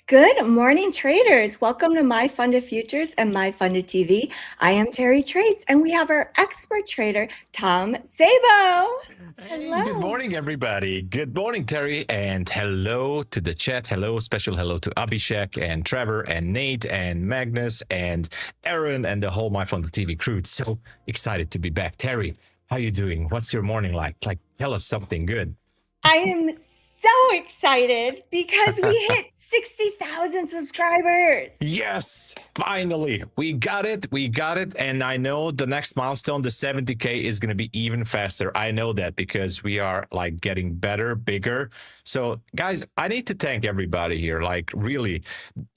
Good morning, traders. Welcome to MyFundedFutures and MyFundedTV. I am Terry Trades, and we have our expert trader, Tom Sabo. Hey, good Hello. morning, everybody. Good morning, Terry, and hello to the chat. Hello, special hello to Abhishek and Trevor and Nate and Magnus and Aaron and the whole MyFundedTV crew. So excited to be back. Terry, how you doing? What's your morning like? Tell us something good. I am so excited because we hit 60,000 subscribers. Yes, finally, we got it. We got it. And I know the next milestone, the 70K, is going to be even faster. I know that because we are like getting better, bigger. So, guys, I need to thank everybody here. Like, really,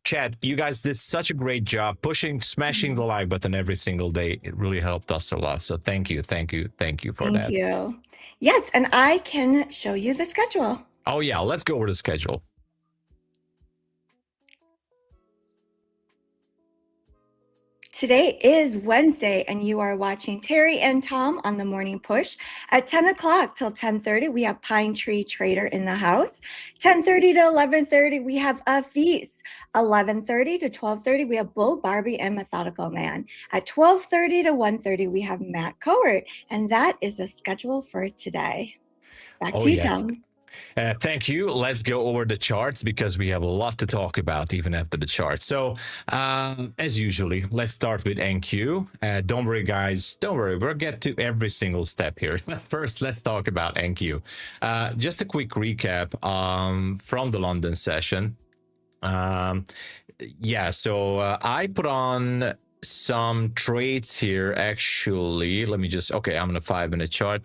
chat, you guys did such a great job pushing, smashing the like button every single day. It really helped us a lot. So, thank you, thank you, thank you for that. Thank you. Yes, and I can show you the schedule. Oh, yeah, let's go over the schedule. Today is Wednesday, and you are watching Terry and Tom on the morning push. At 10 o'clock till 10:30, we have Pine Tree Trader in the house. 10:30 to 11:30, we have a feast. 11:30 to 12:30, we have Bull Barbie and Methodical Man. At 12:30 to 1:30, we have Matt Cowart, and that is the schedule for today. Back to you, Tom. Thank you. Let's go over the charts because we have a lot to talk about even after the charts. So, as usually, let's start with NQ. Don't worry, guys. Don't worry. We'll get to every single step here. First, let's talk about NQ. Just a quick recap from the London session. I put on some trades here, actually. Let me just, okay, I'm on a 5-minute chart.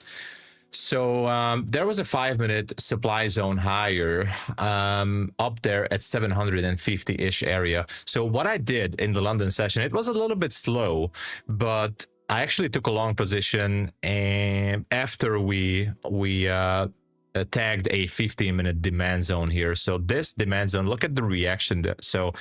So there was a 5-minute supply zone higher up there at 750-ish area. So what I did in the London session, it was a little bit slow, but I actually took a long position, and after we tagged a 15-minute demand zone here. So this demand zone, look at the reaction. So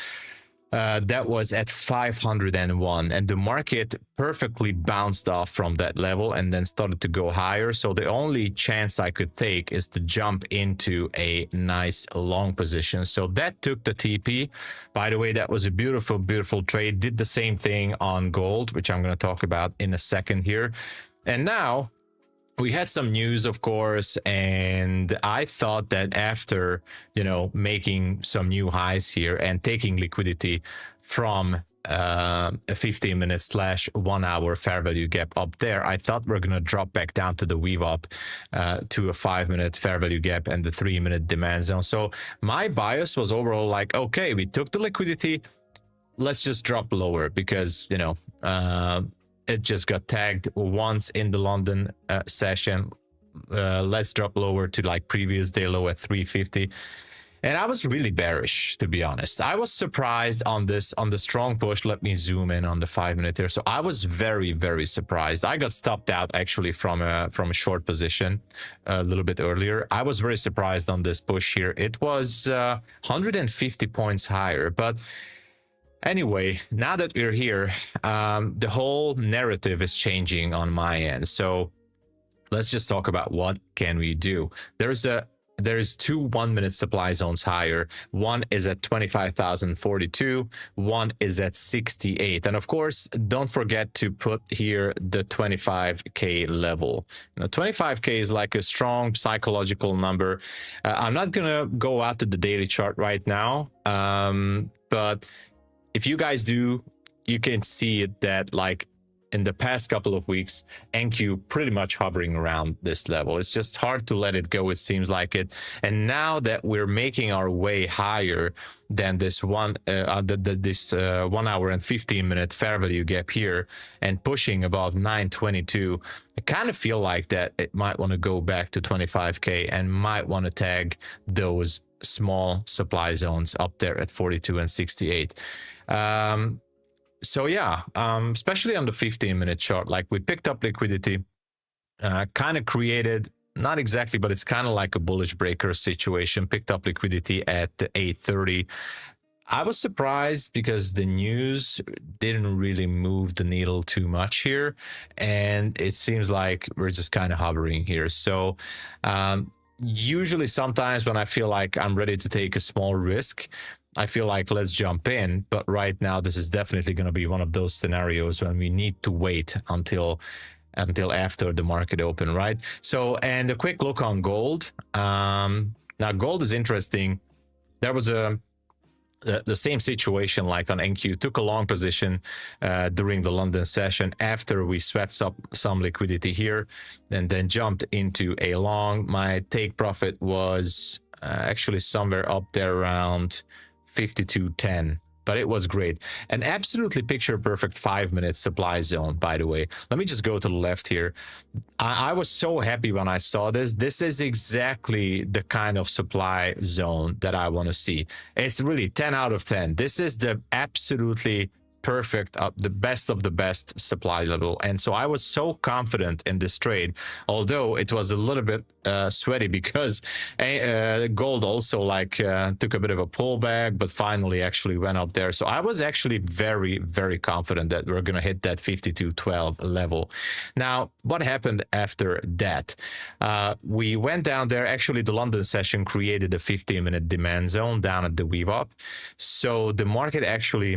that was at 501, and the market perfectly bounced off from that level and then started to go higher. So the only chance I could take is to jump into a nice long position. So that took the TP. By the way, that was a beautiful, beautiful trade. Did the same thing on gold, which I'm going to talk about in a second here. And now we had some news, of course, and I thought that after, making some new highs here and taking liquidity from a 15-minute / 1 hour fair value gap up there, I thought we're going to drop back down to the weave up to a 5-minute fair value gap and the 3-minute demand zone. So my bias was overall like, okay, we took the liquidity, let's just drop lower because, it just got tagged once in the London session. Let's drop lower to like previous day low at 350. And I was really bearish, to be honest. I was surprised on the strong push. Let me zoom in on the 5-minute here. So I was very, very surprised. I got stopped out actually from a short position a little bit earlier. I was very surprised on this push here. It was 150 points higher, but anyway, now that we're here, the whole narrative is changing on my end. So let's just talk about what can we do. There's 2 1-minute supply zones higher. One is at 25,042. One is at 68. And of course, don't forget to put here the 25K level. 25K is like a strong psychological number. I'm not going to go out to the daily chart right now, but if you guys do, you can see it that like in the past couple of weeks, NQ pretty much hovering around this level. It's just hard to let it go, it seems like it. And now that we're making our way higher than this 1 hour and 15-minute fair value gap here and pushing above 922, I kind of feel like that it might want to go back to 25K and might want to tag those small supply zones up there at 42 and 68. So yeah, especially on the 15-minute chart, like we picked up liquidity, kind of created, not exactly, but it's kind of like a bullish breaker situation, picked up liquidity at 830. I was surprised because the news didn't really move the needle too much here, and it seems like we're just kind of hovering here. So usually sometimes when I feel like I'm ready to take a small risk, I feel like let's jump in. But right now, this is definitely going to be one of those scenarios when we need to wait until after the market open, right? So, and a quick look on gold. Now, gold is interesting. There was the same situation like on NQ. Took a long position during the London session after we swept up some liquidity here, and then jumped into a long. My take profit was actually somewhere up there around 52.10, but it was great. An absolutely picture perfect 5-minute supply zone, by the way. Let me just go to the left here. I was so happy when I saw this. This is exactly the kind of supply zone that I want to see. It's really 10 out of 10. This is the absolutely perfect, the best of the best supply level. And so I was so confident in this trade, although it was a little bit sweaty because gold also like took a bit of a pullback, but finally actually went up there. So I was actually very, very confident that we're going to hit that 52.12 level. Now, what happened after that? We went down there. Actually, the London session created a 15-minute demand zone down at the weave up. So the market actually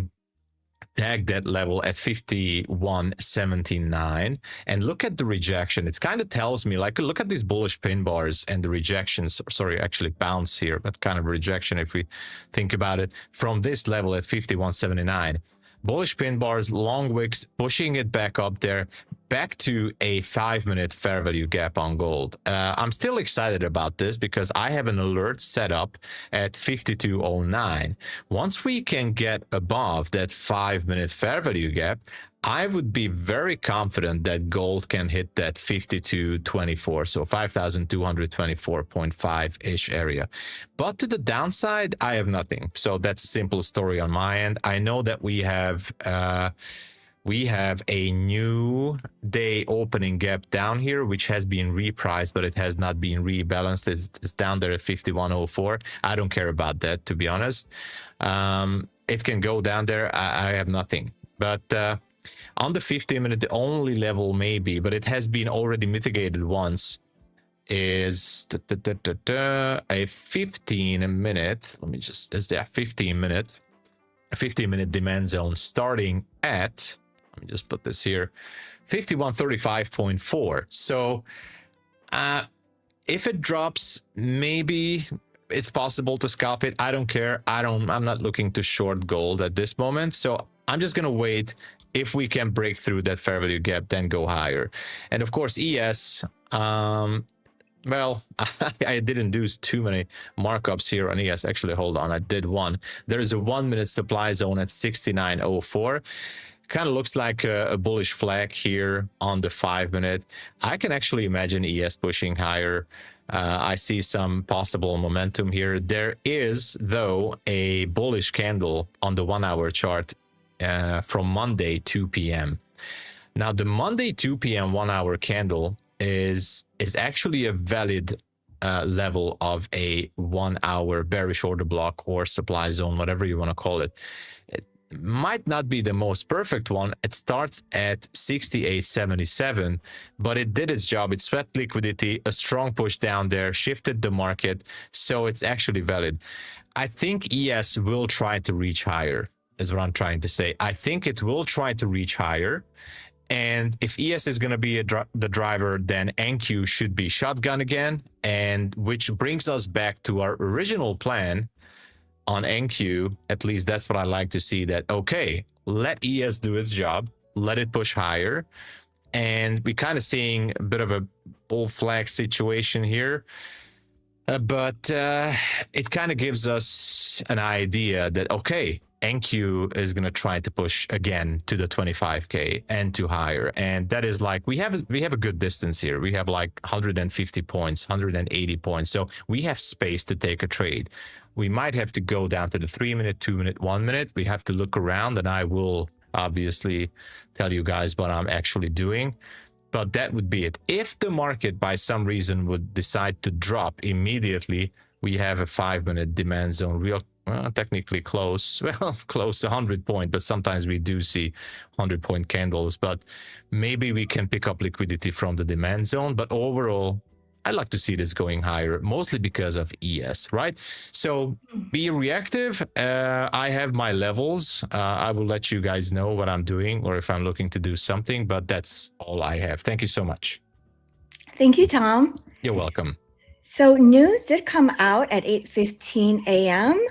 tagged that level at 51.79, and look at the rejection. It kind of tells me, like, look at these bullish pin bars and the rejections. Sorry, actually bounce here, but kind of rejection if we think about it from this level at 51.79. Bullish pin bars, long wicks, pushing it back up there, back to a 5-minute fair value gap on gold. I'm still excited about this because I have an alert set up at 52.09. Once we can get above that 5-minute fair value gap, I would be very confident that gold can hit that 52.24, so 5,224.5-ish area. But to the downside, I have nothing. So that's a simple story on my end. I know that we have a new day opening gap down here, which has been repriced, but it has not been rebalanced. It's down there at 51.04. I don't care about that, to be honest. It can go down there. I have nothing. But on the 15-minute, the only level maybe, but it has been already mitigated once, is a 15-minute. Let me just, is there 15-minute demand zone starting at, let me just put this here, 51.35.4. So if it drops, maybe it's possible to scalp it. I don't care. I'm not looking to short gold at this moment. So I'm just going to wait. If we can break through that fair value gap, then go higher. And of course, ES, well, I didn't do too many markups here on ES. Actually, hold on, I did one. There's a 1-minute supply zone at 69.04. Kind of looks like a bullish flag here on the 5-minute. I can actually imagine ES pushing higher. I see some possible momentum here. There is, though, a bullish candle on the 1-hour chart from Monday 2 p.m. Now the Monday 2 p.m. 1-hour candle is actually a valid level of a 1-hour bearish order block or supply zone, whatever you want to call it. It might not be the most perfect one. It starts at 68.77, but it did its job. It swept liquidity, a strong push down there, shifted the market, so it's actually valid. I think ES will try to reach higher, is what I'm trying to say. I think it will try to reach higher. And if ES is going to be the driver, then NQ should be shotgun again. And which brings us back to our original plan on NQ. At least that's what I like to see, that, okay, let ES do its job. Let it push higher. And we're kind of seeing a bit of a bull flag situation here. But it kind of gives us an idea that, okay, NQ is going to try to push again to the 25K and to higher. And that is like, we have a good distance here. We have like 150 points, 180 points. So we have space to take a trade. We might have to go down to the 3-minute, 2-minute, 1-minute. We have to look around, and I will obviously tell you guys what I'm actually doing. But that would be it. If the market by some reason would decide to drop immediately, we have a 5-minute demand zone, real technically close, well, close to 100 point, but sometimes we do see 100-point candles. But maybe we can pick up liquidity from the demand zone. But overall, I like to see this going higher, mostly because of ES, right? So be reactive. I have my levels. I will let you guys know what I'm doing or if I'm looking to do something, but that's all I have. Thank you so much. Thank you, Tom. You're welcome. So news did come out at 8:15 a.m.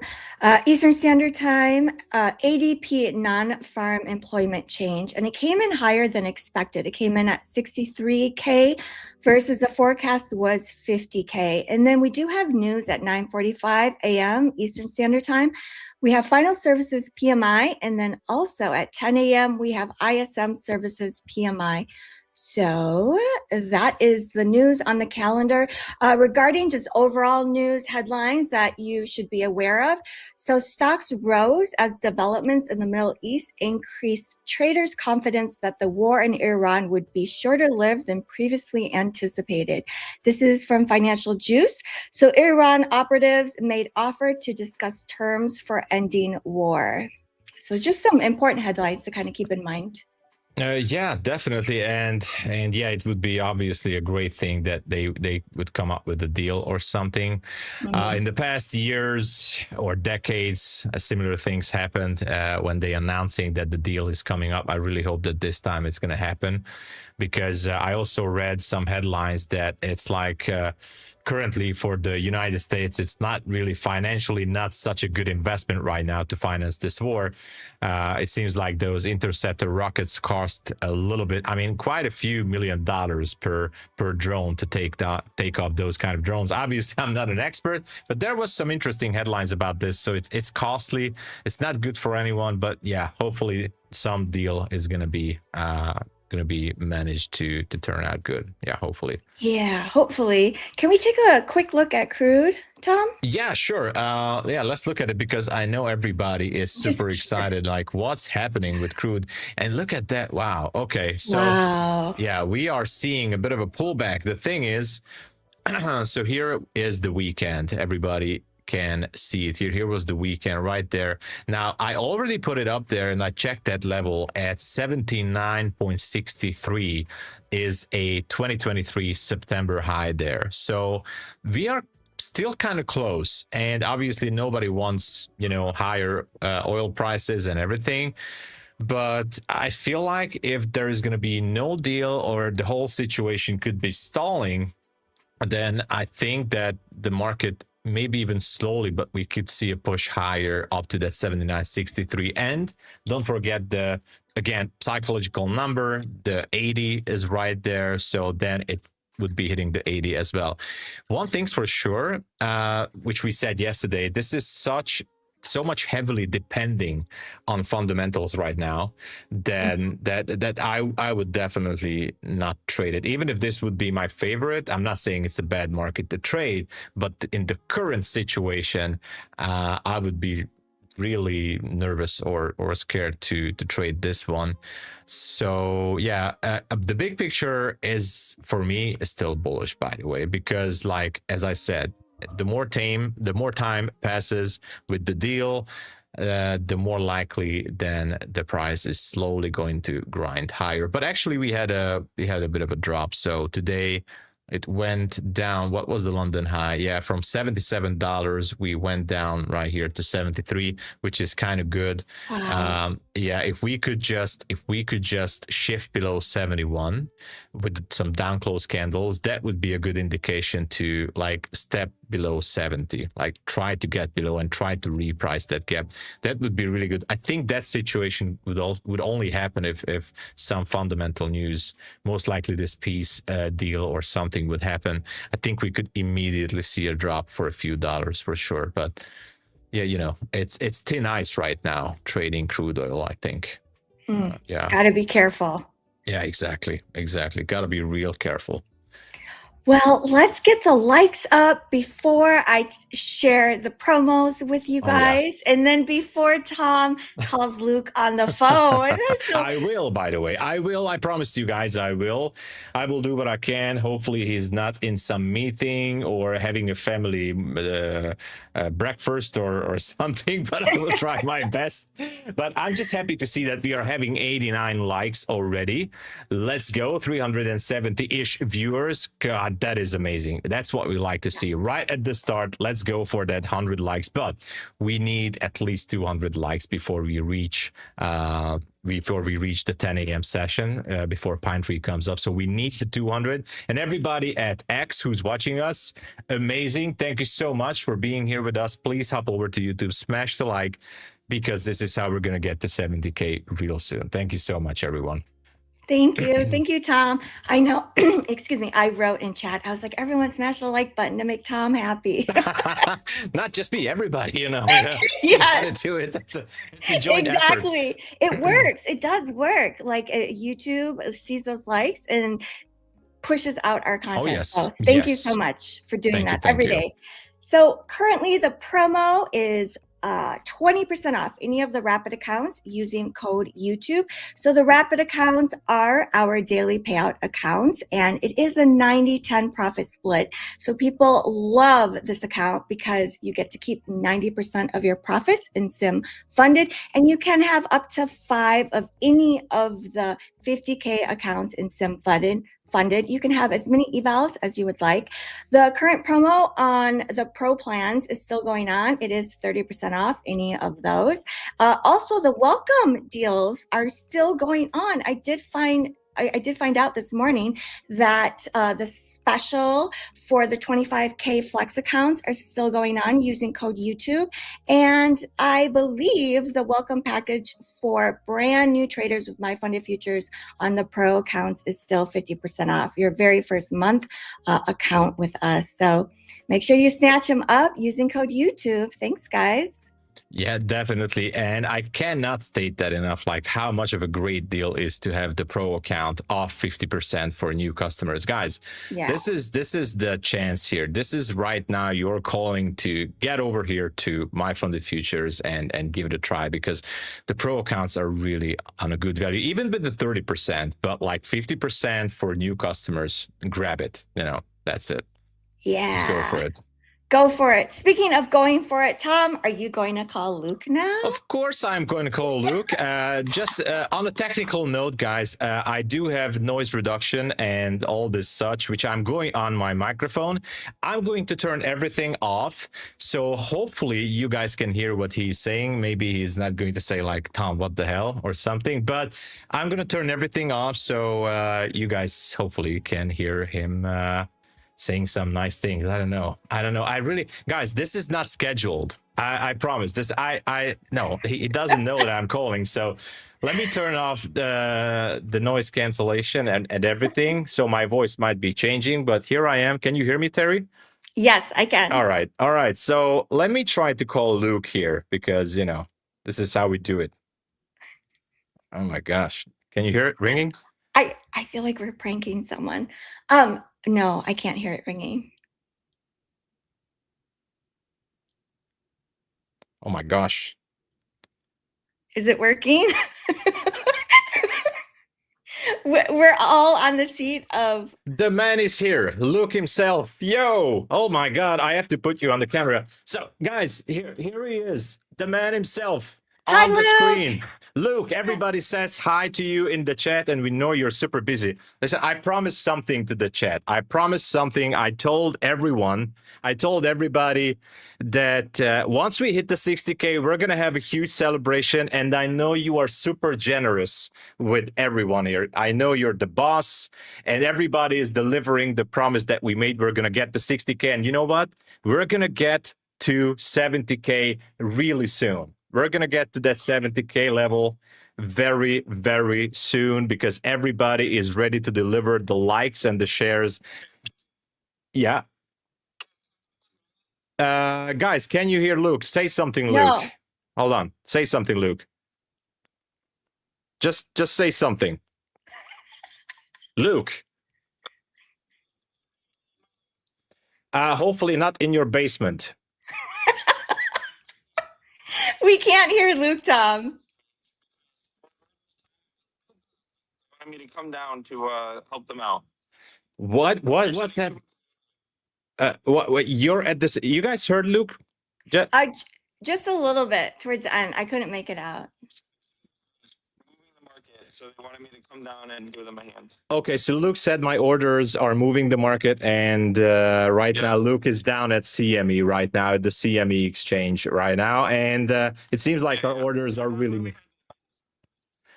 Eastern Standard Time, ADP non-farm employment change, and it came in higher than expected. It came in at 63K versus the forecast was 50K. And then we do have news at 9:45 a.m. Eastern Standard Time. We have final services PMI, and then also at 10 a.m. we have ISM services PMI. So that is the news on the calendar. Regarding just overall news headlines that you should be aware of. So stocks rose as developments in the Middle East increased traders' confidence that the war in Iran would be shorter lived than previously anticipated. This is from Financial Juice. So Iran operatives made offer to discuss terms for ending war. So just some important headlines to kind of keep in mind. Yeah, definitely, and yeah, it would be obviously a great thing that they would come up with a deal or something. In the past years or decades, similar things happened when they announcing that the deal is coming up. I really hope that this time it's going to happen, because I also read some headlines that it's like currently for the United States, it's not really financially not such a good investment right now to finance this war. It seems like those interceptor rockets cost a little bit, I mean, quite a few $1 million per drone to take off those kind of drones. Obviously, I'm not an expert, but there was some interesting headlines about this. So it's costly. It's not good for anyone, but yeah, hopefully some deal is going to be managed to turn out good. Yeah, hopefully. Yeah, hopefully. Can we take a quick look at Crude, Tom? Yeah, sure. Yeah, let's look at it, because I know everybody is super excited. Like, what's happening with Crude? And look at that. Wow. Okay. So yeah, we are seeing a bit of a pullback. The thing is, so here is the weekend. Everybody can see it here. Here was the weekend right there. Now, I already put it up there and I checked that level at 79.63 is a 2023 September high there. So we are still kind of close, and obviously nobody wants, higher oil prices and everything. But I feel like if there is going to be no deal or the whole situation could be stalling, then I think that the market, maybe even slowly, but we could see a push higher up to that 79.63. And don't forget the, again, psychological number, the 80 is right there. So then it would be hitting the 80 as well. One thing's for sure, which we said yesterday, this is so much heavily depending on fundamentals right now, then that I would definitely not trade it. Even if this would be my favorite, I'm not saying it's a bad market to trade, but in the current situation, I would be really nervous or scared to trade this one. So yeah, the big picture is, for me, is still bullish, by the way, because like, as I said, the more time passes with the deal, the more likely then the price is slowly going to grind higher. But actually we had a bit of a drop. So today it went down. What was the London high? Yeah, from $77 we went down right here to 73, which is kind of good. Wow. Yeah, if we could just shift below 71 with some down close candles, that would be a good indication to like step below 70, like try to get below and try to reprice that gap. That would be really good. I think that situation would only happen if some fundamental news, most likely this peace deal or something, would happen. I think we could immediately see a drop for a few dollars for sure. But yeah, it's thin ice right now trading crude oil, I think. Yeah, gotta be careful. Yeah, exactly. Gotta be real careful. Well, let's get the likes up before I share the promos with you guys. Oh, yeah. And then before Tom calls Luke on the phone. So I will, by the way. I promised you guys I will. I will do what I can. Hopefully he's not in some meeting or having a family breakfast or something, but I will try my best. But I'm just happy to see that we are having 89 likes already. Let's go. 370-ish viewers. God man, that is amazing. That's what we like to see right at the start. Let's go for that 100 likes, but we need at least 200 likes before we reach the 10 a.m. session, before Pine Tree comes up. So we need the 200. And everybody at X who's watching us, amazing. Thank you so much for being here with us. Please hop over to YouTube, smash the like, because this is how we're going to get to 70K real soon. Thank you so much, everyone. Thank you. Thank you, Tom. I know, excuse me, I wrote in chat, I was like, everyone smash the like button to make Tom happy. Not just me, everybody, you know. Yes. Do it. It's a joint exactly. It works. It does work. Like YouTube sees those likes and pushes out our content. Oh, yes. So thank you so much for doing that every day. So currently the promo is 20% off any of the Rapid accounts using code YouTube. So the Rapid accounts are our daily payout accounts, and it is a 90-10 profit split. So people love this account because you get to keep 90% of your profits in Sim Funded, and you can have up to 5 of any of the 50K accounts in Sim Funded. You can have as many evals as you would like. The current promo on the pro plans is still going on. It is 30% off any of those. Also, the welcome deals are still going on. I did find out this morning that the special for the 25K flex accounts are still going on using code YouTube. And I believe the welcome package for brand new traders with MyFundedFutures on the pro accounts is still 50% off your very first month account with us. So make sure you snatch them up using code YouTube. Thanks, guys. Yeah, definitely. And I cannot state that enough, like how much of a great deal is to have the pro account off 50% for new customers. Guys, this is the chance here. This is right now your calling to get over here to MyFundedFutures and give it a try, because the pro accounts are really on a good value, even with the 30%, but like 50% for new customers, grab it. You know, that's it. Yeah. Just go for it. Go for it. Speaking of going for it, Tom, are you going to call Luke now? Of course I'm going to call Luke. Just on a technical note, guys, I do have noise reduction and all this such, which I'm going on my microphone. I'm going to turn everything off. So hopefully you guys can hear what he's saying. Maybe he's not going to say like, Tom, what the hell, or something, but I'm going to turn everything off. So you guys hopefully can hear him saying some nice things. I don't know. I really, guys, this is not scheduled. I promise this. No, he doesn't know that I'm calling. So let me turn off the noise cancellation and everything. So my voice might be changing, but here I am. Can you hear me, Terry? Yes, I can. All right. So let me try to call Luke here, because, you know, this is how we do it. Oh my gosh. Can you hear it ringing? I feel like we're pranking someone. No, I can't hear it ringing. Oh my gosh. Is it working? We're all on the seat of... The man is here. Luke himself. Yo. Oh my God. I have to put you on the camera. So guys, here he is. The man himself. Hi, on the Luke. Screen. Luke, everybody says hi to you in the chat, and we know you're super busy. Listen, I promised something to the chat. I promised something. I told everybody that once we hit the 60K, we're going to have a huge celebration, and I know you are super generous with everyone here. I know you're the boss, and everybody is delivering the promise that we made. We're going to get the 60K, and you know what? We're going to get to 70K really soon. We're going to get to that 70K level very, very soon, because everybody is ready to deliver the likes and the shares. Yeah. Guys, can you hear Luke? Say something, Luke. No. Hold on. Say something, Luke. Just say something. Luke. Hopefully not in your basement. We can't hear Luke, Tom. I mean to come down to help them out. What's that? What you're at this? You guys heard Luke? Just a little bit towards the end. I couldn't make it out. so they wanted me to come down and give them a hand. Okay, so Luke said my orders are moving the market, and right now Luke is down at CME right now at the CME exchange right now, and it seems like our orders are really.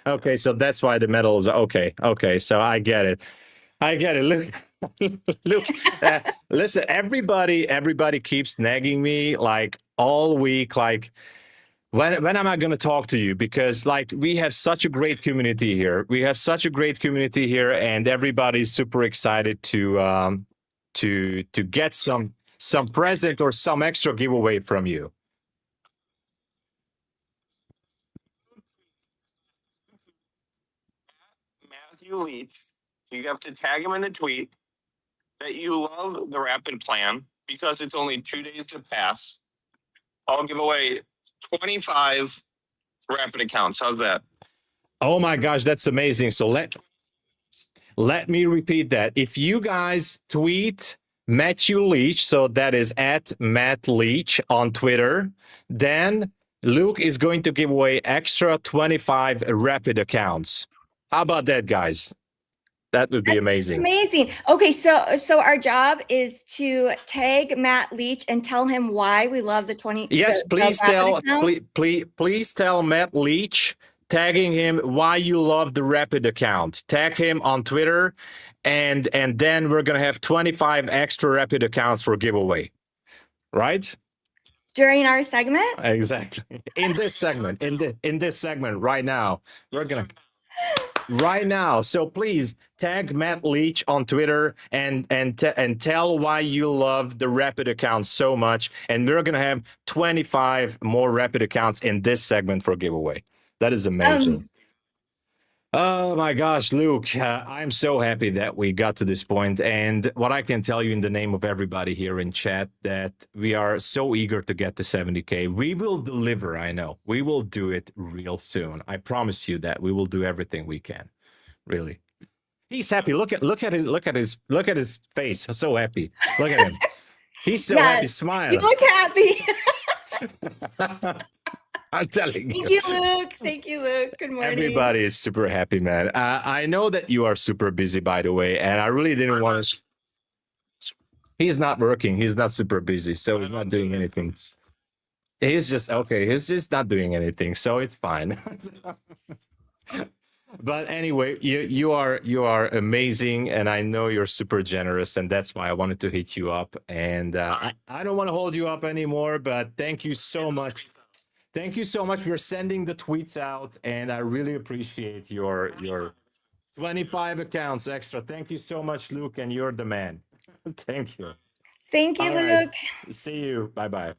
Okay, so that's why the metals. Okay, so I get it. Luke, Luke, listen, everybody keeps nagging me like all week, like. When am I going to talk to you? Because like we have such a great community here. And everybody's super excited to get some present or some extra giveaway from you. Matthew Leach, you have to tag him in the tweet that you love the rapid plan because it's only 2 days to pass. I'll give away 25 rapid accounts. How's that? Oh my gosh, that's amazing. So let me repeat that. If you guys tweet Matthew Leach, so that is at Matt Leach on Twitter, then Luke is going to give away extra 25 rapid accounts. How about that, guys? That would be amazing. Amazing. Okay, so our job is to tag Matt Leach and tell him why we love the 20. Yes, please tell Matt Leach, tagging him why you love the rapid account. Tag him on Twitter, and then we're gonna have 25 extra rapid accounts for giveaway. Right? During our segment? Exactly. In this segment, in this segment right now, we're gonna. Right now, so please tag Matt Leach on Twitter and tell why you love the rapid accounts so much, and we're gonna have 25 more rapid accounts in this segment for giveaway. That is amazing. Oh my gosh, Luke, I'm so happy that we got to this point. And what I can tell you in the name of everybody here in chat, that we are so eager to get to 70K. We will deliver, I know. We will do it real soon. I promise you that we will do everything we can. Really. He's happy. Look at his face. So happy. Look at him. He's so happy. Smile. You look happy. I'm telling you. Thank you, Luke. Good morning. Everybody is super happy, man. I know that you are super busy, by the way, and I really didn't want to. He's not working. He's not super busy, so he's not doing anything. He's just okay. He's just not doing anything, so it's fine. But anyway, you are amazing, and I know you're super generous, and that's why I wanted to hit you up. And I don't want to hold you up anymore, but thank you so much. Thank you so much for sending the tweets out, and I really appreciate your 25 accounts extra. Thank you so much, Luke, and you're the man. Thank you. Thank you, All Luke. Right. See you. Bye-bye.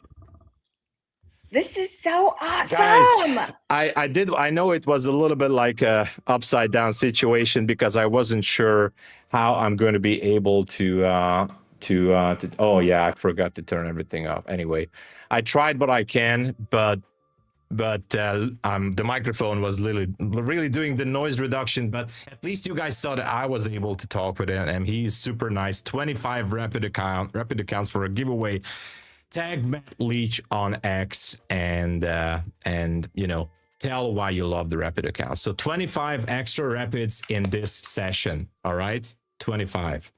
This is so awesome. Guys, I know it was a little bit like a upside down situation because I wasn't sure how I'm going to be able to oh yeah, I forgot to turn everything off. Anyway, I tried what I can, but the microphone was really doing the noise reduction. But at least you guys saw that I was able to talk with him, and he's super nice. 25 rapid accounts for a giveaway. Tag Matt Leach on X and tell why you love the rapid accounts. So 25 extra rapids in this session. All right, 25.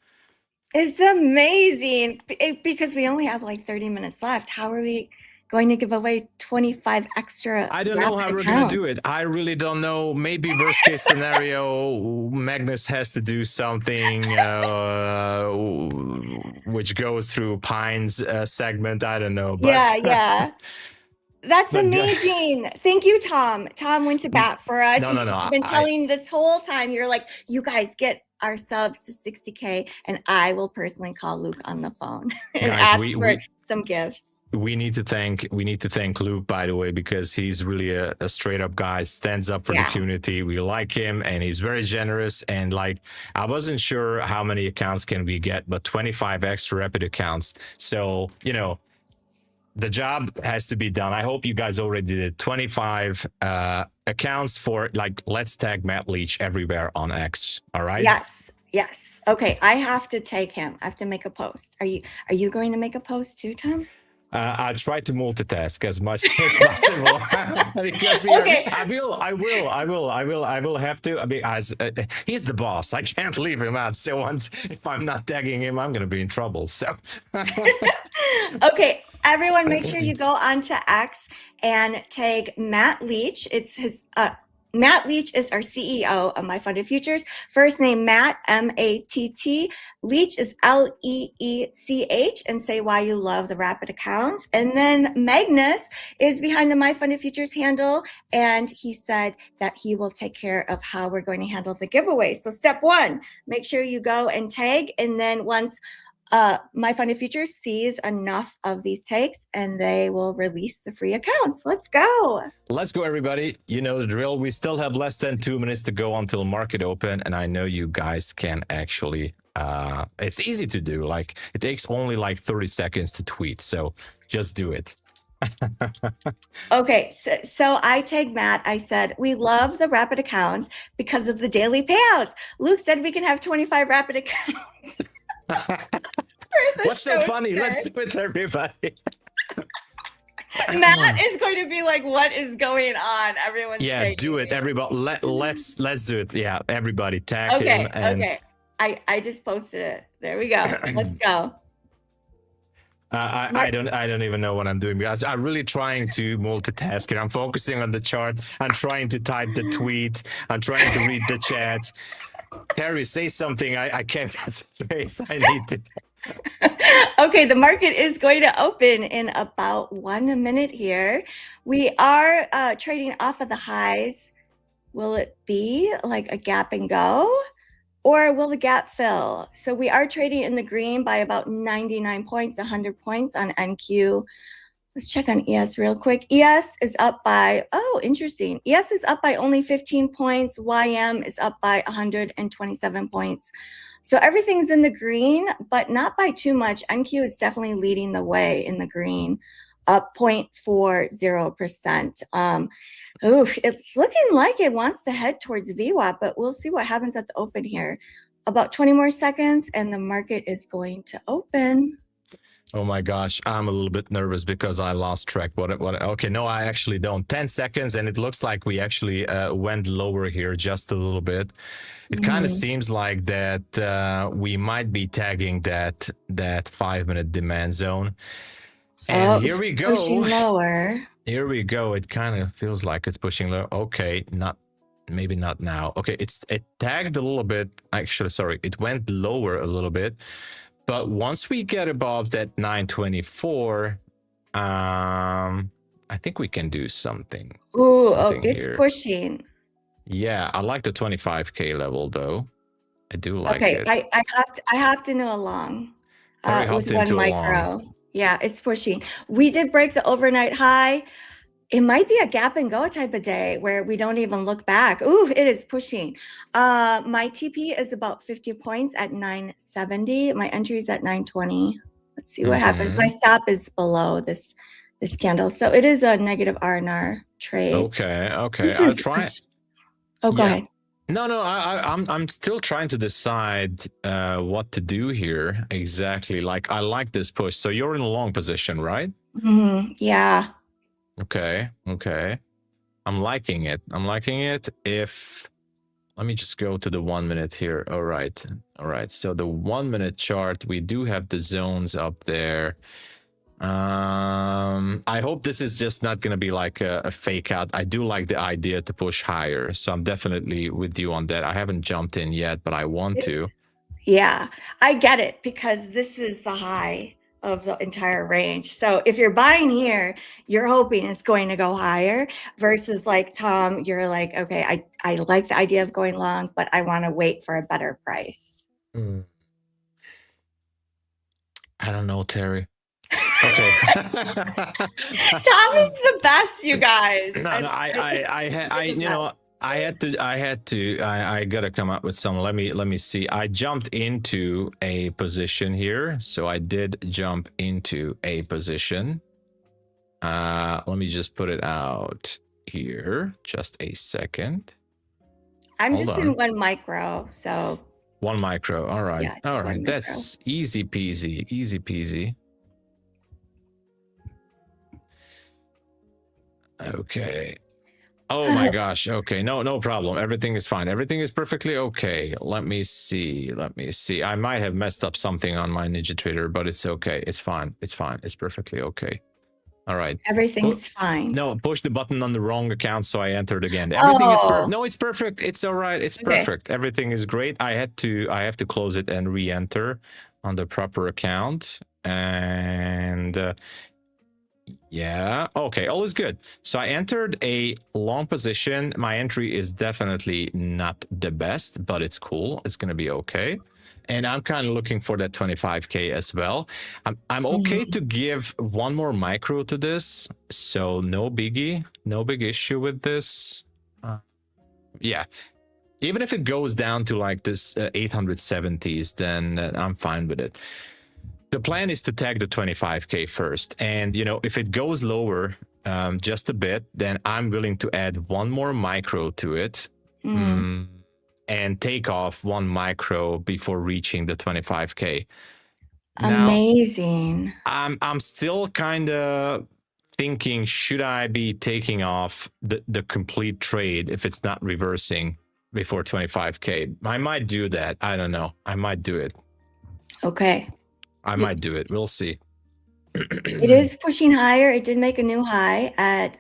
It's amazing because we only have like 30 minutes left. How are we going to give away 25 extra? I don't know how we're going to do it. I really don't know. Maybe worst case scenario, Magnus has to do something which goes through Pine's segment. I don't know. But Yeah. That's amazing. Thank you, Tom. Tom went to bat for us. No. I've been telling this whole time, you're like, you guys get our subs to 60K, and I will personally call Luke on the phone and ask for some gifts. We need to thank Luke, by the way, because he's really a straight up guy, stands up for the community. We like him, and he's very generous. And like, I wasn't sure how many accounts can we get, but 25 extra rapid accounts. So, the job has to be done. I hope you guys already did 25 accounts for, like, let's tag Matt Leach everywhere on X. All right. Yes. Okay. I have to tag him. I have to make a post. Are you going to make a post too, Tom? I try to multitask as much as possible because we are. Okay. I will have to. I mean, as he's the boss, I can't leave him out. So if I'm not tagging him, I'm going to be in trouble. So. Okay, everyone, make sure you go onto X and tag Matt Leach. It's his. Matt Leach is our CEO of MyFundedFutures. First name Matt, M-A-T-T. Leach is L-E-E-C-H, and say why you love the Rapid accounts. And then Magnus is behind the MyFundedFutures handle, and he said that he will take care of how we're going to handle the giveaway. So step one, make sure you go and tag, and then once MyFundedFutures sees enough of these takes, and they will release the free accounts. Let's go. Let's go, everybody. You know the drill. We still have less than 2 minutes to go until market open, and I know you guys can actually. It's easy to do. Like it takes only like 30 seconds to tweet, so just do it. Okay, so I tagged Matt. I said, we love the Rapid accounts because of the daily payouts. Luke said we can have 25 Rapid accounts. What's so funny? Let's do it, everybody. Matt is going to be like, what is going on? Everyone's do it, everybody. Let's do it. Yeah, everybody tag him. And... Okay. I just posted it. There we go. Let's go. I don't even know what I'm doing because I'm really trying to multitask here. I'm focusing on the chart. I'm trying to type the tweet. I'm trying to read the chat. Terry, say something. I can't concentrate. I need to. Okay, the market is going to open in about 1 minute here. We are trading off of the highs. Will it be like a gap and go? Or will the gap fill? So we are trading in the green by about 99 points, 100 points on NQ. Let's check on ES real quick. ES is up by, oh, interesting. ES is up by only 15 points. YM is up by 127 points. So everything's in the green, but not by too much. NQ is definitely leading the way in the green, up 0.40%. It's looking like it wants to head towards VWAP, but we'll see what happens at the open here. About 20 more seconds and the market is going to open. Oh my gosh, I'm a little bit nervous because I lost track. Okay, no, I actually don't. 10 seconds, and it looks like we actually went lower here just a little bit. It kind of seems like that we might be tagging that 5-minute demand zone. And here we go. Pushing lower. Here we go. It kind of feels like it's pushing low. Okay, maybe not now. Okay, it tagged a little bit. Actually, sorry, it went lower a little bit. But once we get above that 924, I think we can do something. It's here. Pushing. Yeah, I like the 25K level though. I do like it. Okay, I hopped into a long with 1 micro. Yeah, it's pushing. We did break the overnight high. It might be a gap and go type of day where we don't even look back. Ooh, it is pushing. My TP is about 50 points at 970. My entry is at 920. Let's see what happens. My stop is below this candle. So it is a negative R&R trade. Okay. I'll try. Oh, go ahead. No, I'm still trying to decide what to do here exactly. Like, I like this push. So you're in a long position, right? Yeah. Okay. I'm liking it. Let me just go to the 1 minute here. All right. So the 1 minute chart, we do have the zones up there. I hope this is just not going to be like a fake out. I do like the idea to push higher. So I'm definitely with you on that. I haven't jumped in yet, but I want to. Yeah, I get it because this is the high of the entire range. So if you're buying here, you're hoping it's going to go higher versus like Tom, you're like, okay, I like the idea of going long, but I want to wait for a better price. I don't know, Terry. Okay. Tom is the best, you guys. I gotta come up with some. Let me see. I jumped into a position here. So I did jump into a position. Let me just put it out here. Just a second. I'm just in 1 micro. So 1 micro. All right. Yeah, all right. That's easy peasy. Okay. Oh my gosh. Okay. No problem. Everything is fine. Everything is perfectly okay. Let me see. I might have messed up something on my NinjaTrader, but it's okay. It's fine. It's perfectly okay. All right. Everything's fine. No, push the button on the wrong account, so I entered again. Everything is perfect. Oh, No, it's perfect. It's all right. It's okay. perfect. Everything is great. I have to close it and re-enter on the proper account. And yeah, okay, all is good. So I entered a long position. My entry is definitely not the best, but it's cool. It's gonna be okay. And I'm kind of looking for that 25k as well. I'm okay to give one more micro to this, so no biggie, no big issue with this. Yeah, even if it goes down to like this 870s, then I'm fine with it. The plan is to tag the 25k first, and you know, if it goes lower just a bit, then I'm willing to add one more micro to it. And take off one micro before reaching the 25k. Amazing. Now, I'm still kind of thinking, should I be taking off the complete trade if it's not reversing before 25k? I might do that. I don't know. I might do it. Okay. I might do it. We'll see. It is pushing higher. It did make a new high at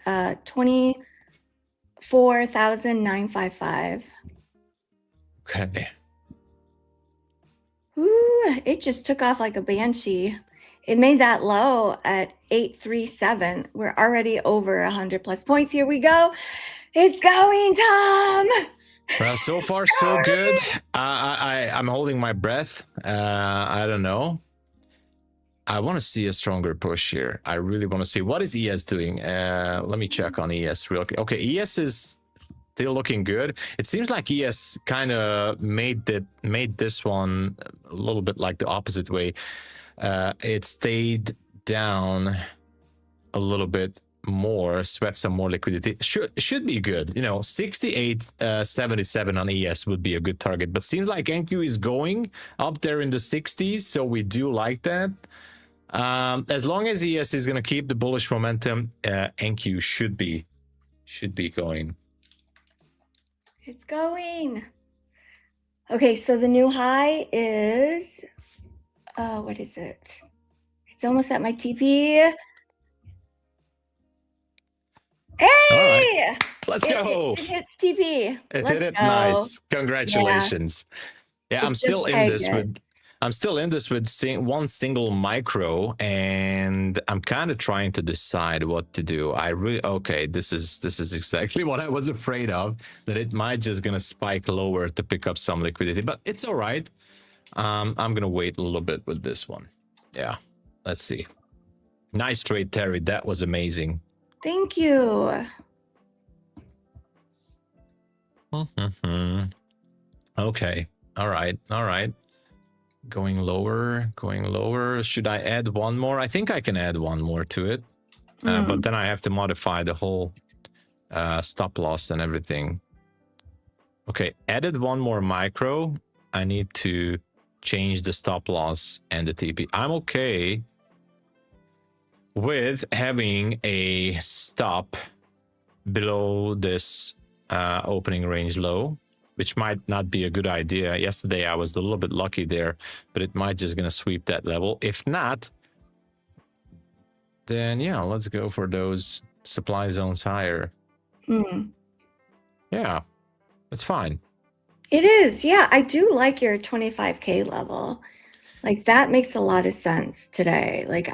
24,955. Okay. Ooh, it just took off like a banshee. It made that low at 837. We're already over 100 plus points. Here we go. It's going, Tom. Well, so far so good. I'm holding my breath. I don't know. I want to see a stronger push here. I really want to see what is ES doing. Let me check on ES real quick. Okay, ES is still looking good. It seems like ES kind of made this one a little bit like the opposite way. It stayed down a little bit more, swept some more liquidity. Should be good. You know, 68.77 on ES would be a good target, but seems like NQ is going up there in the 60s, so we do like that. As long as ES is going to keep the bullish momentum, NQ should be going. It's going. Okay, so the new high is, what is it? It's almost at my TP. Hey! All right. Let's go. It hit TP. It hit it. Nice. Congratulations. Yeah, I'm still in this with one single micro, and I'm kind of trying to decide what to do. Okay, this is exactly what I was afraid of, that it might just gonna spike lower to pick up some liquidity, but it's all right. I'm gonna wait a little bit with this one. Yeah, let's see. Nice trade, Terry. That was amazing. Thank you. Okay. All right. Going lower. Should I add one more? I think I can add one more to it. But then I have to modify the whole stop loss and everything. Okay, added one more micro. I need to change the stop loss and the TP. I'm okay with having a stop below this opening range low, which might not be a good idea. Yesterday I was a little bit lucky there, but it might just gonna sweep that level. If not, then yeah, let's go for those supply zones higher. Yeah, that's fine. It is. Yeah, I do like your 25k level. Like that makes a lot of sense today. Like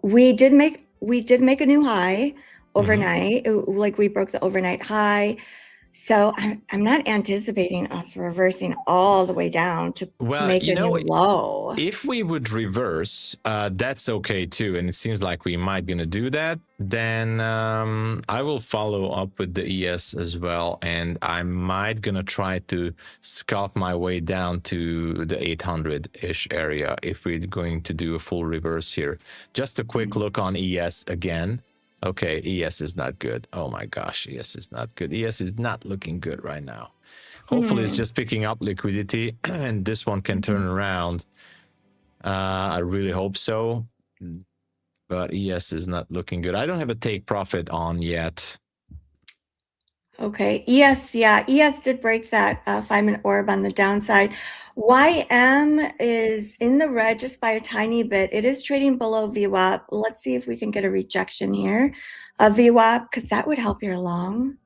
we did make a new high overnight. Like we broke the overnight high. So I'm not anticipating us reversing all the way down to make a new low. If we would reverse, that's okay too. And it seems like we might gonna do that. Then I will follow up with the ES as well. And I might gonna try to scalp my way down to the 800-ish area if we're going to do a full reverse here. Just a quick look on ES again. Okay, ES is not good. Oh my gosh, ES is not good. ES is not looking good right now. Hopefully it's just picking up liquidity and this one can turn around. I really hope so. but ES is not looking good. I don't have a take profit on yet. Okay. ES, yeah. ES did break that 5-minute orb on the downside. YM is in the red just by a tiny bit. It is trading below VWAP. Let's see if we can get a rejection here of VWAP, because that would help your long.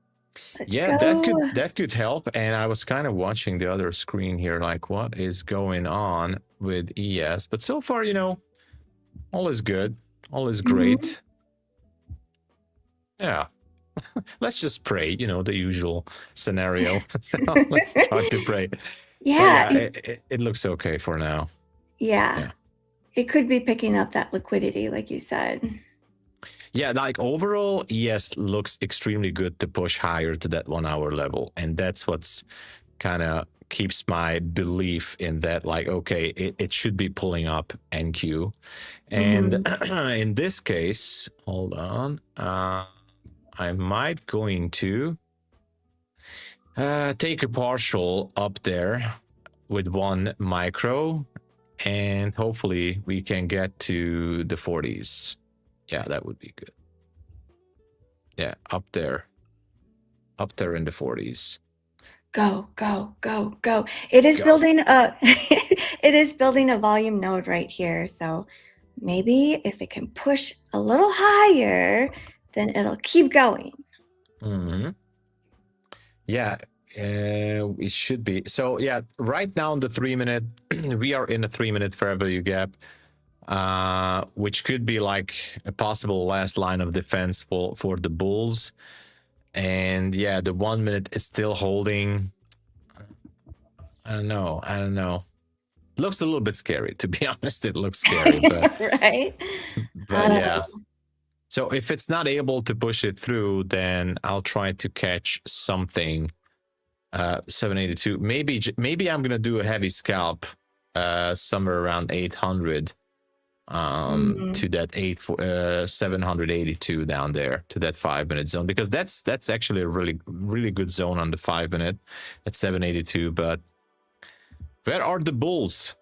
Let's Yeah, go. that could help. And I was kind of watching the other screen here, like what is going on with ES. But so far, you know, all is good. All is great. Yeah. Let's just pray, you know, the usual scenario. Let's start to pray. Yeah. It looks okay for now. Yeah. It could be picking up that liquidity, like you said. Yeah, like overall, ES looks extremely good to push higher to that 1 hour level. And that's what's kind of keeps my belief in that, like, okay, it should be pulling up NQ. And in this case, hold on, I might going to take a partial up there with 1 micro, and hopefully we can get to the 40s. Yeah, that would be good. Yeah, up there in the 40s. Go, go, go, go. It is building a it is building a volume node right here. So maybe if it can push a little higher, then it'll keep going. Yeah, it should be. So yeah, right now in the 3-minute, we are in a 3-minute fair value gap, which could be like a possible last line of defense for the bulls. And yeah, the 1 minute is still holding. I don't know. It looks a little bit scary, to be honest. It looks scary, but right. But yeah. So if it's not able to push it through, then I'll try to catch something. 782. Maybe I'm gonna do a heavy scalp somewhere around 800 to that 782 down there to that 5-minute zone, because that's actually a really good zone on the 5-minute at 782. But where are the bulls?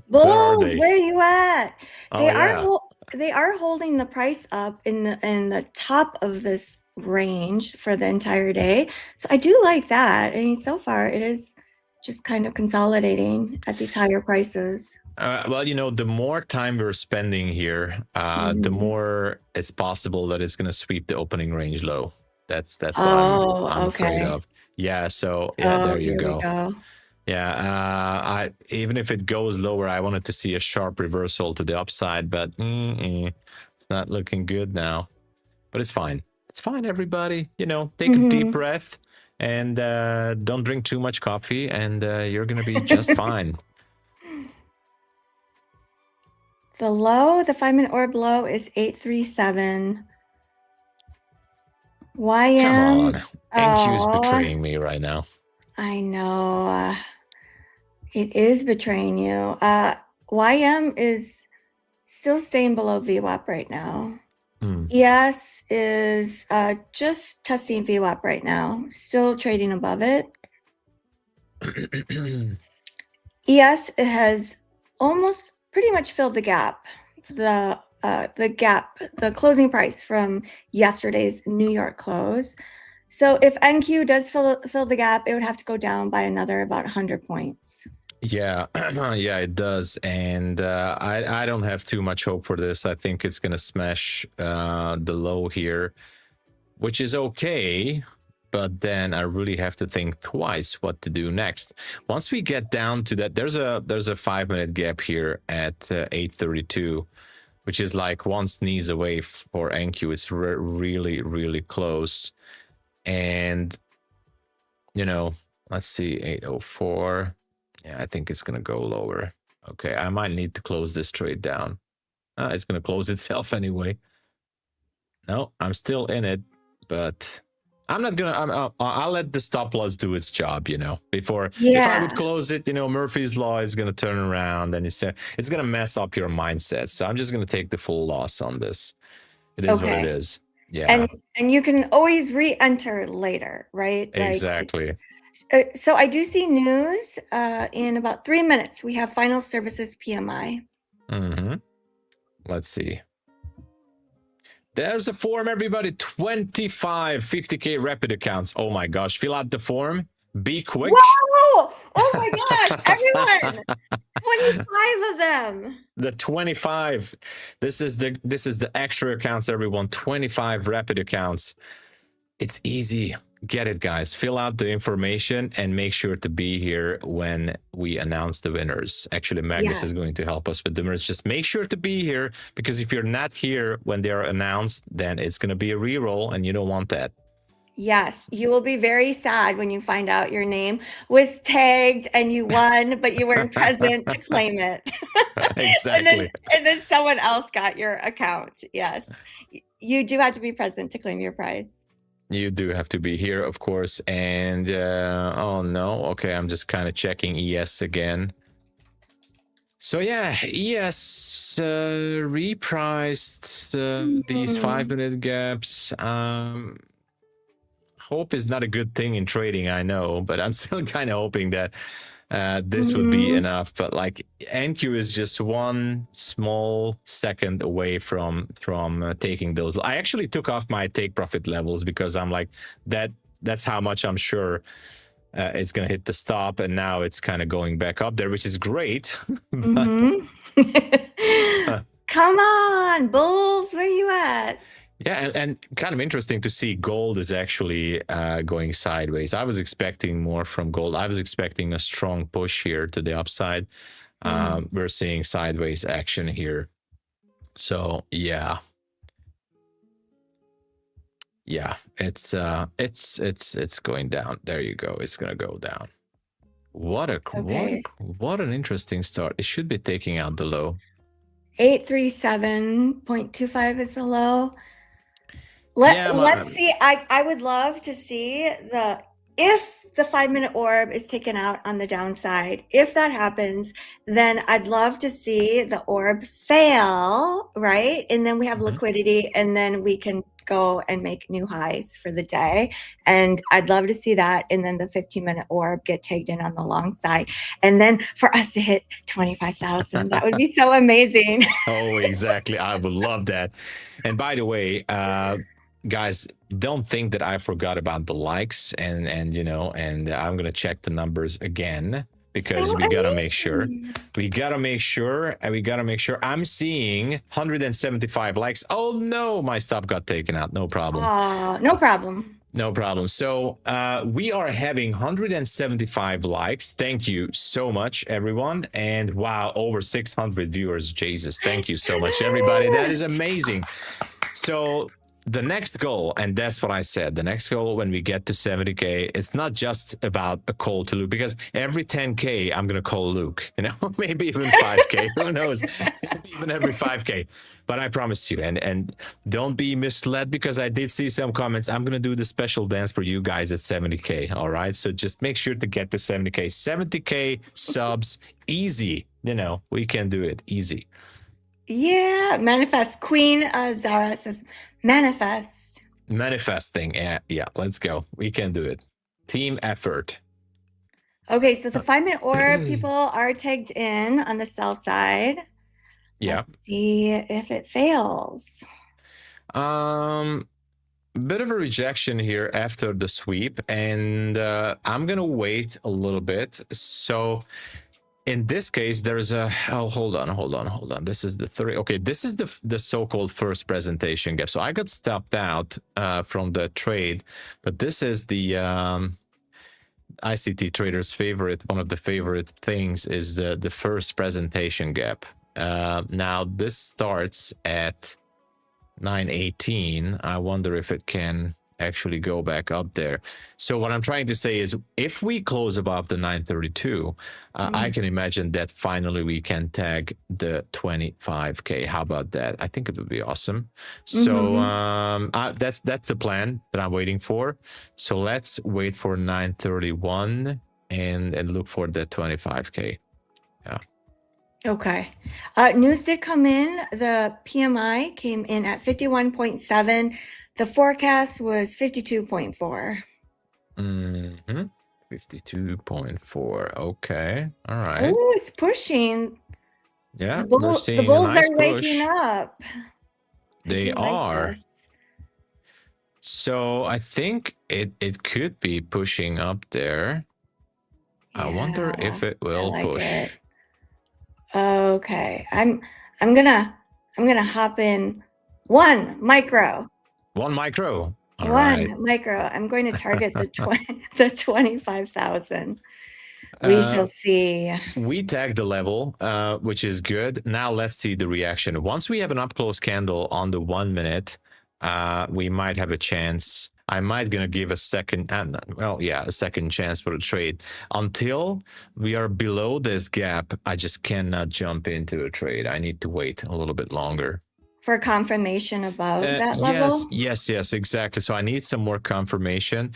Bulls, where are you at? Oh, They are holding the price up in the top of this range for the entire day. So I do like that. I mean, so far it is just kind of consolidating at these higher prices. Well, you know, the more time we're spending here, the more it's possible that it's going to sweep the opening range low. That's what I'm afraid of. Yeah. So yeah, there you go. Yeah. Even if it goes lower, I wanted to see a sharp reversal to the upside, but it's not looking good now. But it's fine. It's fine, everybody. You know, take a deep breath and don't drink too much coffee, and you're going to be just fine. The low, the 5-minute orb low is 837. YM. Come on. NQ is betraying me right now. I know. It is betraying you. YM is still staying below VWAP right now. ES is just testing VWAP right now, still trading above it. ES has almost pretty much filled the gap, the closing price from yesterday's New York close. So if NQ does fill the gap, it would have to go down by another about 100 points. Yeah, yeah, it does. And I don't have too much hope for this. I think it's going to smash the low here, which is okay. But then I really have to think twice what to do next. Once we get down to that, there's a 5-minute gap here at 832, which is like 1 sneeze away for NQ. It's really, really close. And, you know, let's see, 804. Yeah, I think it's going to go lower. Okay, I might need to close this trade down. It's going to close itself anyway. No, I'm still in it, but I'm not going to... I'll let the stop loss do its job, you know, before... Yeah. If I would close it, you know, Murphy's Law is going to turn around and it's going to mess up your mindset. So I'm just going to take the full loss on this. It is what it is. Yeah. And you can always re-enter later, right? Exactly. So I do see news in about 3 minutes. We have final services PMI. Let's see. There's a form, everybody. 25 50K rapid accounts. Oh my gosh. Fill out the form. Be quick. Whoa! Oh my gosh, everyone! 25 of them. The 25. This is the extra accounts, everyone. 25 rapid accounts. It's easy. Get it, guys. Fill out the information and make sure to be here when we announce the winners. Actually, Magnus is going to help us with the winners. Just make sure to be here, because if you're not here when they're announced, then it's going to be a reroll and you don't want that. Yes, you will be very sad when you find out your name was tagged and you won, but you weren't present to claim it. Exactly. and then someone else got your account. Yes, you do have to be present to claim your prize. You do have to be here, of course. And oh no, okay, I'm just kind of checking ES again. So yeah, ES repriced these 5-minute gaps. Hope is not a good thing in trading, I know, but I'm still kind of hoping that this would be enough. But like NQ is just one small second away from taking those. I actually took off my take profit levels because I'm like, that's how much I'm sure it's gonna hit the stop, and now it's kind of going back up there, which is great. Come on, bulls, where you at? Yeah, and kind of interesting to see gold is actually going sideways. I was expecting more from gold. I was expecting a strong push here to the upside. We're seeing sideways action here. So yeah, it's going down. There you go. It's gonna go down. What an interesting start. It should be taking out the low. 837.25 is the low. Let's see. I would love to see if the 5-minute orb is taken out on the downside. If that happens, then I'd love to see the orb fail, right? And then we have liquidity, and then we can go and make new highs for the day. And I'd love to see that. And then the 15-minute orb get tagged in on the long side. And then for us to hit 25,000, that would be so amazing. Oh, exactly. I would love that. And by the way, guys, don't think that I forgot about the likes and I'm gonna check the numbers again, because we gotta make sure. I'm seeing 175 likes. Oh no, my stop got taken out. No problem. No problem. No problem. So we are having 175 likes. Thank you so much, everyone. And wow, over 600 viewers. Jesus, thank you so much, everybody. That is amazing. So the next goal, and that's what I said, the next goal when we get to 70K, it's not just about a call to Luke, because every 10K I'm going to call Luke, maybe even 5K, who knows, even every 5K. But I promise you, and don't be misled, because I did see some comments. I'm going to do the special dance for you guys at 70K. All right. So just make sure to get to 70K, 70K subs, easy. We can do it easy. Yeah, manifest. Queen Zara says manifest. Manifesting. Yeah, let's go. We can do it. Team effort. Okay, so the 5-minute orb people are tagged in on the sell side. Yeah. Let's see if it fails. Bit of a rejection here after the sweep, and I'm gonna wait a little bit. So in this case, there's a hold on. This is the 3. Okay, this is the so-called first presentation gap. So I got stopped out from the trade, but this is the ICT traders' favorite. One of the favorite things is the first presentation gap. Now this starts at 918. I wonder if it can actually go back up there. So what I'm trying to say is, if we close above the 932, I can imagine that finally we can tag the 25K. How about that? I think it would be awesome. So that's the plan that I'm waiting for. So let's wait for 931 and look for the 25K. Yeah. Okay. News did come in. The PMI came in at 51.7. The forecast was 52.4. 52.4. Okay. All right. Oh, it's pushing. Yeah, The bulls are waking up. They do like are. this. So I think it could be pushing up there. I wonder if it will like push. it. Okay, I'm gonna hop in one micro. One micro. All One right. micro. I'm going to target the 25,000. We shall see. We tagged the level, which is good. Now let's see the reaction. Once we have an up close candle on the 1 minute, we might have a chance. I might gonna give a second, a second chance for the trade. Until we are below this gap, I just cannot jump into a trade. I need to wait a little bit longer. For confirmation above that level? Yes, exactly. So I need some more confirmation.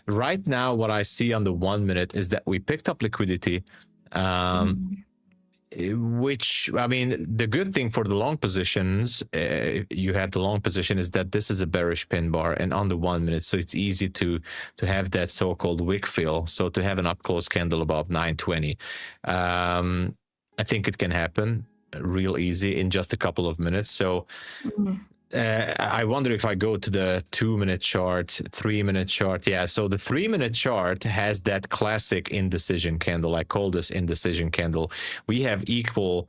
Right now, what I see on the 1 minute is that we picked up liquidity, which, I mean, the good thing for the long positions, you have the long position, is that this is a bearish pin bar and on the 1 minute. So it's easy to have that so-called wick fill. So to have an up close candle above 920, I think it can happen real easy in just a couple of minutes. So I wonder if I go to the 2 minute chart, 3 minute chart. Yeah, so the 3 minute chart has that classic indecision candle. I call this indecision candle. We have equal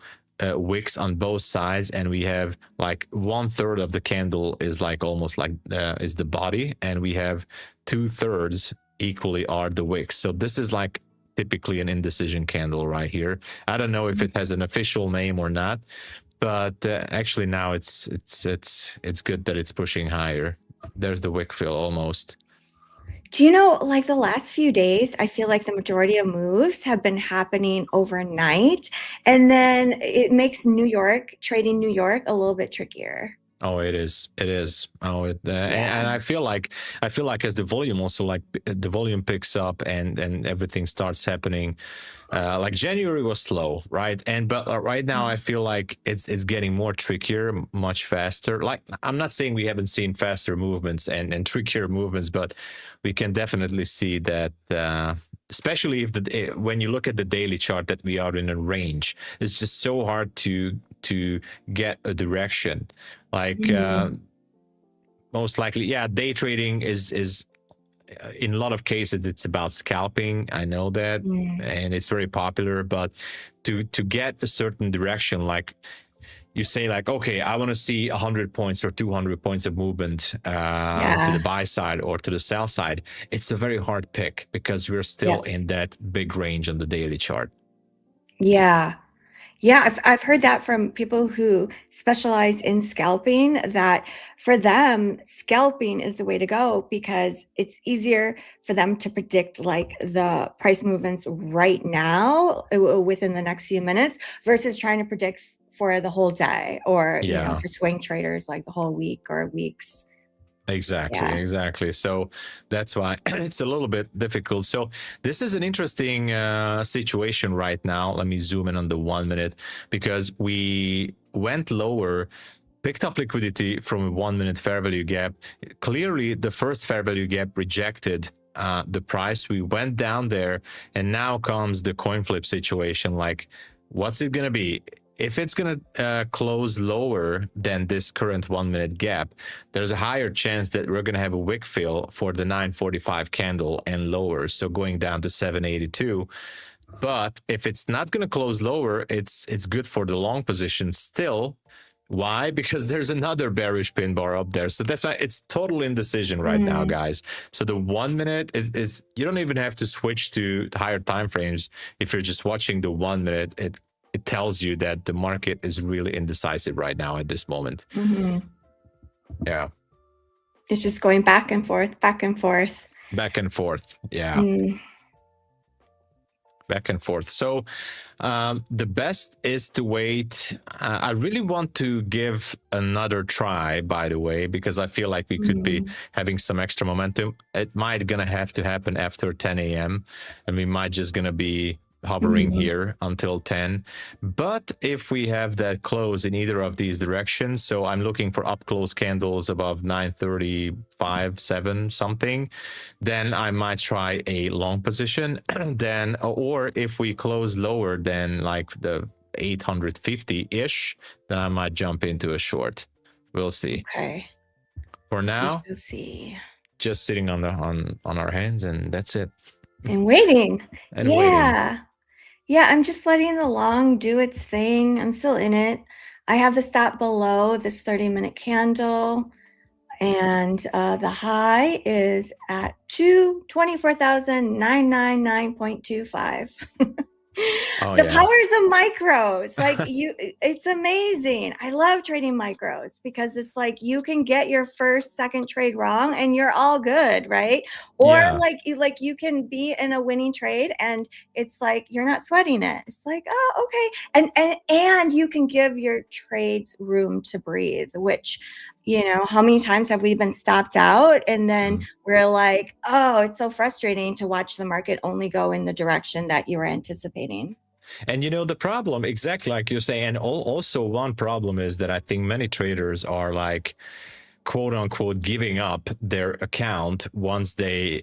wicks on both sides, and we have like 1/3 of the candle is like almost like is the body, and we have 2/3 equally are the wicks. So this is like typically an indecision candle right here. I don't know if it has an official name or not, but actually now it's good that it's pushing higher. There's the wick fill almost. Do you know, like the last few days, I feel like the majority of moves have been happening overnight, and then it makes trading New York a little bit trickier. Oh, it is. Oh, and I feel like as the volume also, like the volume picks up and everything starts happening. Like January was slow, right? But right now I feel like it's getting more trickier, much faster. Like, I'm not saying we haven't seen faster movements and trickier movements, but we can definitely see that, especially if when you look at the daily chart, that we are in a range. It's just so hard to get a direction. Like most likely, day trading is in a lot of cases it's about scalping. I know that, and it's very popular. But to get a certain direction, like you say, like, okay, I want to see 100 points or 200 points of movement to the buy side or to the sell side. It's a very hard pick because we're still in that big range on the daily chart. Yeah, I've heard that from people who specialize in scalping, that for them, scalping is the way to go because it's easier for them to predict like the price movements right now within the next few minutes versus trying to predict for the whole day or you know, for swing traders like the whole week or weeks. Exactly. So that's why it's a little bit difficult. So this is an interesting situation right now. Let me zoom in on the 1 minute, because we went lower, picked up liquidity from a 1 minute fair value gap. Clearly the first fair value gap rejected the price. We went down there, and now comes the coin flip situation. Like, what's it gonna be? If it's going to close lower than this current 1 minute gap, there's a higher chance that we're going to have a wick fill for the 945 candle and lower, so going down to 782. But if it's not going to close lower, it's good for the long position still. Why? Because there's another bearish pin bar up there. So that's why it's total indecision right now, guys. So the 1 minute is you don't even have to switch to higher time frames. If you're just watching the 1 minute, it tells you that the market is really indecisive right now at this moment. Yeah. It's just going back and forth, back and forth. Back and forth. Yeah. Back and forth. So the best is to wait. I really want to give another try, by the way, because I feel like we could be having some extra momentum. It might gonna have to happen after 10 a.m. and we might just gonna be hovering here until 10. But if we have that close in either of these directions, so I'm looking for up close candles above 935, 7 something, then I might try a long position. Then, or if we close lower than like the 850-ish, then I might jump into a short. We'll see. Okay. For We now, shall see. just sitting on our hands, and that's it. And waiting. And waiting. Yeah, I'm just letting the long do its thing. I'm still in it. I have the stop below this 30-minute candle, and the high is at 24,999.25. Oh, The yeah. powers of micros, like it's amazing. I love trading micros because it's like you can get your first, second trade wrong and you're all good, right? Or Yeah. like you can be in a winning trade and it's like you're not sweating it. It's like, oh, okay. And you can give your trades room to breathe, which, you know, how many times have we been stopped out and then we're like, oh, it's so frustrating to watch the market only go in the direction that you were anticipating. And you know, the problem, exactly like you're saying, and also one problem is that I think many traders are like, quote unquote, giving up their account once they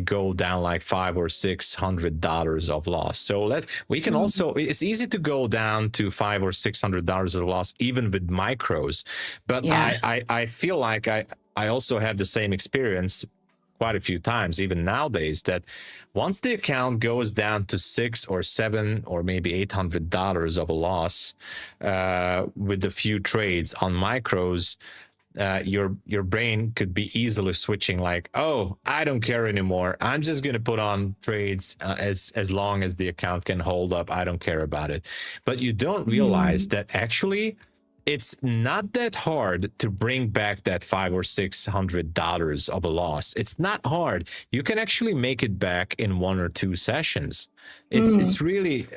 go down like $500 or $600 of loss. So we can also, it's easy to go down to $500 or $600 of loss even with micros, but Yeah. I feel like I also have the same experience quite a few times, even nowadays, that once the account goes down to $600 or $700 or maybe $800 of a loss with a few trades on micros, your brain could be easily switching like, oh, I don't care anymore. I'm just going to put on trades as long as the account can hold up. I don't care about it. But you don't realize that actually it's not that hard to bring back that $500 or $600 of a loss. It's not hard. You can actually make it back in 1 or 2 sessions. It's really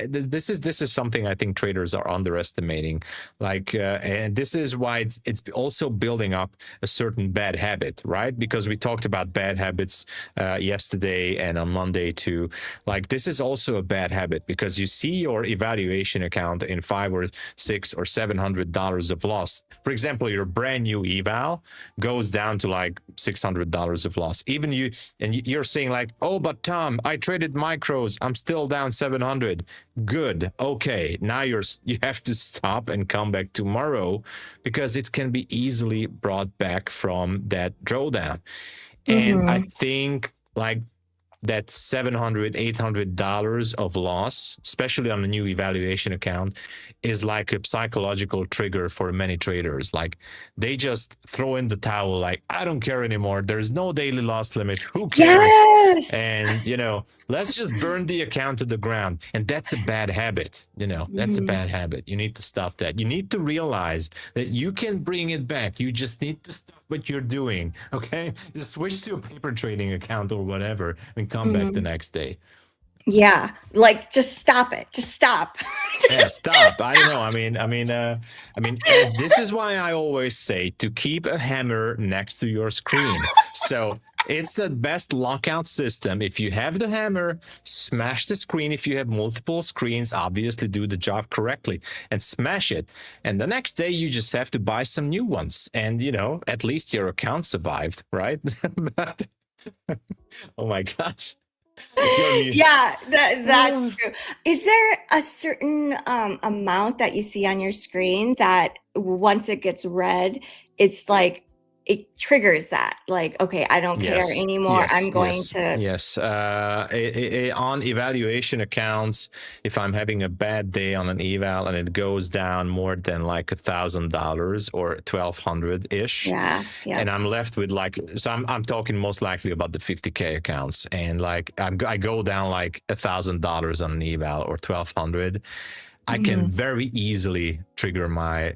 this is something I think traders are underestimating. Like, and this is why it's also building up a certain bad habit, right? Because we talked about bad habits yesterday and on Monday too. Like, this is also a bad habit because you see your evaluation account in $500 or $600 or $700 of loss. For example, your brand new eval goes down to like $600 of loss. Even you're saying like, oh, but Tom, I traded micros. I'm still down 700. Good. Okay. Now you have to stop and come back tomorrow because it can be easily brought back from that drawdown. And I think like that $700, $800 of loss, especially on a new evaluation account, is like a psychological trigger for many traders. Like, they just throw in the towel, like, I don't care anymore. There's no daily loss limit. Who cares? Yes. And, you know, let's just burn the account to the ground. And that's a bad habit. You know, that's a bad habit. You need to stop that. You need to realize that you can bring it back. You just need to stop what you're doing. Okay, just switch to a paper trading account or whatever and come back the next day. Yeah, like just stop it. Just stop. Yeah, stop. I don't know. I mean, this is why I always say to keep a hammer next to your screen. So it's the best lockout system. If you have the hammer, smash the screen. If you have multiple screens, obviously do the job correctly and smash it. And the next day you just have to buy some new ones. And, you know, at least your account survived, right? But, oh my gosh. Yeah, that's true. Is there a certain amount that you see on your screen that once it gets red, it's like it triggers that, like, okay, I don't care anymore. Yes, I'm going to. Yes. On evaluation accounts, if I'm having a bad day on an eval and it goes down more than like $1,000 or 1,200 ish, Yeah. and I'm left with like, so I'm talking most likely about the 50K accounts, and like I go down like $1,000 on an eval or 1,200. I can very easily trigger my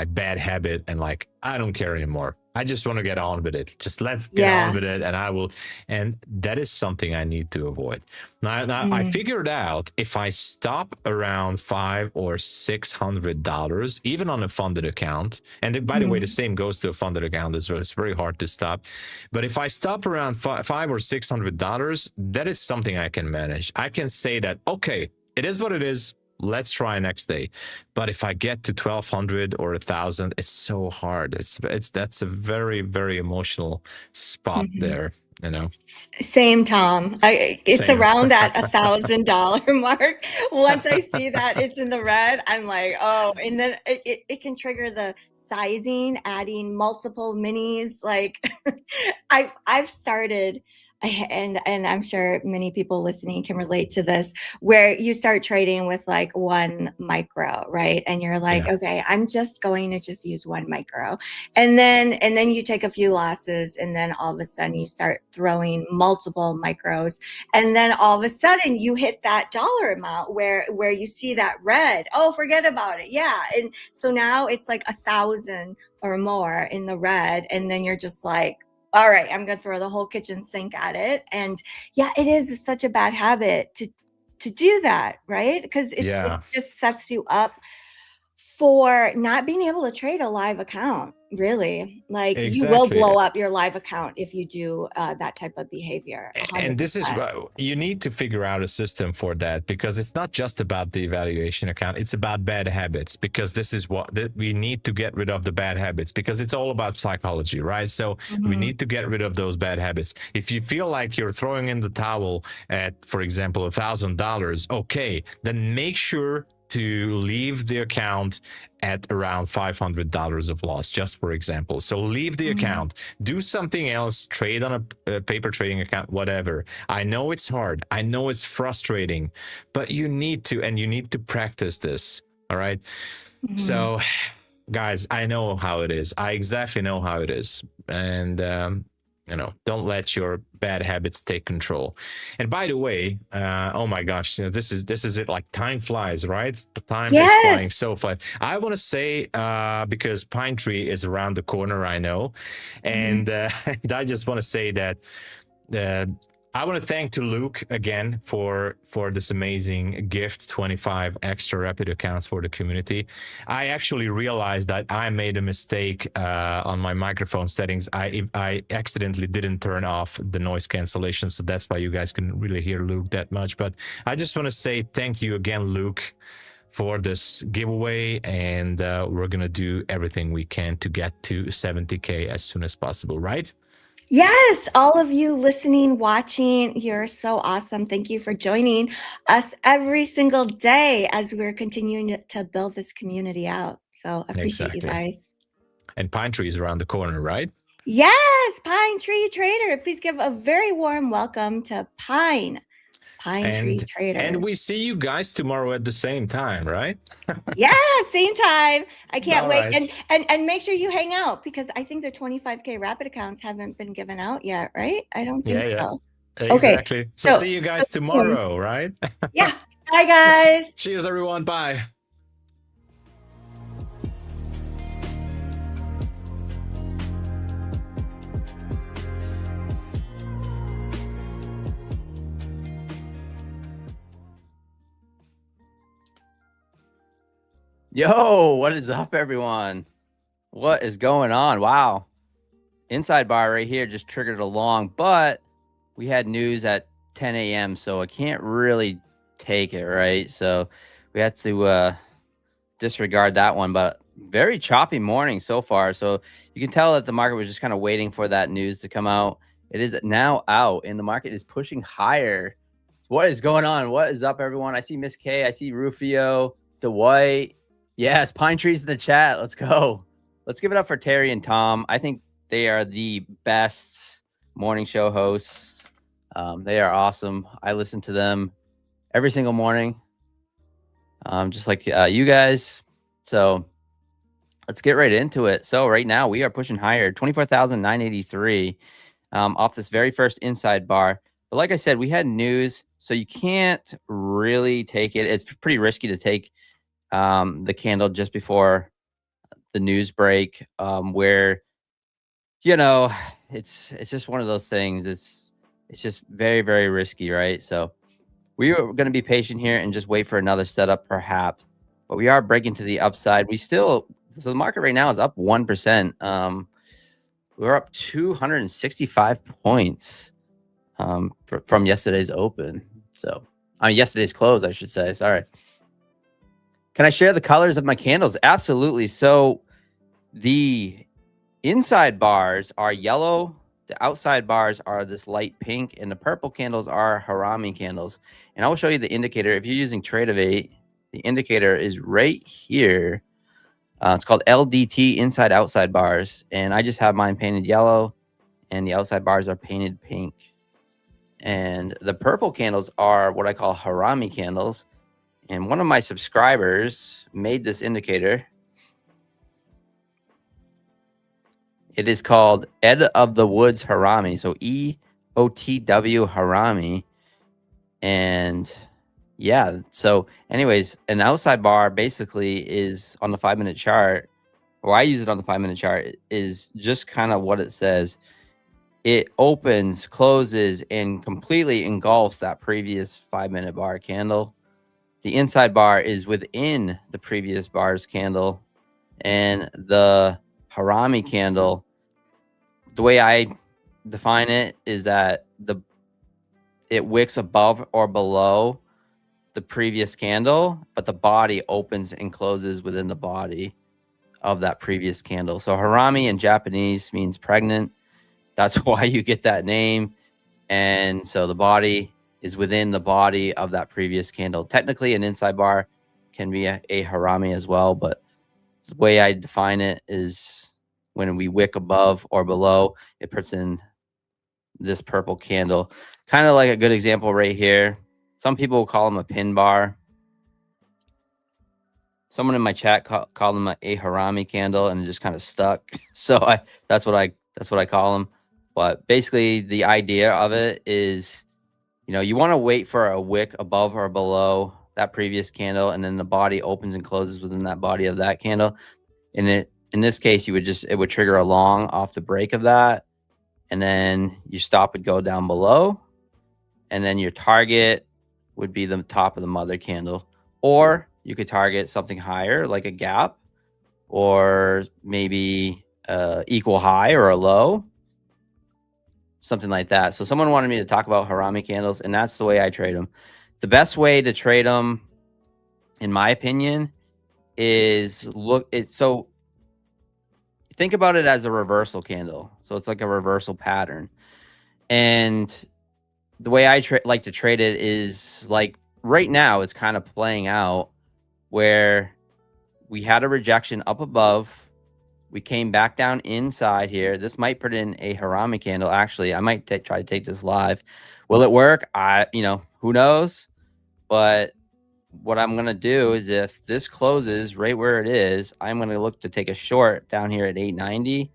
bad habit and like, I don't care anymore. I just want to get on with it. Just let's get on with it, and I will. And that is something I need to avoid. Now I figured out if I stop around $500 or $600, even on a funded account, and by the way, the same goes to a funded account as well. It's very hard to stop. But if I stop around $500 or $600, that is something I can manage. I can say that, okay, it is what it is. Let's try next day. But if I get to 1,200 or 1,000, it's so hard. That's a very, very emotional spot there. you know. Same, Tom. It's Same. around that $1,000 mark. Once I see that it's in the red, I'm like, oh, and then it can trigger the sizing, adding multiple minis. Like I've started, and I'm sure many people listening can relate to this, where you start trading with like one micro, right? And you're like, Yeah. okay, I'm just going to just use one micro. And then you take a few losses, and then all of a sudden you start throwing multiple micros, and then all of a sudden you hit that dollar amount where you see that red. Oh, forget about it. Yeah. And so now it's like 1,000 or more in the red, and then you're just like, all right, I'm gonna throw the whole kitchen sink at it. And yeah, it is such a bad habit to do that, right? Because it just sets you up for not being able to trade a live account, really. Like you will blow up your live account if you do that type of behavior. 100%. And this is you need to figure out a system for that, because it's not just about the evaluation account, it's about bad habits, because this is what we need to get rid of, the bad habits, because it's all about psychology, right? So we need to get rid of those bad habits. If you feel like you're throwing in the towel at, for example, $1,000, okay, then make sure to leave the account at around $500 of loss, just for example. So leave the account, do something else, trade on a paper trading account, whatever. I know it's hard, I know it's frustrating, but you need to practice this. All right. So guys, I know how it is. I exactly know how it is. And don't let your bad habits take control. And by the way, oh my gosh, this is it. Like, time flies, right? The time is flying so fast. I want to say, because Pine Tree is around the corner, I know, and I just want to say that I want to thank to Luke again for this amazing gift, 25 extra rapid accounts for the community. I actually realized that I made a mistake on my microphone settings. I accidentally didn't turn off the noise cancellation, so that's why you guys can really hear Luke that much. But I just want to say thank you again, Luke, for this giveaway, and we're gonna do everything we can to get to 70K as soon as possible, right? Yes, all of you listening, watching, you're so awesome. Thank you for joining us every single day as we're continuing to build this community out. So I appreciate you guys. And Pine Tree is around the corner, right? Yes, Pine Tree Trader. Please give a very warm welcome to Pine Tree Trader. And we see you guys tomorrow at the same time, right? Yeah, same time. I can't wait. Right. And make sure you hang out, because I think the 25K rapid accounts haven't been given out yet, right? I don't think so. Exactly. Okay. So see you guys tomorrow, right? Yeah. Bye, guys. Cheers, everyone. Bye. Yo, what is up, everyone? What is going on? Wow. Inside bar right here just triggered along, but we had news at 10 a.m., so I can't really take it, right? So we had to disregard that one, but very choppy morning so far. So you can tell that the market was just kind of waiting for that news to come out. It is now out, and the market is pushing higher. What is going on? What is up, everyone? I see Miss K. I see Rufio, Dwight. Yes, Pine Tree's in the chat. Let's go. Let's give it up for Terry and Tom. I think they are the best morning show hosts. They are awesome. I listen to them every single morning, just like you guys. So let's get right into it. So right now we are pushing higher, 24,983 off this very first inside bar. But like I said, we had news, so you can't really take it. It's pretty risky to take the candle just before the news break, where it's just one of those things. It's just very, very risky, right? So we are going to be patient here and just wait for another setup, perhaps. But we are breaking to the upside. So the market right now is up 1%. We're up 265 points from yesterday's open. So yesterday's close, I should say. Sorry. Can I share the colors of my candles? Absolutely. So the inside bars are yellow, The outside bars are this light pink, and the purple candles are Harami candles. And I will show you the indicator. If you're using Trade-of-8, the indicator is right here. It's called LDT, inside outside bars. And I just have mine painted yellow, and the outside bars are painted pink. And the purple candles are what I call Harami candles. And one of my subscribers made this indicator. It is called Ed of the Woods Harami. So EOTW Harami. And yeah, so anyways, an outside bar basically is on the 5-minute chart, or I use it on the 5-minute chart, is just kind of what it says. It opens, closes, and completely engulfs that previous 5-minute bar candle. The inside bar is within the previous bar's candle, and the Harami candle, the way I define it is that it wicks above or below the previous candle, but the body opens and closes within the body of that previous candle. So Harami in Japanese means pregnant. That's why you get that name. And so the body is within the body of that previous candle. Technically, an inside bar can be a Harami as well, but the way I define it is when we wick above or below, it puts in this purple candle. Kind of like a good example right here. Some people will call them a pin bar. Someone in my chat called them a Harami candle, and it just kind of stuck. So that's what I call them. But basically, the idea of it is, you want to wait for a wick above or below that previous candle, and then the body opens and closes within that body of that candle. In this case, it would trigger a long off the break of that, and then your stop would go down below, and then your target would be the top of the mother candle. Or you could target something higher, like a gap, or maybe equal high or a low, something like that. So someone wanted me to talk about Harami candles, and that's the way I trade them. The best way to trade them, in my opinion, is so think about it as a reversal candle. So it's like a reversal pattern. And the way I like to trade it is like right now it's kind of playing out where we had a rejection up above. We came back down inside here. This might put in a Harami candle. Actually, I might try to take this live. Will it work? Who knows? But what I'm going to do is if this closes right where it is, I'm going to look to take a short down here at 890.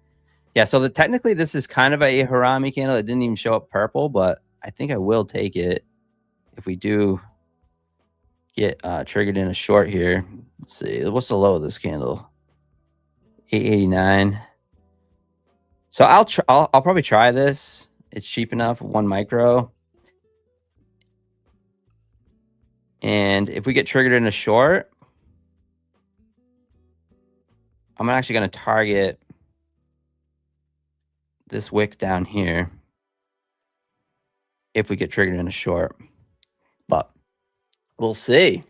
Yeah, so technically this is kind of a Harami candle. It didn't even show up purple, but I think I will take it if we do get triggered in a short here. Let's see. What's the low of this candle? 889. So I'll probably try this. It's cheap enough, 1 micro. And if we get triggered in a short, I'm actually going to target this wick down here if we get triggered in a short. But we'll see.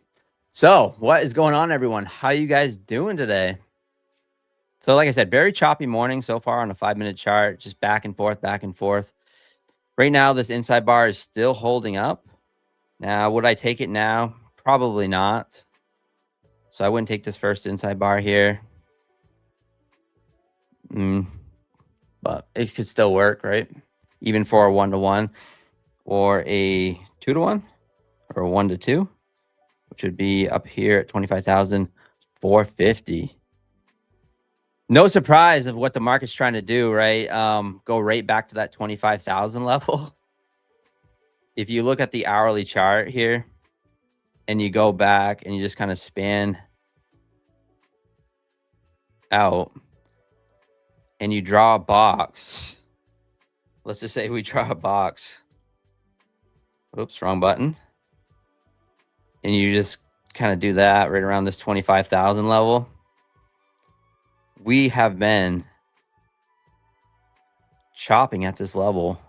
So what is going on, everyone? How you guys doing today? So like I said, very choppy morning so far on a 5-minute chart, just back and forth, back and forth. Right now, this inside bar is still holding up. Now, would I take it now? Probably not. So I wouldn't take this first inside bar here. But it could still work, right? Even for a 1-to-1 or a 2-to-1 or a 1-to-2, which would be up here at 25,450. No surprise of what the market's trying to do, right? Go right back to that 25,000 level. If you look at the hourly chart here and you go back and you just kind of span out and you draw a box. Let's just say we draw a box. Oops, wrong button. And you just kind of do that right around this 25,000 level. We have been chopping at this level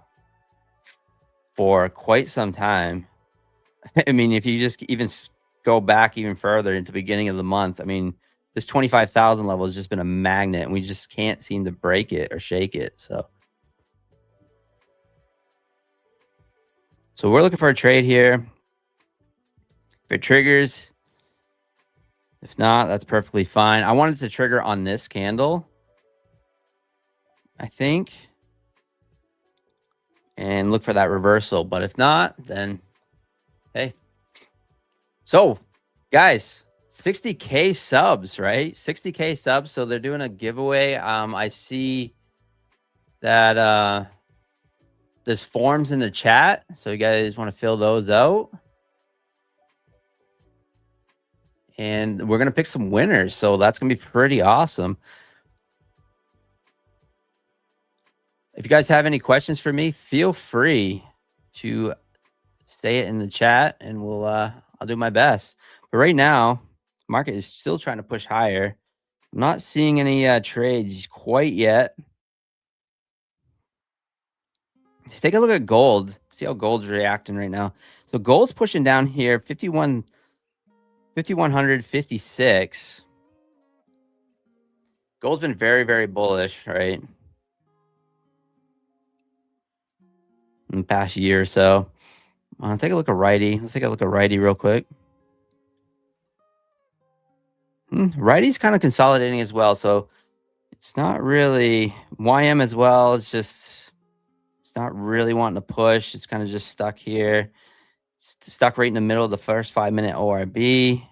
for quite some time. I mean, if you just even go back even further into the beginning of the month, I mean, this 25,000 level has just been a magnet, and we just can't seem to break it or shake it. So So we're looking for a trade here. If it triggers, if not, that's perfectly fine. I wanted to trigger on this candle, I think, and look for that reversal. But if not, then hey. So, guys, 60K subs, right? 60K subs. So they're doing a giveaway. I see that there's forms in the chat. So you guys want to fill those out. And we're going to pick some winners. So that's going to be pretty awesome. If you guys have any questions for me, feel free to say it in the chat and we'll I'll do my best. But right now, market is still trying to push higher. I'm not seeing any trades quite yet. Let's take a look at gold. See how gold's reacting right now. So gold's pushing down here, 5,156. Gold's been very, very bullish, right? In the past year or so. Take a look at righty. Let's take a look at righty real quick. Righty's kind of consolidating as well. So it's not really YM as well. It's just, it's not really wanting to push. It's kind of just stuck here. It's stuck right in the middle of the first 5-minute ORB.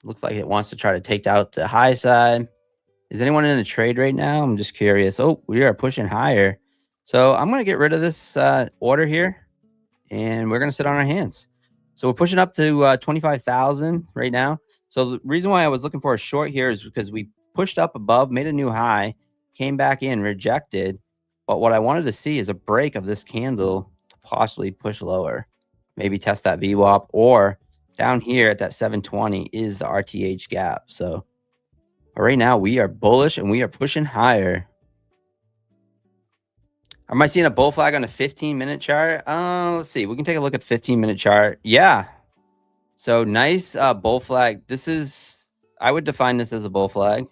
Looks like it wants to try to take out the high side. Is anyone in a trade right now? I'm just curious. Oh, we are pushing higher. So I'm going to get rid of this order here. And we're going to sit on our hands. So we're pushing up to 25,000 right now. So the reason why I was looking for a short here is because we pushed up above, made a new high, came back in, rejected. But what I wanted to see is a break of this candle to possibly push lower. Maybe test that VWAP, or down here at that 720 is the RTH gap. So right now we are bullish and we are pushing higher. Am I seeing a bull flag on a 15-minute chart? Let's see. We can take a look at the 15-minute chart. Yeah. So nice bull flag. This is, I would define this as a bull flag.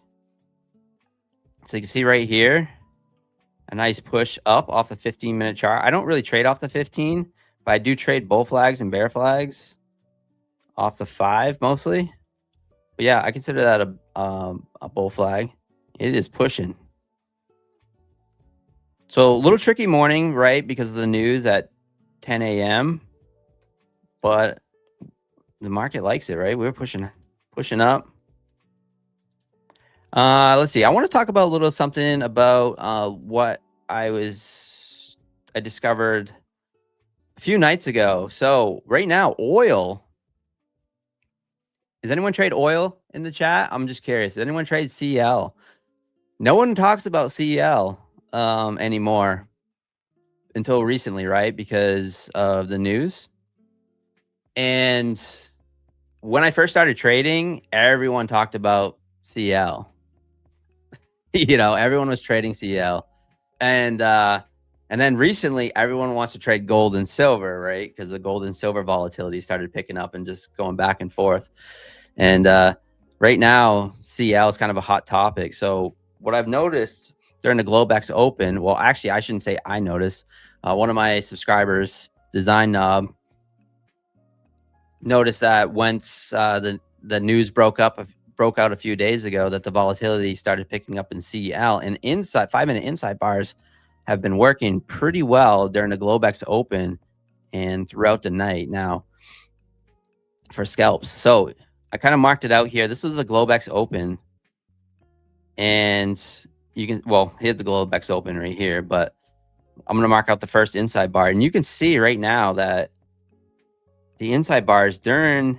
So you can see right here, a nice push up off the 15-minute chart. I don't really trade off the 15, but I do trade bull flags and bear flags off the 5 mostly. But yeah, I consider that a bull flag. It is pushing. So a little tricky morning, right? Because of the news at 10 a.m. But the market likes it, right? We're pushing up. Let's see. I want to talk about a little something about what I discovered a few nights ago. So right now, oil. Does anyone trade oil in the chat? I'm just curious. Does anyone trade CL? No one talks about CL anymore until recently, right? Because of the news. And when I first started trading, everyone talked about CL. You know, everyone was trading CL. And then recently everyone wants to trade gold and silver, right? Because the gold and silver volatility started picking up and just going back and forth. And right now, CL is kind of a hot topic. So what I've noticed during the Globex Open, well, actually, I shouldn't say I noticed. One of my subscribers, Design Knob, noticed that once the news broke out a few days ago, that the volatility started picking up in CL, and 5-minute inside bars have been working pretty well during the Globex Open and throughout the night now for scalps. So I kind of marked it out here. This is the Globex Open, and you can, well, here's the Globex Open right here, but I'm going to mark out the first inside bar, and you can see right now that the inside bars during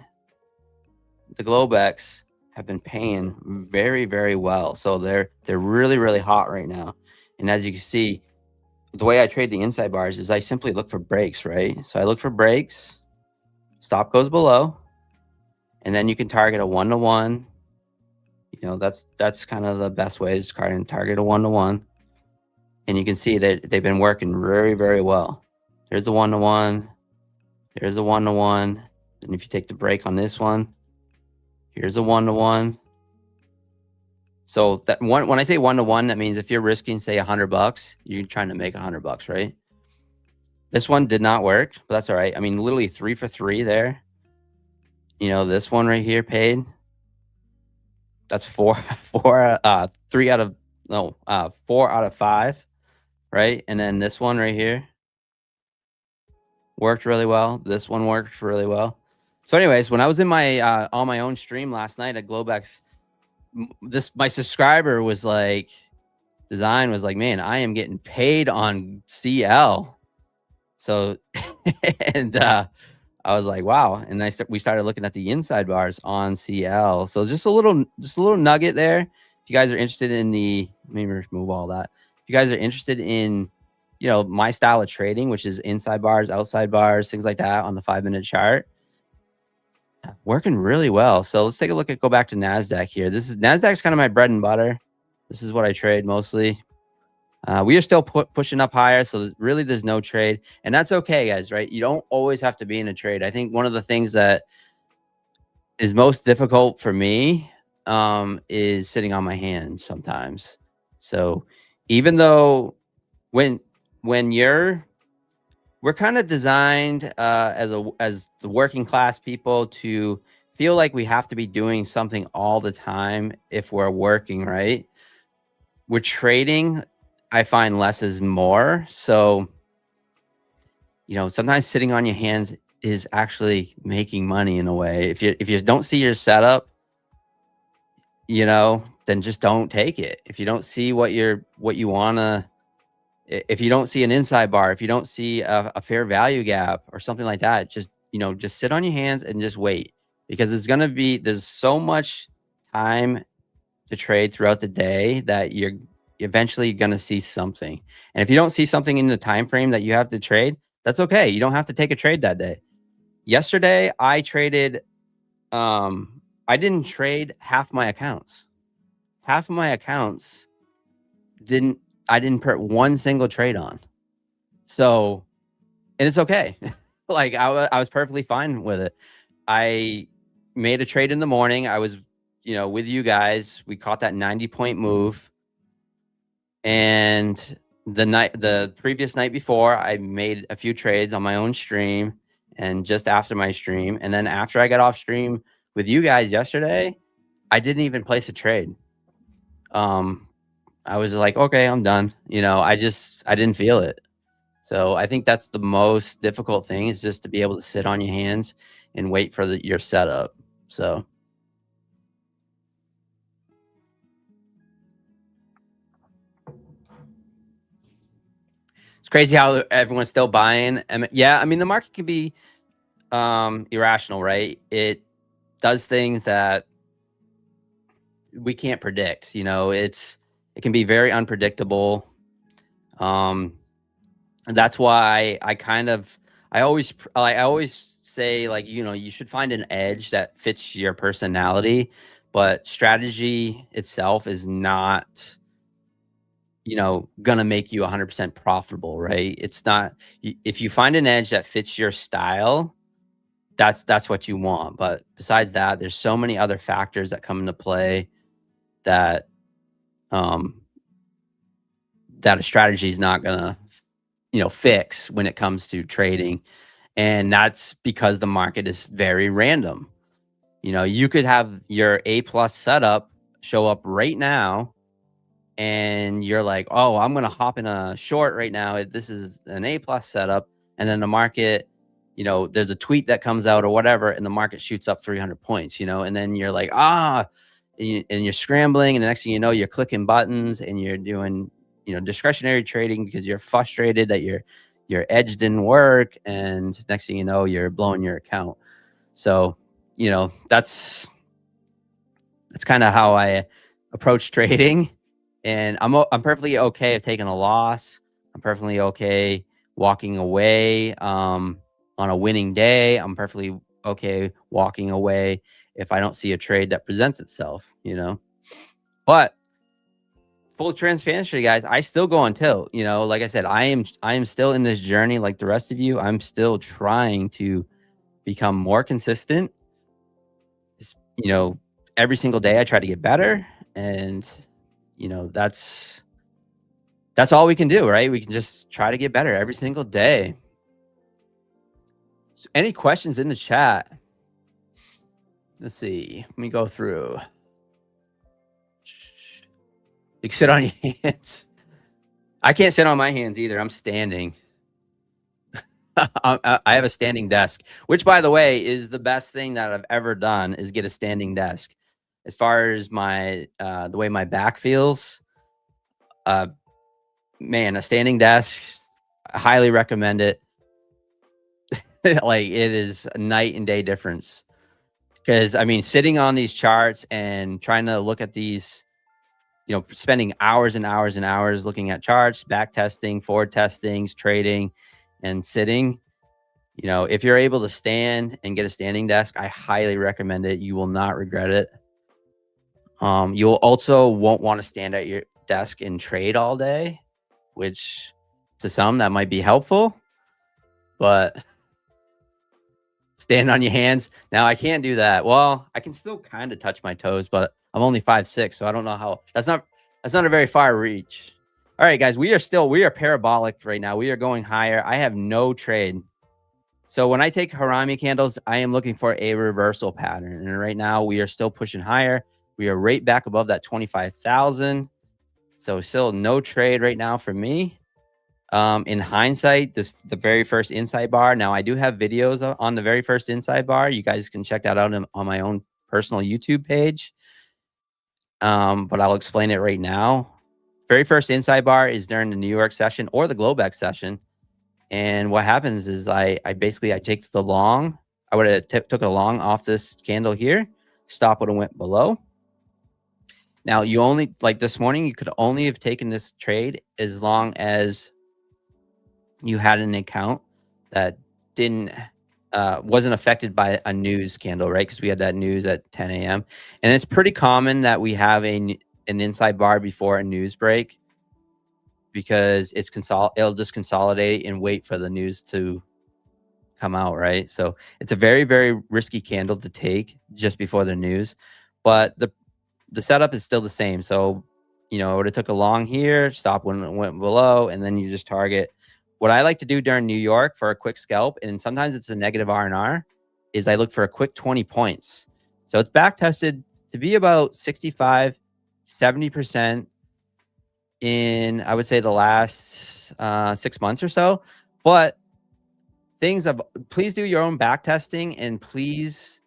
the Globex have been paying very, very well. So they're really, really hot right now. And as you can see, the way I trade the inside bars is I simply look for breaks, right? So I look for breaks, stop goes below, and then you can target a 1-to-1. You know, that's kind of the best way to target a 1-to-1. And you can see that they've been working very, very well. There's the 1-to-1. There's the 1-to-1. And if you take the break on this one, here's a 1-to-1. So that when I say 1-to-1, that means if you're risking, say, $100, you're trying to make $100, right? This one did not work, but that's all right. I mean, literally 3 for 3 there. You know, this one right here paid. That's 4 out of 5, right? And then this one right here worked really well. This one worked really well. So anyways, when I was in my on my own stream last night at Globex, my subscriber was like, Design was like, man, I am getting paid on CL. So and I was like, wow. And we started looking at the inside bars on CL. So just a little nugget there. If you guys are interested in let me remove all that. If you guys are interested in, you know, my style of trading, which is inside bars, outside bars, things like that on the 5-minute chart, working really well. So let's take a look go back to NASDAQ here. NASDAQ's kind of my bread and butter. This is what I trade mostly. We are still pushing up higher, so really there's no trade, and that's okay, guys, right? You don't always have to be in a trade. I think one of the things that is most difficult for me is sitting on my hands sometimes. So even though we're kind of designed as the working class people to feel like we have to be doing something all the time if we're working, right? We're trading, I find less is more. So, you know, sometimes sitting on your hands is actually making money in a way. If you don't see your setup, you know, then just don't take it. If you don't see what you wanna, if you don't see an inside bar, if you don't see a fair value gap or something like that, just, you know, just sit on your hands and just wait, because there's so much time to trade throughout the day that you're eventually going to see something. And if you don't see something in the time frame that you have to trade, that's okay. You don't have to take a trade that day. Yesterday, I traded, I didn't trade half my accounts. Half of my accounts I didn't put one single trade on. So, and it's okay. Like I was perfectly fine with it. I made a trade in the morning. I was, you know, with you guys, we caught that 90-point move. And the previous night before, I made a few trades on my own stream and just after my stream. And then after I got off stream with you guys yesterday, I didn't even place a trade. I was like, okay, I'm done. You know, I didn't feel it. So I think that's the most difficult thing, is just to be able to sit on your hands and wait for your setup. So. It's crazy how everyone's still buying. Yeah, I mean, the market can be irrational, right? It does things that we can't predict. You know, it can be very unpredictable. And that's why I always say, like, you know, you should find an edge that fits your personality, but strategy itself is not, you know, gonna make you 100% profitable, right? It's not. If you find an edge that fits your style, that's what you want. But besides that, there's so many other factors that come into play that that a strategy is not gonna, you know, fix when it comes to trading. And that's because the market is very random. You know, you could have your A+ setup show up right now, and you're like, oh, I'm going to hop in a short right now. This is an A+ setup. And then the market, you know, there's a tweet that comes out or whatever, and the market shoots up 300 points, you know, and then you're like, and you're scrambling. And the next thing you know, you're clicking buttons and you're doing, you know, discretionary trading because you're frustrated that your edge didn't work. And next thing you know, you're blowing your account. So, you know, that's kind of how I approach trading. And I'm perfectly okay of taking a loss. I'm perfectly okay walking away on a winning day. I'm perfectly okay walking away if I don't see a trade that presents itself, you know. But full transparency, guys, I still go on tilt. You know, like I said, I am still in this journey like the rest of you. I'm still trying to become more consistent. You know, every single day I try to get better, and you know, that's all we can do, right? We can just try to get better every single day. So any questions in the chat? Let's see. Let me go through. You can sit on your hands. I can't sit on my hands either. I'm standing. I have a standing desk, which, by the way, is the best thing that I've ever done, is get a standing desk. As far as my the way my back feels, man, a standing desk, I highly recommend it. Like, it is a night and day difference. Because I mean, sitting on these charts and trying to look at these, you know, spending hours and hours and hours looking at charts, back testing, forward testings, trading, and sitting. You know, if you're able to stand and get a standing desk, I highly recommend it. You will not regret it. You'll also won't want to stand at your desk and trade all day, which to some that might be helpful, but stand on your hands. Now I can't do that. Well, I can still kind of touch my toes, but I'm only 5'6", so I don't know how. That's not a very far reach. All right, guys, we are parabolic right now. We are going higher. I have no trade. So when I take Harami candles, I am looking for a reversal pattern. And right now we are still pushing higher. We are right back above that 25,000. So still no trade right now for me. In hindsight, the very first inside bar. Now I do have videos on the very first inside bar. You guys can check that out on my own personal YouTube page. But I'll explain it right now. Very first inside bar is during the New York session or the Globex session. And what happens is I take the long. I would have took a long off this candle here. Stop would have went below. Now you only, like this morning, you could only have taken this trade as long as you had an account that wasn't affected by a news candle, right? Because we had that news at 10 a.m. And it's pretty common that we have an inside bar before a news break, because it'll just consolidate and wait for the news to come out, right? So it's a very, very risky candle to take just before the news, but the setup is still the same. So, you know, it would have took a long here, stop when it went below, and then you just target. What I like to do during New York for a quick scalp, and sometimes it's a negative R&R, is I look for a quick 20 points. So it's back tested to be about 65, 70% in, I would say, the last 6 months or so. But please do your own back testing, and please,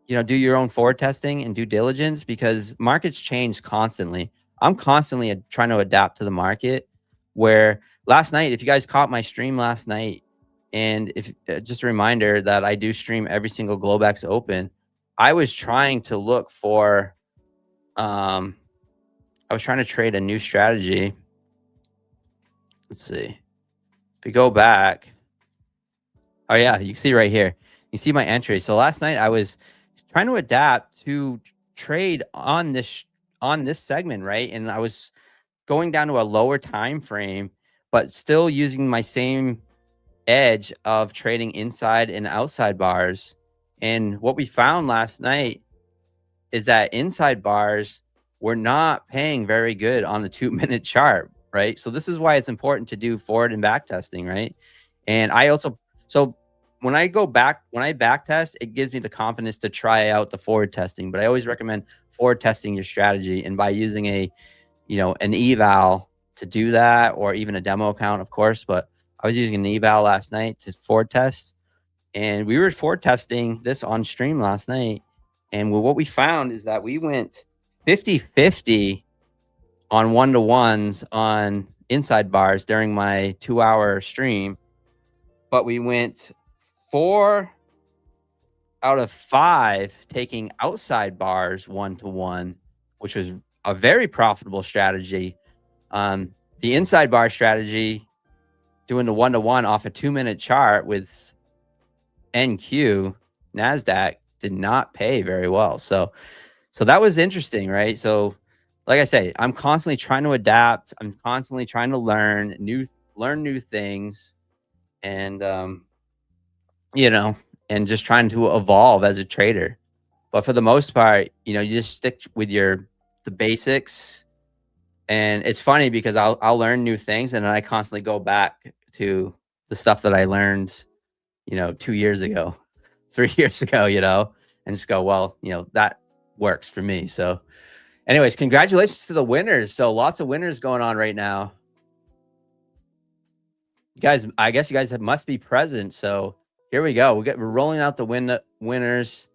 you know, do your own forward testing and due diligence, because markets change constantly. I'm constantly trying to adapt to the market. Where last night, if you guys caught my stream last night, and if just a reminder that I do stream every single Globex open, I was trying to look for, I was trying to trade a new strategy. Let's see. If we go back, oh yeah, you can see right here. You see my entry. So last night I was trying to adapt to trade on this segment, right? And I was going down to a lower time frame, but still using my same edge of trading inside and outside bars. And what we found last night is that inside bars were not paying very good on the 2-minute chart, right? So this is why it's important to do forward and back testing, right? And I also, so when I back test, it gives me the confidence to try out the forward testing. But I always recommend forward testing your strategy, and by using an eval to do that, or even a demo account, of course. But I was using an eval last night to forward test, and we were forward testing this on stream last night. And what we found is that we went 50-50 on 1-to-1s on inside bars during my 2-hour stream, but we went 4 out of 5 taking outside bars 1-to-1, which was a very profitable strategy. The inside bar strategy, doing the 1-to-1 off a 2-minute chart with NQ NASDAQ, did not pay very well. So that was interesting, right? So like I say, I'm constantly trying to adapt. I'm constantly trying to learn new things, and and just trying to evolve as a trader. But for the most part, you just stick with the basics. And it's funny because I'll learn new things, and then I constantly go back to the stuff that I learned, 2 years ago, 3 years ago, and just go, well, that works for me. So anyways, congratulations to the winners. So lots of winners going on right now. You guys, I guess you guys must be present. So here we go. We're rolling out the winners.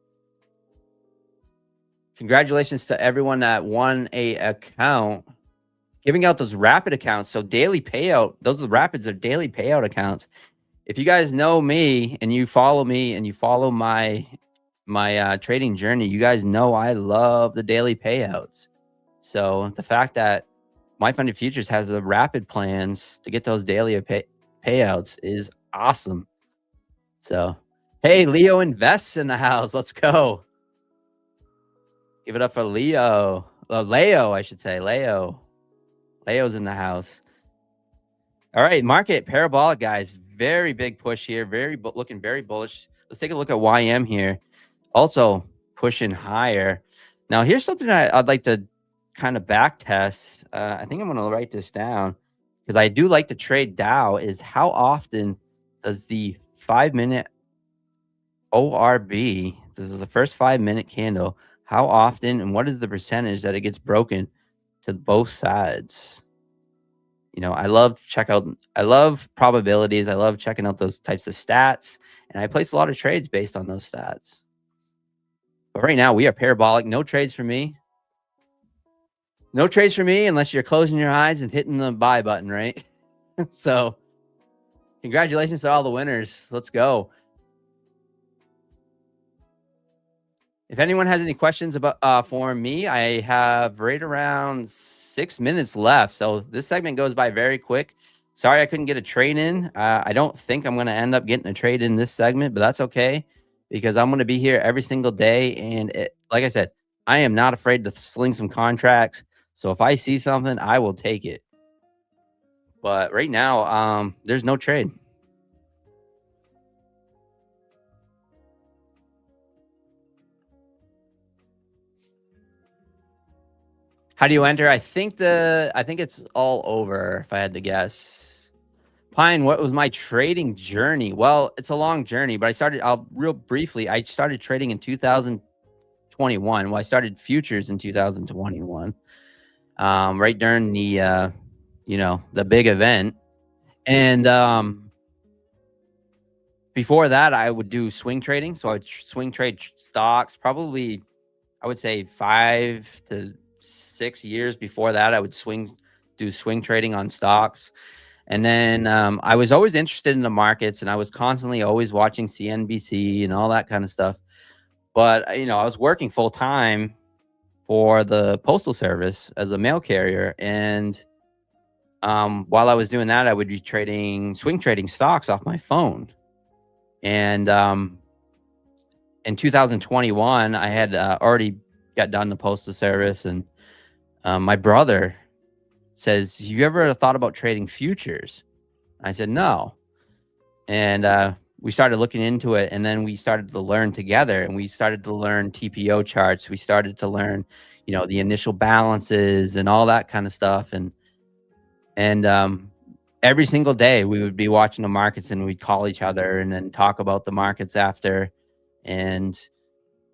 Congratulations to everyone that won a account. Giving out those rapid accounts. So daily payout, those are the rapids are daily payout accounts. If you guys know me and you follow me and you follow my trading journey, you guys know I love the daily payouts. So the fact that MyFundedFutures has the rapid plans to get those daily payouts is awesome. So, hey, Leo Invests in the house. Let's go. Give it up for Leo. Leo, I should say. Leo's in the house. All right, market parabolic, guys. Very big push here. Looking very bullish. Let's take a look at YM here. Also pushing higher. Now, here's something I'd like to kind of back test. I think I'm going to write this down because I do like to trade Dow. Is how often does the 5-minute ORB, this is the first 5-minute candle, how often and what is the percentage that it gets broken to both sides? I love probabilities. I love checking out those types of stats, and I place a lot of trades based on those stats. But right now we are parabolic. No trades for me. No trades for me unless you're closing your eyes and hitting the buy button, right? So congratulations to all the winners. Let's go. If anyone has any questions about for me, I have right around 6 minutes left. So this segment goes by very quick. Sorry I couldn't get a trade in. I don't think I'm going to end up getting a trade in this segment, but that's okay because I'm going to be here every single day. And like I said, I am not afraid to sling some contracts. So if I see something, I will take it. But right now, there's no trade. How do you enter? I think it's all over if I had to guess. Pine, what was my trading journey? Well, it's a long journey, but real briefly, I started trading in 2021. Well, I started futures in 2021. Right during the the big event. And before that, I would do swing trading. So I would swing trade stocks, probably I would say 5 to 6 years before that. I would do swing trading on stocks. And then I was always interested in the markets, and I was constantly always watching CNBC and all that kind of stuff. But I was working full time for the Postal Service as a mail carrier, and while I was doing that, I would be swing trading stocks off my phone. And in 2021, I had already got done the Postal Service, and my brother says, "You ever thought about trading futures?" I said, "No." And we started looking into it, and then we started to learn together, and we started to learn TPO charts. We started to learn, the initial balances and all that kind of stuff. And every single day we would be watching the markets, and we'd call each other and then talk about the markets after. And,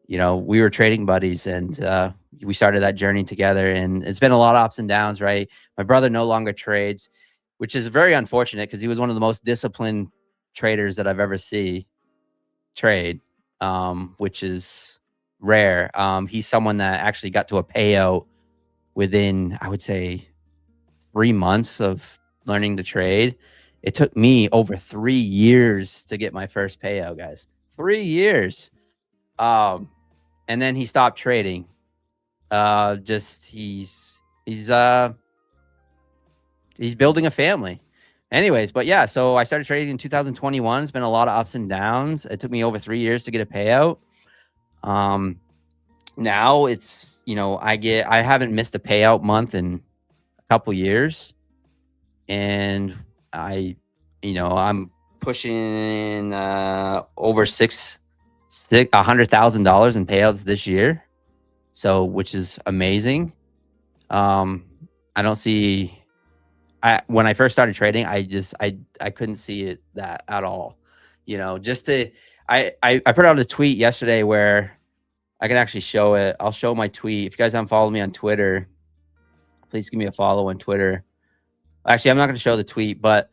we were trading buddies, and we started that journey together, and it's been a lot of ups and downs, right? My brother no longer trades, which is very unfortunate because he was one of the most disciplined traders that I've ever seen trade, which is rare. He's someone that actually got to a payout within, I would say, 3 months of learning to trade. It took me over 3 years to get my first payout, guys. 3 years. And then he stopped trading. He's building a family. Anyways, but yeah, so I started trading in 2021. It's been a lot of ups and downs. It took me over 3 years to get a payout. Now it's, I haven't missed a payout month in a couple years. And I'm pushing over $100,000 in payouts this year. So, which is amazing. I don't see, when I first started trading, I couldn't see it that at all. you know, just to, I put out a tweet yesterday where I can actually show it. I'll show my tweet. If you guys haven't followed me on Twitter, please give me a follow on Twitter. Actually, I'm not going to show the tweet, but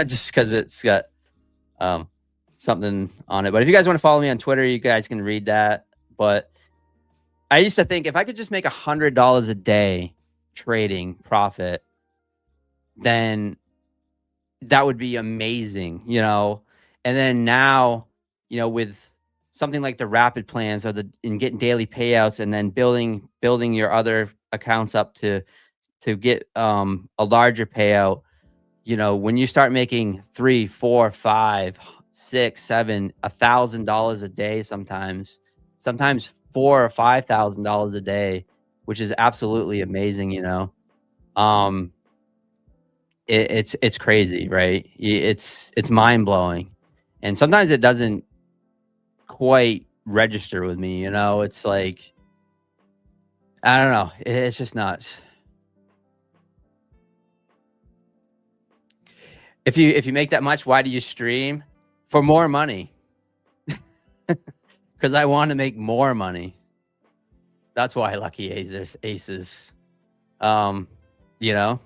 just because it's got something on it. But if you guys want to follow me on Twitter, you guys can read that. But I used to think if I could just make $100 a day trading profit, then that would be amazing, you know. And then now, you know, with something like the rapid plans or and getting daily payouts, and then building your other accounts up to get a larger payout, you know, when you start making $3, $4, $5, $6, $7, $1,000 a day, sometimes $4,000 or $5,000 a day, which is absolutely amazing, you know. It's crazy, right? It's mind blowing, and sometimes it doesn't quite register with me, you know. It's like, I don't know, it's just nuts. If you make that much, why do you stream? For more money. Because I want to make more money. That's why Lucky Aces. You know,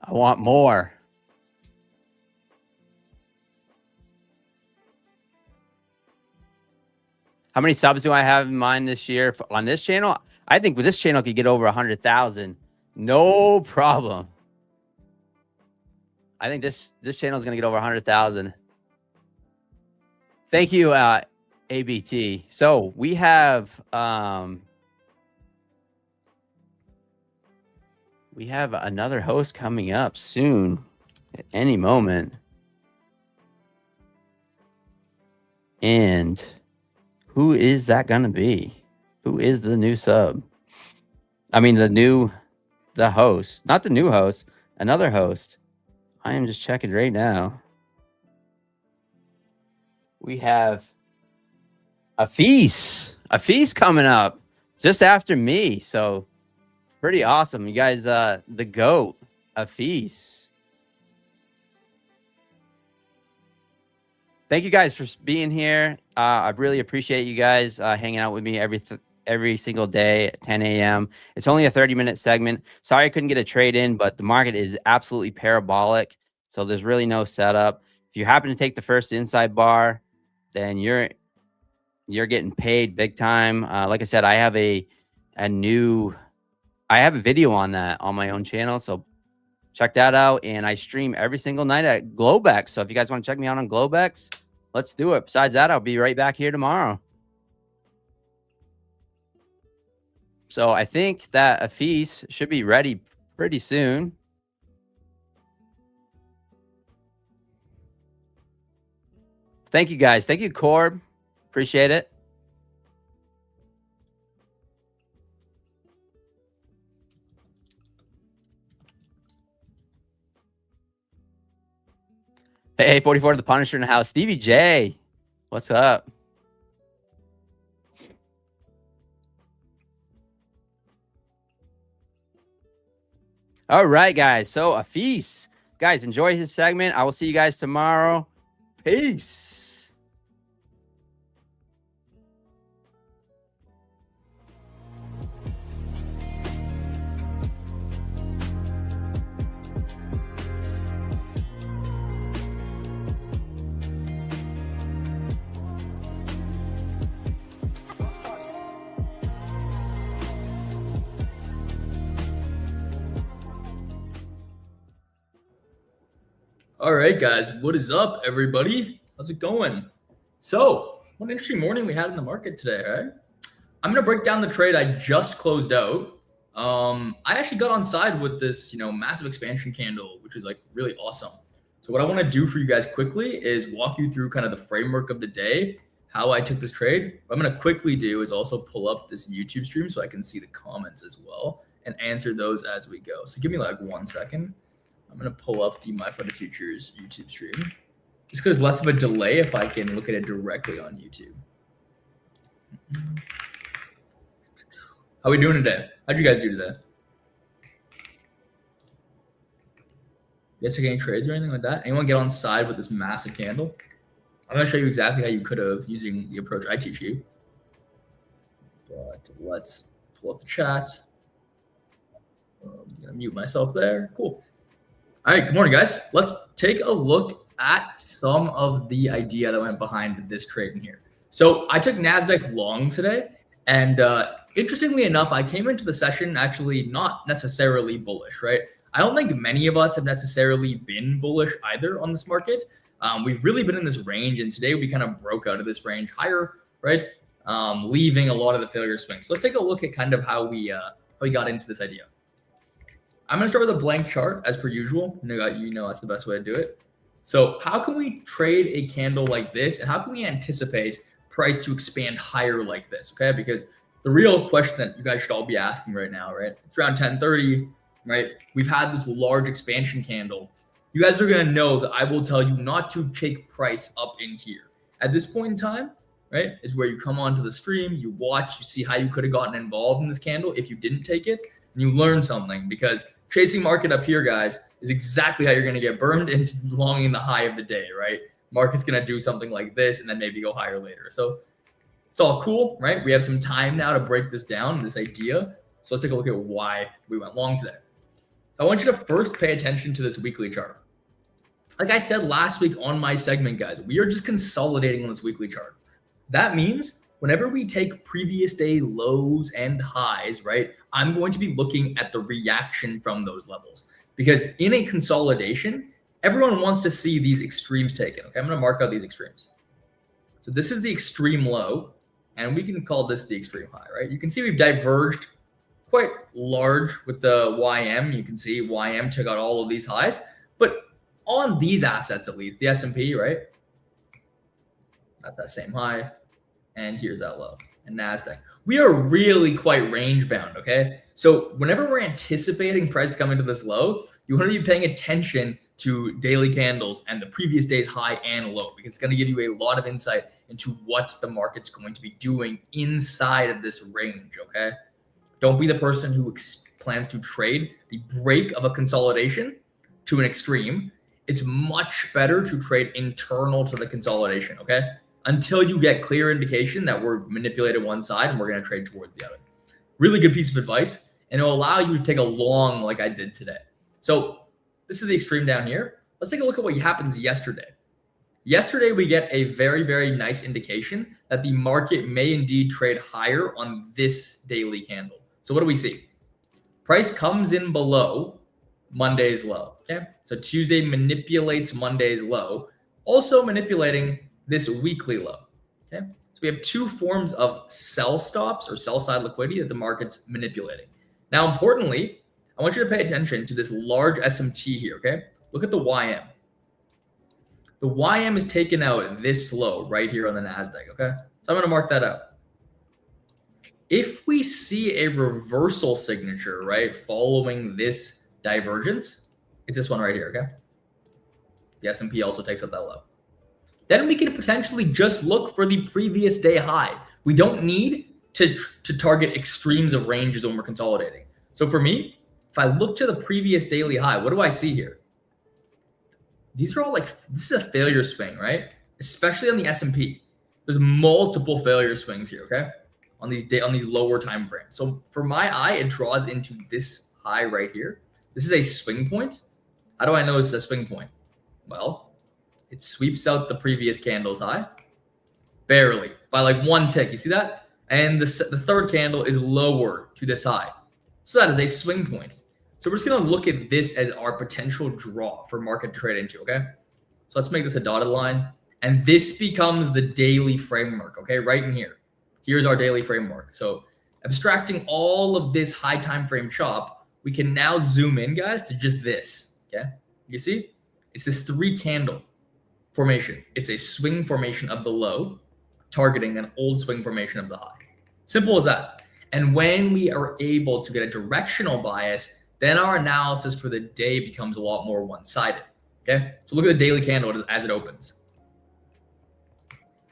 I want more. How many subs do I have in mind this year on this channel? I think with this channel, I could get over 100,000. No problem. I think this channel is going to get over 100,000. Thank you, ABT. So we have another host coming up soon, at any moment. And who is that going to be? Who is the new sub? I mean, the host, not the new host, another host. I am just checking right now. We have a feast coming up just after me. So pretty awesome. You guys, the GOAT, a feast. Thank you guys for being here. I really appreciate you guys hanging out with me every single day at 10 a.m. It's only a 30-minute segment. Sorry I couldn't get a trade in, but the market is absolutely parabolic. So there's really no setup. If you happen to take the first inside bar, then you're getting paid big time. Like I said, I have a video on that on my own channel. So check that out. And I stream every single night at Globex. So if you guys want to check me out on Globex, let's do it. Besides that, I'll be right back here tomorrow. So I think that a feast should be ready pretty soon. Thank you guys. Thank you, Corb. Appreciate it. Hey, 44 to the Punisher in the house. Stevie J, what's up? All right, guys. So a feast. Guys, enjoy his segment. I will see you guys tomorrow. Peace. All right, guys, what is up, everybody? How's it going? So, what an interesting morning we had in the market today, right? I'm gonna break down the trade I just closed out. I actually got on side with this, massive expansion candle, which is like really awesome. So what I want to do for you guys quickly is walk you through kind of the framework of the day, how I took this trade. What I'm gonna quickly do is also pull up this YouTube stream so I can see the comments as well and answer those as we go. So give me like 1 second. I'm going to pull up the MyFundedFutures YouTube stream just because less of a delay if I can look at it directly on YouTube. How we doing today? How'd you guys do today? You guys take any trades or anything like that? Anyone get on side with this massive candle? I'm going to show you exactly how you could have using the approach I teach you. But let's pull up the chat. I'm going to mute myself there. Cool. All right, good morning, guys. Let's take a look at some of the idea that went behind this trade in here. So I took NASDAQ long today, and interestingly enough, I came into the session actually not necessarily bullish, right? I don't think many of us have necessarily been bullish either on this market. We've really been in this range, and today we kind of broke out of this range higher, right? Leaving a lot of the failure swings. So let's take a look at kind of how we got into this idea. I'm going to start with a blank chart as per usual. You know that's the best way to do it. So how can we trade a candle like this, and how can we anticipate price to expand higher like this? Okay, because the real question that you guys should all be asking right now, right? It's around 10:30, right? We've had this large expansion candle. You guys are going to know that I will tell you not to take price up in here. At this point in time, right, is where you come onto the stream, you watch, you see how you could have gotten involved in this candle if you didn't take it, and you learn something, because chasing market up here, guys, is exactly how you're going to get burned into longing the high of the day, right? Market's going to do something like this and then maybe go higher later. So it's all cool, right? We have some time now to break this down, this idea. So let's take a look at why we went long today. I want you to first pay attention to this weekly chart. Like I said last week on my segment, guys, we are just consolidating on this weekly chart. That means whenever we take previous day lows and highs, right, I'm going to be looking at the reaction from those levels, because in a consolidation, everyone wants to see these extremes taken. Okay, I'm going to mark out these extremes. So this is the extreme low, and we can call this the extreme high, right? You can see we've diverged quite large with the YM. You can see YM took out all of these highs, but on these assets, at least the S&P, right? That's that same high. And here's that low. And NASDAQ. We are really quite range bound, okay? So whenever we're anticipating price coming to this low, you want to be paying attention to daily candles and the previous day's high and low, because it's going to give you a lot of insight into what the market's going to be doing inside of this range, okay? Don't be the person who plans to trade the break of a consolidation to an extreme. It's much better to trade internal to the consolidation, okay? Until you get clear indication that we're manipulated one side and we're going to trade towards the other. Really good piece of advice, and it'll allow you to take a long like I did today. So this is the extreme down here. Let's take a look at what happens yesterday. Yesterday, we get a very, very nice indication that the market may indeed trade higher on this daily candle. So what do we see? Price comes in below Monday's low, okay? So Tuesday manipulates Monday's low, also manipulating this weekly low, okay? So we have two forms of sell stops or sell side liquidity that the market's manipulating. Now, importantly, I want you to pay attention to this large SMT here, okay? Look at the YM. The YM is taken out this low right here on the NASDAQ, okay? So I'm going to mark that out. If we see a reversal signature, right, following this divergence, it's this one right here, okay? The S&P also takes out that low. Then we can potentially just look for the previous day high. We don't need to target extremes of ranges when we're consolidating. So for me, if I look to the previous daily high, what do I see here? These are all like, this is a failure swing, right? Especially on the S&P. There's multiple failure swings here, okay? On these lower time frames. So for my eye, it draws into this high right here. This is a swing point. How do I know it's a swing point? Well, it sweeps out the previous candle's high, barely, by like one tick. You see that? And the third candle is lower to this high. So that is a swing point. So we're just going to look at this as our potential draw for market to trade into, okay? So let's make this a dotted line. And this becomes the daily framework, okay? Right in here. Here's our daily framework. So abstracting all of this high time frame chop, we can now zoom in, guys, to just this, okay? You see? It's this 3 candle formation. It's a swing formation of the low, targeting an old swing formation of the high. Simple as that. And when we are able to get a directional bias, then our analysis for the day becomes a lot more one-sided. Okay, so look at the daily candle as it opens.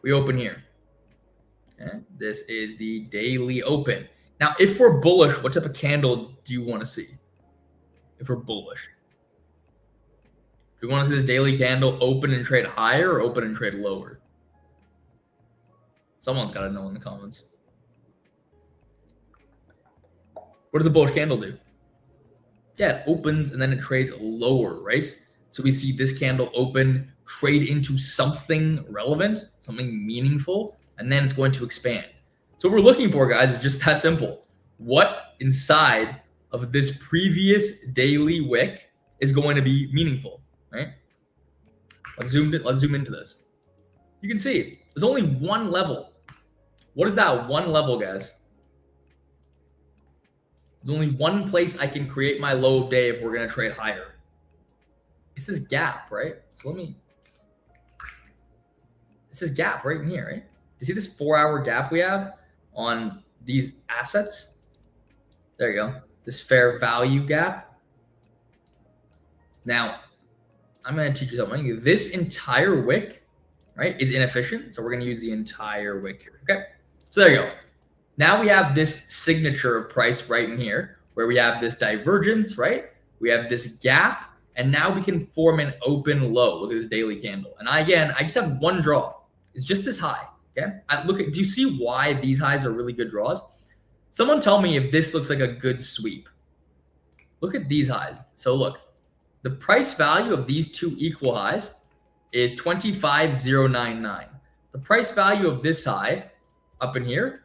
We open here. Okay, this is the daily open. Now, if we're bullish, what type of candle do you want to see? If we're bullish, Do we want to see this daily candle open and trade higher or open and trade lower? Someone's got to know in the comments. What does a bullish candle do? Yeah, it opens and then it trades lower, right? So we see this candle open, trade into something relevant, something meaningful, and then it's going to expand. So what we're looking for, guys, is just that simple. What inside of this previous daily wick is going to be meaningful, right? Let's zoom into this. You can see there's only one level. What is that one level, guys? There's only one place I can create my low of day if we're going to trade higher. It's this gap, right? So it's this gap right in here, right? You see this 4-hour gap we have on these assets? There you go. This fair value gap. Now, I'm going to teach you something. This entire wick, right, is inefficient. So we're going to use the entire wick here. Okay. So there you go. Now we have this signature of price right in here where we have this divergence, right? We have this gap, and now we can form an open low. Look at this daily candle. And I just have one draw. It's just this high. Okay. Do you see why these highs are really good draws? Someone tell me if this looks like a good sweep. Look at these highs. So look, the price value of these two equal highs is 25,099. The price value of this high up in here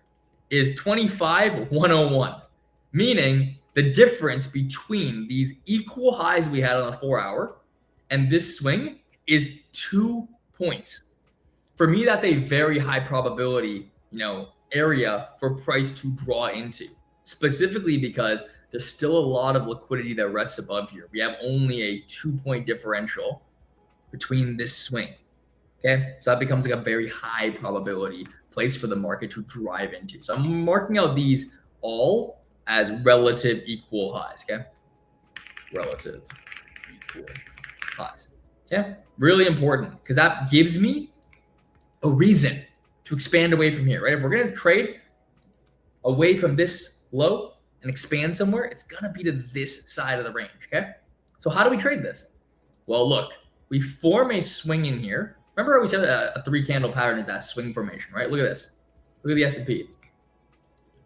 is 25,101, meaning the difference between these equal highs we had on the 4-hour and this swing is 2 points. For me, that's a very high probability, area for price to draw into, specifically because there's still a lot of liquidity that rests above here. We have only a 2-point differential between this swing. Okay, so that becomes like a very high probability place for the market to drive into. So I'm marking out these all as relative equal highs. Okay, relative equal highs. Okay, really important because that gives me a reason to expand away from here, right? If we're going to trade away from this low and expand somewhere, it's going to be to this side of the range. Okay, so how do we trade this? Well, look, we form a swing in here. Remember how we said a 3-candle pattern is that swing formation, right? Look at this. Look at the S&P.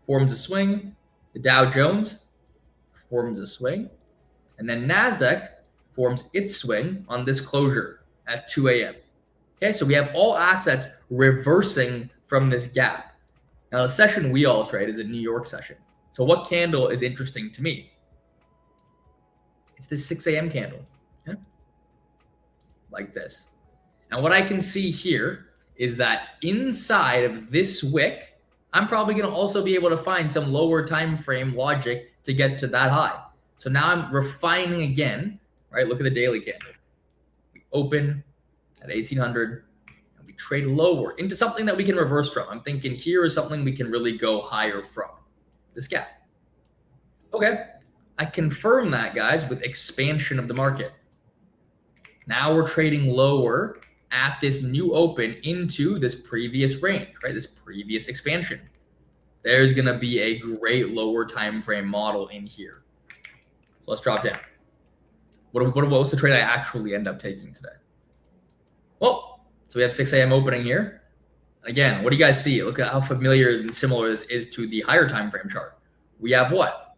Forms a swing. The Dow Jones forms a swing. And then NASDAQ forms its swing on this closure at 2 a.m. Okay, so we have all assets reversing from this gap. Now, the session we all trade is a New York session. So what candle is interesting to me? It's this 6 a.m. candle. Okay? Like this. And what I can see here is that inside of this wick, I'm probably going to also be able to find some lower time frame logic to get to that high. So now I'm refining again, right? Look at the daily candle. We open at 1800 and we trade lower into something that we can reverse from. I'm thinking here is something we can really go higher from. This gap. Okay. I confirm that, guys, with expansion of the market. Now we're trading lower at this new open into this previous range, right? This previous expansion. There's going to be a great lower time frame model in here. So let's drop down. What's the trade I actually end up taking today? Well, so we have 6 a.m. opening here. Again, what do you guys see? Look at how familiar and similar this is to the higher time frame chart. We have what?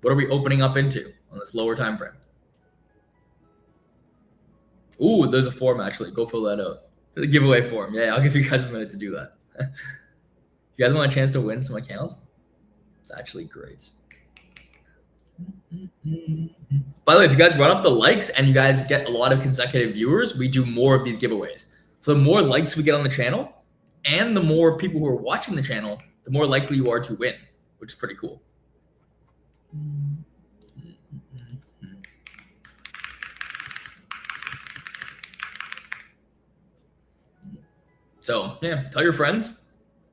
What are we opening up into on this lower time frame? Ooh, there's a form actually. Go fill that out. The giveaway form. Yeah, I'll give you guys a minute to do that. You guys want a chance to win some accounts? It's actually great. By the way, if you guys run up the likes and you guys get a lot of consecutive viewers, we do more of these giveaways. So the more likes we get on the channel and the more people who are watching the channel, the more likely you are to win, which is pretty cool. So yeah, tell your friends,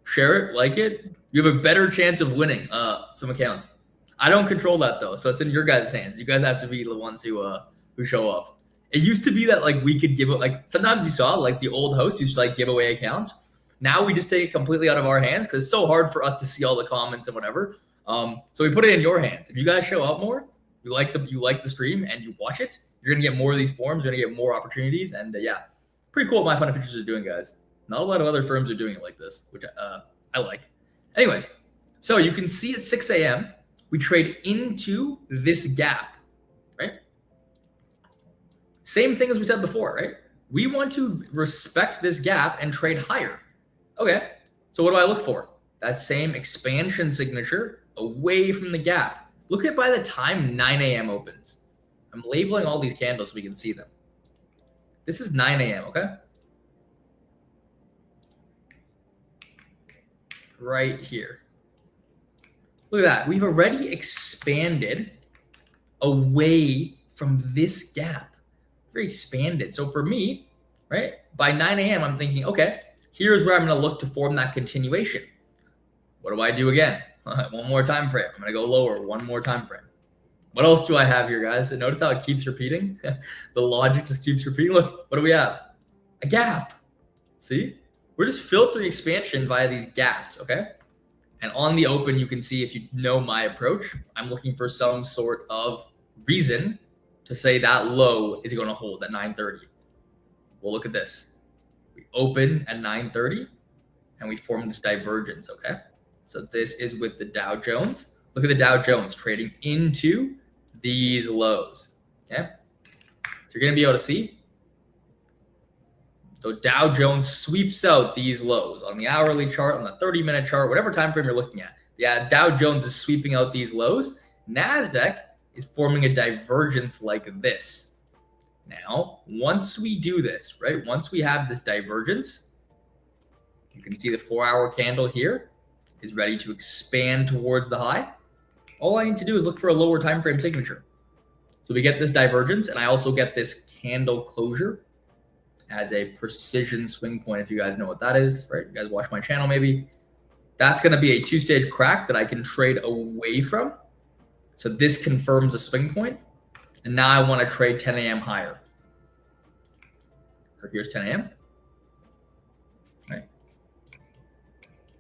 share it, like it. You have a better chance of winning some accounts. I don't control that though, so it's in your guys' hands. You guys have to be the ones who show up. It used to be that like we could give it, like sometimes you saw like the old hosts used to like give away accounts. Now we just take it completely out of our hands because it's so hard for us to see all the comments and whatever. So we put it in your hands. If you guys show up more, you like the stream and you watch it, You're going to get more of these forms. You're going to get more opportunities. And yeah, pretty cool what MyFundedFutures is doing, guys. Not a lot of other firms are doing it like this, which I like. Anyways, so you can see at 6 a.m., we trade into this gap, right? Same thing as we said before, right? We want to respect this gap and trade higher. Okay, so what do I look for? That same expansion signature away from the gap. Look at by the time 9 a.m. opens. I'm labeling all these candles so we can see them. This is 9 a.m., okay? Right here. Look at that. We've already expanded away from this gap. Very expanded. So for me, right, by 9 a.m., I'm thinking, okay, here's where I'm going to look to form that continuation. What do I do again? One more time frame. I'm going to go lower. One more time frame. What else do I have here, guys? And notice how it keeps repeating? The logic just keeps repeating. Look, what do we have? A gap. See? We're just filtering expansion via these gaps, okay? And on the open, you can see, if you know my approach, I'm looking for some sort of reason to say that low is going to hold at 9:30. Well, look at this. We open at 9:30 and we form this divergence, okay? So this is with the Dow Jones. Look at the Dow Jones trading into these lows, okay? So you're going to be able to see. So Dow Jones sweeps out these lows on the hourly chart, on the 30-minute chart, whatever time frame you're looking at. Yeah, Dow Jones is sweeping out these lows. NASDAQ is forming a divergence like this. Now, once we do this, right, once we have this divergence, you can see the 4-hour candle here is ready to expand towards the high. All I need to do is look for a lower time frame signature. So we get this divergence, and I also get this candle closure as a precision swing point, if you guys know what that is, right? You guys watch my channel maybe. That's going to be a 2-stage crack that I can trade away from. So this confirms a swing point. And now I want to trade 10 a.m. higher. So here's 10 a.m. Right.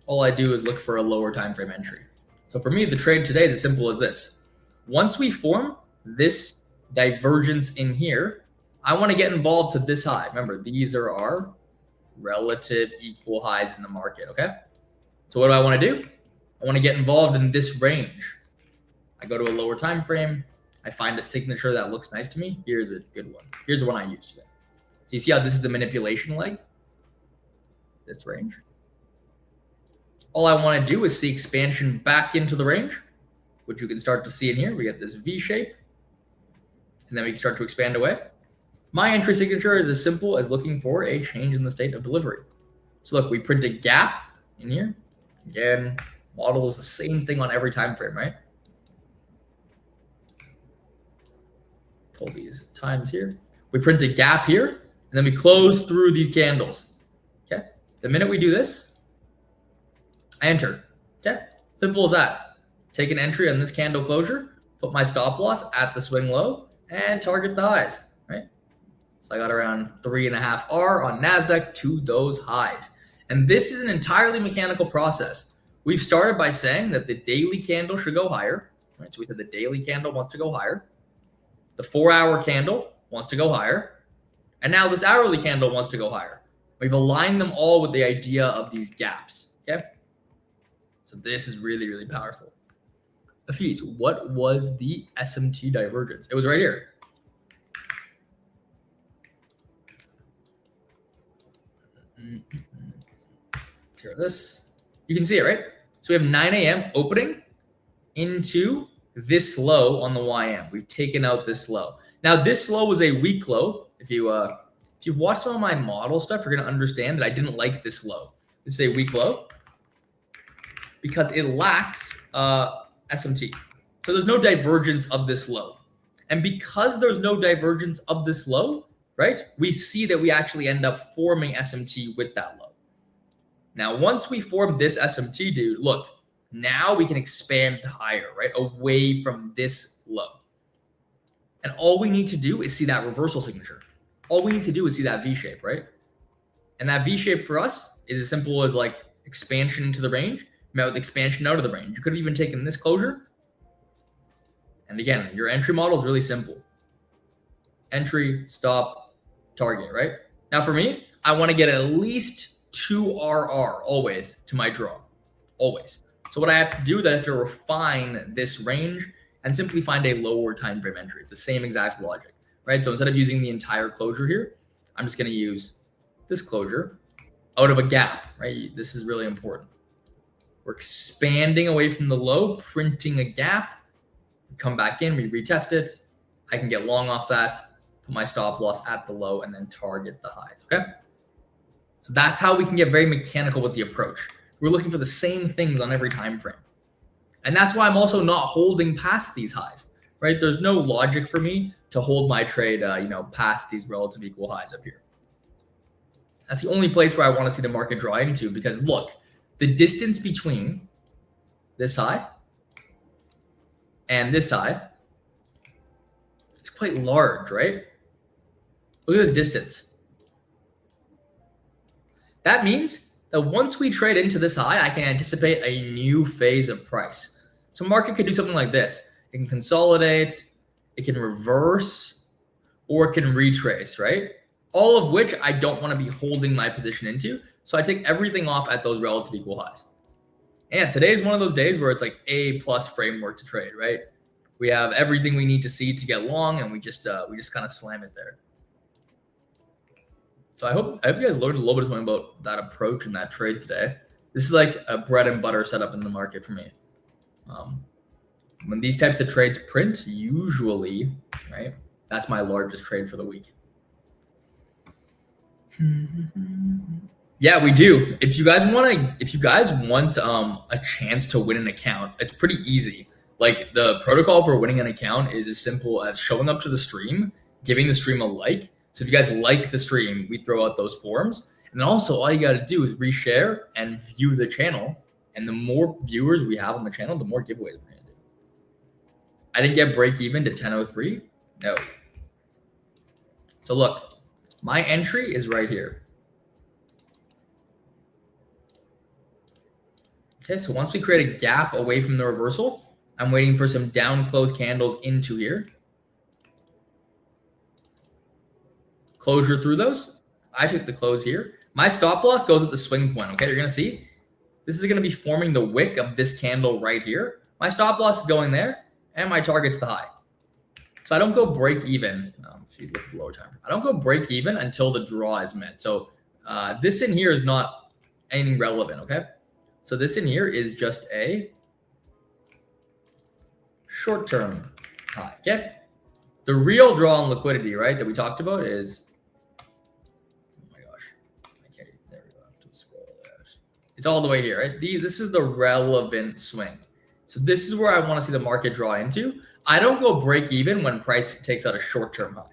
All I do is look for a lower time frame entry. So for me, the trade today is as simple as this. Once we form this divergence in here, I want to get involved to this high. Remember, these are our relative equal highs in the market, okay? So what do I want to do? I want to get involved in this range. I go to a lower time frame. I find a signature that looks nice to me. Here's a good one. Here's the one I used today. So you see how this is the manipulation leg? This range. All I want to do is see expansion back into the range, which you can start to see in here. We get this V shape, and then we can start to expand away. My entry signature is as simple as looking for a change in the state of delivery. So look, we print a gap in here. Again, model is the same thing on every time frame, right? Pull these times here. We print a gap here, and then we close through these candles. Okay. The minute we do this, I enter. Okay. Simple as that. Take an entry on this candle closure, put my stop loss at the swing low, and target the highs. Right. So I got around 3.5 R on NASDAQ to those highs. And this is an entirely mechanical process. We've started by saying that the daily candle should go higher. Right. So we said the daily candle wants to go higher. The 4-hour candle wants to go higher. And now this hourly candle wants to go higher. We've aligned them all with the idea of these gaps. Okay. So this is really, really powerful. Afeez, what was the SMT divergence? It was right here. Here, this. You can see it, right? So we have 9 a.m. opening into this low on the YM. We've taken out this low. Now this low was a weak low. If you've watched some of my model stuff, you're going to understand that I didn't like this low. This is a weak low because it lacks SMT. So there's no divergence of this low. And because there's no divergence of this low, right, we see that we actually end up forming SMT with that low. Now, once we form this SMT, dude, look, now we can expand higher, right, away from this low. And all we need to do is see that reversal signature. All we need to do is see that V shape, right? And that V shape for us is as simple as like expansion into the range met with expansion out of the range. You could have even taken this closure. And again, your entry model is really simple. entry, stop, target, right? Now for me, I want to get at least 2 RR always to my draw, always. So what I have to do is I have to refine this range and simply find a lower time frame entry. It's the same exact logic, right? So instead of using the entire closure here, I'm just going to use this closure out of a gap, right? This is really important. We're expanding away from the low, printing a gap, come back in, we retest it. I can get long off that, put my stop loss at the low, and then target the highs, okay? So that's how we can get very mechanical with the approach. We're looking for the same things on every time frame. And that's why I'm also not holding past these highs, right? There's no logic for me to hold my trade, past these relative equal highs up here. That's the only place where I want to see the market draw into, because look, the distance between this high and this high is quite large, right? Look at this distance. That means that once we trade into this high, I can anticipate a new phase of price. So market could do something like this. It can consolidate, it can reverse, or it can retrace, right? All of which I don't want to be holding my position into. So I take everything off at those relative equal highs. And today is one of those days where it's like A+ framework to trade, right? We have everything we need to see to get long, and we just kind of slam it there. So I hope you guys learned a little bit something about that approach and that trade today. This is like a bread and butter setup in the market for me. When these types of trades print, usually, right, that's my largest trade for the week. Yeah, we do. If you guys want a chance to win an account, it's pretty easy. Like, the protocol for winning an account is as simple as showing up to the stream, giving the stream a like. So if you guys like the stream, we throw out those forms. And then also all you got to do is reshare and view the channel. And the more viewers we have on the channel, the more giveaways we're going to do. I didn't get break even to 10:03. No. So look, my entry is right here. Okay, so once we create a gap away from the reversal, I'm waiting for some down close candles into here. Closure through those. I took the close here. My stop loss goes at the swing point. Okay, you're going to see this is going to be forming the wick of this candle right here. My stop loss is going there, and my target's the high. So I don't go break even. If you look at the lower time, I don't go break even until the draw is met. So this in here is not anything relevant. Okay, so this in here is just a short-term high. Okay, the real draw on liquidity, right, that we talked about is, oh my gosh, I can't even, there we go, I have to scroll out. It's all the way here, right? This is the relevant swing. So this is where I want to see the market draw into. I don't go break even when price takes out a short-term high.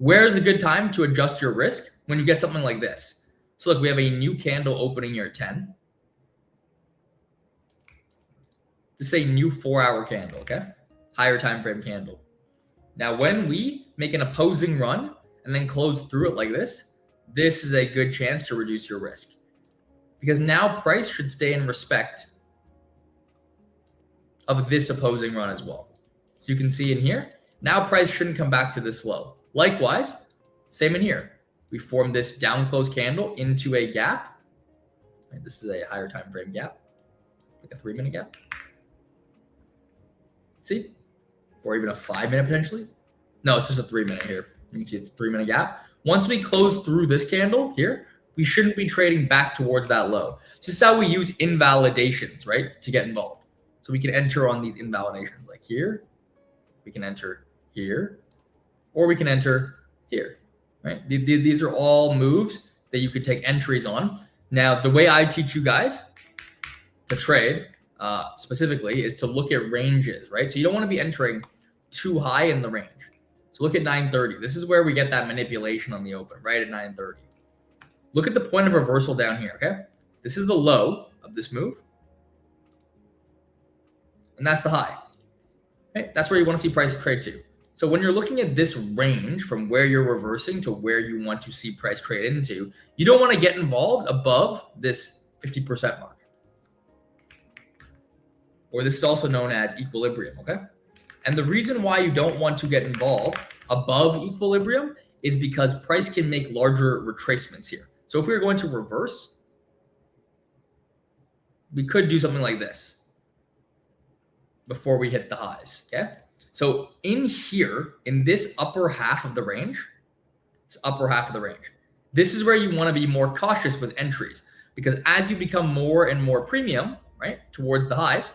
Where's a good time to adjust your risk? When you get something like this. So look, we have a new candle opening here at 10. This is a new 4-hour candle, okay? Higher time frame candle. Now, when we make an opposing run and then close through it like this is a good chance to reduce your risk. Because now price should stay in respect of this opposing run as well. So you can see in here, now price shouldn't come back to this low. Likewise, same in here. We form this down close candle into a gap. Right, this is a higher time frame gap, like a 3-minute gap. See? Or even a 5-minute potentially. No, it's just a 3-minute here. You can see it's a 3-minute gap. Once we close through this candle here, we shouldn't be trading back towards that low. This is how we use invalidations, right, to get involved. So we can enter on these invalidations like here. We can enter here, or we can enter here, right? These are all moves that you could take entries on. Now, the way I teach you guys to trade specifically is to look at ranges, right? So you don't want to be entering too high in the range. So look at 930. This is where we get that manipulation on the open, right at 930. Look at the point of reversal down here, okay? This is the low of this move. And that's the high. Okay? That's where you want to see price trade to. So when you're looking at this range from where you're reversing to where you want to see price trade into, you don't want to get involved above this 50% mark. Or this is also known as equilibrium, okay? And the reason why you don't want to get involved above equilibrium is because price can make larger retracements here. So if we were going to reverse, we could do something like this before we hit the highs, okay? So in here, in this upper half of the range, this is where you want to be more cautious with entries, because as you become more and more premium, right, towards the highs,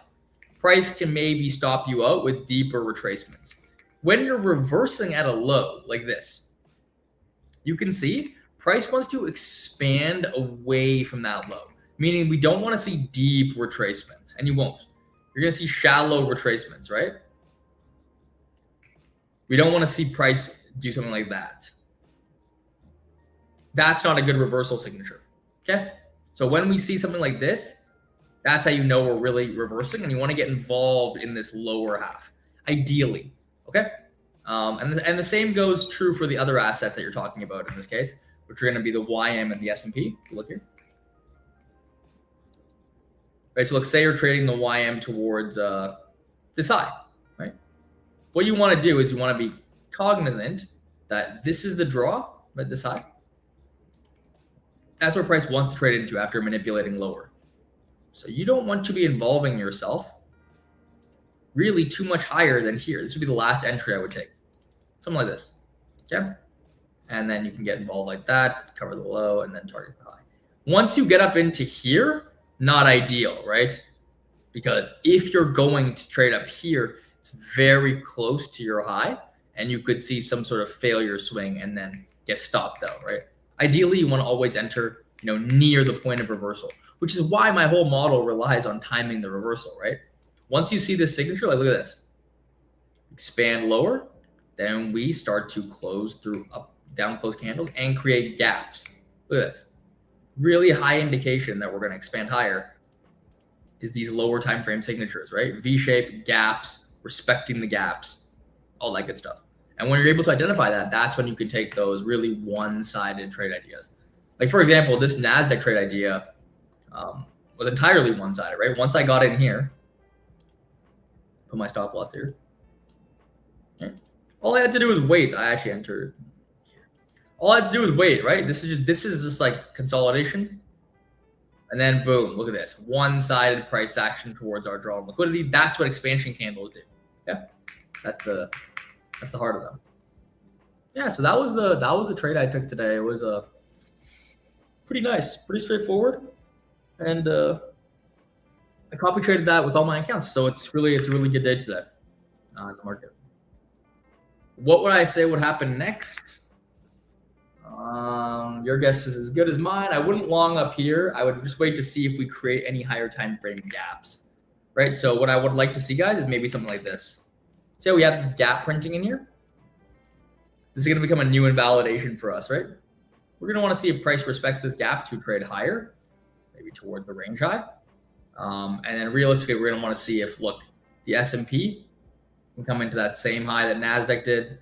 price can maybe stop you out with deeper retracements. When you're reversing at a low like this, you can see price wants to expand away from that low, meaning we don't want to see deep retracements, and you won't. You're going to see shallow retracements, right? We don't want to see price do something like that. That's not a good reversal signature, okay? So when we see something like this, that's how you know we're really reversing, and you want to get involved in this lower half, ideally, okay? And the same goes true for the other assets that you're talking about in this case, which are going to be the YM and the S&P. Look here. Right, so look, say you're trading the YM towards this high, right? What you want to do is you want to be cognizant that this is the draw, right, this high. That's where price wants to trade into after manipulating lower. So you don't want to be involving yourself really too much higher than here. This would be the last entry I would take. Something like this, okay? And then you can get involved like that, cover the low, and then target the high. Once you get up into here, not ideal, right? Because if you're going to trade up here, it's very close to your high, and you could see some sort of failure swing and then get stopped out, right? Ideally, you want to always enter, near the point of reversal, which is why my whole model relies on timing the reversal, right? Once you see this signature, like look at this, expand lower, then we start to close through up, down close candles and create gaps. Look at this. Really high indication that we're going to expand higher is these lower time frame signatures, right? V-shape, gaps, respecting the gaps, all that good stuff. And when you're able to identify that, that's when you can take those really one-sided trade ideas. Like for example, this NASDAQ trade idea was entirely one-sided, right? Once I got in here, put my stop loss here. Okay. All I had to do was wait. I actually entered. All I had to do was wait, right? This is just like consolidation. And then boom, look at this. One-sided price action towards our draw and liquidity. That's what expansion candles do. Yeah. That's the heart of them. Yeah, so that was the trade I took today. It was pretty nice, pretty straightforward. And I copy traded that with all my accounts. So it's a really good day today in the market. What would I say would happen next? Your guess is as good as mine. I wouldn't long up here. I would just wait to see if we create any higher time frame gaps, right? So what I would like to see, guys, is maybe something like this. See how we have this gap printing in here? This is going to become a new invalidation for us, right? We're going to want to see if price respects this gap to trade higher, maybe towards the range high. And then realistically, we're going to want to see if, look, the S&P can come into that same high that NASDAQ did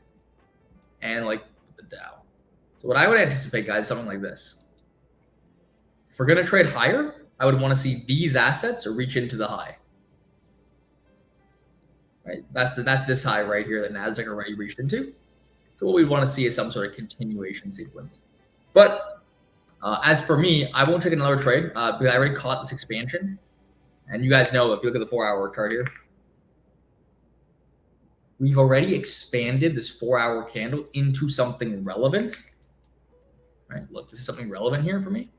and like the Dow. So what I would anticipate, guys, is something like this. If we're going to trade higher, I would want to see these assets reach into the high. Right? That's this high right here that NASDAQ already reached into. So what we want to see is some sort of continuation sequence. But as for me, I won't take another trade because I already caught this expansion. And you guys know, if you look at the 4-hour chart here, we've already expanded this 4-hour candle into something relevant. Right? Look, this is something relevant here for me.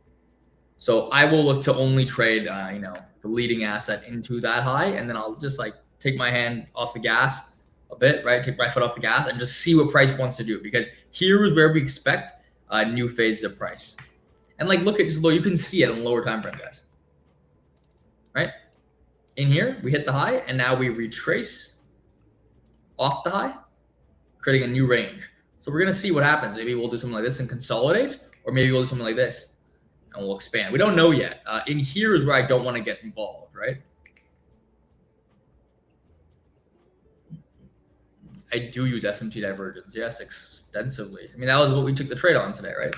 So I will look to only trade, the leading asset into that high, and then I'll just like take my hand off the gas a bit, right? Take my foot off the gas and just see what price wants to do, because here is where we expect new phases of price. And like, look at just low, you can see it on the lower time frame, guys. Right? In here, we hit the high, and now we retrace off the high, creating a new range. So we're going to see what happens. Maybe we'll do something like this and consolidate, or maybe we'll do something like this and we'll expand. We don't know yet. In here is where I don't want to get involved, right? I do use SMT divergence, yes, extensively. I mean, that was what we took the trade on today, right?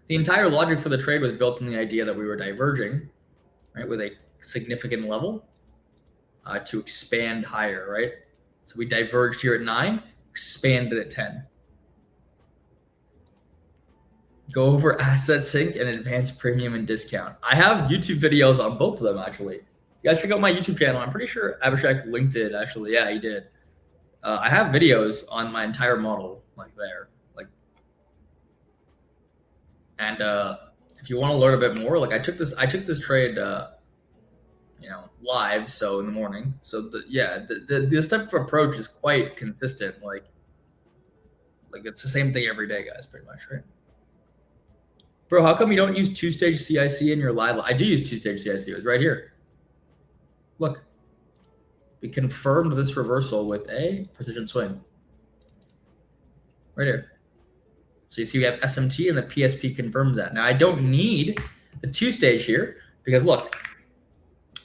The entire logic for the trade was built on the idea that we were diverging, right, with a significant level to expand higher, right? So we diverged here at 9, expanded at 10. Go over asset sync and advanced premium and discount. I have YouTube videos on both of them, actually. You guys check out my YouTube channel. I'm pretty sure Abhishek linked it, actually. Yeah, he did. I have videos on my entire model, like there. And if you want to learn a bit more, like I took this trade, live, so in the morning. So this type of approach is quite consistent. Like it's the same thing every day, guys, pretty much, right? Bro, how come you don't use two-stage CIC in your live? I do use two-stage CIC. It was right here. Look, we confirmed this reversal with a precision swing. Right here. So you see we have SMT and the PSP confirms that. Now I don't need the two-stage here because look,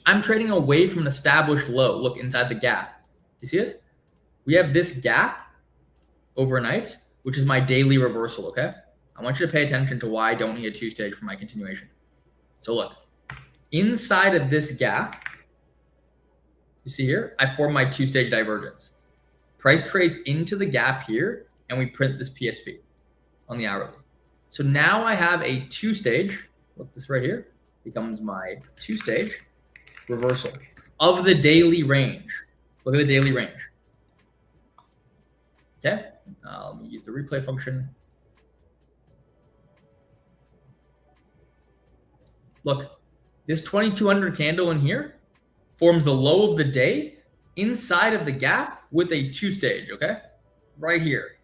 I'm trading away from an established low. Look inside the gap. You see this? We have this gap overnight, which is my daily reversal, okay? I want you to pay attention to why I don't need a two-stage for my continuation. So look, inside of this gap, you see here, I form my two-stage divergence. Price trades into the gap here, and we print this PSP on the hourly. So now I have a two-stage, look, this right here, becomes my two-stage reversal of the daily range. Look at the daily range. Okay, let me use the replay function. Look, this 2200 candle in here forms the low of the day inside of the gap with a two-stage, okay? Right here.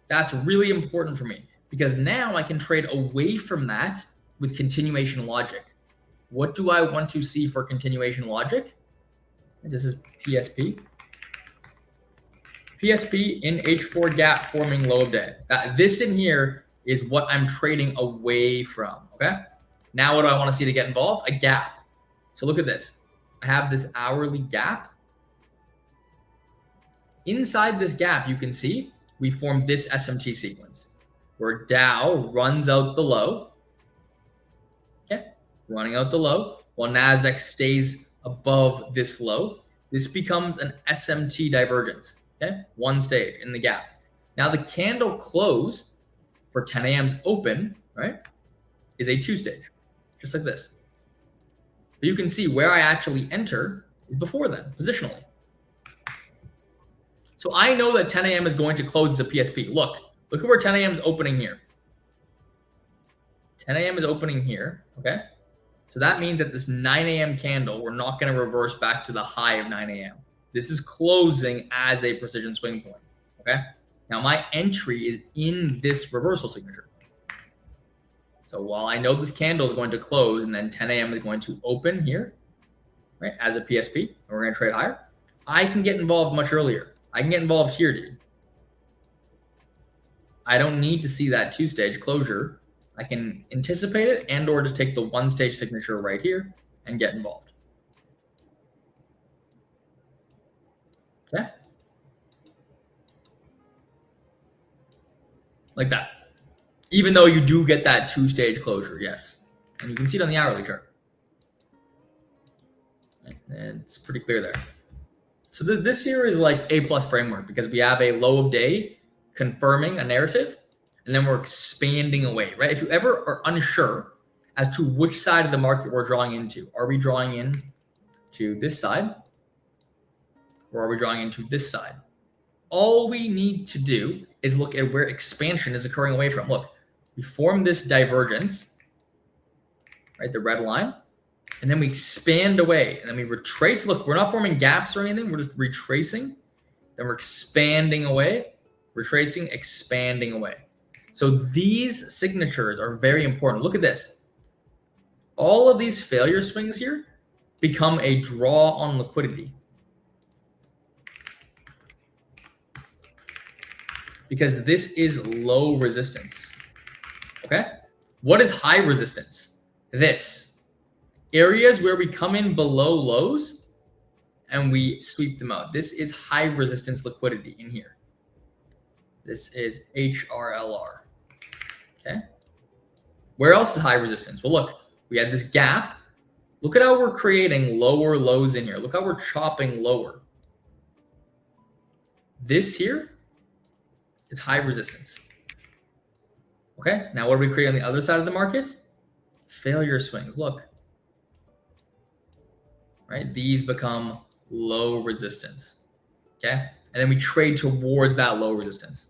That's really important for me because now I can trade away from that with continuation logic. What do I want to see for continuation logic? This is PSP. PSP in H4 gap forming low of day. This in here is what I'm trading away from, okay? Now what do I want to see to get involved? A gap. So look at this. I have this hourly gap. Inside this gap, you can see we formed this SMT sequence where Dow runs out the low. Okay, running out the low while NASDAQ stays above this low. This becomes an SMT divergence. Okay, one stage in the gap. Now the candle close for 10 a.m.'s open, right, is a two-stage. Just like this. But you can see where I actually enter is before then, positionally. So I know that 10 a.m. is going to close as a PSP. Look at where 10 a.m. is opening here. 10 a.m. is opening here, okay? So that means that this 9 a.m. candle, we're not going to reverse back to the high of 9 a.m. This is closing as a precision swing point, okay? Now my entry is in this reversal signature. So while I know this candle is going to close and then 10 a.m. is going to open here, right, as a PSP, and we're going to trade higher, I can get involved much earlier. I can get involved here, dude. I don't need to see that two-stage closure. I can anticipate it and or just take the one-stage signature right here and get involved. Okay? Like that. Even though you do get that two-stage closure, yes. And you can see it on the hourly chart. And it's pretty clear there. So this here is like A+ framework because we have a low of day confirming a narrative, and then we're expanding away, right? If you ever are unsure as to which side of the market we're drawing into, are we drawing in to this side or are we drawing into this side? All we need to do is look at where expansion is occurring away from. Look, we form this divergence, right? The red line. And then we expand away and then we retrace. Look, we're not forming gaps or anything. We're just retracing. Then we're expanding away, retracing, expanding away. So these signatures are very important. Look at this. All of these failure swings here become a draw on liquidity. Because this is low resistance. Okay? What is high resistance? This. Areas where we come in below lows and we sweep them out. This is high resistance liquidity in here. This is HRLR. Okay. Where else is high resistance? Well, look, we have this gap. Look at how we're creating lower lows in here. Look how we're chopping lower. This here is high resistance. Okay, now what do we create on the other side of the market? Failure swings, look. Right, these become low resistance, okay? And then we trade towards that low resistance.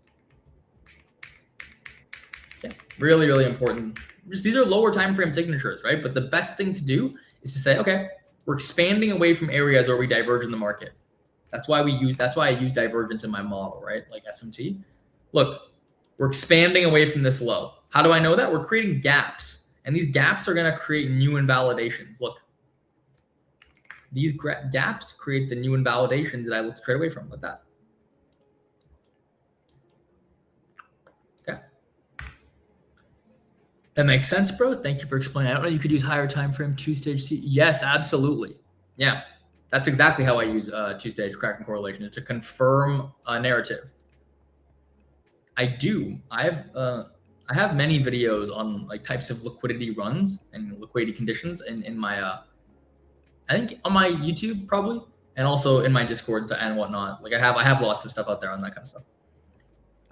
Okay, really, really important. Just these are lower time frame signatures, right? But the best thing to do is to say, okay, we're expanding away from areas where we diverge in the market. That's why I use divergence in my model, right? Like SMT. Look, we're expanding away from this low. How do I know that? We're creating gaps, and these gaps are going to create new invalidations. Look, these gaps create the new invalidations that I look straight away from, like that. Okay. That makes sense, bro. Thank you for explaining. I don't know, you could use higher time frame, two-stage T. Yes, absolutely. Yeah, that's exactly how I use two-stage Kraken correlation, is to confirm a narrative. I have many videos on like types of liquidity runs and liquidity conditions in my I think on my YouTube probably, and also in my Discord and whatnot. Like I have lots of stuff out there on that kind of stuff.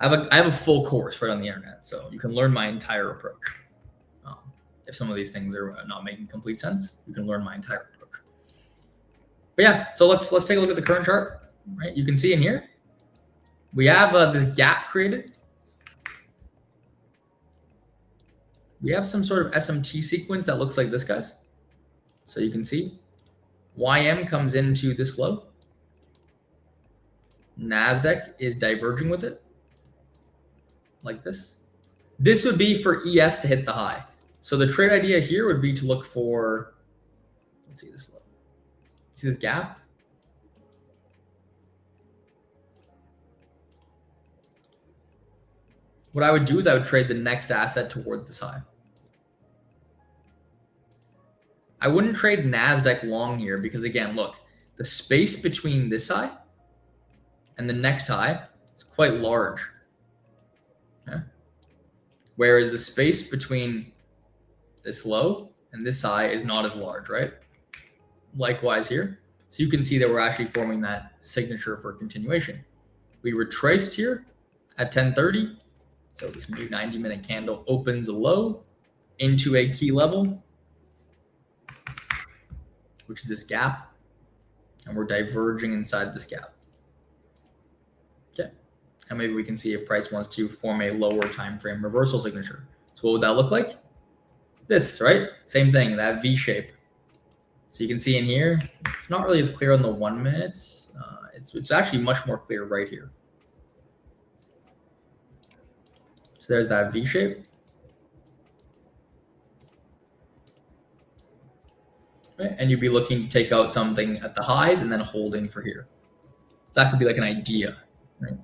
I have a full course right on the internet, so you can learn my entire approach. If some of these things are not making complete sense, you can learn my entire approach. But yeah, so let's take a look at the current chart. Right, you can see in here we have this gap created. We have some sort of SMT sequence that looks like this, guys. So you can see YM comes into this low. NASDAQ is diverging with it like this. This would be for ES to hit the high. So the trade idea here would be to look for, let's see this low. See this gap? What I would do is I would trade the next asset towards this high. I wouldn't trade NASDAQ long here because, again, look, the space between this high and the next high is quite large. Okay? Whereas the space between this low and this high is not as large, right? Likewise here. So you can see that we're actually forming that signature for continuation. We retraced here at 10:30. So this new 90-minute candle opens a low into a key level, which is this gap, and we're diverging inside this gap. Okay, and maybe we can see if price wants to form a lower time frame reversal signature. So what would that look like? This, right? Same thing, that V shape. So you can see in here, it's not really as clear on the 1 minute. It's actually much more clear right here. So there's that V shape. Right? And you'd be looking to take out something at the highs and then holding for here. So that could be like an idea, right?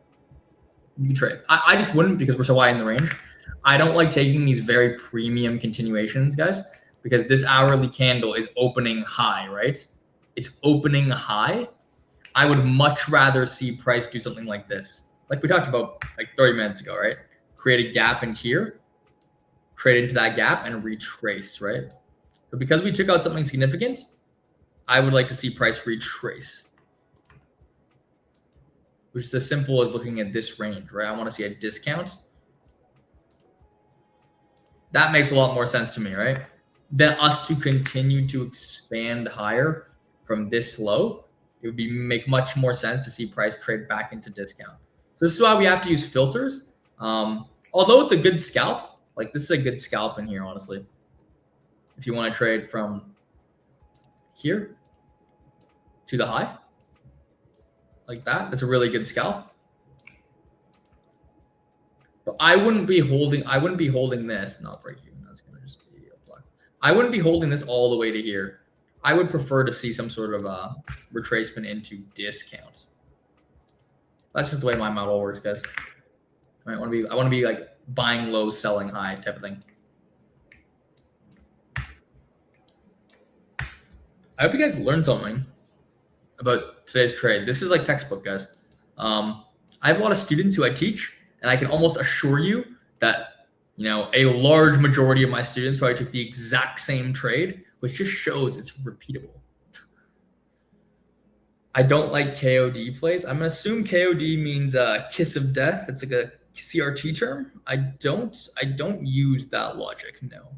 You can trade. I just wouldn't because we're so high in the range. I don't like taking these very premium continuations, guys, because this hourly candle is opening high, right? It's opening high. I would much rather see price do something like this. Like we talked about like 30 minutes ago, right? Create a gap in here, trade into that gap and retrace, right? But because we took out something significant, I would like to see price retrace, which is as simple as looking at this range, right? I want to see a discount. That makes a lot more sense to me, right? Than us to continue to expand higher from this low. It would make much more sense to see price trade back into discount. So this is why we have to use filters. Although it's a good scalp, like this is a good scalp in here, honestly. If you want to trade from here to the high, like that, that's a really good scalp. But I wouldn't be holding this, not break even. That's gonna just be a block. I wouldn't be holding this all the way to here. I would prefer to see some sort of retracement into discount. That's just the way my model works, guys. I want to be like buying low, selling high type of thing. I hope you guys learned something about today's trade. This is like textbook, guys. I have a lot of students who I teach, and I can almost assure you that, you know, a large majority of my students probably took the exact same trade, which just shows it's repeatable. I don't like KOD plays. I'm gonna assume KOD means kiss of death. It's like a CRT term. I don't use that logic, no.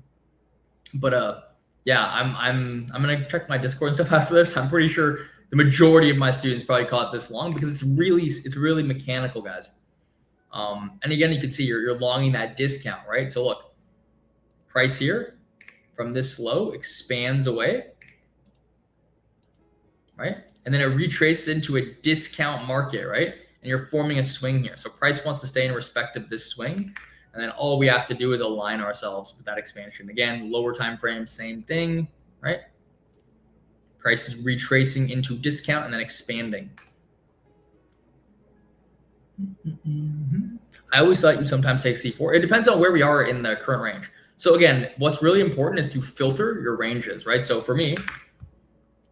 But yeah, I'm gonna check my Discord and stuff after this. I'm pretty sure the majority of my students probably caught this long because it's really mechanical, guys. And again, you can see you're longing that discount, right? So look, price here from this low expands away, right? And then it retraces into a discount market, right? And you're forming a swing here. So price wants to stay in respect of this swing. And then all we have to do is align ourselves with that expansion. Again, lower time frame, same thing, right? Price is retracing into discount and then expanding. I always thought you sometimes take C4. It depends on where we are in the current range. So again, what's really important is to filter your ranges, right? So for me,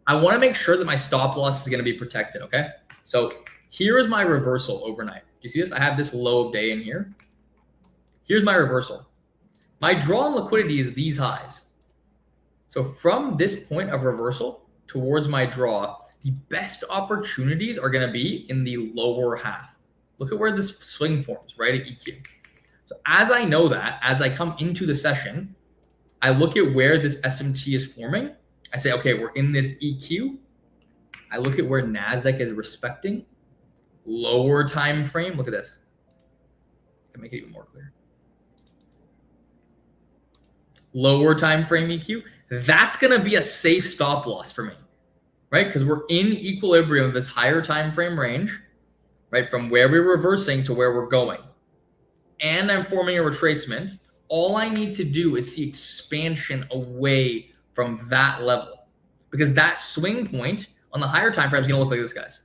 I want to make sure that my stop loss is going to be protected, okay? So here is my reversal overnight. You see this? I have this low of day in here. Here's my reversal. My draw on liquidity is these highs. So from this point of reversal towards my draw, the best opportunities are going to be in the lower half. Look at where this swing forms, right at EQ. So as I know that, as I come into the session, I look at where this SMT is forming. I say, okay, we're in this EQ. I look at where NASDAQ is respecting. Lower time frame. Look at this. I can make it even more clear. Lower time frame EQ. That's going to be a safe stop loss for me, right? Because we're in equilibrium of this higher time frame range, right? From where we're reversing to where we're going. And I'm forming a retracement. All I need to do is see expansion away from that level, because that swing point on the higher time frame is going to look like this, guys.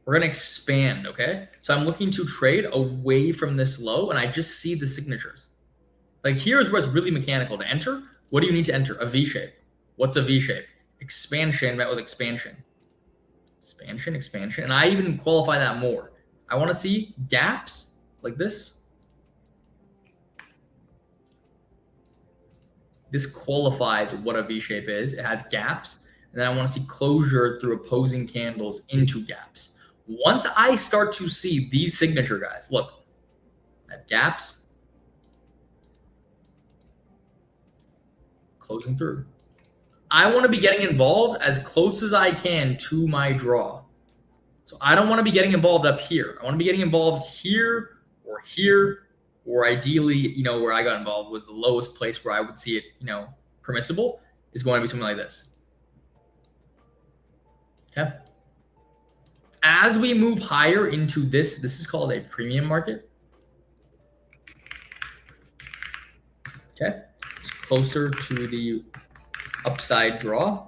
We're going to expand, okay? So I'm looking to trade away from this low, and I just see the signatures. Like here's where it's really mechanical. To enter, what do you need to enter? A V shape. What's a V shape? Expansion met with expansion. Expansion, expansion. And I even qualify that more. I want to see gaps like this. This qualifies what a V shape is. It has gaps. And then I want to see closure through opposing candles into gaps. Once I start to see these signature guys, look, I have gaps, closing through. I want to be getting involved as close as I can to my draw. So I don't want to be getting involved up here. I want to be getting involved here, or ideally, you know, where I got involved was the lowest place where I would see it, you know, permissible is going to be something like this. Okay. As we move higher into this is called a premium market. Okay. It's closer to the upside draw.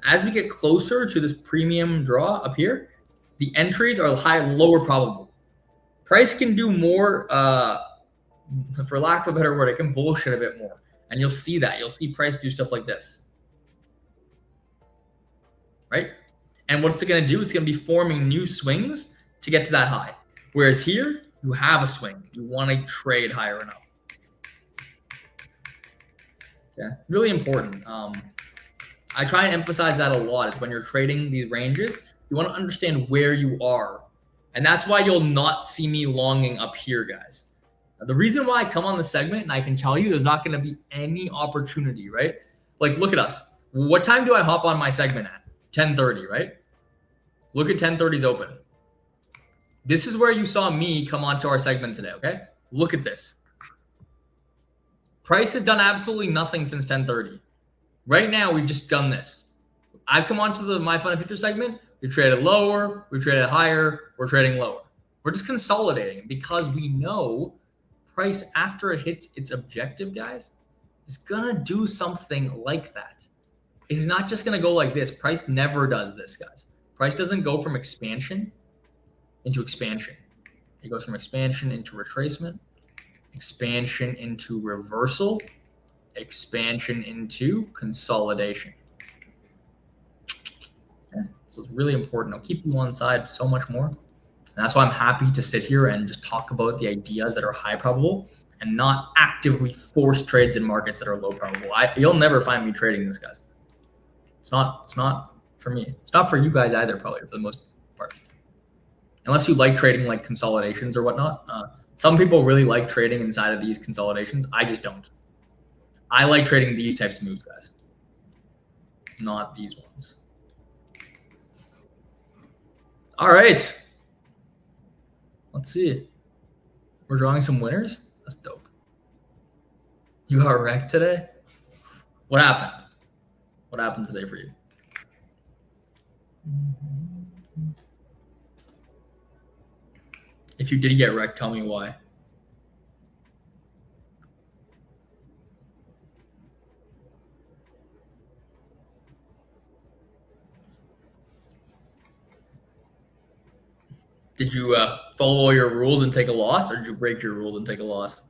As we get closer to this premium draw up here, the entries are lower probable. Price can do more, for lack of a better word, it can bullshit a bit more. And you'll see that. You'll see price do stuff like this. Right? And what's it going to do? It's going to be forming new swings to get to that high. Whereas here, you have a swing. You want to trade higher enough. Yeah, really important. I try and emphasize that a lot is when you're trading these ranges, you want to understand where you are. And that's why you'll not see me longing up here, guys. Now, the reason why I come on the segment, and I can tell you there's not going to be any opportunity, right? Like, look at us. What time do I hop on my segment at? 10:30, right? Look at 10:30's open. This is where you saw me come onto our segment today, okay? Look at this. Price has done absolutely nothing since 10:30. Right now, we've just done this. I've come onto the MyFundedFutures segment. We traded lower, we traded higher, we're trading lower. We're just consolidating because we know price after it hits its objective, guys, is gonna do something like that. It's not just gonna go like this. Price never does this, guys. Price doesn't go from expansion into expansion. It goes from expansion into retracement, expansion into reversal, expansion into consolidation. Okay. So it's really important. It'll keep you on side so much more. And that's why I'm happy to sit here and just talk about the ideas that are high probable and not actively force trades in markets that are low probable. You'll never find me trading this, guys. It's not for me. It's not for you guys either, probably for the most part. Unless you like trading like consolidations or whatnot. Some people really like trading inside of these consolidations. I just don't. I like trading these types of moves, guys. Not these ones. All right. Let's see. We're drawing some winners. That's dope. You got wrecked today? What happened? What happened today for you? If you did get wrecked, tell me why. Did you follow all your rules and take a loss, or did you break your rules and take a loss?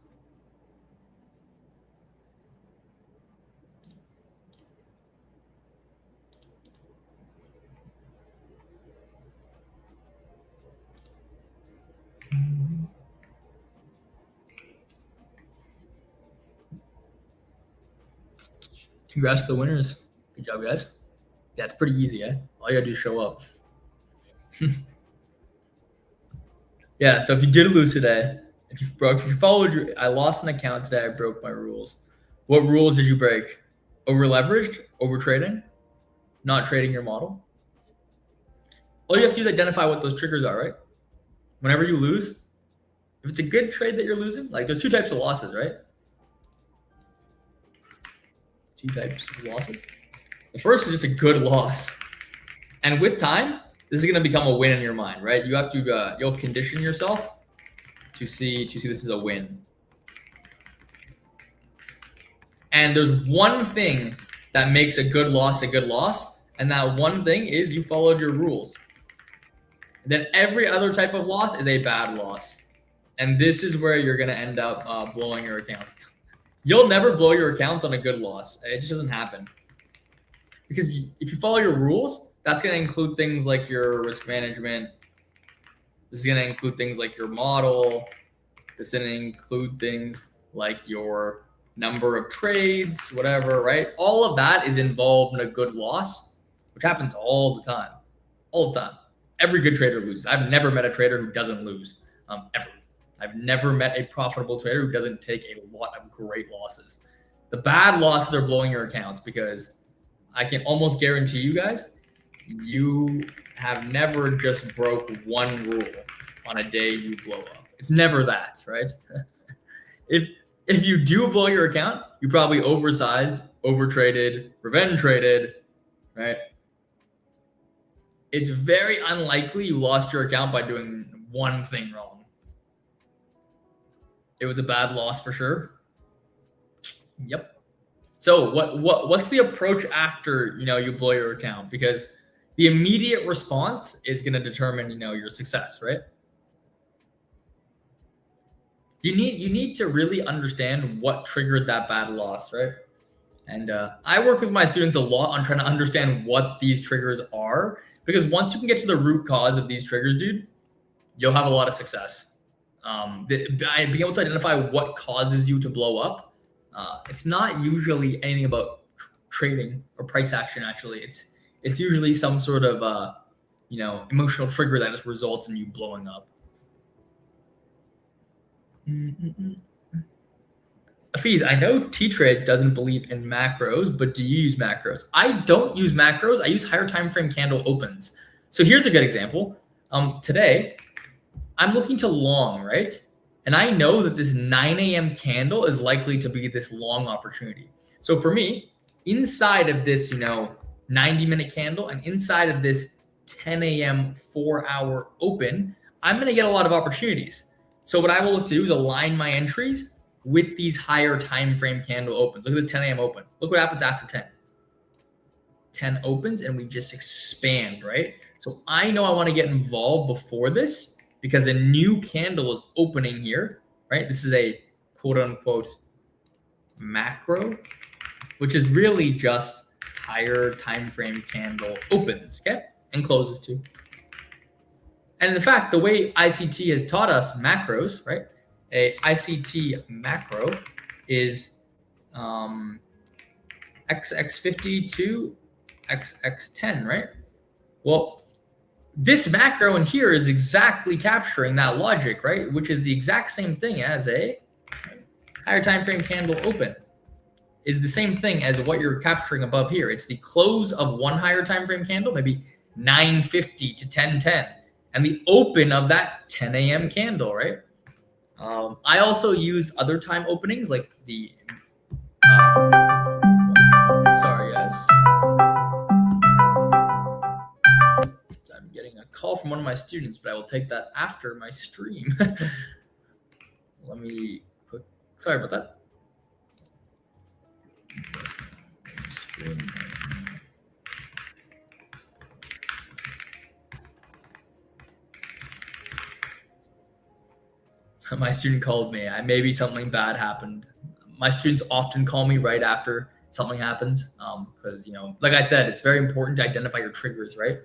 Congrats to the winners. Good job, guys. That's pretty easy, eh? All you gotta do is show up. Yeah, so if you did lose today, if you followed I lost an account today, I broke my rules. What rules did you break? Over leveraged, over trading, not trading your model. All you have to do is identify what those triggers are, right? Whenever you lose, if it's a good trade that you're losing, like there's two types of losses, right? Two types of losses. The first is just a good loss. And with time, this is going to become a win in your mind, right? You have to, you'll condition yourself to see this as a win. And there's one thing that makes a good loss, and that one thing is you followed your rules. Then every other type of loss is a bad loss. And this is where you're going to end up blowing your accounts. You'll never blow your accounts on a good loss. It just doesn't happen. Because if you follow your rules, that's going to include things like your risk management. This is going to include things like your model. This is going to include things like your number of trades, whatever, right? All of that is involved in a good loss, which happens all the time. All the time. Every good trader loses. I've never met a trader who doesn't lose, ever. I've never met a profitable trader who doesn't take a lot of great losses. The bad losses are blowing your accounts, because I can almost guarantee you guys, you have never just broke one rule on a day you blow up. It's never that, right? If you do blow your account, you probably oversized, overtraded, revenge traded, right? It's very unlikely you lost your account by doing one thing wrong. It was a bad loss for sure. Yep. So what's the approach after, you blow your account? Because the immediate response is going to determine, your success, right? You need to really understand what triggered that bad loss, right? And I work with my students a lot on trying to understand what these triggers are, because once you can get to the root cause of these triggers, dude, you'll have a lot of success. Being able to identify what causes you to blow up, it's not usually anything about trading or price action. Actually, it's usually some sort of emotional trigger that just results in you blowing up. Fees, I know T-Trades doesn't believe in macros, but do you use macros? I don't use macros. I use higher time frame candle opens. So here's a good example. Today, I'm looking to long, right? And I know that this 9 a.m. candle is likely to be this long opportunity. So for me, inside of this, 90-minute candle and inside of this 10 a.m. 4-hour open, I'm going to get a lot of opportunities. So what I will look to do is align my entries with these higher time frame candle opens. Look at this 10 a.m. open. Look what happens after 10. 10 opens and we just expand, right? So I know I want to get involved before this, because a new candle is opening here, right? This is a quote unquote macro, which is really just higher time frame candle opens, okay? And closes too. And in fact, the way ICT has taught us macros, right? A ICT macro is XX52 XX10, right? Well, this macro in here is exactly capturing that logic, right? Which is the exact same thing as a higher time frame candle open. Is the same thing as what you're capturing above here. It's the close of one higher time frame candle, maybe 9:50 to 10:10, and the open of that 10 a.m. candle, right? I also use other time openings like the sorry guys, I'm getting a call from one of my students, but I will take that after my stream. Let me quick, sorry about that. My student called me. Maybe something bad happened. My students often call me right after something happens because, like I said, it's very important to identify your triggers, right?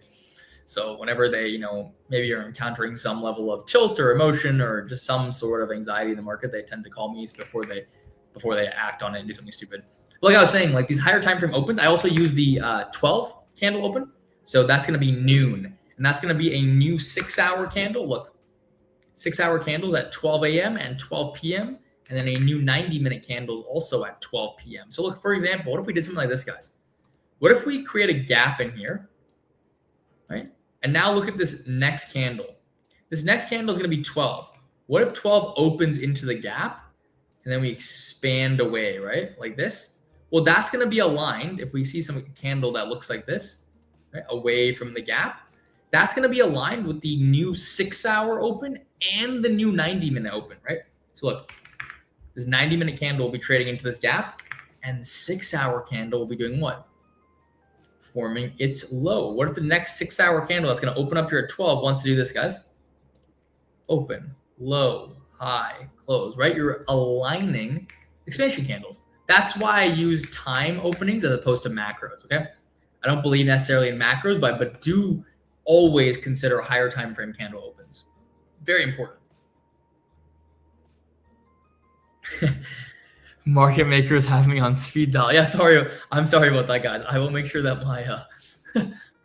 So whenever they, maybe you're encountering some level of tilt or emotion or just some sort of anxiety in the market, they tend to call me before they act on it and do something stupid. Like I was saying, like these higher time frame opens, I also use the 12 candle open. So that's going to be noon, and that's going to be a new 6-hour candle. Look, 6-hour candles at 12 a.m. and 12 p.m. and then a new 90-minute candle also at 12 p.m. So look, for example, what if we did something like this, guys? What if we create a gap in here, right? And now look at this next candle. This next candle is going to be 12. What if 12 opens into the gap and then we expand away, right? Like this. Well, that's going to be aligned if we see some candle that looks like this, right? Away from the gap. That's going to be aligned with the new 6-hour open and the new 90-minute open, right? So look, this 90-minute candle will be trading into this gap, and the 6-hour candle will be doing what? Forming its low. What if the next 6-hour candle that's going to open up here at 12 wants to do this, guys? Open, low, high, close, right? You're aligning expansion candles. That's why I use time openings as opposed to macros, okay? I don't believe necessarily in macros, but do always consider higher time frame candle opens. Very important. Market makers have me on speed dial. Yeah, sorry. I'm sorry about that, guys. I will make sure that my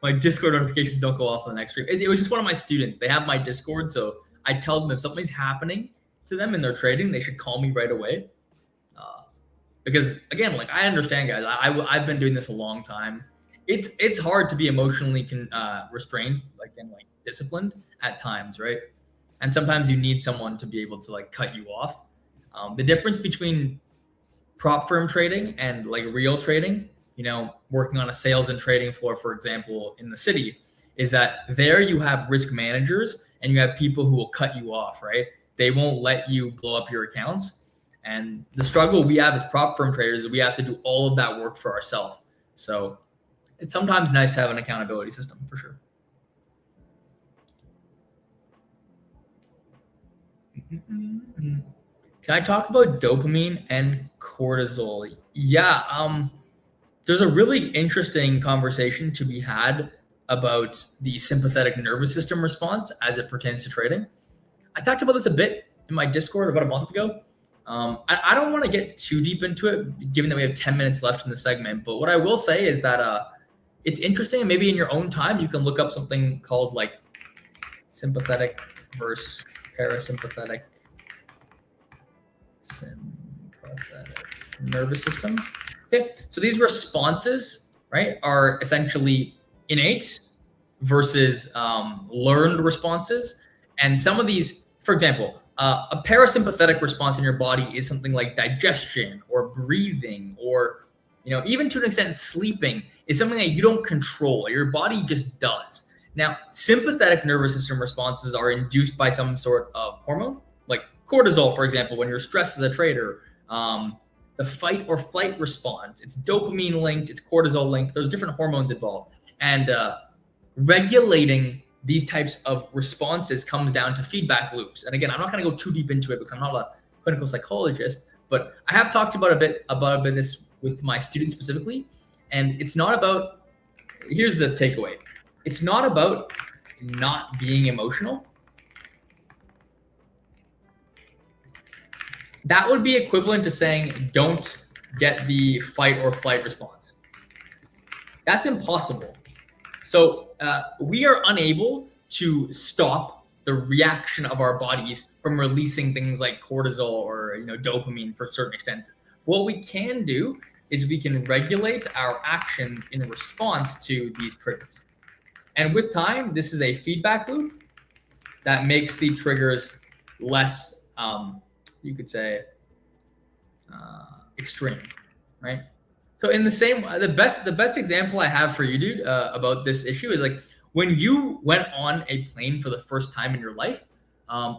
my Discord notifications don't go off on the next stream. It was just one of my students. They have my Discord, so I tell them if something's happening to them in their trading, they should call me right away. Because again, like I understand, guys. I've been doing this a long time. It's hard to be emotionally restrained, and disciplined at times, right? And sometimes you need someone to be able to cut you off. The difference between prop firm trading and real trading, working on a sales and trading floor, for example, in the city, is that there you have risk managers and you have people who will cut you off, right? They won't let you blow up your accounts. And the struggle we have as prop firm traders is we have to do all of that work for ourselves. So it's sometimes nice to have an accountability system for sure. Can I talk about dopamine and cortisol? Yeah, there's a really interesting conversation to be had about the sympathetic nervous system response as it pertains to trading. I talked about this a bit in my Discord about a month ago. I don't want to get too deep into it, given that we have 10 minutes left in the segment. But what I will say is that it's interesting, and maybe in your own time, you can look up something called sympathetic versus parasympathetic nervous system. Okay, so these responses, right, are essentially innate versus learned responses. And some of these, for example, a parasympathetic response in your body is something like digestion or breathing or, even to an extent, sleeping is something that you don't control. Your body just does. Now, sympathetic nervous system responses are induced by some sort of hormone, like cortisol, for example, when you're stressed as a trader. The fight or flight response, it's dopamine linked, it's cortisol linked. There's different hormones involved. And regulating these types of responses comes down to feedback loops. And again, I'm not going to go too deep into it because I'm not a clinical psychologist, but I have talked about a bit this with my students specifically. And it's not about, here's the takeaway. It's not about not being emotional. That would be equivalent to saying, don't get the fight or flight response. That's impossible. So we are unable to stop the reaction of our bodies from releasing things like cortisol or dopamine for certain extents. What we can do is we can regulate our actions in response to these triggers. And with time, this is a feedback loop that makes the triggers less, you could say, extreme, right? So in the same, the best example I have for you, dude, about this issue is like when you went on a plane for the first time in your life,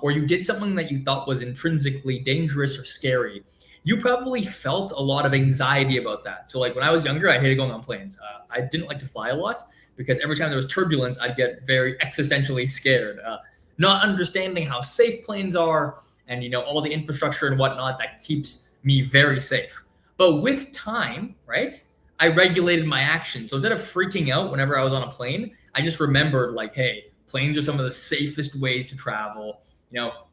or you did something that you thought was intrinsically dangerous or scary, you probably felt a lot of anxiety about that. So like when I was younger, I hated going on planes. I didn't like to fly a lot because every time there was turbulence, I'd get very existentially scared, not understanding how safe planes are and all the infrastructure and whatnot that keeps me very safe. But with time, right, I regulated my actions. So instead of freaking out whenever I was on a plane, I just remembered like, hey, planes are some of the safest ways to travel.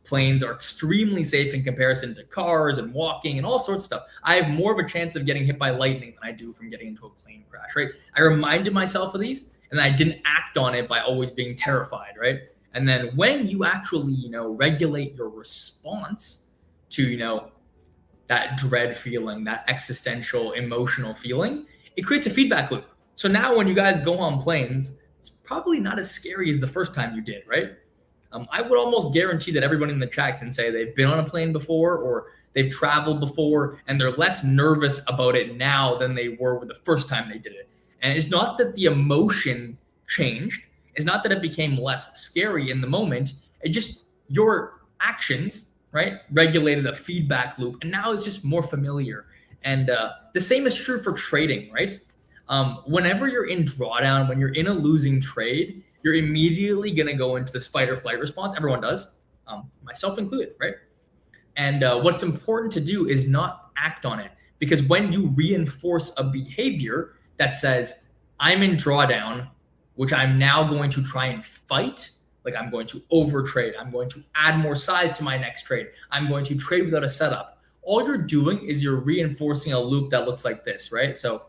Planes are extremely safe in comparison to cars and walking and all sorts of stuff. I have more of a chance of getting hit by lightning than I do from getting into a plane crash, right? I reminded myself of these and I didn't act on it by always being terrified, right? And then when you actually, regulate your response to, that dread feeling, that existential emotional feeling, it creates a feedback loop. So now when you guys go on planes, it's probably not as scary as the first time you did, right? I would almost guarantee that everybody in the chat can say they've been on a plane before or they've traveled before and they're less nervous about it now than they were the first time they did it. And it's not that the emotion changed. It's not that it became less scary in the moment. It just, your actions, right, regulated a feedback loop, and now it's just more familiar. And the same is true for trading, right? Whenever you're in drawdown, when you're in a losing trade, you're immediately gonna go into this fight or flight response. Everyone does, myself included, right? And what's important to do is not act on it, because when you reinforce a behavior that says, I'm in drawdown, which I'm now going to try and fight, like I'm going to overtrade, I'm going to add more size to my next trade, I'm going to trade without a setup. All you're doing is you're reinforcing a loop that looks like this, right? So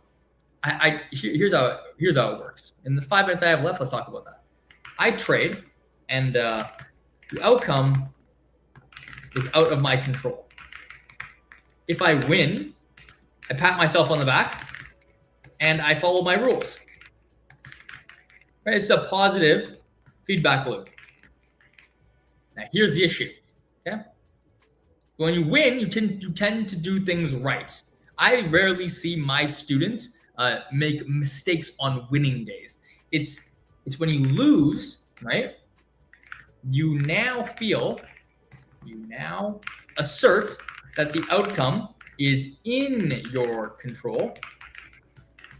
here's how it works. In the 5 minutes I have left, let's talk about that. I trade, and the outcome is out of my control. If I win, I pat myself on the back, and I follow my rules. Right? It's a positive feedback loop. Now, here's the issue. Okay? When you win, you tend to do things right. I rarely see my students make mistakes on winning days. It's when you lose, right? You now assert that the outcome is in your control.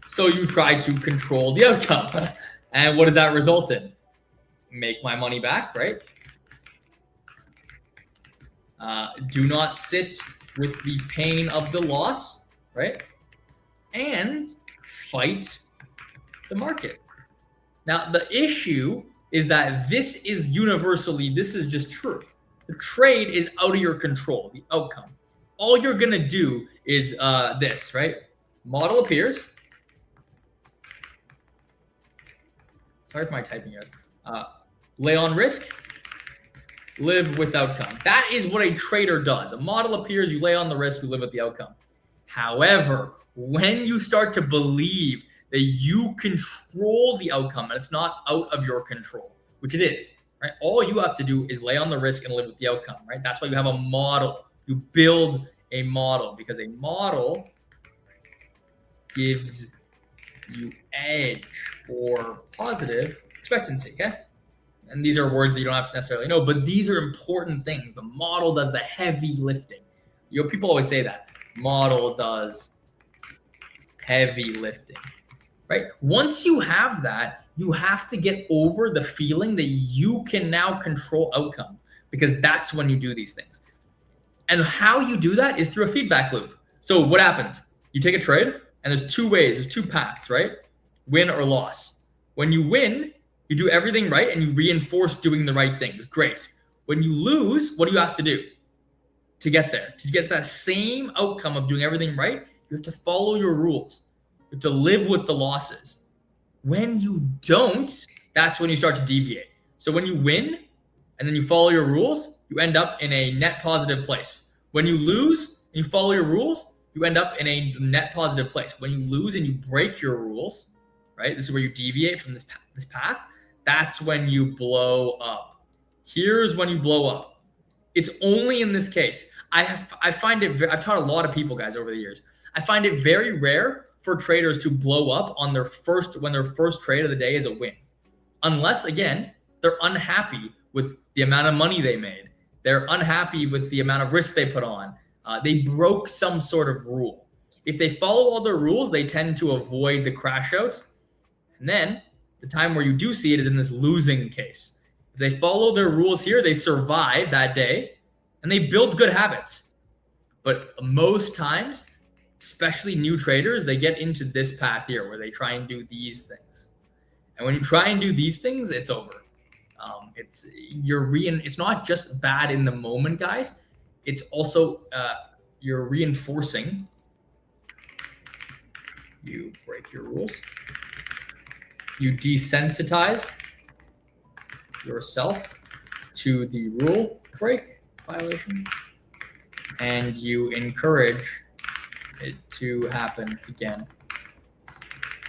So you try to control the outcome. And what does that result in? Make my money back, right? Do not sit with the pain of the loss, right? And fight the market. Now, the issue is that this is just true. The trade is out of your control, the outcome. All you're gonna do is this, right? Model appears. Sorry for my typing here. Lay on risk, live with outcome. That is what a trader does. A model appears, you lay on the risk, you live with the outcome. However, when you start to believe that you control the outcome and it's not out of your control, which it is, right? All you have to do is lay on the risk and live with the outcome, right? That's why you have a model. You build a model, because a model gives you edge or positive expectancy, okay? And these are words that you don't have to necessarily know, but these are important things. The model does the heavy lifting. People always say that. Model does heavy lifting, right? Once you have that, you have to get over the feeling that you can now control outcomes, because that's when you do these things. And how you do that is through a feedback loop. So what happens? You take a trade, and there's two ways, there's two paths, right? Win or loss. When you win, you do everything right and you reinforce doing the right things. Great. When you lose, what do you have to do to get there? To get to that same outcome of doing everything right, you have to follow your rules. You have to live with the losses. When you don't, that's when you start to deviate. So when you win and then you follow your rules, you end up in a net positive place. When you lose and you follow your rules, you end up in a net positive place. When you lose and you break your rules, right? This is where you deviate from this path. That's when you blow up. Here's when you blow up. It's only in this case. I find it, I've taught a lot of people, guys, over the years. I find it very rare for traders to blow up on when their first trade of the day is a win. Unless, again, they're unhappy with the amount of money they made. They're unhappy with the amount of risk they put on. They broke some sort of rule. If they follow all their rules, they tend to avoid the crash out. And then the time where you do see it is in this losing case. If they follow their rules here, they survive that day and they build good habits. But most times, especially new traders, they get into this path here where they try and do these things. And when you try and do these things, it's over. It's not just bad in the moment, guys. It's also you're reinforcing. You break your rules. You desensitize yourself to the rule break violation, and you encourage it to happen again.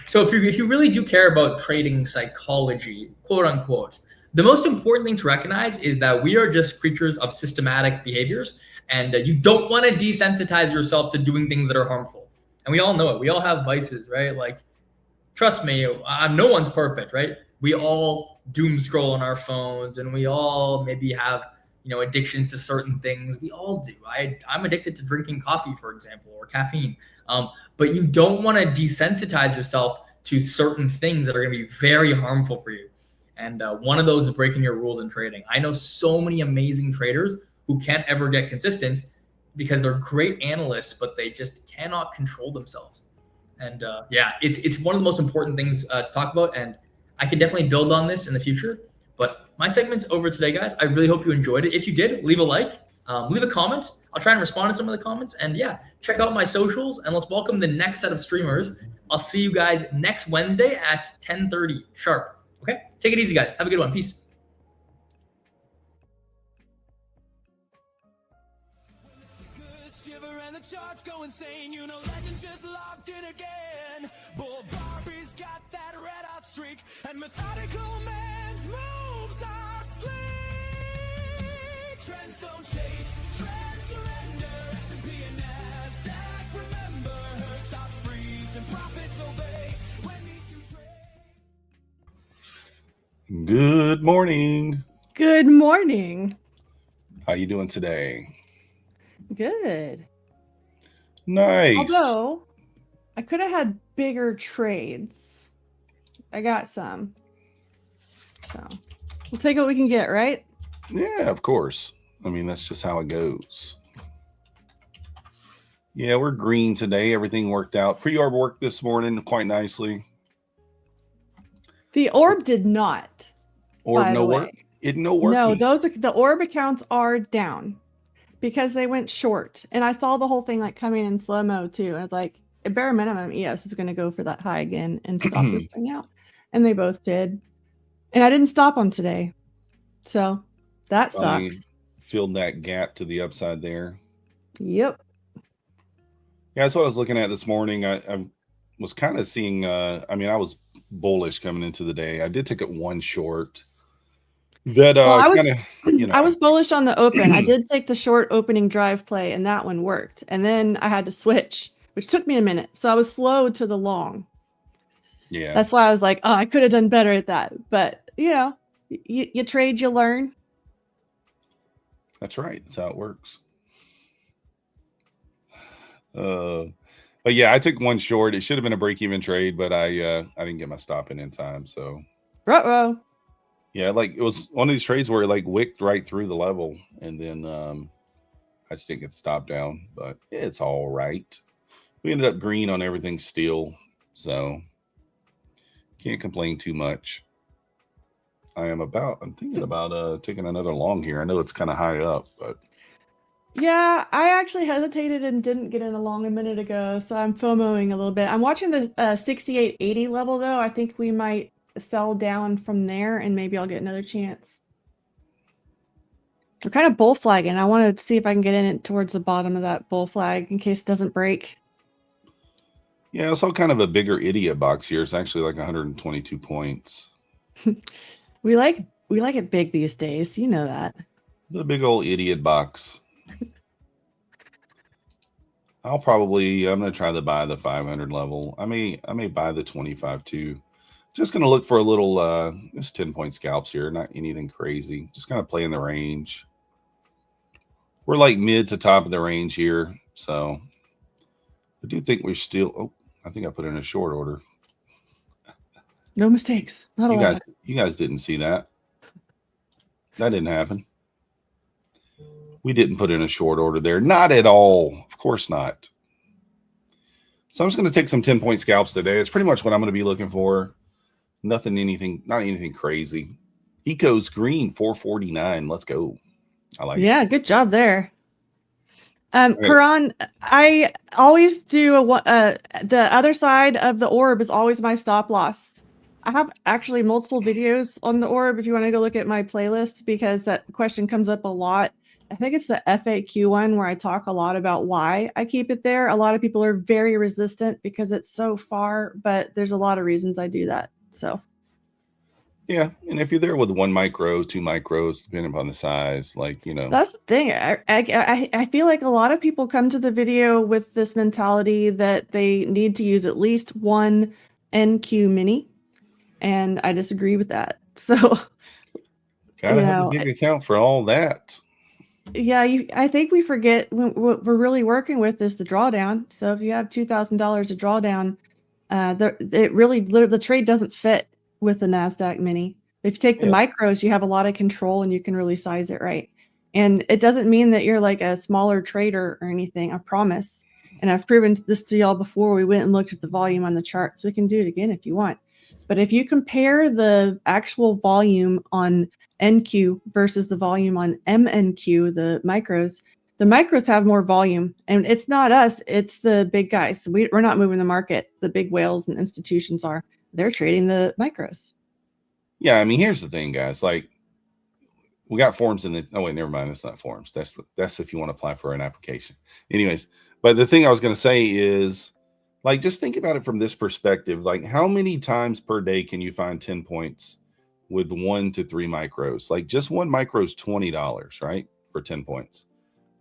So if you really do care about trading psychology, quote unquote, the most important thing to recognize is that we are just creatures of systematic behaviors, and you don't want to desensitize yourself to doing things that are harmful. And we all know it. We all have vices, right? Like, trust me, no one's perfect, right? We all doom scroll on our phones, and we all maybe have, addictions to certain things. We all do. I'm addicted to drinking coffee, for example, or caffeine. But you don't want to desensitize yourself to certain things that are going to be very harmful for you. And one of those is breaking your rules in trading. I know so many amazing traders who can't ever get consistent because they're great analysts, but they just cannot control themselves. And it's one of the most important things to talk about. And I can definitely build on this in the future. But my segment's over today, guys. I really hope you enjoyed it. If you did, leave a like, leave a comment. I'll try and respond to some of the comments. And yeah, check out my socials, and let's welcome the next set of streamers. I'll see you guys next Wednesday at 10:30 sharp. Okay? Take it easy, guys. Have a good one. Peace. Charts go insane, legend just locked in again. Bull Barbie's got that red hot streak, and methodical man's moves are sleek. Trends don't chase, trends surrender. S&P and NASDAQ, remember her, stops freeze and profits obey when these two trade. Good morning. Good morning. How you doing today? Good. Nice. Although I could have had bigger trades. I got some. So we'll take what we can get, right? Yeah, of course. I mean, that's just how it goes. Yeah, we're green today. Everything worked out. Pre-orb worked this morning quite nicely. The orb did not. Orb no work. It no work. No, the orb accounts are down because they went short. And I saw the whole thing like coming in slow-mo too. And I was like, at bare minimum, EOS is going to go for that high again and stop this thing out. And they both did. And I didn't stop them today. So that sucks. Filled that gap to the upside there. Yep. Yeah, that's what I was looking at this morning. I was kind of seeing, I was bullish coming into the day. I did take it one short. That I was bullish on the open. I did take the short opening drive play, and that one worked. And then I had to switch, which took me a minute. So I was slow to the long. Yeah. That's why I was like, oh, I could have done better at that. But you trade, you learn. That's right. That's how it works. But yeah, I took one short. It should have been a break-even trade, but I didn't get my stop in time. So Ruh-roh. Yeah, it was one of these trades where it wicked right through the level, and then I just didn't get the stop down, but it's all right. We ended up green on everything still, so can't complain too much. I'm thinking about taking another long here. I know it's kind of high up, but Yeah, I actually hesitated and didn't get in along a minute ago, so I'm FOMOing a little bit. I'm watching the 68.80 level though. I think we might sell down from there and maybe I'll get another chance. We're kind of bull flagging. I want to see if I can get in it towards the bottom of that bull flag in case it doesn't break. Yeah, I saw kind of a bigger idiot box here. It's actually like 122 points. We like it big these days. You know that. The big old idiot box. I'm gonna try to buy the 500 level. I may buy the 25 too. Just gonna look for a little just 10-point scalps here, not anything crazy. Just kind of play in the range. We're like mid to top of the range here, so I do think we're still. Oh, I think I put in a short order. No mistakes. Not allowed. You guys didn't see that. That didn't happen. We didn't put in a short order there. Not at all. Of course not. So I'm just going to take some 10-point scalps today. It's pretty much what I'm going to be looking for. Not anything crazy. Eco's green 449. Let's go. I like it. Yeah, good job there. Karan, I always do the other side of the orb is always my stop loss. I have actually multiple videos on the orb if you want to go look at my playlist because that question comes up a lot. I think it's the FAQ one where I talk a lot about why I keep it there. A lot of people are very resistant because it's so far, but there's a lot of reasons I do that. So yeah, and if you're there with 1 micro, 2 micros, depending upon the size, like, you know. That's the thing. I feel like a lot of people come to the video with this mentality that they need to use at least 1 NQ mini, and I disagree with that. So Gotta have a big account for all that. Yeah, I think we forget what we're really working with is the drawdown. So if you have $2,000 of drawdown, the trade doesn't fit with the NASDAQ mini. If you take the micros, you have a lot of control and you can really size it right. And it doesn't mean that you're like a smaller trader or anything, I promise. And I've proven this to y'all before. We went and looked at the volume on the chart, so we can do it again if you want. But if you compare the actual volume on NQ versus the volume on MNQ, the micros have more volume, and it's not us, it's the big guys. So we're not moving the market. The big whales and institutions are. They're trading the micros. Yeah, I mean, here's the thing, guys. Like, we got forms in the. Oh wait, never mind. It's not forms. That's if you want to apply for an application. Anyways, but the thing I was going to say is, like, just think about it from this perspective. Like, how many times per day can you find 10 points with 1 to 3 micros? Like, just 1 micro is $20, right? For 10 points.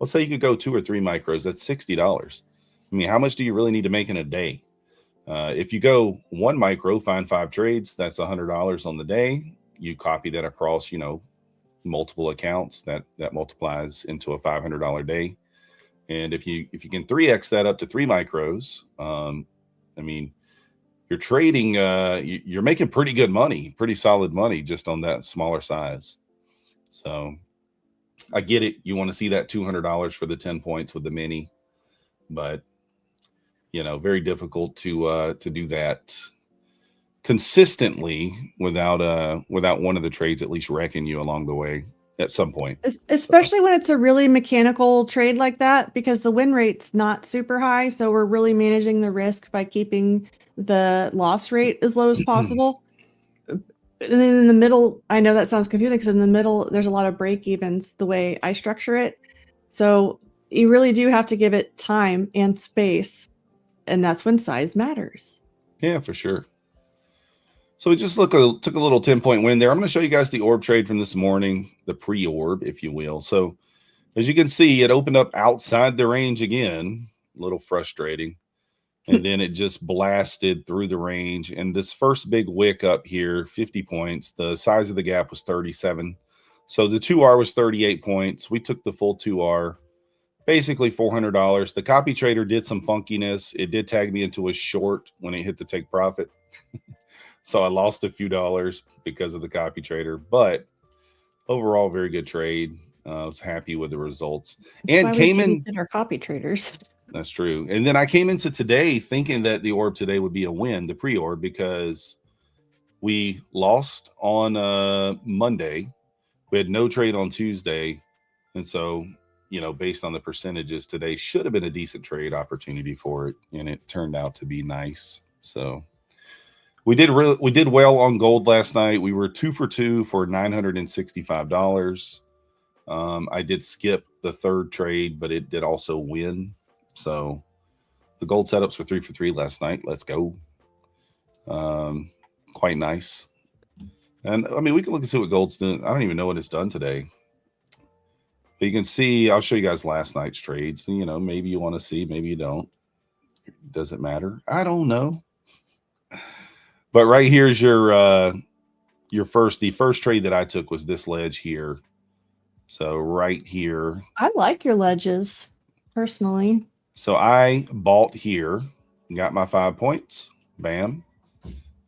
Let's say you could go 2 or 3 micros. That's $60. I mean, how much do you really need to make in a day? If you go 1 micro, find 5 trades, that's $100 on the day. You copy that across, you know, multiple accounts. That multiplies into a $500 day. And if you can 3x that up to 3 micros, I mean, you're trading, you're making pretty good money, pretty solid money just on that smaller size. So I get it. You want to see that $200 for the 10 points with the mini, but you know, very difficult to do that consistently without one of the trades at least wrecking you along the way at some point. Especially when it's a really mechanical trade like that, because the win rate's not super high. So we're really managing the risk by keeping the loss rate as low as possible. And then in the middle, I know that sounds confusing because in the middle, there's a lot of break evens the way I structure it. So you really do have to give it time and space. And that's when size matters. Yeah, for sure. So we just took a little 10-point win there. I'm going to show you guys the orb trade from this morning, the pre-orb, if you will. So as you can see, it opened up outside the range again, a little frustrating. And then it just blasted through the range. And this first big wick up here, 50 points. The size of the gap was 37. So the 2R was 38 points. We took the full 2R. Basically $400. The copy trader did some funkiness. It did tag me into a short when it hit the take profit. So I lost a few dollars because of the copy trader, but overall, very good trade. I was happy with the results. That's and came in our copy traders. That's true. And then I came into today thinking that the orb today would be a win, the pre-orb, because we lost on Monday. We had no trade on Tuesday. And so, you know, based on the percentages today, should have been a decent trade opportunity for it, and it turned out to be nice. So we did well on gold last night. We were 2 for 2 for $965. I did skip the third trade, but it did also win. So the gold setups were 3 for 3 last night. Let's go. Quite nice. And I mean, we can look and see what gold's doing. I don't even know what it's done today. But you can see, I'll show you guys last night's trades. And, you know, maybe you want to see, maybe you don't. Does it matter? I don't know. But right here's the first trade that I took was this ledge here. So right here. I like your ledges personally. So I bought here, got my 5 points. Bam.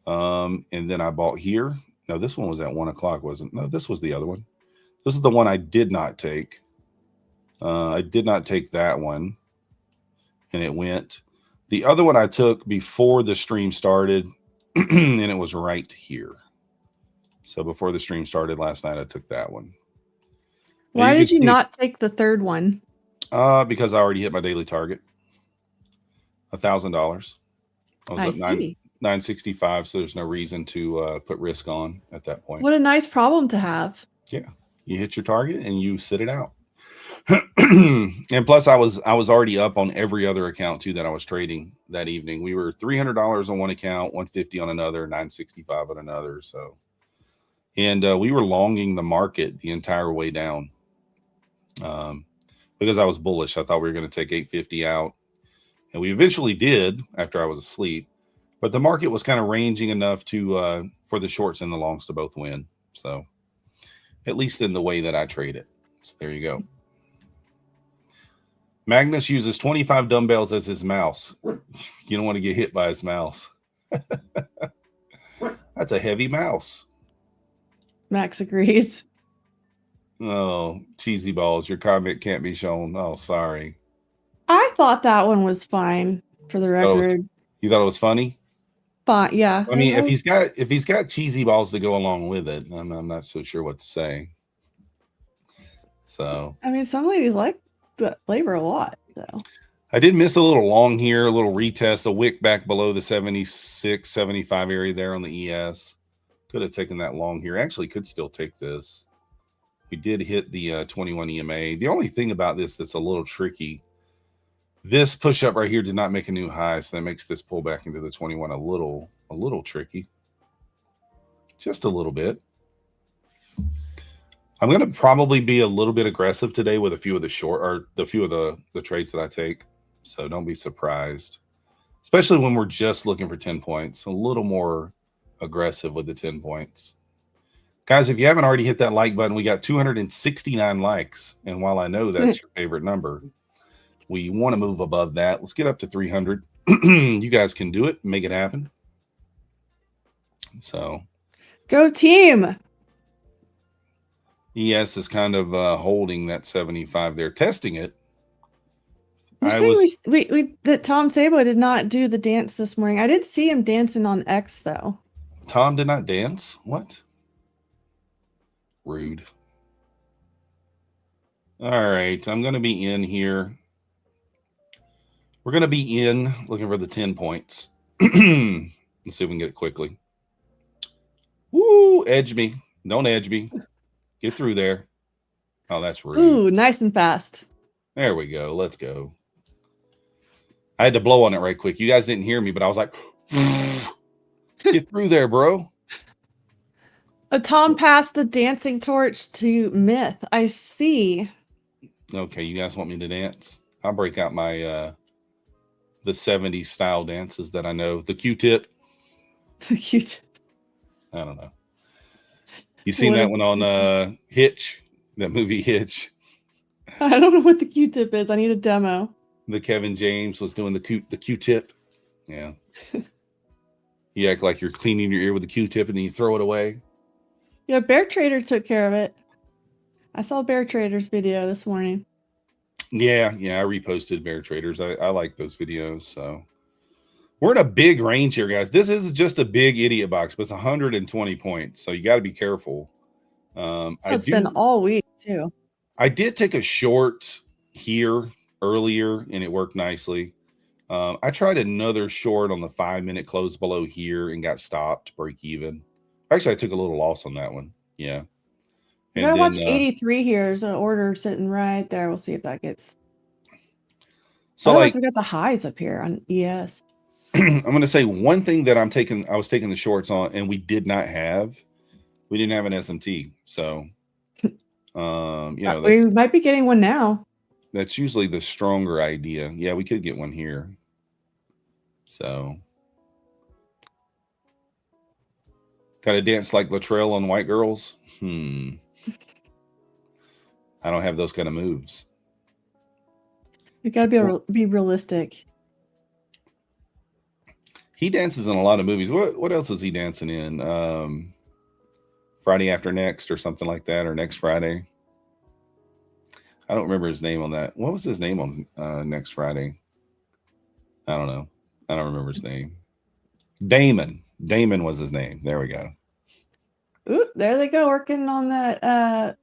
And then I bought here. No, this one was at 1 o'clock, wasn't? No, this was the other one. This is the one I did not take. I did not take that one. And it went. The other one I took before the stream started, and it was right here. So before the stream started last night, I took that one. Why did you not take the third one? Because I already hit my daily target. $1,000. I was up 965, so there's no reason to put risk on at that point. What a nice problem to have. Yeah, you hit your target and you sit it out. And plus, I was already up on every other account too that I was trading that evening. We were $300 on one account, $150 on another, $965 on another. So, and we were longing the market the entire way down because I was bullish. I thought we were going to take 850 out, and we eventually did after I was asleep. But the market was kind of ranging enough to for the shorts and the longs to both win. So, at least in the way that I trade it. So there you go. Magnus uses 25 dumbbells as his mouse. You don't want to get hit by his mouse. That's a heavy mouse. Max agrees. Oh, cheesy balls. Your comment can't be shown. Oh, sorry. I thought that one was fine for the record. You thought it was funny? But yeah. I mean, if he's got cheesy balls to go along with it, I'm not so sure what to say. So I mean, some ladies like the flavor a lot. So I did miss a little long here, a little retest, a wick back below the 76, 75 area there on the ES. Could have taken that long here. Actually, could still take this. We did hit the 21 EMA. The only thing about this that's a little tricky, this push up right here did not make a new high, so that makes this pull back into the 21 a little tricky. Just a little bit. I'm going to probably be a little bit aggressive today with a few of the the trades that I take. So don't be surprised, especially when we're just looking for 10 points, a little more aggressive with the 10 points. Guys, if you haven't already hit that like button, we got 269 likes. And while I know that's your favorite number, we want to move above that. Let's get up to 300. You guys can do it. Make it happen. So go team. ES is kind of holding that 75 there, testing it. That Tom Sabo did not do the dance this morning. I did see him dancing on X though. Tom did not dance? What? Rude. All right, I'm going to be in here. We're going to be in looking for the 10 points. Let's see if we can get it quickly. Woo, edge me. Don't edge me. Get through there. Oh, that's rude. Ooh, nice and fast. There we go. Let's go. I had to blow on it right quick. You guys didn't hear me, but I was like, get through there, bro. Tom passed the dancing torch to Myth. I see. Okay, you guys want me to dance? I'll break out my the 70s style dances that I know. The Q-tip. The Q-tip. I don't know. You seen that one on Hitch? That movie Hitch? I don't know what the Q-tip is. I need a demo. The Kevin James was doing the Q-tip. Yeah. You act like you're cleaning your ear with a Q-tip and then you throw it away. Yeah, Bear Trader took care of it. I saw Bear Trader's video this morning. Yeah, I reposted Bear Traders. I like those videos. So we're in a big range here, guys. This is just a big idiot box, but it's 120 points. So you got to be careful. It's been all week too. I did take a short here earlier and it worked nicely. I tried another short on the 5-minute close below here and got stopped, break even. Actually, I took a little loss on that one. Yeah. You gotta watch 83 here. There's an order sitting right there. We'll see if that gets. So otherwise, like we got the highs up here on ES. I'm going to say one thing that I was taking the shorts on, and we didn't have an SMT. So, we might be getting one now. That's usually the stronger idea. Yeah, we could get one here. So, kind of dance like Latrell on White Girls. I don't have those kind of moves. You gotta be realistic. He dances in a lot of movies. What else is he dancing in? Friday After Next or something like that, or Next Friday. I don't remember his name on that. What was his name on Next Friday? I don't know. I don't remember his name. Damon. Damon was his name. There we go. Ooh, there they go, working on that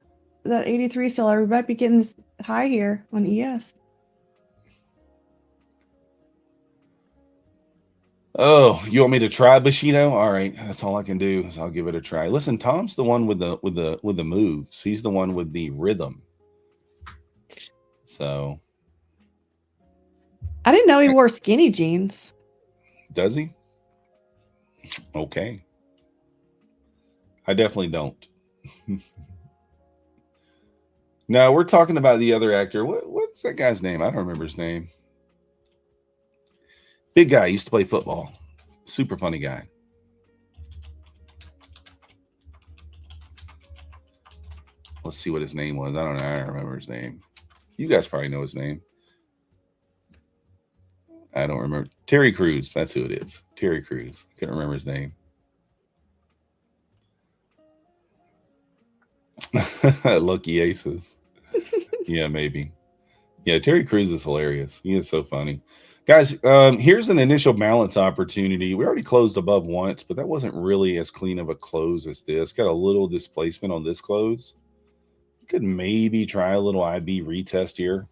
83 seller. We might be getting this high here on ES. Oh, you want me to try Bushido? All right, that's all I can do is I'll give it a try. Listen, Tom's the one with the moves. He's the one with the rhythm. So, I didn't know he wore skinny jeans. Does he? Okay. I definitely don't. Now we're talking about the other actor. What's that guy's name? I don't remember his name. Big guy, used to play football. Super funny guy. Let's see what his name was. I don't know. I don't remember his name. You guys probably know his name. I don't remember. Terry Crews. That's who it is. Terry Crews. I couldn't remember his name. Lucky Aces. Yeah, maybe. Yeah, Terry Crews is hilarious. He is so funny. Guys, here's an initial balance opportunity. We already closed above once, but that wasn't really as clean of a close as this. Got a little displacement on this close. Could maybe try a little IB retest here.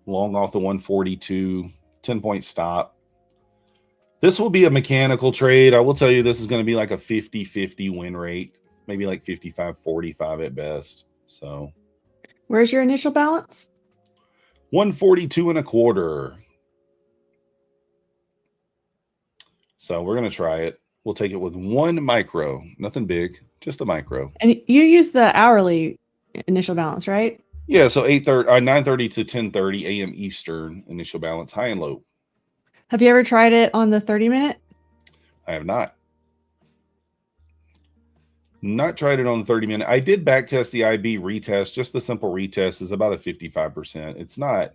Long off the 142, 10-point stop. This will be a mechanical trade. I will tell you this is going to be like a 50-50 win rate. Maybe like 55-45 at best. So, where's your initial balance? 142.25. So we're going to try it. We'll take it with one micro, nothing big, just a micro. And you use the hourly initial balance, right? Yeah, so 9:30 to 10:30 a.m. Eastern initial balance, high and low. Have you ever tried it on the 30-minute? I have not. Not tried it on the 30-minute. I did back test the IB retest. Just the simple retest is about a 55%. It's not,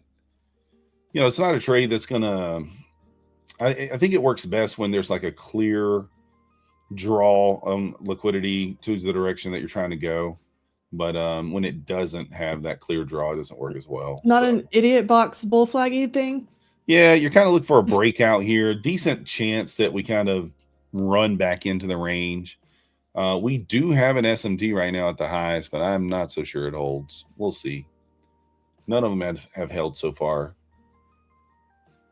it's not a trade that's gonna. I think it works best when there's like a clear draw liquidity to the direction that you're trying to go. But when it doesn't have that clear draw, it doesn't work as well. Not an idiot box bull flaggy thing? Yeah, you're kind of looking for a breakout here. Decent chance that we kind of run back into the range. We do have an SMT right now at the highs, but I'm not so sure it holds. We'll see. None of them have held so far.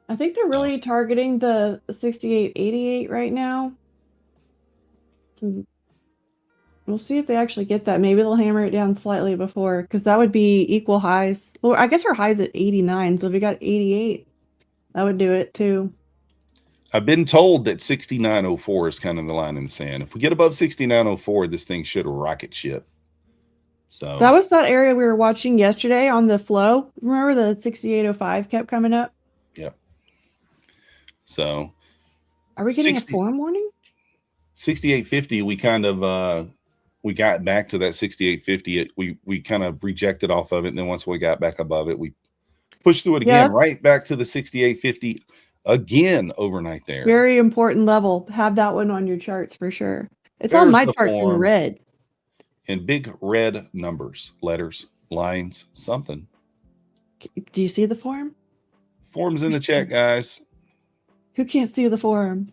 I think they're really targeting the 68.88 right now. So we'll see if they actually get that. Maybe they'll hammer it down slightly before, because that would be equal highs. Well, I guess our highs at 89, so if we got 88, that would do it too. I've been told that 69.04 is kind of the line in the sand. If we get above 69.04, this thing should rocket ship. So that was that area we were watching yesterday on the flow. Remember the 68.05 kept coming up? Yep. So are we getting a form warning? 68.50, we kind of we got back to that 68.50. We kind of rejected off of it, and then once we got back above it, we pushed through it again, right back to the 68.50 again overnight there. Very important level. Have that one on your charts for sure. It's on my charts in red. In big red numbers, letters, lines, something. Do you see the form? Form's in the chat, guys. Who can't see the form?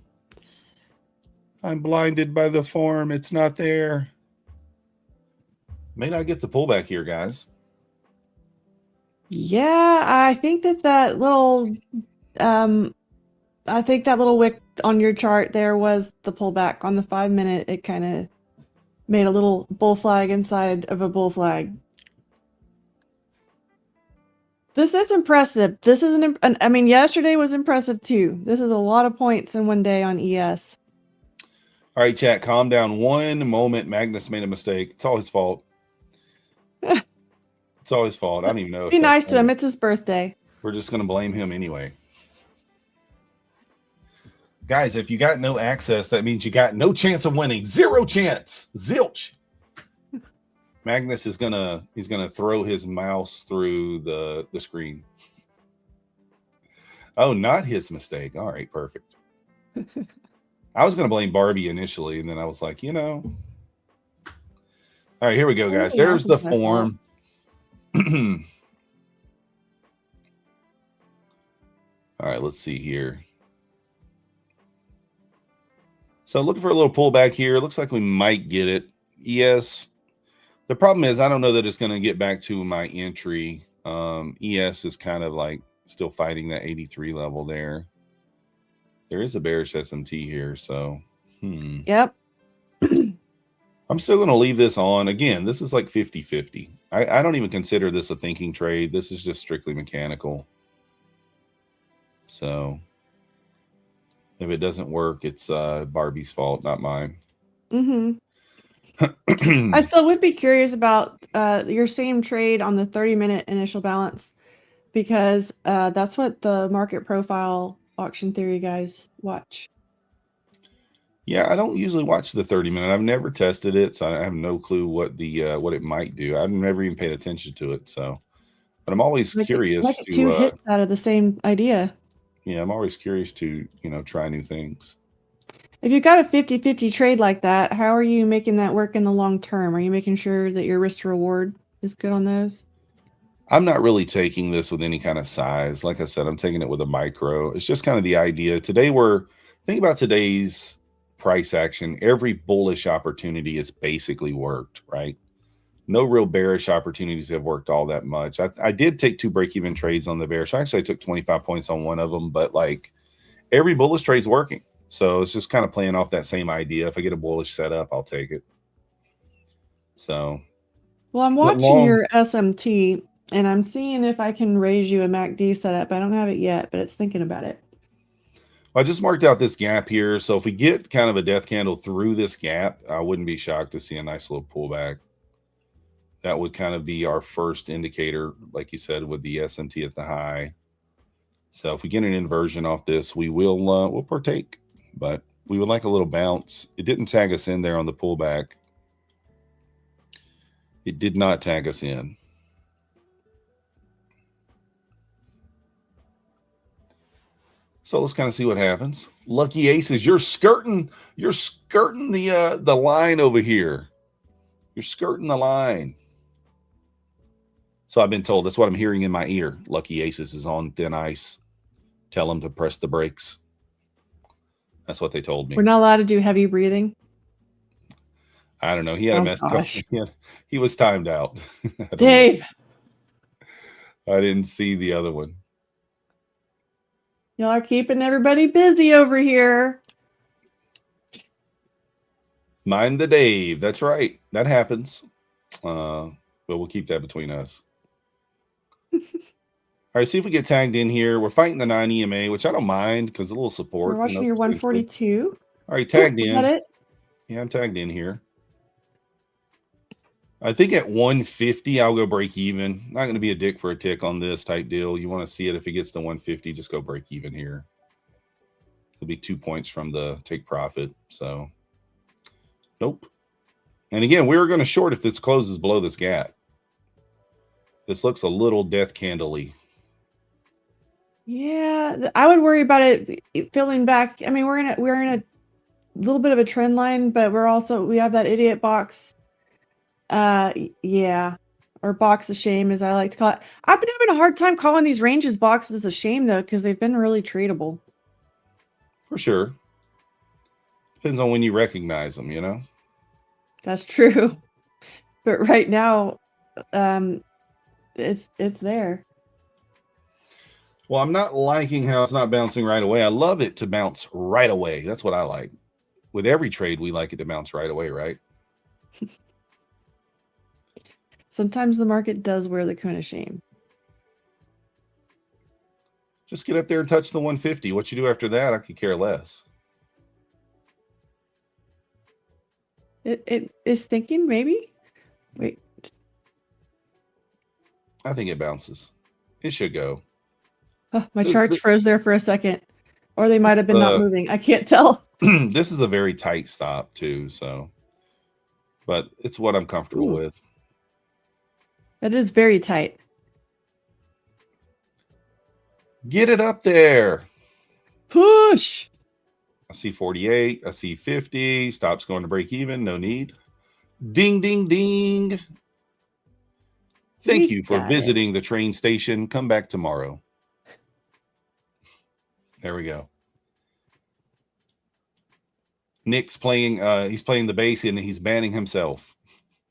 I'm blinded by the form. It's not there. May not get the pullback here, guys. Yeah, I think that little wick on your chart there was the pullback on the 5 minute. It kind of made a little bull flag inside of a bull flag. This is impressive. This is I mean, yesterday was impressive too. This is a lot of points in one day on ES. All right, chat, calm down. One moment, Magnus made a mistake. It's all his fault. It's all his fault. I don't even know. Be nice to him. It's his birthday. We're just going to blame him anyway. Guys, if you got no access, that means you got no chance of winning. Zero chance. Zilch. Magnus is he's gonna throw his mouse through the screen. Oh, not his mistake. All right, perfect. I was gonna blame Barbie initially, and then I was like, you know. All right, here we go, guys. There's the form. All right, let's see here. So looking for a little pullback here. Looks like we might get it. Yes. The problem is I don't know that it's going to get back to my entry. ES is kind of like still fighting that 83 level there. There is a bearish SMT here, so Yep. I'm still going to leave this on. Again, this is like 50-50. I don't even consider this a thinking trade. This is just strictly mechanical. So if it doesn't work, it's Barbie's fault, not mine. I still would be curious about your same trade on the 30-minute initial balance, because that's what the market profile auction theory guys watch. Yeah, I don't usually watch the 30-minute. I've never tested it, so I have no clue what the what it might do. I've never even paid attention to it. So, but I'm always curious like to two hits out of the same idea. Yeah, I'm always curious to try new things. If you've got a 50-50 trade like that, how are you making that work in the long term? Are you making sure that your risk to reward is good on those? I'm not really taking this with any kind of size. Like I said, I'm taking it with a micro. It's just kind of the idea. Today think about today's price action. Every bullish opportunity has basically worked, right? No real bearish opportunities have worked all that much. I did take 2 break-even trades on the bearish. Actually, I took 25 points on one of them, but like every bullish trade's working. So it's just kind of playing off that same idea. If I get a bullish setup, I'll take it. So, well, I'm watching your SMT, and I'm seeing if I can raise you a MACD setup. I don't have it yet, but it's thinking about it. I just marked out this gap here. So if we get kind of a death candle through this gap, I wouldn't be shocked to see a nice little pullback. That would kind of be our first indicator, like you said, with the SMT at the high. So if we get an inversion off this, we'll partake. But we would like a little bounce. It didn't tag us in there on the pullback. It did not tag us in. So let's kind of see what happens. Lucky aces, you're skirting the line over here. You're skirting the line. So I've been told, that's what I'm hearing in my ear. Lucky aces is on thin ice. Tell them to press the brakes. That's what they told me. We're not allowed to do heavy breathing. I don't know. He had a mess. He was timed out. Dave. I didn't see the other one. Y'all are keeping everybody busy over here. Mind the Dave. That's right. That happens. But we'll keep that between us. All right, see if we get tagged in here. We're fighting the 9 EMA, which I don't mind because a little support. We're watching your 142. All right, tagged in. Is that it? Yeah, I'm tagged in here. I think at 150, I'll go break even. Not going to be a dick for a tick on this type deal. You want to see it. If it gets to 150, just go break even here. It'll be 2 points from the take profit. So, nope. And again, we're going to short if this closes below this gap. This looks a little death candle-y. Yeah, I would worry about it filling back. I mean, we're in a little bit of a trend line, but we have that idiot box. Yeah, or box of shame, as I like to call it. I've been having a hard time calling these ranges boxes of shame though, because they've been really tradable. For sure. Depends on when you recognize them, you know? That's true. But right now, it's there. Well, I'm not liking how it's not bouncing right away. I love it to bounce right away. That's what I like. With every trade, we like it to bounce right away, right? Sometimes the market does wear the cone of shame. Just get up there and touch the 150. What you do after that, I could care less. It is thinking maybe. Wait. I think it bounces. It should go. Oh, my charts froze there for a second, or they might have been not moving. I can't tell. This is a very tight stop too, so. But it's what I'm comfortable with. That is very tight. Get it up there. Push. I see 48. I see 50. Stops going to break even. No need. Ding, ding, ding. Thank you for visiting the train station. Come back tomorrow. There we go. Nick's playing. He's playing the bass and he's banning himself.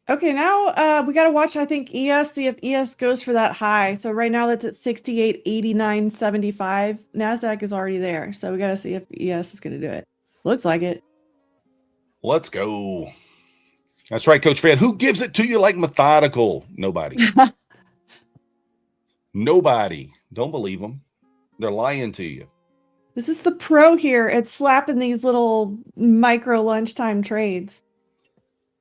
Okay, now we got to watch, I think, ES, see if ES goes for that high. So right now that's at 68.8975. NASDAQ is already there. So we got to see if ES is going to do it. Looks like it. Let's go. That's right, Coach Fred. Who gives it to you like methodical? Nobody. Nobody. Don't believe them. They're lying to you. This is the pro here at slapping these little micro lunchtime trades.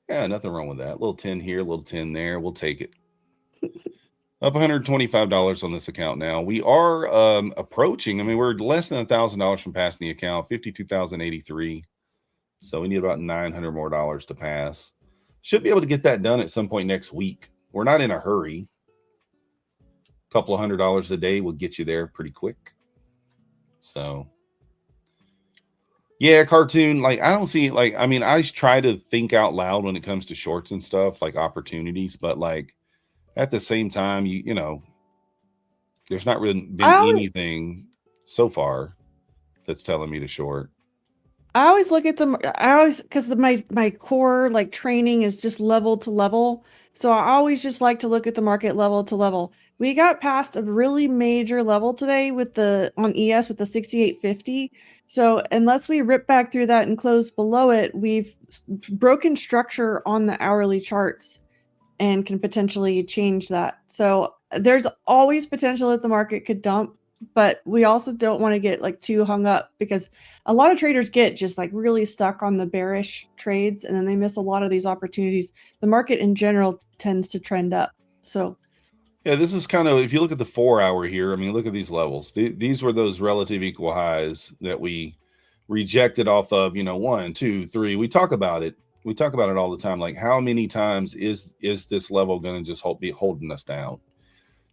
Yeah, nothing wrong with that. Little 10 here, little 10 there. We'll take it. Up $125 on this account now. We are approaching. I mean, we're less than $1,000 from passing the account. 52,083. So we need about $900 more to pass. Should be able to get that done at some point next week. We're not in a hurry. A couple of $100 a day will get you there pretty quick. So. Yeah, cartoon, like, I don't see, like, I mean, I try to think out loud when it comes to shorts and stuff, like opportunities, but, like, at the same time, you know, there's not really been anything so far that's telling me to short. I always look at them, because my core, like, training is just level to level, so I always just like to look at the market level to level. We got past a really major level today with on ES with the 68.50. So unless we rip back through that and close below it, we've broken structure on the hourly charts and can potentially change that. So there's always potential that the market could dump, but we also don't want to get like too hung up, because a lot of traders get just like really stuck on the bearish trades and then they miss a lot of these opportunities. The market in general tends to trend up. So yeah, this is kind of, if you look at the 4 hour here, I mean, look at these levels. These were those relative equal highs that we rejected off of, you know, 1, 2, 3. We talk about it. We talk about it all the time. Like, how many times is this level going to just be holding us down?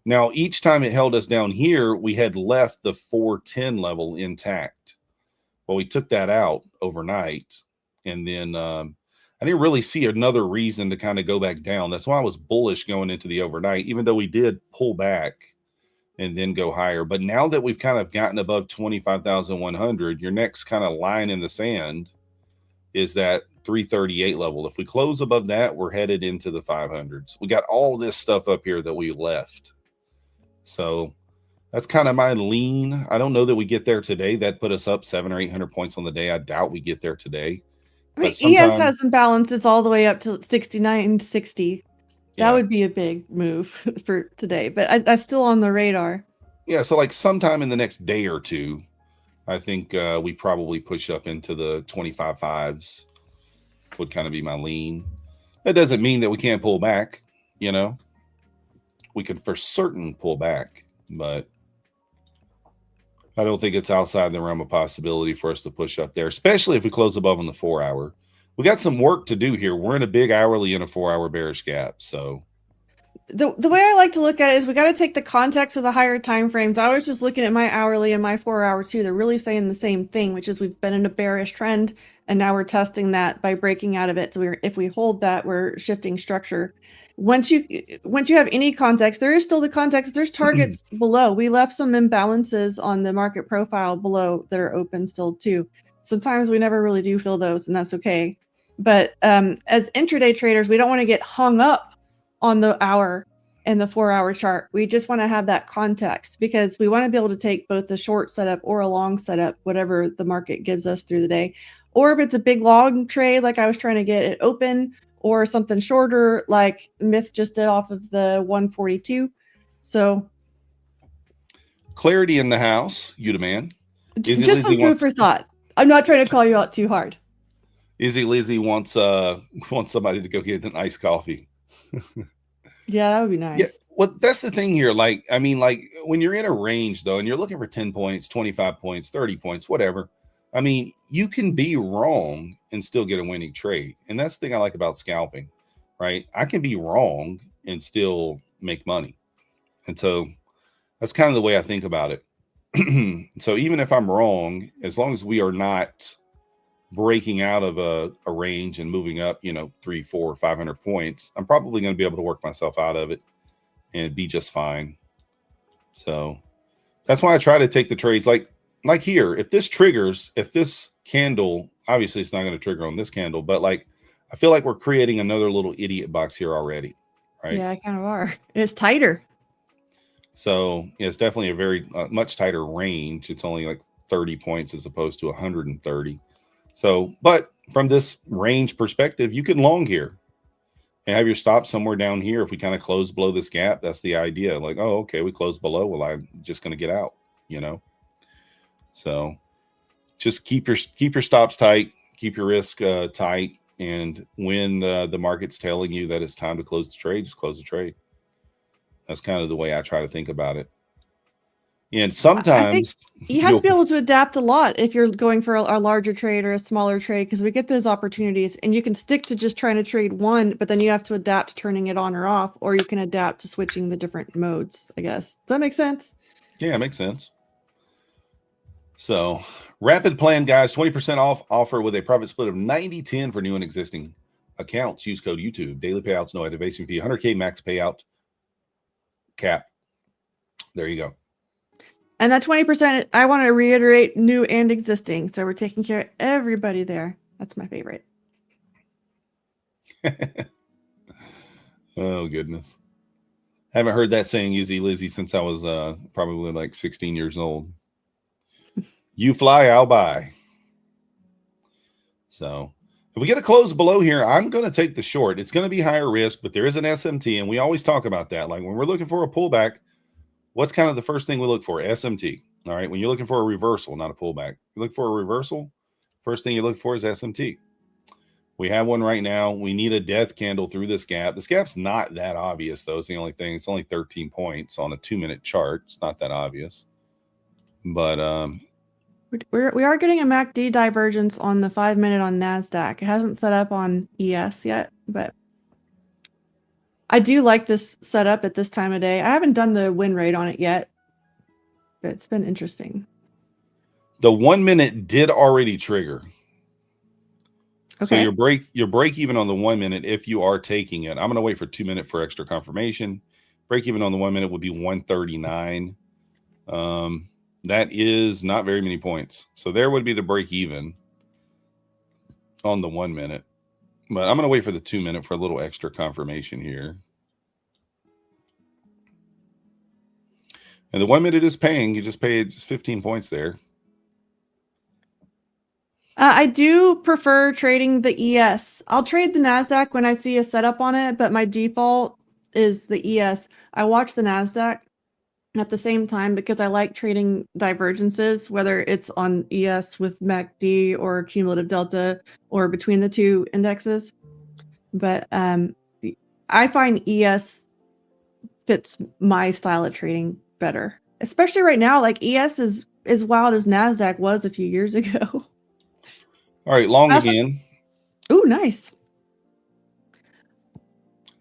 Now, each time it held us down here, we had left the 410 level intact. Well, we took that out overnight. And then I didn't really see another reason to kind of go back down. That's why I was bullish going into the overnight, even though we did pull back and then go higher. But now that we've kind of gotten above 25,100, your next kind of line in the sand is that 338 level. If we close above that, we're headed into the 500s. We got all this stuff up here that we left. So that's kind of my lean. I don't know that we get there today. That put us up 700 or 800 points on the day. I doubt we get there today. I mean, ES has some balances all the way up to 69.60. That would be a big move for today, but that's still on the radar. Yeah, so like sometime in the next day or two, I think we probably push up into the 25.5s would kind of be my lean. That doesn't mean that we can't pull back, you know. We could for certain pull back, but I don't think it's outside the realm of possibility for us to push up there, especially if we close above on the 4 hour. We got some work to do here. We're in a big hourly and a 4 hour bearish gap. So the way I like to look at it is we got to take the context of the higher time frames. I was just looking at my hourly and my 4 hour too. They're really saying the same thing, which is we've been in a bearish trend and now we're testing that by breaking out of it. So if we hold that, we're shifting structure. Once you have any context, there is still the context. There's targets below. We left some imbalances on the market profile below that are open still too. Sometimes we never really do fill those, and that's okay. But as intraday traders, we don't want to get hung up on the hour and the 4-hour chart. We just want to have that context because we want to be able to take both the short setup or a long setup, whatever the market gives us through the day. Or if it's a big long trade, like I was trying to get it open, or something shorter, like Myth just did off of the 142. So clarity in the house, you demand. Just some food for thought. I'm not trying to call you out too hard. Izzy Lizzy wants somebody to go get an iced coffee. Yeah, that would be nice. Yeah, well, that's the thing here. Like, I mean, like when you're in a range though, and you're looking for 10 points, 25 points, 30 points, whatever. I mean, you can be wrong and still get a winning trade. And that's the thing I like about scalping, right? I can be wrong and still make money. And so that's kind of the way I think about it. So even if I'm wrong, as long as we are not breaking out of a range and moving up, 300, 400, 500 points, I'm probably going to be able to work myself out of it and be just fine. So that's why I try to take the trades like here. If this triggers, if this candle, obviously it's not going to trigger on this candle, but like I feel like we're creating another little idiot box here already, right? Yeah, I kind of are. It's tighter. So yeah, it's definitely a very much tighter range. It's only like 30 points as opposed to 130. So, but from this range perspective, you can long here and have your stop somewhere down here. If we kind of close below this gap, that's the idea. Like, oh, okay, we closed below. Well, I'm just going to get out, So just keep your stops tight, keep your risk tight. And when the market's telling you that it's time to close the trade, just close the trade. That's kind of the way I try to think about it. And sometimes you have to be able to adapt a lot if you're going for a larger trade or a smaller trade, because we get those opportunities and you can stick to just trying to trade one, but then you have to adapt to turning it on or off, or you can adapt to switching the different modes, I guess. Does that make sense? Yeah, it makes sense. So rapid plan, guys, 20% off offer with a profit split of 90-10 for new and existing accounts. Use code YouTube. Daily payouts, no activation fee, 100K max payout cap. There you go. And that 20%, I want to reiterate, new and existing. So we're taking care of everybody there. That's my favorite. Oh, goodness. Haven't heard that saying, Izzy Lizzy, since I was probably like 16 years old. You fly, I'll buy. So if we get a close below here, I'm going to take the short. It's going to be higher risk, but there is an SMT, and we always talk about that. Like when we're looking for a pullback, what's kind of the first thing we look for? SMT. All right. When you're looking for a reversal, not a pullback, you look for a reversal. First thing you look for is SMT. We have one right now. We need a death candle through this gap. This gap's not that obvious, though. It's the only thing. It's only 13 points on a 2-minute chart. It's not that obvious. But we are getting a MACD divergence on the 5-minute on NASDAQ. It hasn't set up on ES yet, but I do like this setup at this time of day. I haven't done the win rate on it yet, but it's been interesting. The 1 minute did already trigger. Okay. So your break even on the 1 minute, if you are taking it, I'm going to wait for 2 minutes for extra confirmation. Break even on the 1 minute would be 139. That is not very many points. So there would be the break even on the 1 minute. But I'm going to wait for the 2 minute for a little extra confirmation here. And the 1 minute is paying. You just paid just 15 points there. I do prefer trading the ES. I'll trade the NASDAQ when I see a setup on it, but my default is the ES. I watch the NASDAQ at the same time because I like trading divergences, whether it's on ES with MACD or cumulative delta or between the two indexes. But I find ES fits my style of trading better, especially right now. Like ES is as wild as NASDAQ was a few years ago. All right, long again. Oh, nice.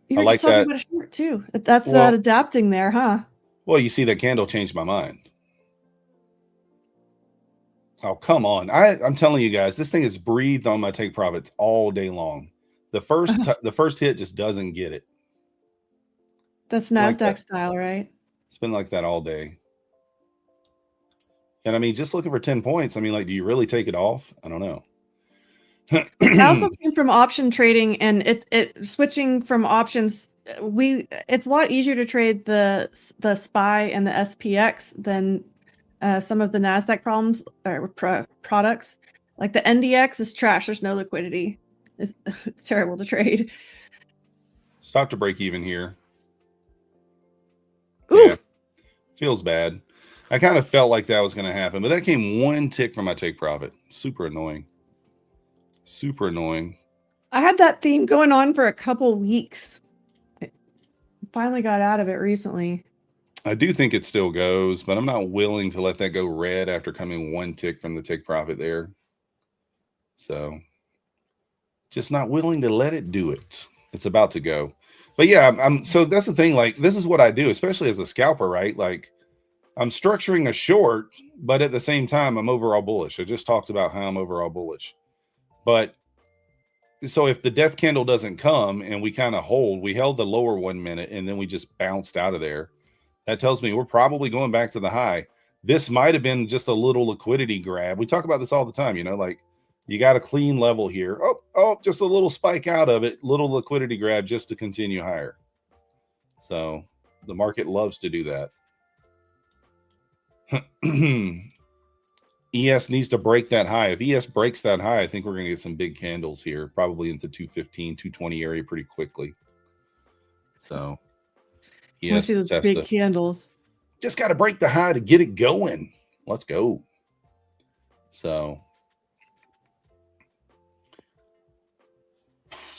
You were I like just talking that. about a short too. That's that adapting there, huh? Well, you see that candle changed my mind. Oh, come on. I'm telling you guys, this thing has breathed on my take profits all day long. The first hit just doesn't get it. That's NASDAQ style, right? It's been like that all day. And I mean, just looking for 10 points. I mean, like, do you really take it off? I don't know. I also came from option trading, and it switching from options it's a lot easier to trade the SPY and the SPX than some of the NASDAQ products. Like the NDX is trash. There's no liquidity. It's terrible to trade. Stop to break even here. Ooh. Yeah, feels bad. I kind of felt like that was going to happen, but that came one tick from my take profit. Super annoying. Super annoying. I had that theme going on for a couple weeks. I finally got out of it recently. I do think it still goes, but I'm not willing to let that go red after coming one tick from the take profit there. So just not willing to let it do it. It's about to go. But yeah, so that's the thing. Like, this is what I do, especially as a scalper, right? Like, I'm structuring a short, but at the same time, I'm overall bullish. I just talked about how I'm overall bullish. But so if the death candle doesn't come and we kind of hold, we held the lower 1 minute and then we just bounced out of there. That tells me we're probably going back to the high. This might have been just a little liquidity grab. We talk about this all the time, you know, like you got a clean level here. Oh, just a little spike out of it, little liquidity grab just to continue higher. So the market loves to do that. ES needs to break that high. If ES breaks that high, I think we're going to get some big candles here, probably into 215, 220 area pretty quickly. So I see those big candles. Just got to break the high to get it going. Let's go. So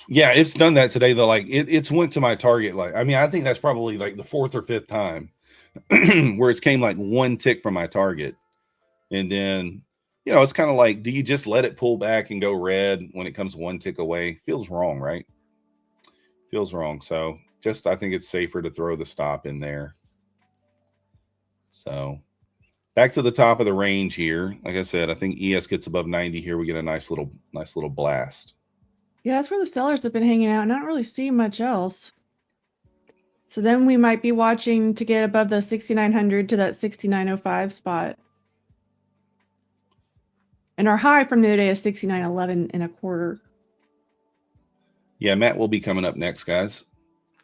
yeah, it's done that today though. Like it's went to my target. Like, I mean, I think that's probably like the 4th or 5th time where it's came like one tick from my target. And then, you know, it's kind of like, do you just let it pull back and go red when it comes one tick away? Feels wrong, right? Feels wrong. So just, I think it's safer to throw the stop in there. So back to the top of the range here. Like I said, I think ES gets above 90 here. We get a nice little blast. Yeah, that's where the sellers have been hanging out. And I don't really see much else. So then we might be watching to get above the 6,900 to that 6,905 spot. And our high from the other day is 69.11 Yeah, Matt will be coming up next, guys,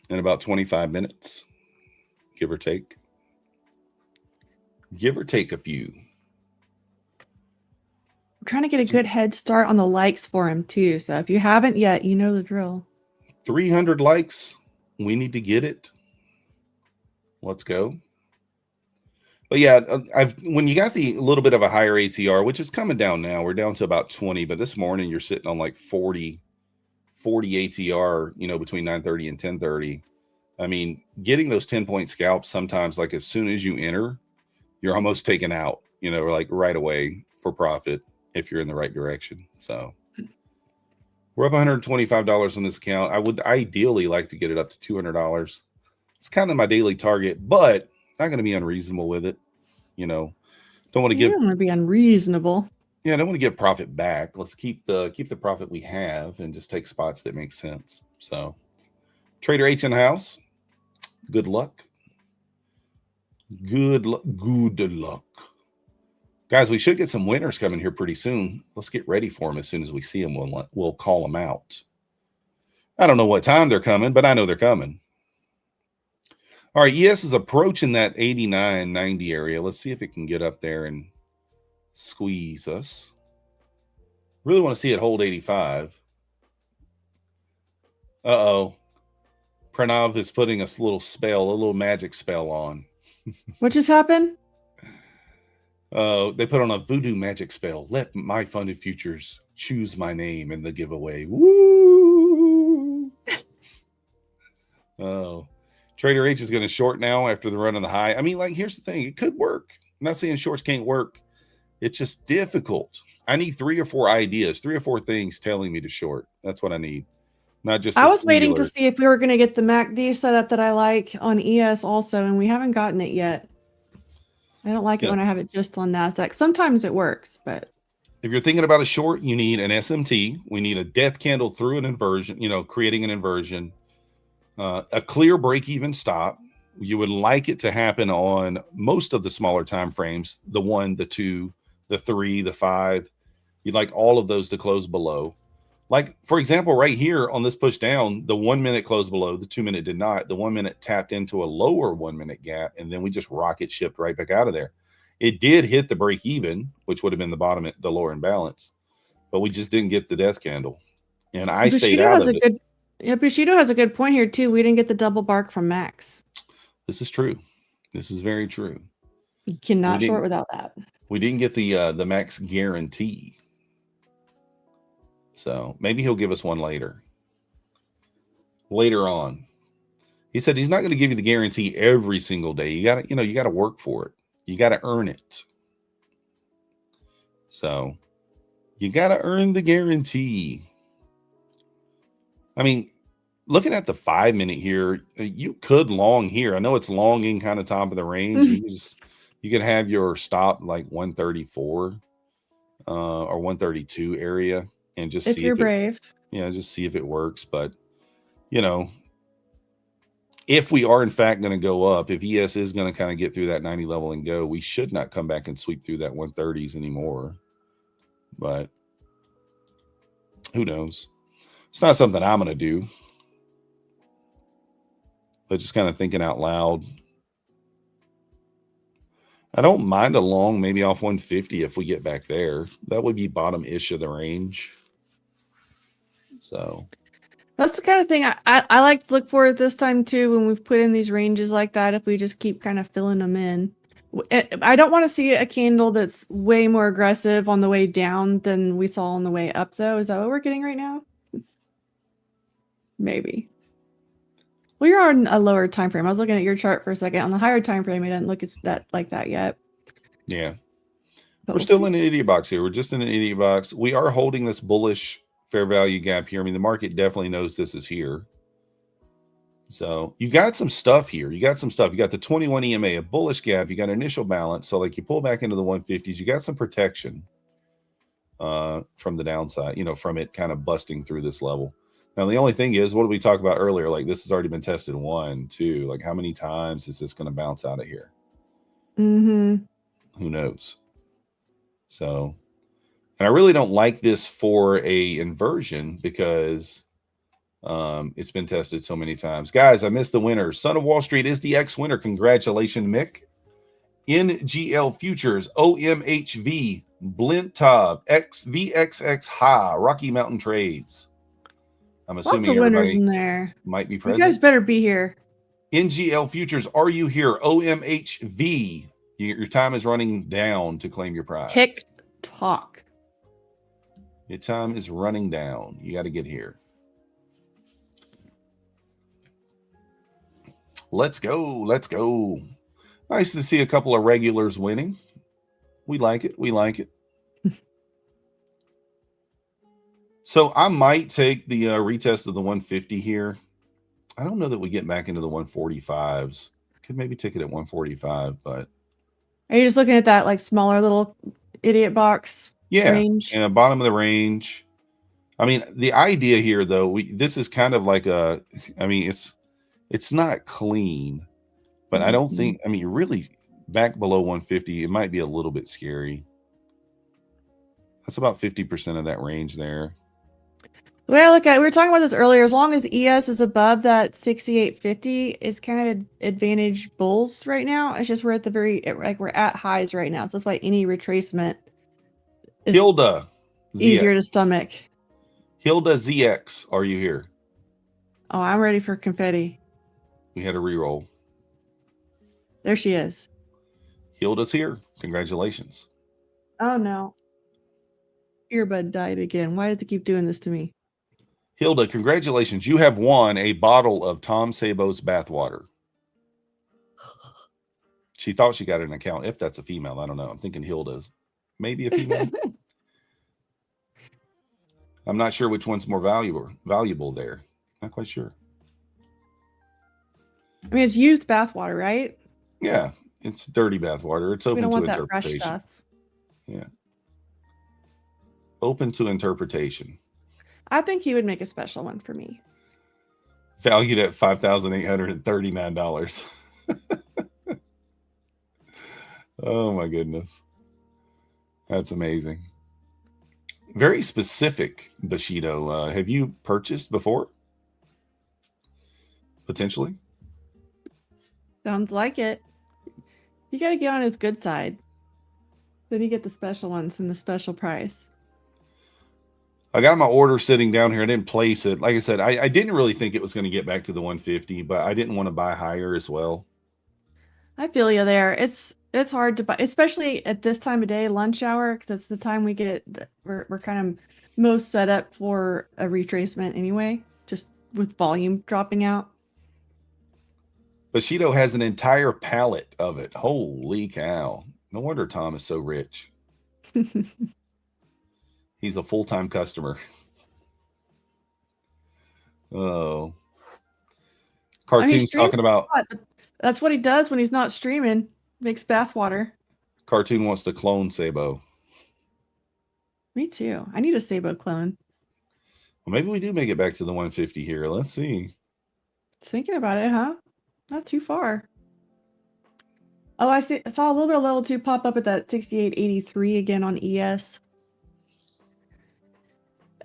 in about 25 minutes, give or take. Give or take a few. I'm trying to get a good head start on the likes for him too. So if you haven't yet, you know the drill. 300 likes. We need to get it. Let's go. But yeah, when you got the little bit of a higher ATR, which is coming down now, we're down to about 20, but this morning you're sitting on like 40 ATR, you know, between 9:30 and 10:30. I mean, getting those 10-point scalps sometimes, like as soon as you enter, you're almost taken out, you know, like right away for profit if you're in the right direction. So we're up $125 on this account. I would ideally like to get it up to $200. It's kind of my daily target, but not going to be unreasonable with it. You know, don't want to give. You don't want to be unreasonable. Yeah, I don't want to give profit back. Let's keep the profit we have and just take spots that make sense. So, Trader H in the house. Good luck. Good luck, guys. We should get some winners coming here pretty soon. Let's get ready for them as soon as we see them. We'll call them out. I don't know what time they're coming, but I know they're coming. All right, ES is approaching that 89.90 area. Let's see if it can get up there and squeeze us. Really want to see it hold 85. Uh-oh. Pranav is putting a little magic spell on. What just happened? They put on a voodoo magic spell. Let MyFundedFutures choose my name in the giveaway. Woo! Oh. Trader H is going to short now after the run of the high. I mean, like, here's the thing. It could work. I'm not saying shorts can't work. It's just difficult. I need 3 or 4 ideas, 3 or 4 things telling me to short. That's what I need. Not just I was waiting to see if we were going to get the MACD setup that I like on ES also, and we haven't gotten it yet. I don't like it when I have it just on NASDAQ. Sometimes it works, but if you're thinking about a short, you need an SMT. We need a death candle through an inversion, you know, creating an inversion. A clear break-even stop. You would like it to happen on most of the smaller time frames, the 1, the 2, the 3, the 5. You'd like all of those to close below. Like, for example, right here on this push down, the 1 minute closed below, the 2 minute did not. The 1 minute tapped into a lower 1 minute gap, and then we just rocket shipped right back out of there. It did hit the break even, which would have been the bottom, the lower imbalance, but we just didn't get the death candle. And I stayed out of it. Bushido has a good point here too. We didn't get the double bark from Max. This is true. This is very true. You cannot short without that. We didn't get the max guarantee. So maybe he'll give us one later on. He said he's not going to give you the guarantee every single day. You got to, you got to work for it. You got to earn it. So you got to earn the guarantee. I mean, looking at the 5 minute here, you could long here. I know it's longing kind of top of the range. You can have your stop like 134 or 132 area and just if see you're if brave. Just see if it works. But if we are in fact going to go up, if ES is going to kind of get through that 90 level and go, we should not come back and sweep through that 130s anymore. But who knows? It's not something I'm going to do. But just kind of thinking out loud. I don't mind a long, maybe off 150 if we get back there. That would be bottom-ish of the range. So that's the kind of thing I like to look for at this time too, when we've put in these ranges like that, if we just keep kind of filling them in. I don't want to see a candle that's way more aggressive on the way down than we saw on the way up, though. Is that what we're getting right now? Maybe. Well, you're on a lower time frame. I was looking at your chart for a second. On the higher time frame, it didn't look like that yet. Yeah. But we're still in an idiot box here. We're just in an idiot box. We are holding this bullish fair value gap here. I mean, the market definitely knows this is here. So you got some stuff here. You got the 21 EMA, a bullish gap. You got initial balance. So like you pull back into the 150s, you got some protection from the downside, from it kind of busting through this level. Now, the only thing is, what did we talk about earlier? Like, this has already been tested 1, 2. Like, how many times is this going to bounce out of here? Mm-hmm. Who knows? So, and I really don't like this for a inversion because it's been tested so many times. Guys, I missed the winner. Son of Wall Street is the ex-winner. Congratulations, Mick. NGL Futures, OMHV, Blintob, XVXX Ha, Rocky Mountain Trades. I'm assuming lots of winners everybody in there. might be present. You guys better be here. NGL Futures, are you here? OMHV, your time is running down to claim your prize. TikTok. Your time is running down. You got to get here. Let's go. Let's go. Nice to see a couple of regulars winning. We like it. We like it. So I might take the retest of the 150 here. I don't know that we get back into the 145s. Could maybe take it at 145, but. Are you just looking at that like smaller little idiot box range? Yeah, bottom of the range. I mean, the idea here, though, this is kind of like it's not clean, but I don't think, really back below 150, it might be a little bit scary. That's about 50% of that range there. The way I look at it, we were talking about this earlier. As long as ES is above that 68.50, it's kind of advantage bulls right now. It's just we're at we're at highs right now. So that's why any retracement is Hilda easier to stomach. Hilda ZX, are you here? Oh, I'm ready for confetti. We had a reroll. There she is. Hilda's here. Congratulations. Oh no. Earbud died again. Why does it keep doing this to me? Hilda, congratulations. You have won a bottle of Tom Sabo's bathwater. She thought she got an account. If that's a female, I don't know. I'm thinking Hilda's. Maybe a female. I'm not sure which one's more valuable there. Not quite sure. I mean, it's used bathwater, right? Yeah, it's dirty bathwater. It's open We don't to want that interpretation. fresh stuff. Yeah. Open to interpretation. I think he would make a special one for me. Valued at $5,839. Oh my goodness. That's amazing. Very specific, Bushido. Have you purchased before? Potentially? Sounds like it. You got to get on his good side. Then you get the special ones and the special price. I got my order sitting down here. I didn't place it. Like I said, I didn't really think it was going to get back to the 150, but I didn't want to buy higher as well. I feel you there. It's hard to buy, especially at this time of day, lunch hour, because it's the time we're kind of most set up for a retracement anyway, just with volume dropping out. Bushido has an entire pallet of it. Holy cow. No wonder Tom is so rich. He's a full-time customer. Oh. Cartoon's talking about... That's what he does when he's not streaming. Makes bathwater. Cartoon wants to clone Sabo. Me too. I need a Sabo clone. Well, maybe we do make it back to the 150 here. Let's see. Thinking about it, huh? Not too far. Oh, I saw a little bit of level 2 pop up at that 68.83 again on ES.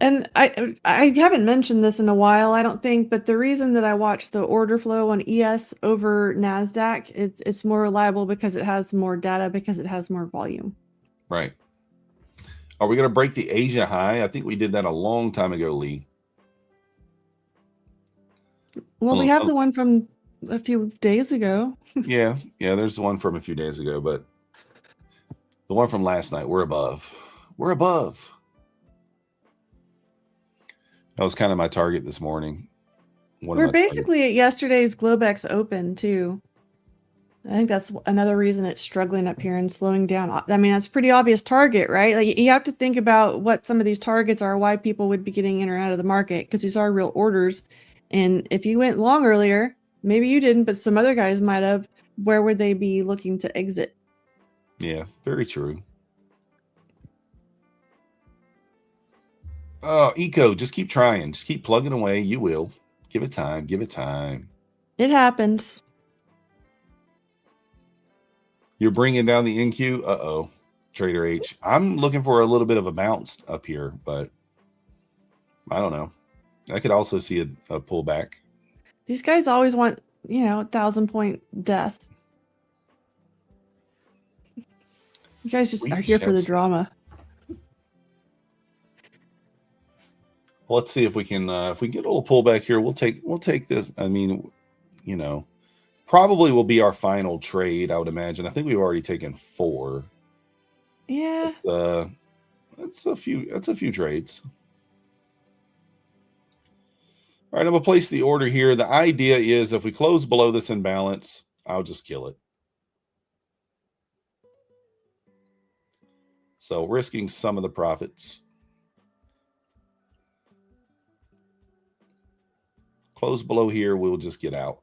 And I haven't mentioned this in a while, I don't think, but the reason that I watch the order flow on ES over NASDAQ, it's more reliable because it has more data, because it has more volume. Right. Are we going to break the Asia high? I think we did that a long time ago, Lee. Well, we have the one from a few days ago. Yeah, there's the one from a few days ago, but the one from last night, we're above. We're above. That was kind of my target this morning. We're basically at yesterday's Globex Open, too. I think that's another reason it's struggling up here and slowing down. I mean, that's a pretty obvious target, right? Like, you have to think about what some of these targets are, why people would be getting in or out of the market, because these are real orders. And if you went long earlier, maybe you didn't, but some other guys might have, where would they be looking to exit? Yeah, very true. Oh, Eco, just keep trying. Just keep plugging away. You will. Give it time. Give it time. It happens. You're bringing down the NQ? Uh-oh. Trader H. I'm looking for a little bit of a bounce up here, but I don't know. I could also see a pullback. These guys always want, 1,000-point death. You guys just are here for the drama. Well, let's see if we can if we get a little pullback here. We'll take this. I mean, probably will be our final trade, I would imagine. I think we've already taken 4. Yeah. That's a few trades. All right, I'm gonna place the order here. The idea is if we close below this imbalance, I'll just kill it. So risking some of the profits. Close below here, we'll just get out.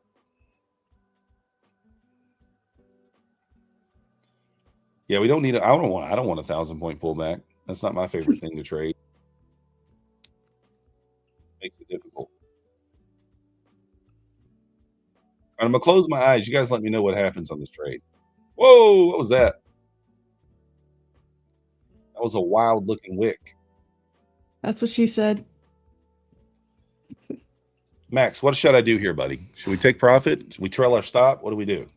Yeah, we don't need I don't want a 1,000-point pullback. That's not my favorite thing to trade. Makes it difficult. All right, I'm gonna close my eyes. You guys let me know what happens on this trade. Whoa, what was that? That was a wild looking wick. That's what she said. Max, what should I do here, buddy? Should we take profit? Should we trail our stop? What do we do?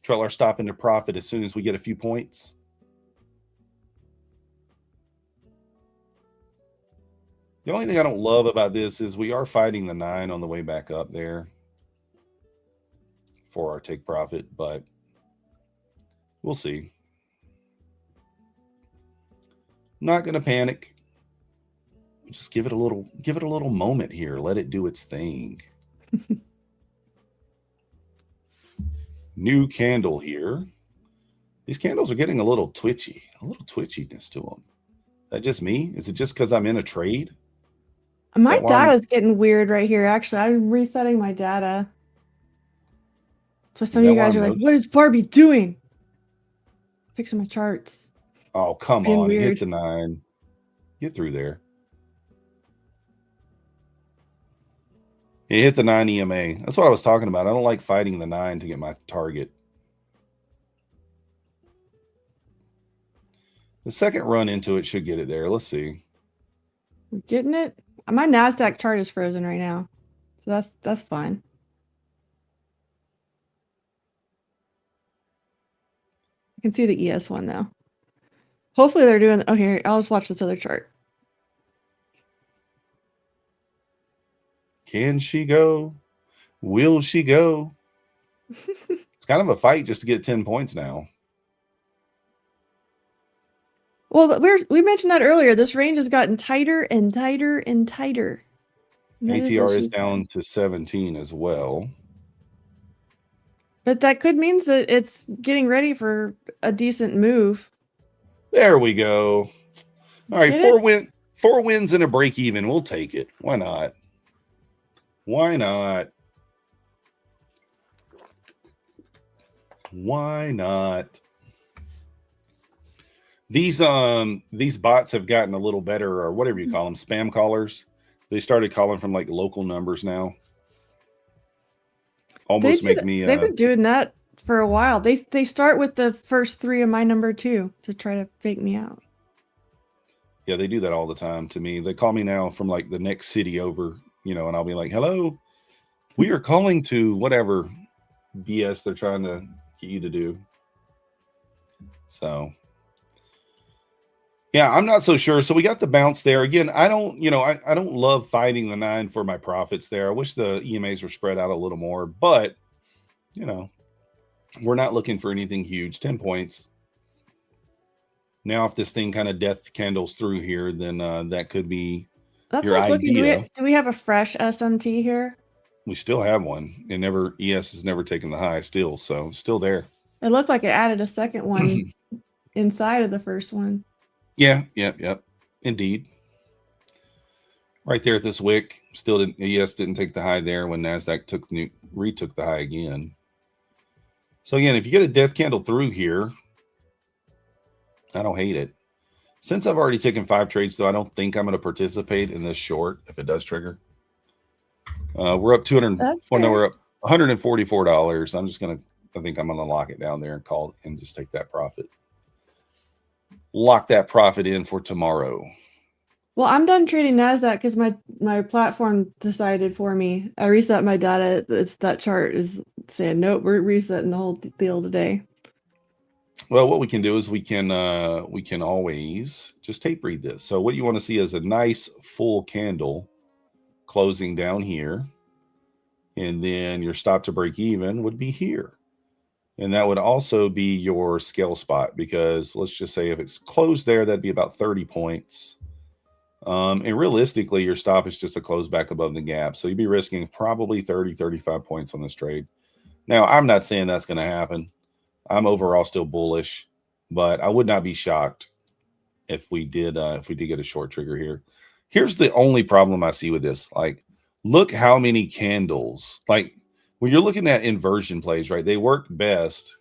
Trail our stop into profit as soon as we get a few points? The only thing I don't love about this is we are fighting the 9 on the way back up there for our take profit, but we'll see. Not going to panic. Just give it a little moment here. Let it do its thing. New candle here. These candles are getting a little twitchy, a little twitchiness to them. Is that just me? Is it just because I'm in a trade? My data's getting weird right here. Actually, I'm resetting my data. So some of you guys are like, what is Barbie doing? Fixing my charts. Oh, come on. It hit the 9. Get through there. It hit the 9 EMA. That's what I was talking about. I don't like fighting the 9 to get my target. The second run into it should get it there. Let's see. We're getting it. My NASDAQ chart is frozen right now. So that's fine. I can see the ES one now. Hopefully they're doing, okay, I'll just watch this other chart. Can she go? Will she go? It's kind of a fight just to get 10 points now. Well, we mentioned that earlier. This range has gotten tighter and tighter and tighter. And that ATR is issue. down to 17 as well. But that could mean that it's getting ready for a decent move. There we go. All right, Get four wins and a break even. We'll take it. Why not? Why not? Why not? These bots have gotten a little better, or whatever you call them, spam callers. They started calling from like local numbers now. Almost make me. They've been doing that for a while. They start with the first 3 of my number 2 to try to fake me out. Yeah, they do that all the time to me. They call me now from like the next city over, and I'll be like, "Hello, we are calling to whatever BS they're trying to get you to do." So. Yeah, I'm not so sure. So we got the bounce there. Again, I don't love fighting the 9 for my profits there. I wish the EMAs were spread out a little more, but we're not looking for anything huge. 10 points. Now, if this thing kind of death candles through here, then that could be your idea. Do we have a fresh SMT here? We still have one. ES has never taken the high still, so still there. It looked like it added a second one inside of the first one. Yeah, yep. Indeed. Right there at this wick, ES didn't take the high there when NASDAQ retook the high again. So again, if you get a death candle through here, I don't hate it. Since I've already taken 5 trades, though, I don't think I'm going to participate in this short if it does trigger. We're up we're up $144. I think I'm going to lock it down there and call and just take that profit. Lock that profit in for tomorrow. Well, I'm done trading NASDAQ because my platform decided for me. I reset my data. That chart is saying, nope, we're resetting the whole deal today. Well, what we can do is we can always just tape read this. So what you want to see is a nice full candle closing down here. And then your stop to break even would be here. And that would also be your scale spot, because let's just say if it's closed there, that'd be about 30 points. And realistically, your stop is just a close back above the gap. So you'd be risking probably 30, 35 points on this trade. Now, I'm not saying that's going to happen. I'm overall still bullish, but I would not be shocked if we did get a short trigger here. Here's the only problem I see with this. Like, look how many candles. Like, when you're looking at inversion plays, right, they work best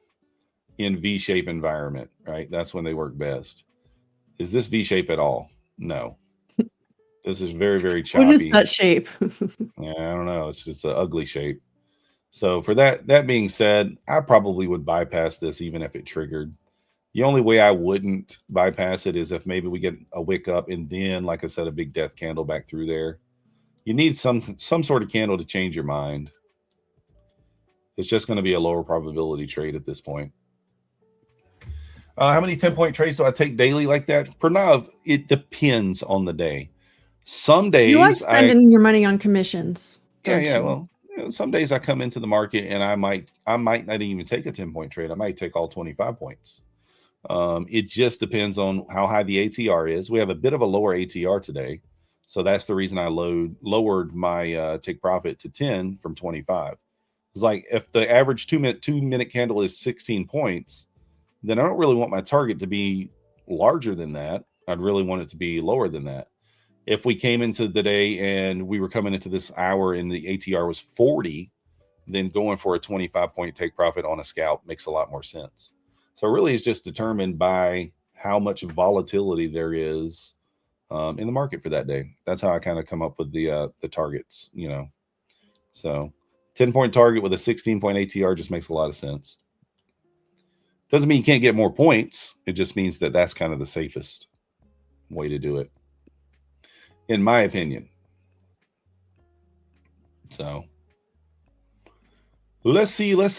in V-shape environment, right? That's when they work best. Is this V-shape at all? No. This is very, very choppy. What is that shape? Yeah, I don't know. It's just an ugly shape. So for that being said, I probably would bypass this even if it triggered. The only way I wouldn't bypass it is if maybe we get a wick up and then, like I said, a big death candle back through there. You need some sort of candle to change your mind. It's just going to be a lower probability trade at this point. How many 10-point trades do I take daily like that? Pranav, it depends on the day. Some days you like spending your money on commissions. Yeah. Well, some days I come into the market and I might not even take a 10-point trade. I might take all 25 points. It just depends on how high the ATR is. We have a bit of a lower ATR today, so that's the reason I lowered my take profit to 10 from 25. It's like if the average 2-minute candle is 16 points, then I don't really want my target to be larger than that. I'd really want it to be lower than that. If we came into the day and we were coming into this hour and the ATR was 40, then going for a 25-point take profit on a scalp makes a lot more sense. So really it's just determined by how much volatility there is in the market for that day. That's how I kind of come up with the targets, So 10-point target with a 16-point ATR just makes a lot of sense. Doesn't mean you can't get more points. It just means that that's kind of the safest way to do it, in my opinion. So let's see. ES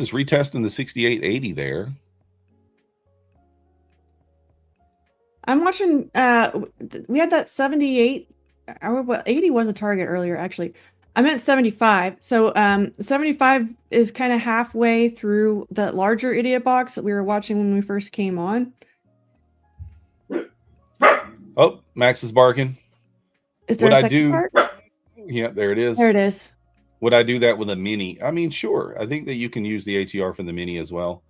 is retesting the 68.80 there. I'm watching. We had that 78. Well, 80 was a target earlier, actually. I meant 75. So 75 is kind of halfway through the larger idiot box that we were watching when we first came on. Oh, Max is barking. Is there Would a I second do? part? Yeah, there it is. There it is. Would I do that with a mini? I mean, sure. I think that you can use the ATR from the mini as well.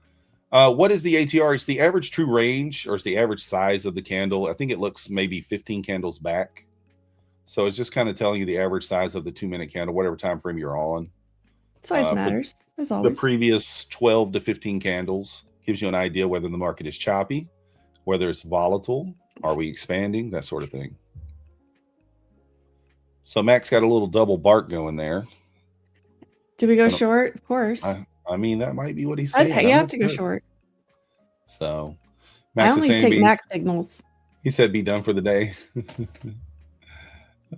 What is the ATR? It's the average true range, or it's the average size of the candle. I think it looks maybe 15 candles back. So it's just kind of telling you the average size of the 2-minute candle, whatever time frame you're on. Size matters, as The always. previous 12 to 15 candles gives you an idea whether the market is choppy, whether it's volatile, are we expanding, that sort of thing. So Max got a little double bark going there. Did we go short? Of course. I mean, that might be what he's saying. You have to go short. So Max I only take Max signals. He said be done for the day.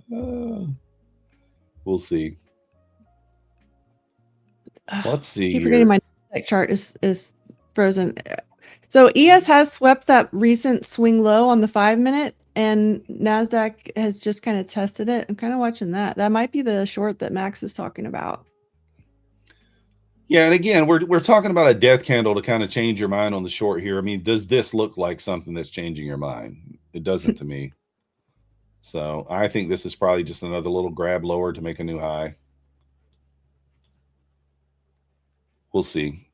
We'll see. Let's see. I keep forgetting my chart is frozen. So ES has swept that recent swing low on the 5-minute, and NASDAQ has just kind of tested it. I'm kind of watching that. That might be the short that Max is talking about. Yeah, and again, we're talking about a death candle to kind of change your mind on the short here. I mean, does this look like something that's changing your mind? It doesn't to me. So I think this is probably just another little grab lower to make a new high. We'll see.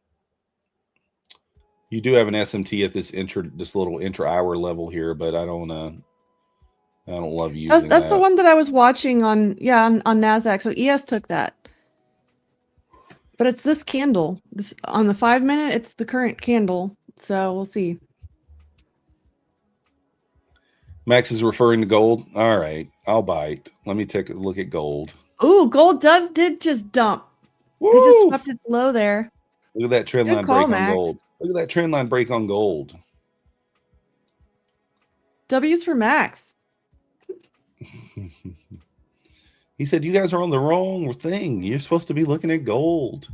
You do have an SMT at this little intra-hour level here, but I don't love using that's the one that I was watching on NASDAQ. So ES took that. But it's this candle. On the 5-minute, it's the current candle. So we'll see. Max is referring to gold. All right, I'll bite. Let me take a look at gold. Ooh, gold did just dump. Woo! They just swept its low there. Look at that trend line break on gold. Look at that trend line break on gold. W's for Max. He said, you guys are on the wrong thing. You're supposed to be looking at gold.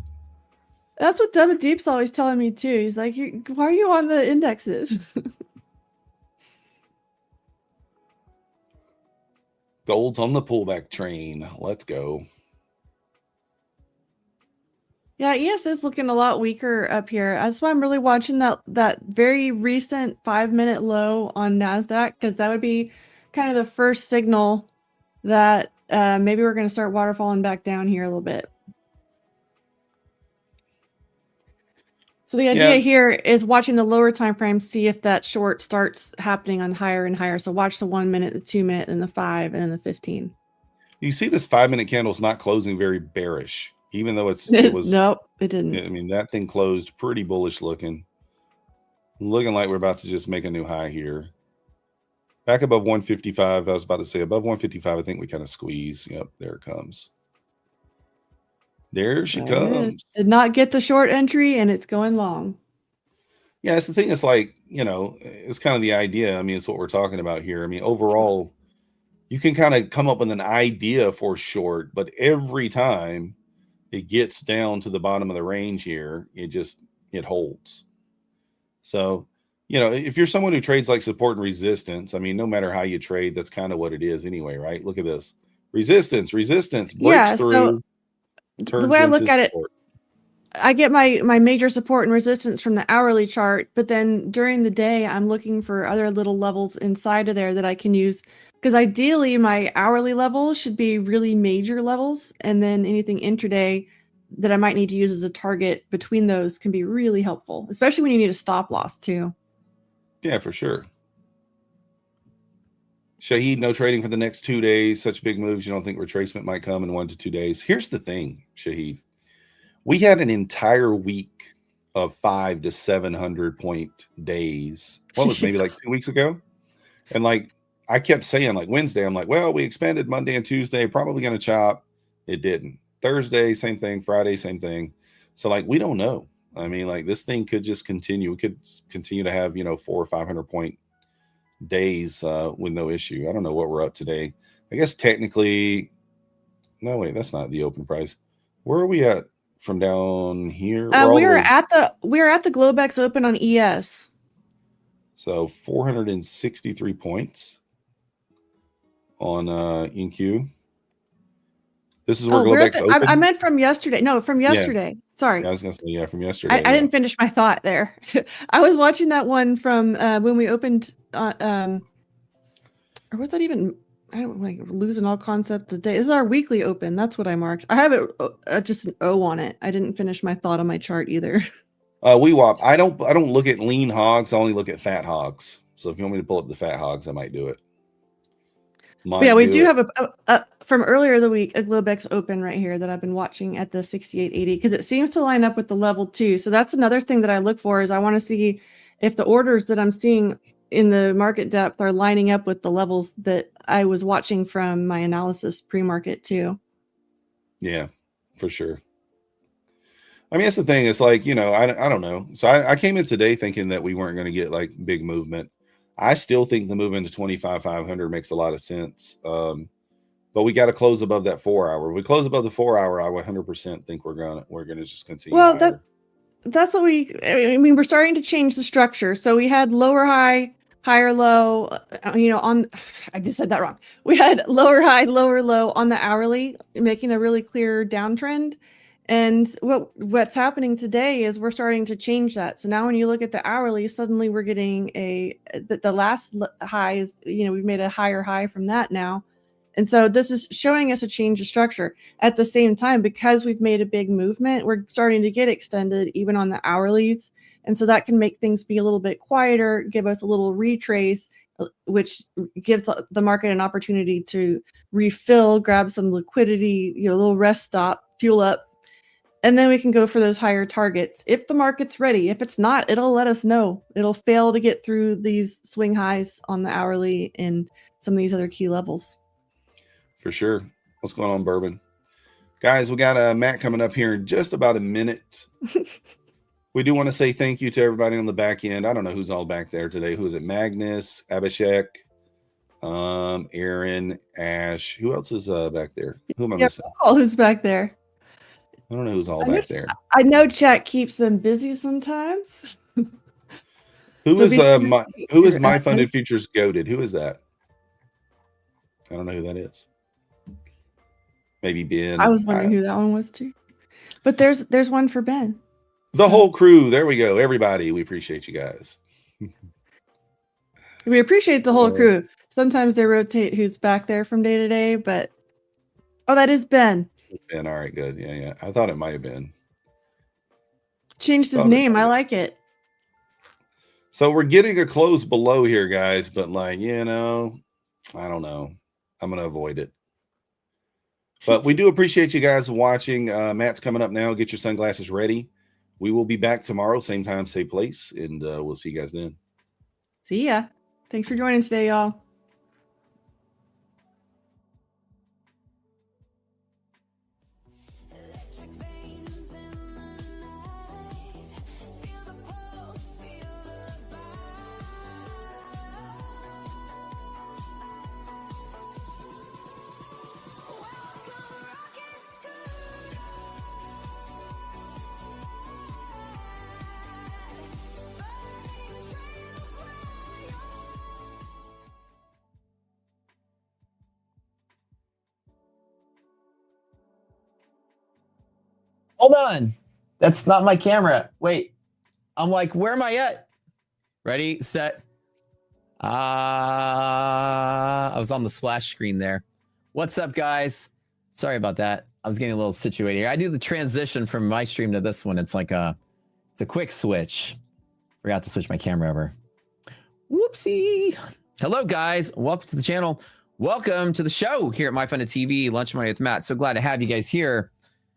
That's what Debit Deep's always telling me too. He's like, why are you on the indexes? Gold's on the pullback train. Let's go. Yeah, ES is looking a lot weaker up here. That's why I'm really watching that very recent 5-minute low on NASDAQ, because that would be kind of the first signal that maybe we're going to start waterfalling back down here a little bit. So the idea here is watching the lower time frame, see if that short starts happening on higher and higher. So watch the 1-minute, the 2-minute, and the 5, and then the 15. You see this 5-minute candle is not closing very bearish, even though it was. Nope, it didn't. I mean, that thing closed pretty bullish looking. Looking like we're about to just make a new high here. Back above 155. I was about to say above 155. I think we kind of squeeze. Yep, there it comes. There she comes. Did not get the short entry, and it's going long. Yeah, it's the thing. It's like, it's kind of the idea. I mean, it's what we're talking about here. I mean, overall, you can kind of come up with an idea for short, but every time it gets down to the bottom of the range here, it holds. So, if you're someone who trades like support and resistance, I mean, no matter how you trade, that's kind of what it is anyway, right? Look at this. Resistance, breaks through. The way I look at it, I get my major support and resistance from the hourly chart, but then during the day, I'm looking for other little levels inside of there that I can use, because ideally my hourly level should be really major levels, and then anything intraday that I might need to use as a target between those can be really helpful, especially when you need a stop loss too. Yeah, for sure. Shahid, no trading for the next 2 days. Such big moves. You don't think retracement might come in 1 to 2 days? Here's the thing, Shahid. We had an entire week of 500 to 700 point days. What was maybe like 2 weeks ago? And like I kept saying, like Wednesday, I'm like, well, we expanded Monday and Tuesday, probably going to chop. It didn't. Thursday, same thing. Friday, same thing. So like we don't know. I mean, like this thing could just continue. We could continue to have, 400 or 500 point days with no issue. I don't know what we're up today. I guess technically, no, wait, that's not the open price. Where are we at from down here? We're at the Globex Open on ES. So 463 points on InQ. This is where Globex opened. I meant from yesterday. No, from yesterday. Yeah. Sorry. Yeah, I was going to say, yeah, from yesterday. I didn't finish my thought there. I was watching that one from when we opened, or was that even, I don't like losing all concept today. This is our weekly open. That's what I marked. I have it just an O on it. I didn't finish my thought on my chart either. WeWop. I don't look at lean hogs. I only look at fat hogs. So if you want me to pull up the fat hogs, I might do it. Yeah, we do have a from earlier the week, a Globex open right here that I've been watching at the 6880 because it seems to line up with the level 2. So that's another thing that I look for is I want to see if the orders that I'm seeing in the market depth are lining up with the levels that I was watching from my analysis pre-market too. Yeah, for sure. I mean, that's the thing. It's like, I don't know. So I came in today thinking that we weren't going to get like big movement. I still think the move into 25,500 makes a lot of sense. But we got to close above that 4 hour. If we close above the 4 hour, I 100% think we're gonna just continue. Well, that's what we're starting to change the structure. So we had lower high, higher low, I just said that wrong. We had lower high, lower low on the hourly, making a really clear downtrend. And what's happening today is we're starting to change that. So now when you look at the hourly, suddenly we're getting the last high is, we've made a higher high from that now. And so this is showing us a change of structure. At the same time, because we've made a big movement, we're starting to get extended even on the hourlies. And so that can make things be a little bit quieter, give us a little retrace, which gives the market an opportunity to refill, grab some liquidity, a little rest stop, fuel up. And then we can go for those higher targets. If the market's ready, if it's not, it'll let us know. It'll fail to get through these swing highs on the hourly and some of these other key levels. For sure. What's going on, Bourbon? Guys, we got Matt coming up here in just about a minute. We do want to say thank you to everybody on the back end. I don't know who's all back there today. Who is it? Magnus, Abhishek, Aaron, Ash. Who else is back there? Who am I missing? Who's back there? I don't know who's all back there. I know chat keeps them busy sometimes. Who is MyFundedFutures goated? Who is that? I don't know who that is. Maybe Ben. I was wondering who that one was too. But there's one for Ben. The whole crew. There we go. Everybody. We appreciate you guys. We appreciate the whole crew. Sometimes they rotate who's back there from day to day, but that is Ben. Ben, all right, good. Yeah. I thought it might have been. Changed his name. I like it. So we're getting a close below here, guys, but I don't know. I'm going to avoid it. But we do appreciate you guys watching. Matt's coming up now. Get your sunglasses ready. We will be back tomorrow, same time, same place, and we'll see you guys then. See ya. Thanks for joining today, y'all. Hold on. That's not my camera. Wait. I'm like, where am I at? Ready, set. I was on the splash screen there. What's up, guys? Sorry about that. I was getting a little situated here. I do the transition from my stream to this one. It's like it's a quick switch. Forgot to switch my camera over. Whoopsie. Hello, guys. Welcome to the channel. Welcome to the show here at MyFundedTV, Lunch Money with Matt. So glad to have you guys here.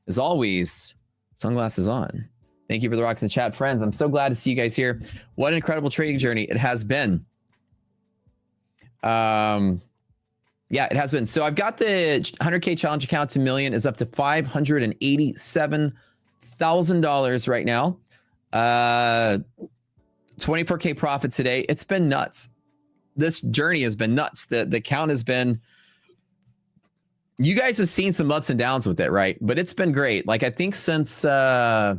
As always, sunglasses on. Thank you for the rocks in the chat, friends. I'm so glad to see you guys here. What an incredible trading journey it has been. Yeah, it has been. So I've got the 100K challenge account to million is up to $587,000 right now. 24K profit today. It's been nuts. This journey has been nuts. The count has been, you guys have seen some ups and downs with it, right? But it's been great. Like I think since I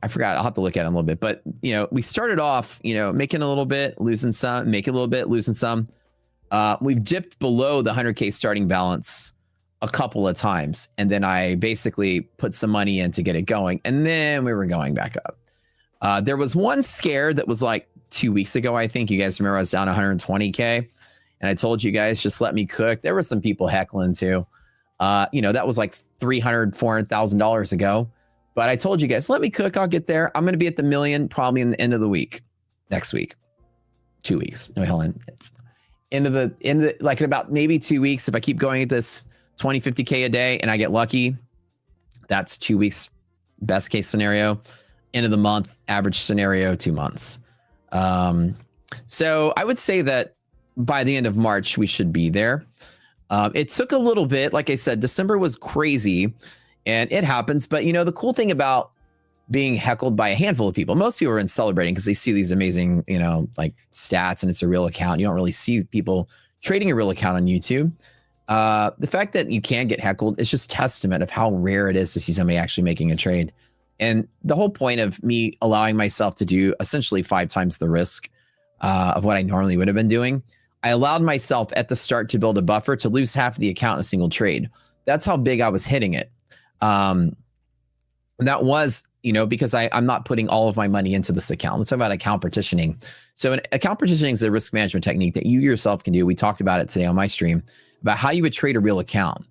forgot, I'll have to look at it a little bit, but you know, we started off, you know, making a little bit, losing some, making a little bit, losing some. We've dipped below the 100K starting balance a couple of times. And then I basically put some money in to get it going. And then we were going back up. There was one scare that was like 2 weeks ago. I think you guys remember I was down 120K and I told you guys, just let me cook. There were some people heckling too. You know, that was like $300,000, $400,000 ago. But I told you guys, let me cook. I'll get there. I'm going to be at the million probably in the end of the week, next week, 2 weeks. No, hell, end of like in about maybe 2 weeks. If I keep going at this 20, 50K a day and I get lucky, that's 2 weeks, best case scenario. End of the month, average scenario, 2 months. So I would say that by the end of March, we should be there. It took a little bit. Like I said, December was crazy and it happens. But you know, the cool thing about being heckled by a handful of people, most people are in celebrating because they see these amazing, you know, like stats and it's a real account. You don't really see people trading a real account on YouTube. The fact that you can get heckled is just testament of how rare it is to see somebody actually making a trade. And the whole point of me allowing myself to do essentially 5 times the risk of what I normally would have been doing, I allowed myself at the start to build a buffer to lose half of the account in a single trade. That's how big I was hitting it. And that was, you know, because I'm not putting all of my money into this account. Let's talk about account partitioning. So account partitioning is a risk management technique that you yourself can do. We talked about it today on my stream about how you would trade a real account.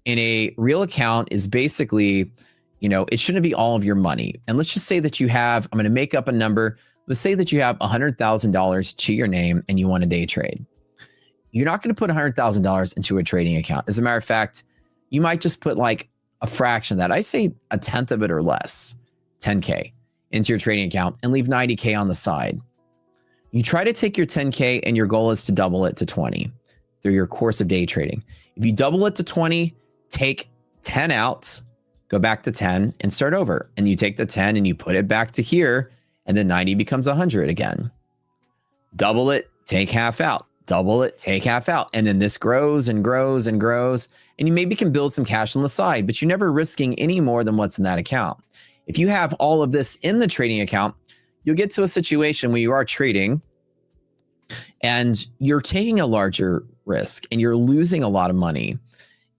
And a real account is basically, you know, it shouldn't be all of your money. And let's just say that you have, I'm going to make up a number. Let's say that you have $100,000 to your name and you want a day trade. You're not going to put $100,000 into a trading account. As a matter of fact, you might just put like a fraction of that. I say a tenth of it or less, 10K into your trading account and leave 90K on the side. You try to take your 10K and your goal is to double it to 20 through your course of day trading. If you double it to 20, take 10 out, go back to 10 and start over. And you take the 10 and you put it back to here and then 90 becomes 100 again. Double it, take half out. Double it, take half out. And then this grows and grows and grows. And you maybe can build some cash on the side, but you're never risking any more than what's in that account. If you have all of this in the trading account, you'll get to a situation where you are trading and you're taking a larger risk and you're losing a lot of money.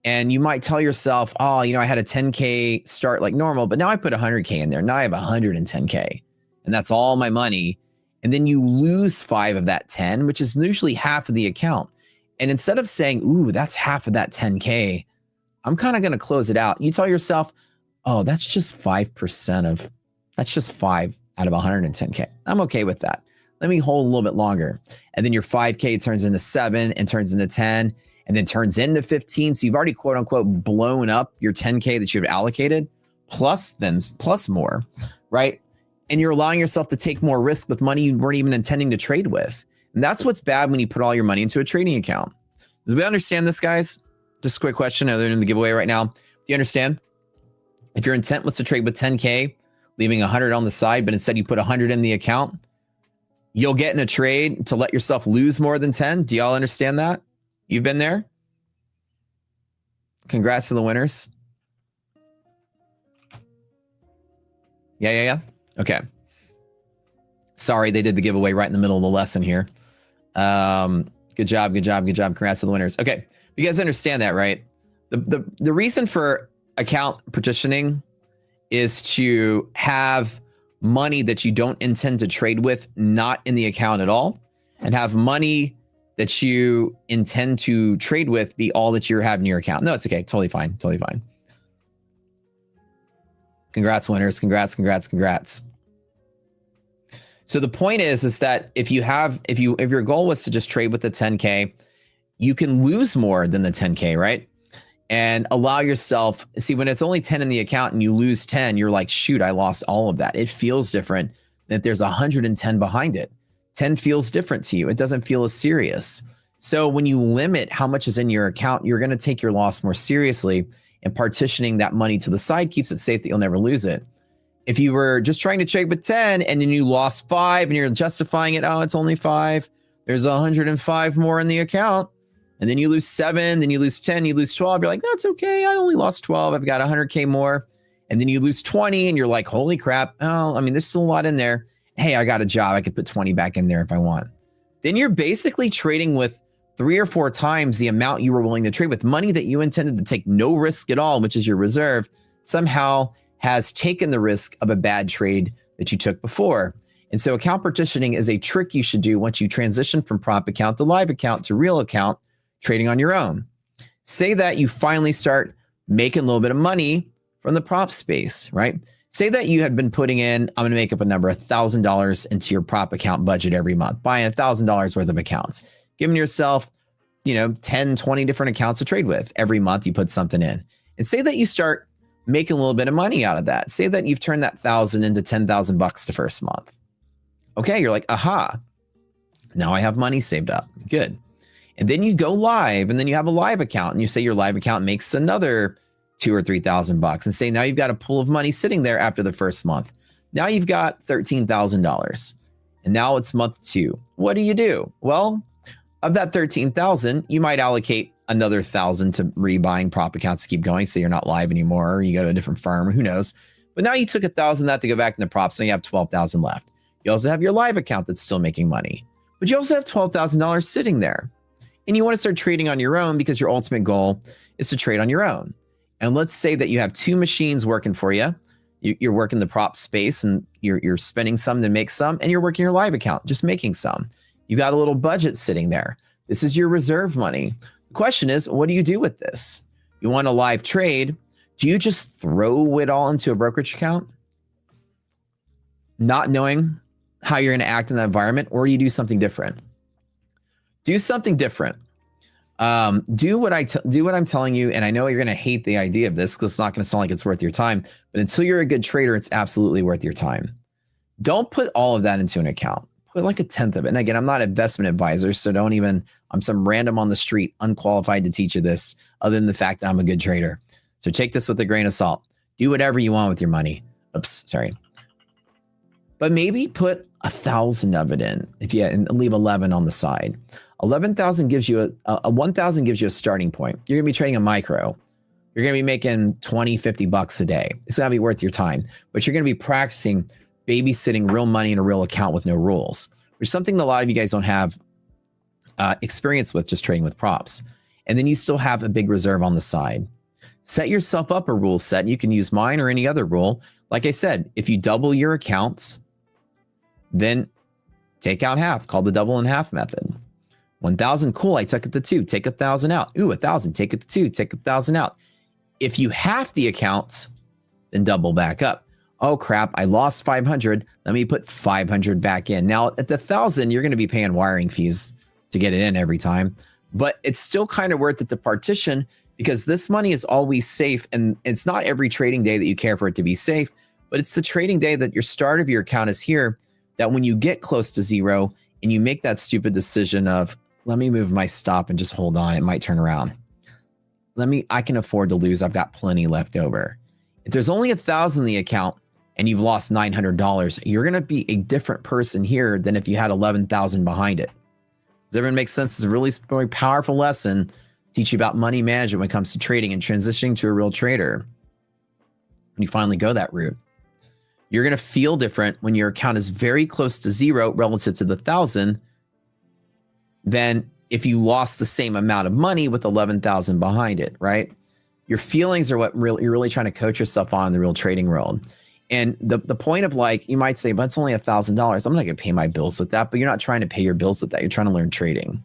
And you might tell yourself, oh, you know, I had a 10K start like normal, but now I put 100K in there. Now I have 110K and that's all my money. And then you lose 5 of that 10, which is usually half of the account. And instead of saying, ooh, that's half of that 10K, I'm kind of going to close it out. You tell yourself, oh, that's just 5% of, that's just 5 out of 110K. I'm okay with that. Let me hold a little bit longer. And then your 5K turns into 7 and turns into 10 and then turns into 15. So you've already quote unquote blown up your 10K that you've allocated plus more, right? And you're allowing yourself to take more risk with money you weren't even intending to trade with. And that's what's bad when you put all your money into a trading account. Do we understand this, guys? Just a quick question other than the giveaway right now. Do you understand? If your intent was to trade with 10K, leaving 100 on the side, but instead you put 100 in the account, you'll get in a trade to let yourself lose more than 10. Do y'all understand that? You've been there? Congrats to the winners. Yeah. Okay. Sorry, they did the giveaway right in the middle of the lesson here. Good job. Congrats to the winners. Okay, you guys understand that, right? The reason for account partitioning is to have money that you don't intend to trade with not in the account at all, and have money that you intend to trade with be all that you have in your account. No, it's okay. Totally fine. Congrats, winners. Congrats. So the point is that if your goal was to just trade with the 10K, you can lose more than the 10K, right? And allow yourself, see, when it's only 10 in the account and you lose 10, you're like, shoot, I lost all of that. It feels different that there's 110 behind it. 10 feels different to you. It doesn't feel as serious. So when you limit how much is in your account, you're going to take your loss more seriously, and partitioning that money to the side keeps it safe that you'll never lose it. If you were just trying to trade with 10 and then you lost 5 and you're justifying it, oh, it's only 5. There's 105 more in the account. And then you lose 7, then you lose 10, you lose 12. You're like, that's okay. I only lost 12. I've got 100K more. And then you lose 20 and you're like, holy crap. Oh, I mean, there's still a lot in there. Hey, I got a job. I could put 20 back in there if I want. Then you're basically trading with 3 or 4 times the amount you were willing to trade with. Money that you intended to take no risk at all, which is your reserve, somehow has taken the risk of a bad trade that you took before. And so account partitioning is a trick you should do once you transition from prop account to live account to real account trading on your own. Say that you finally start making a little bit of money from the prop space, right? Say that you had been putting in, I'm going to make up a number, $1,000 into your prop account budget every month, buying $1,000 worth of accounts, giving yourself, 10, 20 different accounts to trade with. Every month you put something in. And say that you start making a little bit of money out of that. Say that you've turned that 1,000 into $10,000 the first month. Okay, you're like, aha, now I have money saved up. Good. And then you go live, and then you have a live account, and you say your live account makes another $2,000 or $3,000, and say now you've got a pool of money sitting there after the first month. Now you've got $13,000, and now it's month 2. What do? Well, of that $13,000, you might allocate another $1,000 to rebuying prop accounts to keep going, so you're not live anymore, or you go to a different firm, or who knows. But now you took $1,000 of that to go back into props, so you have $12,000 left. You also have your live account that's still making money, but you also have $12,000 sitting there. And you want to start trading on your own because your ultimate goal is to trade on your own. And let's say that you have 2 machines working for you. You're working the prop space, and you're spending some to make some, and you're working your live account, just making some. You got a little budget sitting there. This is your reserve money. The question is, what do you do with this? You want a live trade. Do you just throw it all into a brokerage account, not knowing how you're going to act in that environment, or do you do something different? Do something different. Do what I'm telling you, and I know you're going to hate the idea of this because it's not going to sound like it's worth your time, but until you're a good trader, it's absolutely worth your time. Don't put all of that into an account. Put like 1/10 of it. And again, I'm not an investment advisor, so I'm some random on the street, unqualified to teach you this, other than the fact that I'm a good trader. So take this with a grain of salt. Do whatever you want with your money. Oops, sorry. But maybe put 1,000 of it in, and leave 11 on the side. 11,000 gives you a 1,000 gives you a starting point. You're gonna be trading a micro. You're gonna be making $20-$50 a day. It's gonna be worth your time, but you're gonna be practicing babysitting real money in a real account with no rules, which is something that a lot of you guys don't have experience with, just trading with props. And then you still have a big reserve on the side. Set yourself up a rule set. You can use mine or any other rule. Like I said, if you double your accounts, then take out half, called the double and half method. 1,000, cool, I took it to 2, take 1,000 out. Ooh, 1,000, take it to 2, take 1,000 out. If you half the accounts, then double back up. Oh crap, I lost 500. Let me put 500 back in. Now at the 1,000, you're going to be paying wiring fees to get it in every time, but it's still kind of worth it to partition because this money is always safe, and it's not every trading day that you care for it to be safe, but it's the trading day that your start of your account is here, that when you get close to 0 and you make that stupid decision of, let me move my stop and just hold on, it might turn around. I can afford to lose. I've got plenty left over. If there's only 1,000 in the account and you've lost $900, you're going to be a different person here than if you had 11,000 behind it. Does everyone make sense? It's a really powerful lesson. Teach you about money management when it comes to trading and transitioning to a real trader. When you finally go that route, you're going to feel different when your account is very close to 0 relative to the 1,000 than if you lost the same amount of money with 11,000 behind it, right? Your feelings are what you're really trying to coach yourself on in the real trading world. And the point of, like, you might say, but it's only $1,000. I'm not going to pay my bills with that, but you're not trying to pay your bills with that. You're trying to learn trading.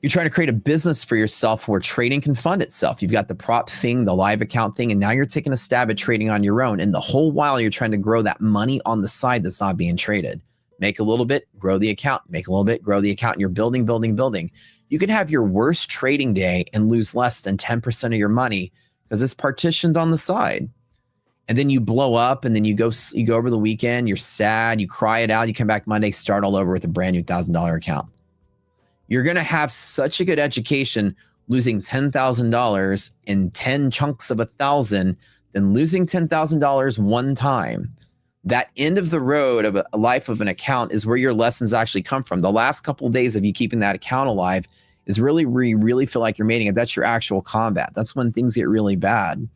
You're trying to create a business for yourself where trading can fund itself. You've got the prop thing, the live account thing, and now you're taking a stab at trading on your own. And the whole while you're trying to grow that money on the side that's not being traded. Make a little bit, grow the account. Make a little bit, grow the account. And you're building, building, building. You could have your worst trading day and lose less than 10% of your money because it's partitioned on the side. And then you blow up, and then you go over the weekend, you're sad, you cry it out, you come back Monday, start all over with a brand new $1,000 account. You're going to have such a good education losing $10,000 in 10 chunks of 1,000 then losing $10,000 one time, that end of the road of a life of an account is where your lessons actually come from. The last couple of days of you keeping that account alive is really where you really feel like you're mating it. That's your actual combat. That's when things get really bad.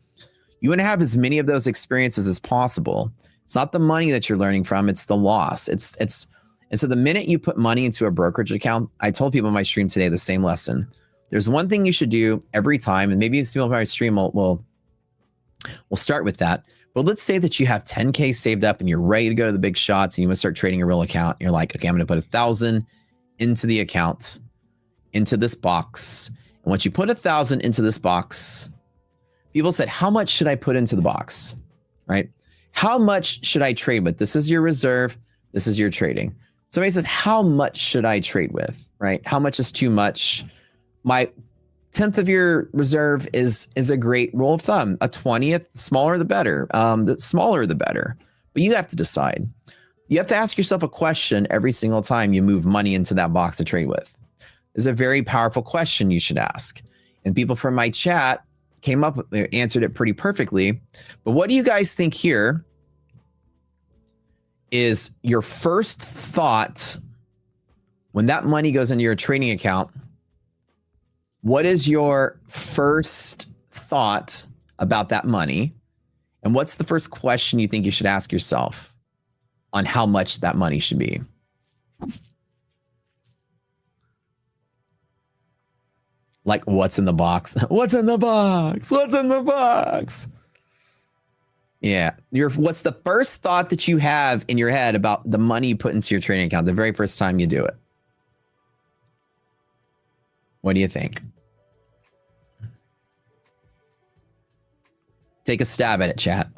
You want to have as many of those experiences as possible. It's not the money that you're learning from, it's the loss. And so the minute you put money into a brokerage account, I told people in my stream today the same lesson. There's one thing you should do every time, and maybe some of my stream will start with that. But let's say that you have 10K saved up and you're ready to go to the big shots and you want to start trading a real account. You're like, okay, I'm going to put 1,000 into the account, into this box. And once you put 1,000 into this box, people said, how much should I put into the box, right? How much should I trade with? This is your reserve. This is your trading. Somebody says, how much should I trade with, right? How much is too much? My 10th of your reserve is a great rule of thumb. A 20th, smaller the better. The smaller the better. But you have to decide. You have to ask yourself a question every single time you move money into that box to trade with. It's a very powerful question you should ask. And people from my chat came up with, answered it pretty perfectly. But what do you guys think here is your first thought when that money goes into your trading account? What is your first thought about that money? And what's the first question you think you should ask yourself on how much that money should be? Like, what's in the box? What's in the box? What's in the box? Yeah. What's the first thought that you have in your head about the money you put into your trading account the very first time you do it? What do you think? Take a stab at it, chat.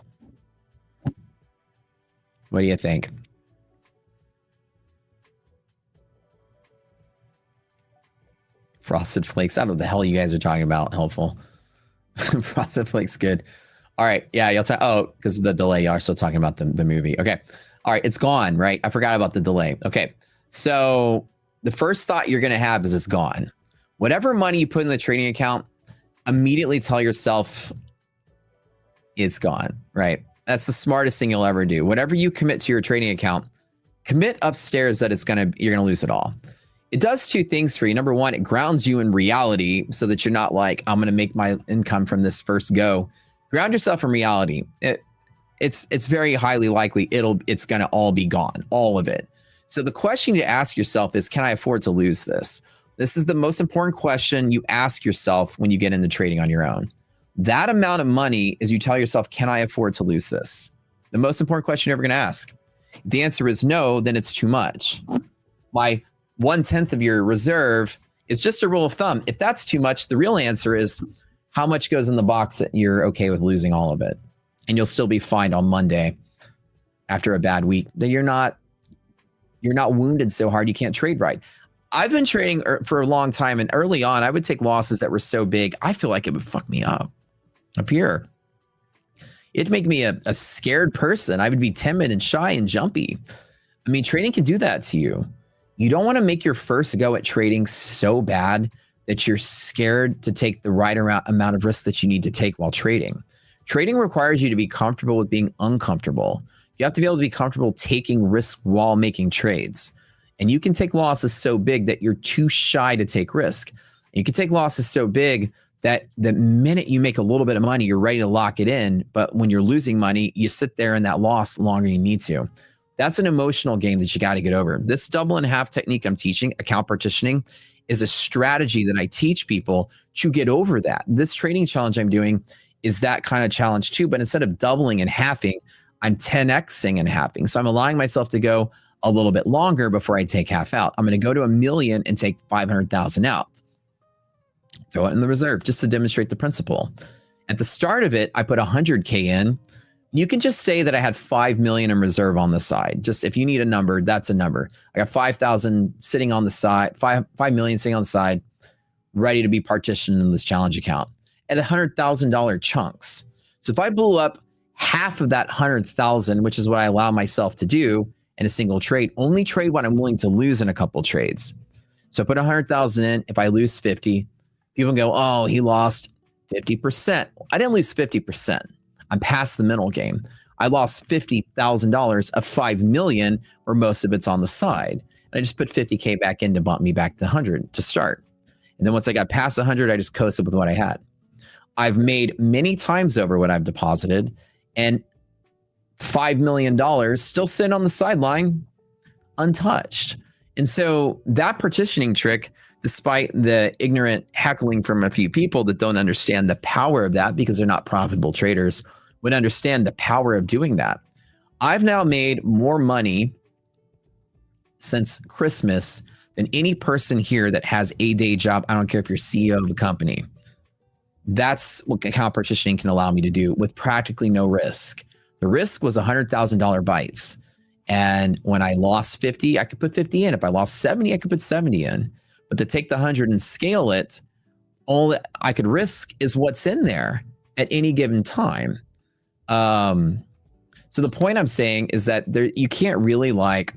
What do you think? Frosted Flakes. I don't know what the hell you guys are talking about. Helpful. Frosted Flakes, good. All right. Yeah, you'll talk. Oh, because of the delay. You are still talking about the movie. Okay. All right. It's gone, right? I forgot about the delay. Okay. So the first thought you're going to have is it's gone. Whatever money you put in the trading account, immediately tell yourself it's gone, right? That's the smartest thing you'll ever do. Whatever you commit to your trading account, commit upstairs that you're going to lose it all. It does two things for you. Number one, it grounds you in reality so that you're not like, I'm going to make my income from this first go. Ground yourself in reality. It's very highly likely it's going to all be gone, all of it. So the question to ask yourself is, can I afford to lose this? This is the most important question you ask yourself when you get into trading on your own. That amount of money is you tell yourself, can I afford to lose this? The most important question you're ever going to ask. If the answer is no, then it's too much. My 1/10 of your reserve is just a rule of thumb. If that's too much, the real answer is how much goes in the box that you're okay with losing all of it. And you'll still be fine on Monday after a bad week. That you're not wounded so hard you can't trade right. I've been trading for a long time, and early on, I would take losses that were so big, I feel like it would fuck me up here. It'd make me a scared person. I would be timid and shy and jumpy. I mean, trading can do that to you. You don't want to make your first go at trading so bad that you're scared to take the right amount of risk that you need to take while trading. Trading requires you to be comfortable with being uncomfortable. You have to be able to be comfortable taking risk while making trades. And you can take losses so big that you're too shy to take risk. You can take losses so big that the minute you make a little bit of money, you're ready to lock it in. But when you're losing money, you sit there in that loss longer than you need to. That's an emotional game that you got to get over. This double and half technique I'm teaching, account partitioning, is a strategy that I teach people to get over that. This trading challenge I'm doing is that kind of challenge too, but instead of doubling and halving, I'm 10xing and halving. So I'm allowing myself to go a little bit longer before I take half out. I'm going to go to 1 million and take 500,000 out. Throw it in the reserve just to demonstrate the principle. At the start of it, I put 100K in. You can just say that I had 5 million in reserve on the side. Just if you need a number, that's a number. I got 5,000 sitting on the side, 5 million sitting on the side, ready to be partitioned in this challenge account at $100,000 chunks. So if I blew up half of that 100,000, which is what I allow myself to do in a single trade, only trade what I'm willing to lose in a couple trades. So I put 100,000 in. If I lose 50, people go, oh, he lost 50%. I didn't lose 50%. I'm past the mental game. I lost $50,000 of $5 million, where most of it's on the side. And I just put 50K back in to bump me back to 100 to start. And then once I got past 100, I just coasted with what I had. I've made many times over what I've deposited, and $5 million still sitting on the sideline untouched. And so that partitioning trick, despite the ignorant heckling from a few people that don't understand the power of that because they're not profitable traders, would understand the power of doing that. I've now made more money since Christmas than any person here that has a day job. I don't care if you're CEO of a company. That's what account partitioning can allow me to do with practically no risk. The risk was $100,000 bytes. And when I lost 50, I could put 50 in. If I lost 70, I could put 70 in. But to take the 100 and scale it, all that I could risk is what's in there at any given time. So the point I'm saying is that you can't really like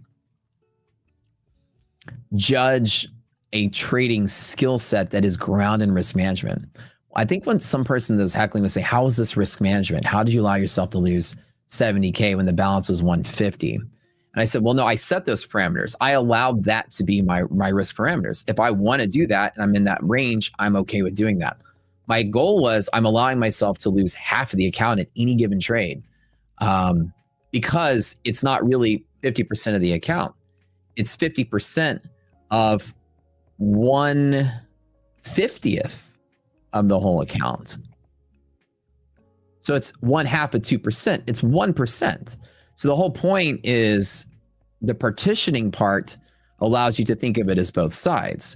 judge a trading skill set that is grounded in risk management. I think when some person that's heckling would say, how is this risk management? How did you allow yourself to lose 70K when the balance was 150? And I said, well, no, I set those parameters. I allowed that to be my risk parameters. If I want to do that and I'm in that range, I'm okay with doing that. My goal was I'm allowing myself to lose half of the account at any given trade, because it's not really 50% of the account. It's 50% of 1/50th of the whole account. So it's 1/2 of 2%. It's 1%. So the whole point is the partitioning part allows you to think of it as both sides.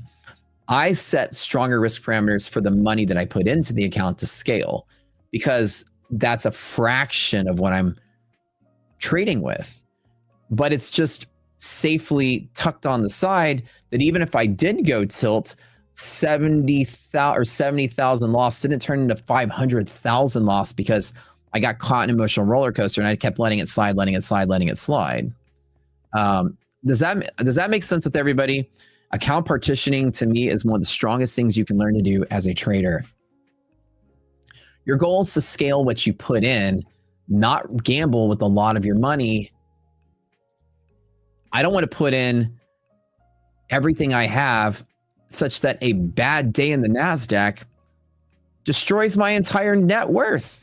I set stronger risk parameters for the money that I put into the account to scale, because that's a fraction of what I'm trading with. But it's just safely tucked on the side that even if I did go tilt, 70,000 loss didn't turn into 500,000 loss because I got caught in an emotional roller coaster and I kept letting it slide. Does that make sense with everybody? Account partitioning to me is one of the strongest things you can learn to do as a trader. Your goal is to scale what you put in, not gamble with a lot of your money. I don't want to put in everything I have such that a bad day in the NASDAQ destroys my entire net worth.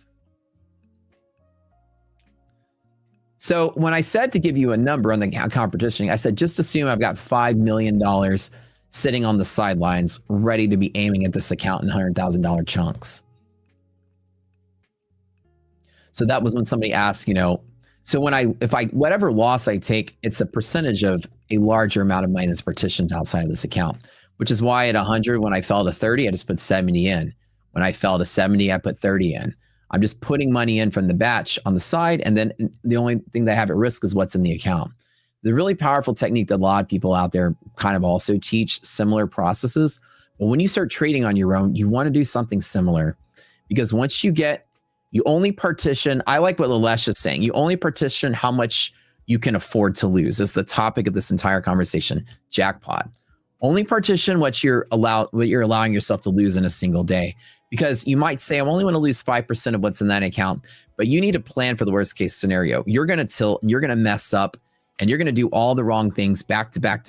So when I said to give you a number on the account partitioning, I said, just assume I've got $5 million sitting on the sidelines, ready to be aiming at this account in $100,000 chunks. So that was when somebody asked, so if whatever loss I take, it's a percentage of a larger amount of minus partitions outside of this account, which is why at 100, when I fell to 30, I just put 70 in. When I fell to 70, I put 30 in. I'm just putting money in from the batch on the side, and then the only thing that I have at risk is what's in the account. The really powerful technique that a lot of people out there kind of also teach similar processes. But when you start trading on your own, you want to do something similar, because once you only partition, I like what Lalesh is saying, you only partition how much you can afford to lose. That's the topic of this entire conversation, jackpot. Only partition what you're allowing yourself to lose in a single day. Because you might say, I only want to lose 5% of what's in that account, but you need to plan for the worst case scenario. You're going to tilt and you're going to mess up and you're going to do all the wrong things back to back.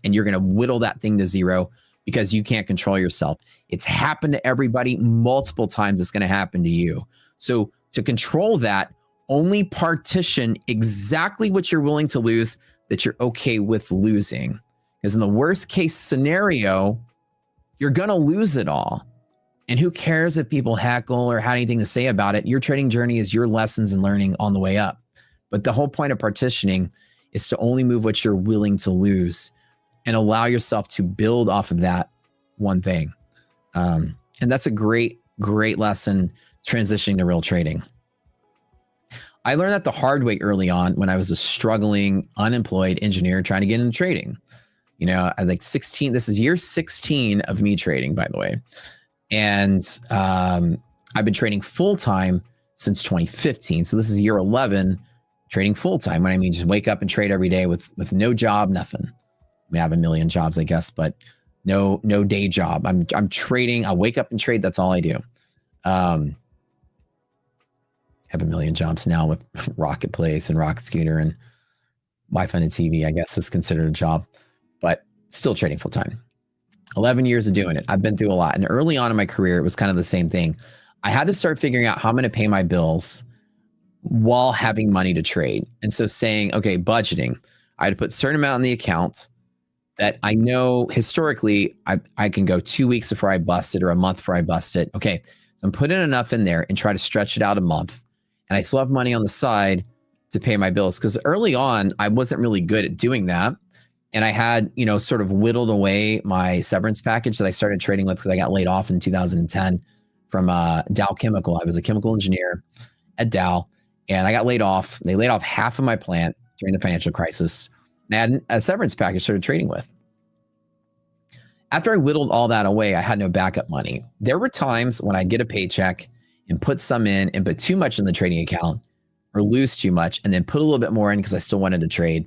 And you're going to whittle that thing to zero because you can't control yourself. It's happened to everybody multiple times. It's going to happen to you. So to control that, only partition exactly what you're willing to lose that you're okay with losing. Because in the worst case scenario, you're going to lose it all. And who cares if people heckle or have anything to say about it? Your trading journey is your lessons and learning on the way up. But the whole point of partitioning is to only move what you're willing to lose and allow yourself to build off of that one thing. And that's a great lesson transitioning to real trading. I learned that the hard way early on when I was a struggling, unemployed engineer trying to get into trading. I like 16, this is year 16 of me trading, by the way. And I've been trading full-time since 2015. So this is year 11 trading full-time. When I mean just wake up and trade every day with no job, nothing. I have a million jobs, I guess, but no day job. I'm trading. I wake up and trade. That's all I do. have a million jobs now with Rocket Place and Rocket Scooter and MyFundedTV, I guess is considered a job, but still trading full time. 11 years of doing it. I've been through a lot. And early on in my career, it was kind of the same thing. I had to start figuring out how I'm going to pay my bills while having money to trade. And so saying, okay, budgeting, I had to put a certain amount in the account that I know historically I can go 2 weeks before I bust it or a month before I bust it. Okay, so I'm putting enough in there and try to stretch it out a month. And I still have money on the side to pay my bills. Because early on, I wasn't really good at doing that. And I had, sort of whittled away my severance package that I started trading with because I got laid off in 2010 from Dow Chemical. I was a chemical engineer at Dow, and I got laid off. They laid off half of my plant during the financial crisis. And I had a severance package I started trading with. After I whittled all that away, I had no backup money. There were times when I'd get a paycheck and put some in and put too much in the trading account or lose too much and then put a little bit more in because I still wanted to trade.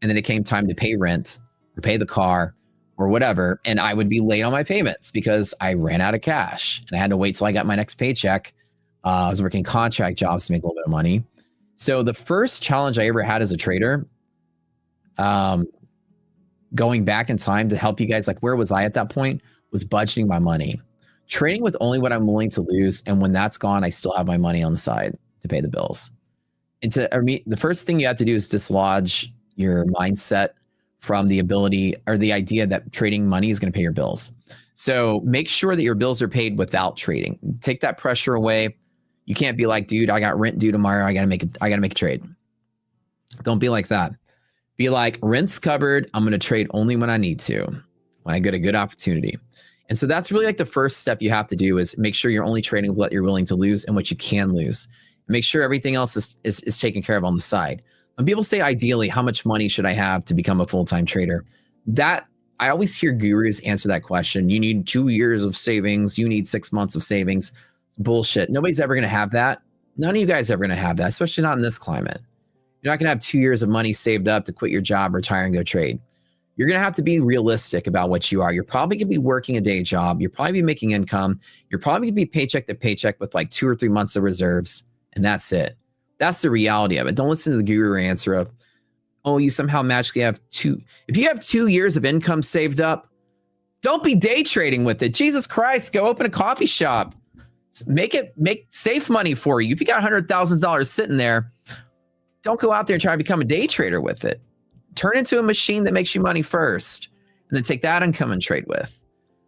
And then it came time to pay rent or pay the car or whatever. And I would be late on my payments because I ran out of cash and I had to wait till I got my next paycheck. I was working contract jobs to make a little bit of money. So the first challenge I ever had as a trader, going back in time to help you guys, like where was I at that point, was budgeting my money. Trading with only what I'm willing to lose. And when that's gone, I still have my money on the side to pay the bills. And the first thing you have to do is dislodge your mindset from the ability or the idea that trading money is going to pay your bills. So make sure that your bills are paid without trading. Take that pressure away. You can't be like, dude, I got rent due tomorrow. I gotta make a trade. Don't be like that. Be like, rent's covered. I'm going to trade only when I need to, when I get a good opportunity. And so that's really like the first step you have to do is make sure you're only trading what you're willing to lose and what you can lose. Make sure everything else is taken care of on the side. When people say, ideally, how much money should I have to become a full-time trader? That I always hear gurus answer that question. You need 2 years of savings. You need 6 months of savings. It's bullshit. Nobody's ever going to have that. None of you guys are ever going to have that, especially not in this climate. You're not going to have 2 years of money saved up to quit your job, retire, and go trade. You're going to have to be realistic about what you are. You're probably going to be working a day job. You're probably be making income. You're probably going to be paycheck to paycheck with like 2 or 3 months of reserves, and that's it. That's the reality of it. Don't listen to the guru answer of, oh, you somehow magically have if you have 2 years of income saved up, don't be day trading with it. Jesus Christ, go open a coffee shop. Make safe money for you. If you got $100,000 sitting there, don't go out there and try to become a day trader with it. Turn into a machine that makes you money first, and then take that income and trade with.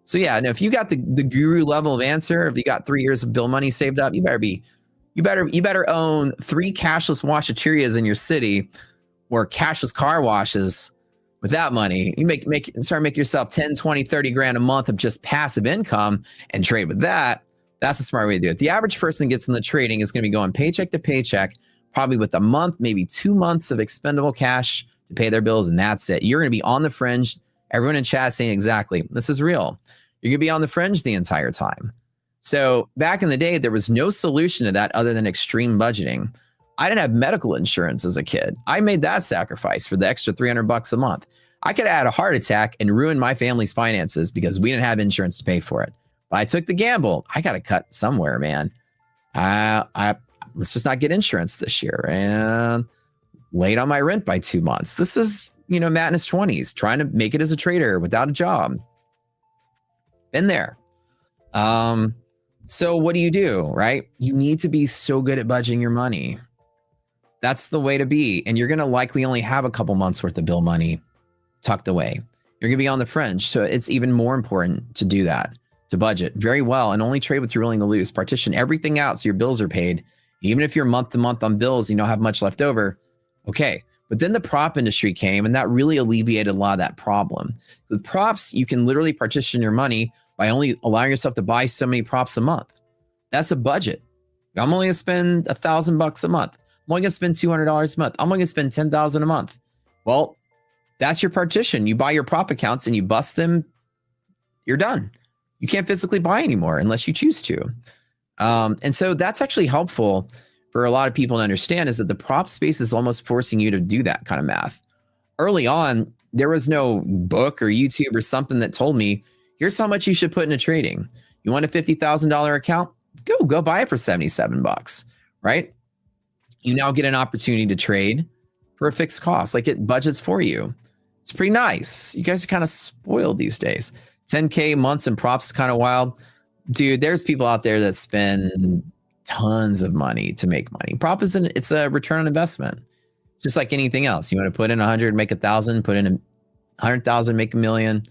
So yeah, now if you got the guru level of answer, if you got 3 years of bill money saved up, you better own 3 cashless washaterias in your city or cashless car washes. With that money, you start making yourself 10, 20, 30 grand a month of just passive income and trade with that. That's a smart way to do it. The average person gets in the trading is going to be going paycheck to paycheck, probably with a month, maybe 2 months of expendable cash to pay their bills, and that's it. You're going to be on the fringe. Everyone in chat saying exactly, this is real. You're going to be on the fringe the entire time. So back in the day, there was no solution to that other than extreme budgeting. I didn't have medical insurance as a kid. I made that sacrifice for the extra $300 a month. I could have had a heart attack and ruin my family's finances because we didn't have insurance to pay for it. But I took the gamble. I got to cut somewhere, man. Let's just not get insurance this year. And late on my rent by 2 months. This is, Matt in his 20s, trying to make it as a trader without a job. Been there. So what do, right? You need to be so good at budgeting your money. That's the way to be. And you're going to likely only have a couple months worth of bill money tucked away. You're going to be on the fringe. So it's even more important to do that, to budget very well and only trade what you're willing to lose. Partition everything out so your bills are paid. Even if you're month to month on bills, you don't have much left over. Okay. But then the prop industry came and that really alleviated a lot of that problem. With props, you can literally partition your money by only allowing yourself to buy so many props a month. That's a budget. I'm only going to spend $1,000 a month. I'm only going to spend $200 a month. I'm only going to spend $10,000 a month. Well, that's your partition. You buy your prop accounts and you bust them. You're done. You can't physically buy anymore unless you choose to. And so that's actually helpful for a lot of people to understand, is that the prop space is almost forcing you to do that kind of math. Early on, there was no book or YouTube or something that told me, here's how much you should put into trading. You want a $50,000 account? Go buy it for $77, right? you now get an opportunity to trade for a fixed cost. Like it budgets for you. It's pretty nice. You guys are kind of spoiled these days. 10K months in props is kind of wild. Dude, there's people out there that spend tons of money to make money. Prop it's a return on investment. It's just like anything else. You want to put in 100, make 1,000, put in 100,000, make 1,000,000.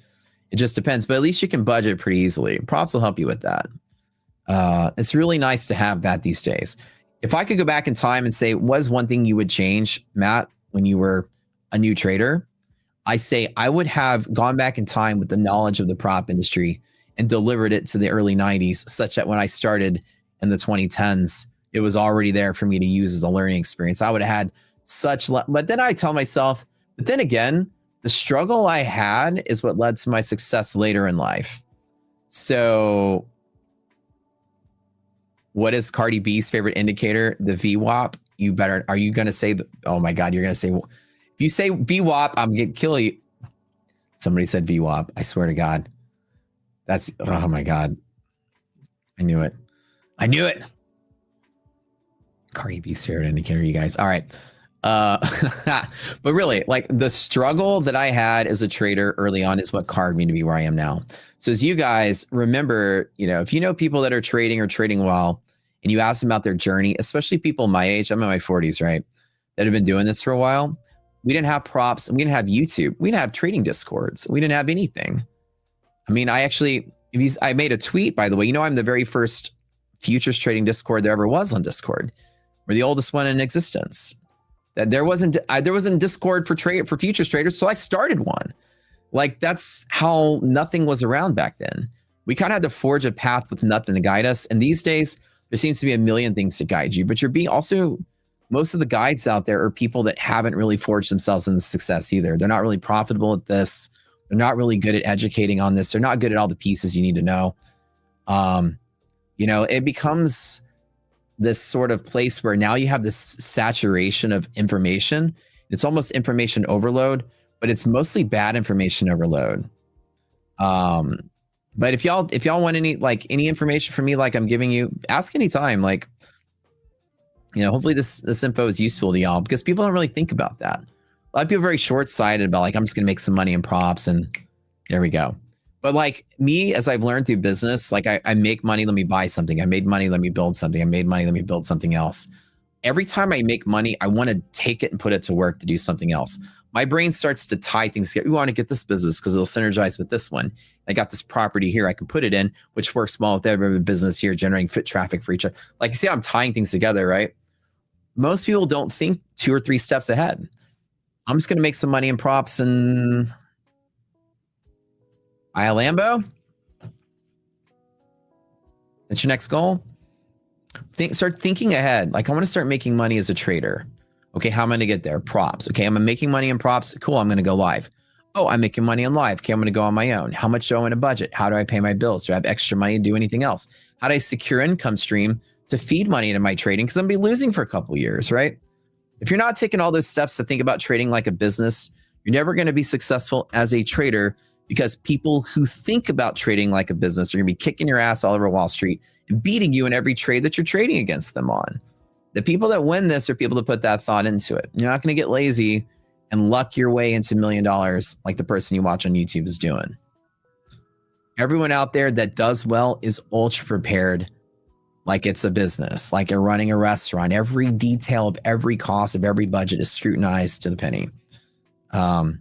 It just depends, but at least you can budget pretty easily. Props will help you with that. It's really nice to have that these days. If I could go back in time and say, what is one thing you would change, Matt, when you were a new trader? I say I would have gone back in time with the knowledge of the prop industry and delivered it to the early 90s, such that when I started in the 2010s, it was already there for me to use as a learning experience. I would have had but then I tell myself, but then again, the struggle I had is what led to my success later in life. So what is Cardi B's favorite indicator? The VWAP. Are you going to say, oh my God, you're going to say, if you say VWAP, I'm going to kill you. Somebody said VWAP. I swear to God. Oh my God. I knew it. Cardi B's favorite indicator, you guys. All right. But really, like the struggle that I had as a trader early on is what carved me to be where I am now. So as you guys remember, if you know people that are trading or trading well, and you ask them about their journey, especially people my age, I'm in my 40s, right? That have been doing this for a while. We didn't have props and we didn't have YouTube. We didn't have trading discords. We didn't have anything. I mean, I made a tweet, by the way. I'm the very first futures trading discord there ever was on Discord. We're the oldest one in existence. That there wasn't Discord for futures traders, so I started one. Like that's how nothing was around back then. We kind of had to forge a path with nothing to guide us. And these days, there seems to be a million things to guide you. But most of the guides out there are people that haven't really forged themselves into success either. They're not really profitable at this. They're not really good at educating on this. They're not good at all the pieces you need to know. It becomes this sort of place where now you have this saturation of information. It's almost information overload, but it's mostly bad information overload. But if y'all want any information from me, like I'm giving you, ask anytime. Like, hopefully this info is useful to y'all because people don't really think about that. A lot of people are very short-sighted about like, I'm just going to make some money in props and there we go. But like me, as I've learned through business, like I make money, let me buy something. I made money, let me build something. I made money, let me build something else. Every time I make money, I want to take it and put it to work to do something else. My brain starts to tie things together. We want to get this business because it'll synergize with this one. I got this property here I can put it in, which works well with every business here, generating foot traffic for each other. Like you see, I'm tying things together, right? Most people don't think 2 or 3 steps ahead. I'm just going to make some money in props and buy a Lambo. That's your next goal. Start thinking ahead. Like I want to start making money as a trader. Okay, how am I going to get there? Props. Okay, I'm making money in props. Cool, I'm going to go live. Oh, I'm making money on live. Okay, I'm going to go on my own. How much do I want to budget? How do I pay my bills? Do I have extra money to do anything else? How do I secure income stream to feed money into my trading? Because I'm going to be losing for a couple of years, right? If you're not taking all those steps to think about trading like a business, you're never going to be successful as a trader because people who think about trading like a business are going to be kicking your ass all over Wall Street and beating you in every trade that you're trading against them on. The people that win this are people that put that thought into it. You're not going to get lazy and luck your way into $1 million like the person you watch on YouTube is doing. Everyone out there that does well is ultra prepared like it's a business, like you're running a restaurant. Every detail of every cost of every budget is scrutinized to the penny. How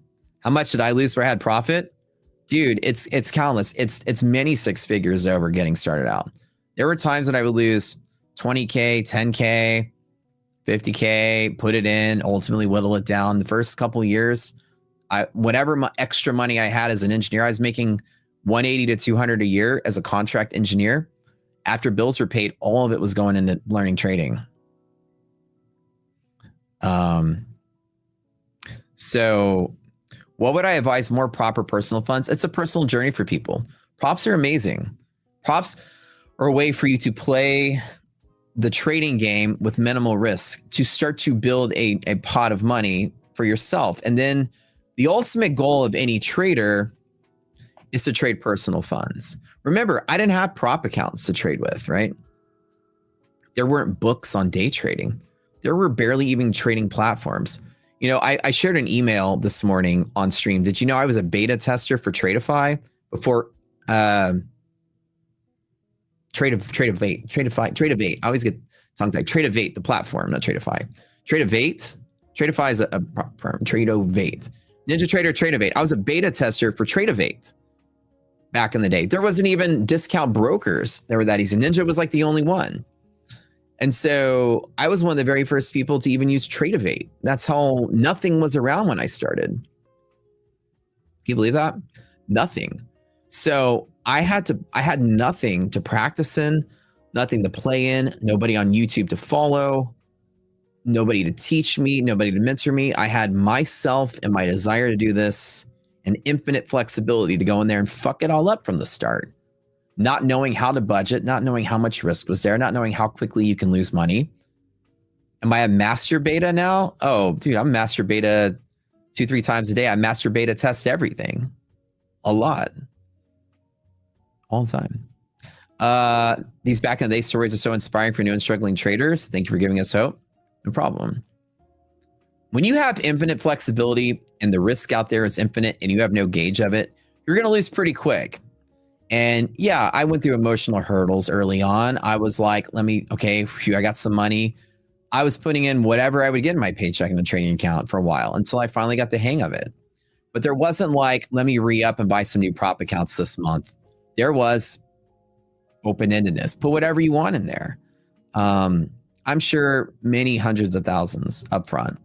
much did I lose where I had profit? Dude, it's countless. It's many 6 figures over getting started out. There were times when I would lose 20K, 10K, 50K, put it in, ultimately whittle it down. The first couple of years, whatever extra money I had as an engineer, I was making 180 to 200 a year as a contract engineer. After bills were paid, all of it was going into learning trading. So what would I advise? More proper personal funds. It's a personal journey for people. Props are amazing. Props are a way for you to play the trading game with minimal risk to start to build a pot of money for yourself. And then the ultimate goal of any trader is to trade personal funds. Remember, I didn't have prop accounts to trade with, right? There weren't books on day trading. there were barely even trading platforms. You know, I shared an email this morning on stream. Did you know I was a beta tester for Tradeify before Tradeivate. I always get tongue-tied. Tradeivate, the platform, not Tradeify. Tradeivate. Tradeify is a firm. Tradeivate. NinjaTrader, Tradeivate. I was a beta tester for Tradeivate back in the day. There wasn't even discount brokers that were that easy. Ninja was like the only one. And so I was one of the very first people to even use Tradeivate. That's how nothing was around when I started. Can you believe that? Nothing. So I had nothing to practice in, nothing to play in, nobody on YouTube to follow, nobody to teach me, nobody to mentor me. I had myself and my desire to do this and infinite flexibility to go in there and fuck it all up from the start. Not knowing how to budget, not knowing how much risk was there, not knowing how quickly you can lose money. Am I a master beta now? Oh, dude, I'm master beta 2-3 times a day. I master beta test everything. A lot. All the time. These back in the day stories are so inspiring for new and struggling traders. Thank you for giving us hope. No problem. When you have infinite flexibility and the risk out there is infinite and you have no gauge of it, you're going to lose pretty quick. And yeah, I went through emotional hurdles early on. I was like, okay, I got some money. I was putting in whatever I would get in my paycheck in a trading account for a while until I finally got the hang of it. But there wasn't like, let me re-up and buy some new prop accounts this month. There was open-endedness. Put whatever you want in there. I'm sure many hundreds of thousands up front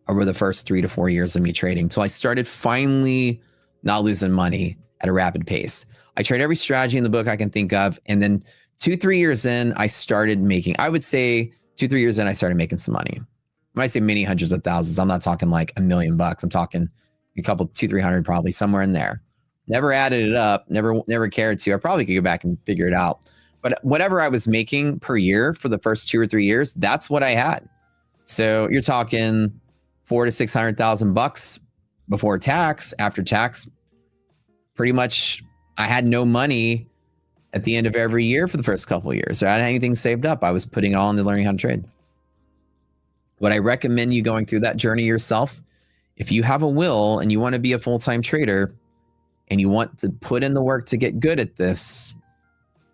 over the first 3 to 4 years of me trading until I started finally not losing money at a rapid pace. I tried every strategy in the book I can think of. And then 2-3 years in, I started making, I would say 2-3 years in, I started making some money. When I say many hundreds of thousands, I'm not talking like $1 million. I'm talking a couple, 200-300, probably somewhere in there. Never added it up, never cared to. I probably could go back and figure it out. But whatever I was making per year for the first 2 or 3 years, that's what I had. So you're talking $400,000 to $600,000 before tax, after tax. Pretty much, I had no money at the end of every year for the first couple of years. So I hadn't anything saved up. I was putting it all into learning how to trade. Would I recommend you going through that journey yourself? If you have a will and you want to be a full-time trader and you want to put in the work to get good at this,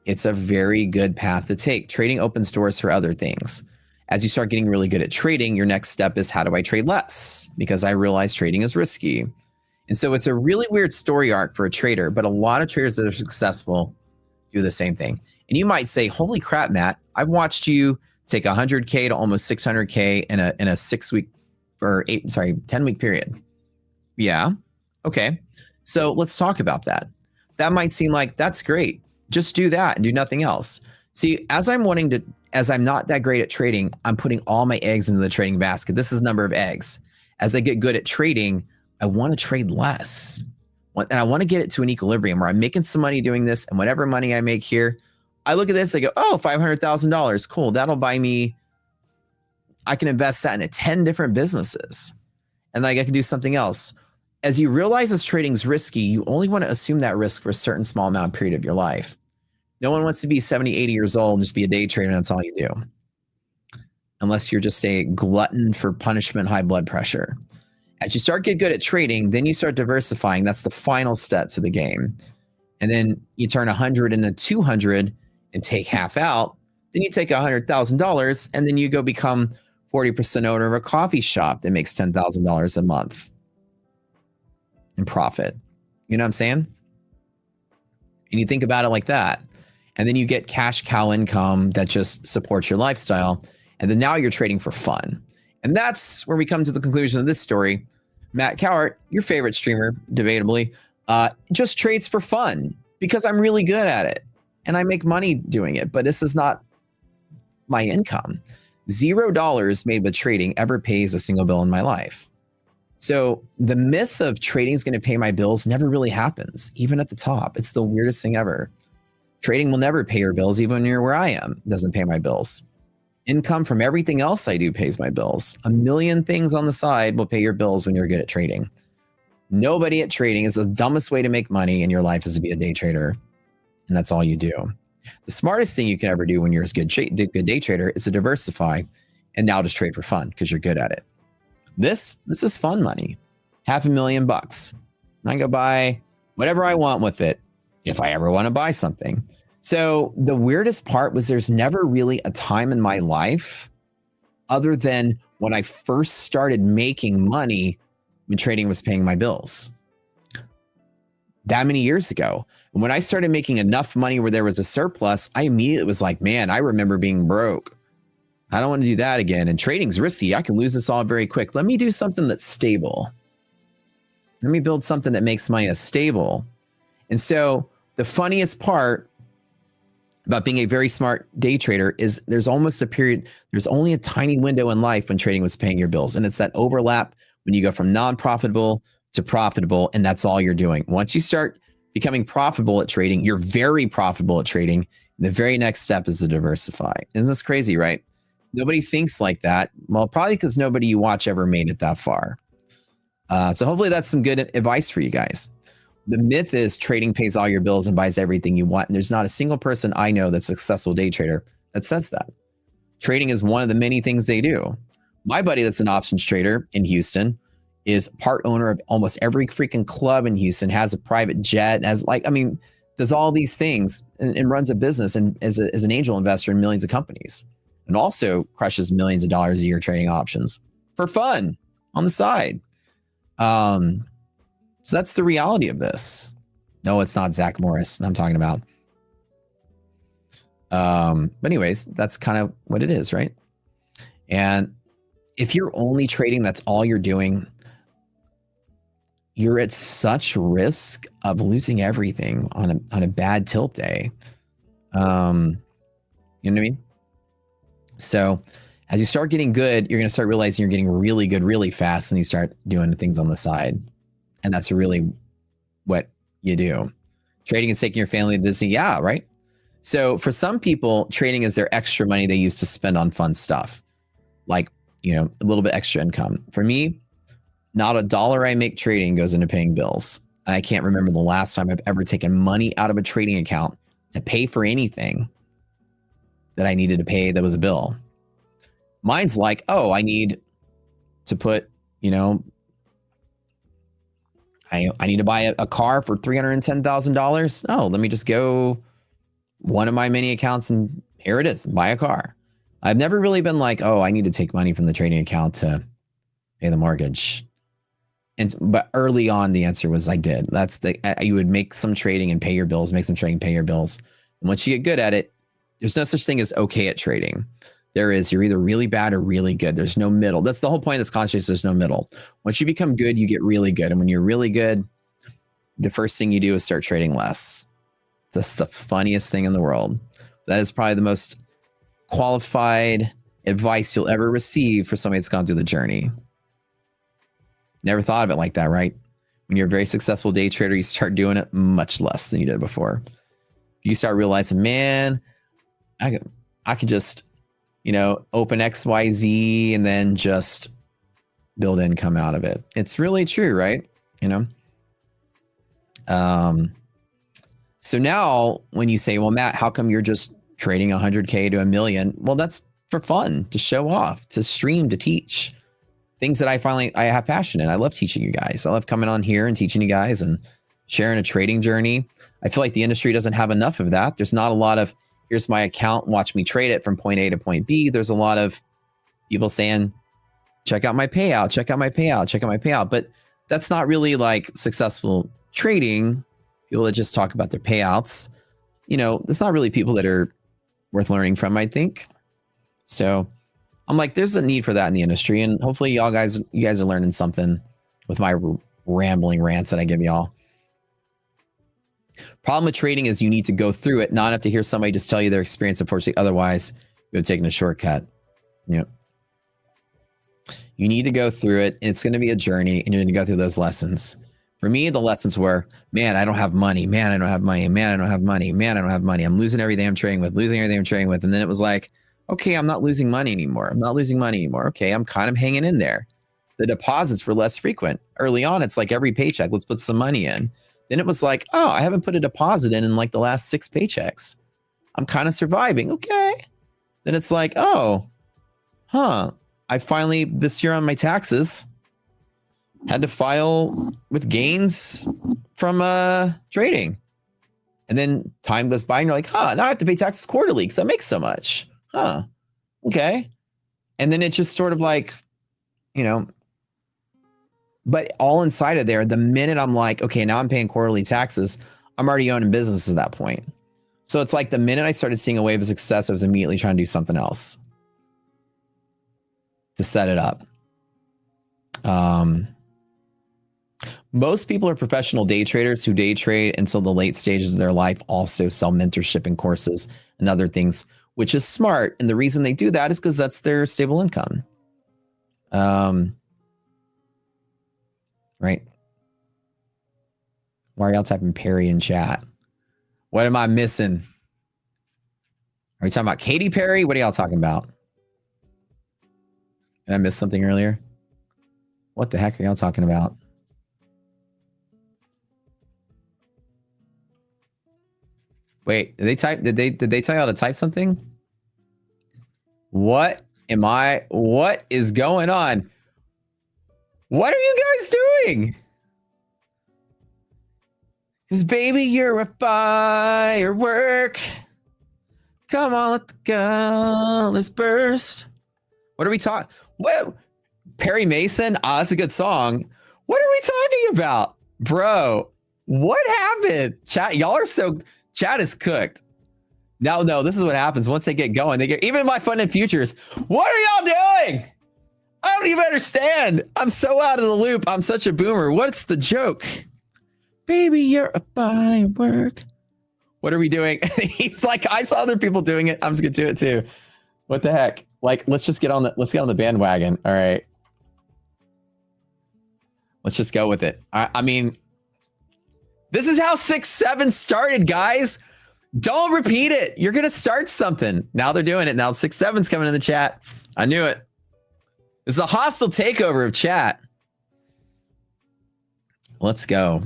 it's a very good path to take. Trading opens doors for other things. As you start getting really good at trading, your next step is, how do I trade less? Because I realize trading is risky. And so it's a really weird story arc for a trader, but a lot of traders that are successful do the same thing. And you might say, holy crap, Matt, I've watched you take 100K to almost 600K in a 10-week period. Yeah. Okay. So let's talk about that. That might seem like that's great. Just do that and do nothing else. See, as I'm not that great at trading, I'm putting all my eggs into the trading basket. This is the number of eggs. As I get good at trading, I want to trade less. And I want to get it to an equilibrium where I'm making some money doing this, and whatever money I make here, I look at this, I go, oh, $500,000. Cool. That'll buy me, I can invest that into 10 different businesses. And like I can do something else. As you realize this trading's risky, you only want to assume that risk for a certain small amount period of your life. No one wants to be 70, 80 years old and just be a day trader and that's all you do. Unless you're just a glutton for punishment, high blood pressure. As you start getting good at trading, then you start diversifying. That's the final step to the game. And then you turn 100 into 200 and take half out. Then you take $100,000 and then you go become 40% owner of a coffee shop that makes $10,000 a month in profit. You know what I'm saying? And you think about it like that. And then you get cash cow income that just supports your lifestyle. And then now you're trading for fun. And that's where we come to the conclusion of this story. Matt Cowart, your favorite streamer, debatably, just trades for fun because I'm really good at it and I make money doing it, but this is not my income. $0 made with trading ever pays a single bill in my life. So the myth of trading is going to pay my bills never really happens, even at the top. It's the weirdest thing ever. Trading will never pay your bills, even when you're where I am. It doesn't pay my bills. Income from everything else I do pays my bills. A million things on the side will pay your bills when you're good at trading. Nobody at trading is the dumbest way to make money in your life is to be a day trader. And that's all you do. The smartest thing you can ever do when you're a good day trader is to diversify and now just trade for fun because you're good at it. This is fun money. $500,000. I can go buy whatever I want with it if I ever want to buy something. So the weirdest part was there's never really a time in my life other than when I first started making money when trading was paying my bills. That many years ago. And when I started making enough money where there was a surplus, I immediately was like, man, I remember being broke. I don't want to do that again. And trading's risky. I can lose this all very quick. Let me do something that's stable. Let me build something that makes money that's stable. And so the funniest part about being a very smart day trader is there's almost a period, there's only a tiny window in life when trading was paying your bills. And it's that overlap when you go from non-profitable to profitable, and that's all you're doing. Once you start becoming profitable at trading, you're very profitable at trading. The very next step is to diversify. Isn't this crazy, right? Nobody thinks like that. Well, probably because nobody you watch ever made it that far. So hopefully that's some good advice for you guys. The myth is trading pays all your bills and buys everything you want. And there's not a single person I know that's a successful day trader that says that. Trading is one of the many things they do. My buddy that's an options trader in Houston is part owner of almost every freaking club in Houston, has a private jet, does all these things and runs a business and is an angel investor in millions of companies, and also crushes millions of dollars a year trading options for fun on the side. So that's the reality of this. No, it's not Zach Morris I'm talking about. But anyways, that's kind of what it is, right? And if you're only trading, that's all you're doing, you're at such risk of losing everything on a bad tilt day. You know what I mean? So as you start getting good, you're going to start realizing you're getting really good really fast, and you start doing things on the side. And that's really what you do. Trading is taking your family to Disney. Yeah, right? So for some people, trading is their extra money they used to spend on fun stuff, like, a little bit extra income. For me, not a dollar I make trading goes into paying bills. I can't remember the last time I've ever taken money out of a trading account to pay for anything that I needed to pay that was a bill. Mine's like, oh, I need to put, I need to buy a car for $310,000. Oh, let me just go one of my many accounts and here it is, buy a car. I've never really been like, oh, I need to take money from the trading account to pay the mortgage. But early on, the answer was I did. You would make some trading and pay your bills, make some trading, pay your bills. And once you get good at it, there's no such thing as okay at trading. You're either really bad or really good. There's no middle. That's the whole point of this concept. There's no middle. Once you become good, you get really good. And when you're really good, the first thing you do is start trading less. That's the funniest thing in the world. That is probably the most qualified advice you'll ever receive for somebody that's gone through the journey. Never thought of it like that, right? When you're a very successful day trader, you start doing it much less than you did before. You start realizing, man, I can just, open XYZ and then just build income out of it. It's really true, right? So now when you say, well, Matt, how come you're just trading 100K to $1 million? Well, that's for fun, to show off, to stream, to teach things that I have passion in. I love teaching you guys. I love coming on here and teaching you guys and sharing a trading journey. I feel like the industry doesn't have enough of that. There's not a lot of, here's my account, watch me trade it from point A to point B. There's a lot of people saying, check out my payout, check out my payout, check out my payout. But that's not really like successful trading. People that just talk about their payouts, it's not really people that are worth learning from, I think. So I'm like, there's a need for that in the industry. And hopefully you guys are learning something with my rambling rants that I give y'all. Problem with trading is you need to go through it, not have to hear somebody just tell you their experience. Unfortunately, otherwise you would have taken a shortcut. You need to go through it. And it's going to be a journey, and you're going to go through those lessons. For me, the lessons were, man, I don't have money. Man, I don't have money. Man, I don't have money. Man, I don't have money. I'm losing everything I'm trading with, And then it was like, okay, I'm not losing money anymore. Okay, I'm kind of hanging in there. The deposits were less frequent. Early on, it's like every paycheck, let's put some money in. Then it was like, oh, I haven't put a deposit in like the last 6 paychecks. I'm kind of surviving. Okay. Then it's like, oh, I finally, this year on my taxes, had to file with gains from trading. And then time goes by and you're like, now I have to pay taxes quarterly because that makes so much. Okay. And then it's just sort of like, but all inside of there, the minute I'm like, okay, now I'm paying quarterly taxes, I'm already owning business at that point. So it's like the minute I started seeing a wave of success, I was immediately trying to do something else to set it up. Most people are professional day traders who day trade until the late stages of their life, also sell mentorship and courses and other things, which is smart. And the reason they do that is because that's their stable income. Right. Why are y'all typing Perry in chat? What am I missing? Are we talking about Katy Perry? What are y'all talking about? Did I miss something earlier? What the heck are y'all talking about? Wait, did they tell y'all to type something? What is going on? What are you guys doing? Cause baby, you're a firework. Come on, let the colors burst. What are we talking? What? Perry Mason? That's a good song. What are we talking about? Bro, what happened? Chat, y'all are so... Chat is cooked. No, this is what happens once they get going. They get even MyFundedFutures. What are y'all doing? I don't even understand. I'm so out of the loop. I'm such a boomer. What's the joke? Baby, you're a firework. What are we doing? He's like, I saw other people doing it. I'm just gonna do it too. What the heck? Like, let's get on the bandwagon. All right. Let's just go with it. I mean, this is how 6-7 started, guys. Don't repeat it. You're gonna start something. Now they're doing it. Now 6-7's coming in the chat. I knew it. This is a hostile takeover of chat. Let's go.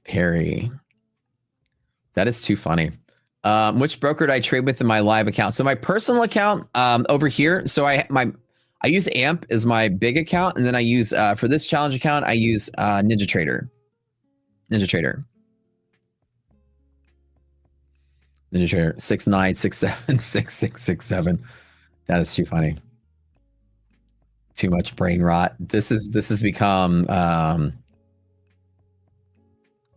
Perry. That is too funny. Which broker do I trade with in my live account? So my personal account over here. So I use AMP as my big account, and then I use for this challenge account I use Ninja Trader. Ninja Trader 69676667. That is too funny. Too much brain rot. This has become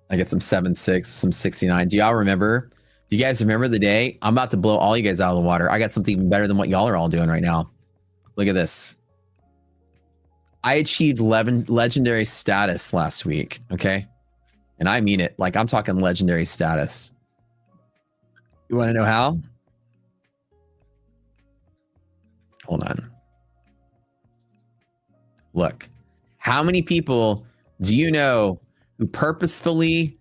I get some 76, some 69. Do y'all remember? Do you guys remember the day? I'm about to blow all you guys out of the water. I got something even better than what y'all are all doing right now. Look at this. I achieved legendary status last week. Okay. And I mean it. Like, I'm talking legendary status. You want to know how? Hold on. Look. How many people do you know who purposefully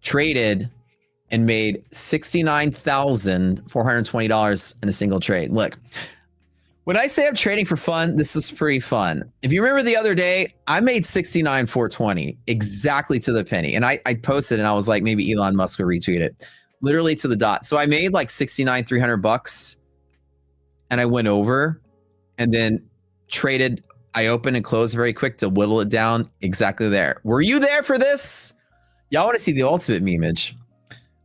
traded and made $69,420 in a single trade? Look. When I say I'm trading for fun, this is pretty fun. If you remember the other day, I made $69,420 exactly to the penny. And I posted and I was like, maybe Elon Musk will retweet it. Literally to the dot. So I made like $69,300 and I went over and then traded. I opened and closed very quick to whittle it down exactly there. Were you there for this? Y'all want to see the ultimate memeage?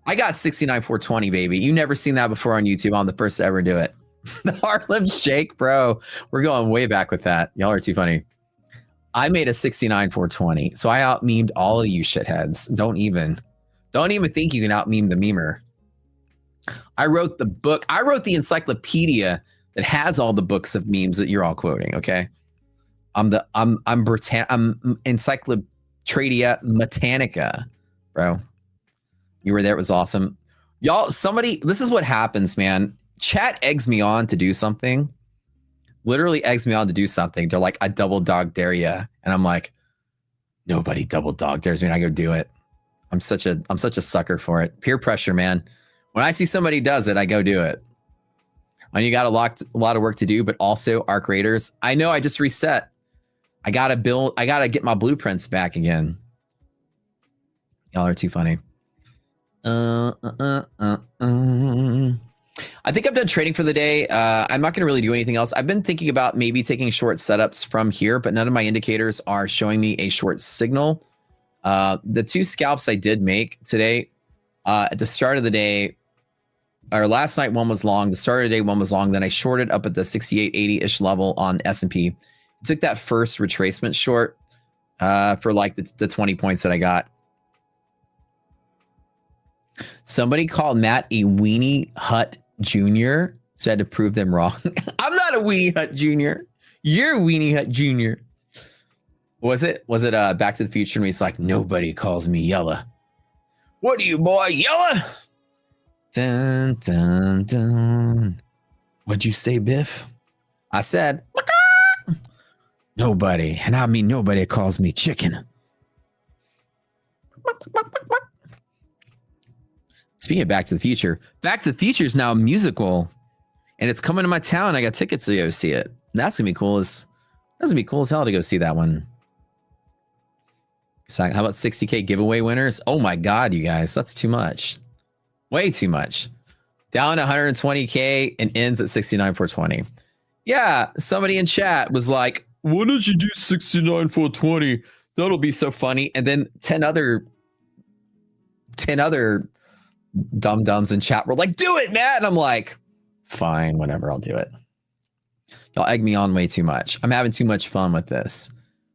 I got $69,420, baby. You never seen that before on YouTube. I'm the first to ever do it. The Harlem Shake, bro. We're going way back with that. Y'all are too funny. I made a $69,420. So I out-memed all of you shitheads. Don't even think you can out-meme the memer. I wrote the book. I wrote the encyclopedia that has all the books of memes that you're all quoting, okay? I'm Encyclopedia Britannica, bro. You were there. It was awesome. Y'all, this is what happens, man. Chat eggs me on to do something. Literally eggs me on to do something. They're like, I double dog dare you. And I'm like, nobody double dog dares me. And I go do it. I'm such a sucker for it. Peer pressure, man. When I see somebody does it, I go do it. And you got a lot of work to do, but also ARC Raiders. I know I just reset. I gotta get my blueprints back again. Y'all are too funny. I think I'm done trading for the day. I'm not going to really do anything else. I've been thinking about maybe taking short setups from here, but none of my indicators are showing me a short signal. The 2 scalps I did make today at the start of the day, or last night, one was long. The start of the day, one was long. Then I shorted up at the 68.80-ish level on S&P. Took that first retracement short for like the 20 points that I got. Somebody called Matt a weenie hut junior, so I had to prove them wrong. I'm not a weenie hut junior. You're a weenie hut junior. Was it Back to the Future? And he's like, nobody calls me Yella. What are you, boy, Yella? Dun, dun, dun. What'd you say, Biff? I said, nobody, and I mean nobody calls me chicken. Speaking of Back to the Future, Back to the Future is now a musical, and it's coming to my town. I got tickets to go see it. That's gonna be cool. That's gonna be cool as hell to go see that one. So how about 60K giveaway winners? Oh my God, you guys, that's too much. Way too much. Down 120K and ends at 69,420. Yeah, somebody in chat was like, why don't you do 69,420? That'll be so funny. And then 10 other dum-dums in chat were like, do it, Matt. And I'm like, fine, whatever, I'll do it. Y'all egg me on way too much. I'm having too much fun with this.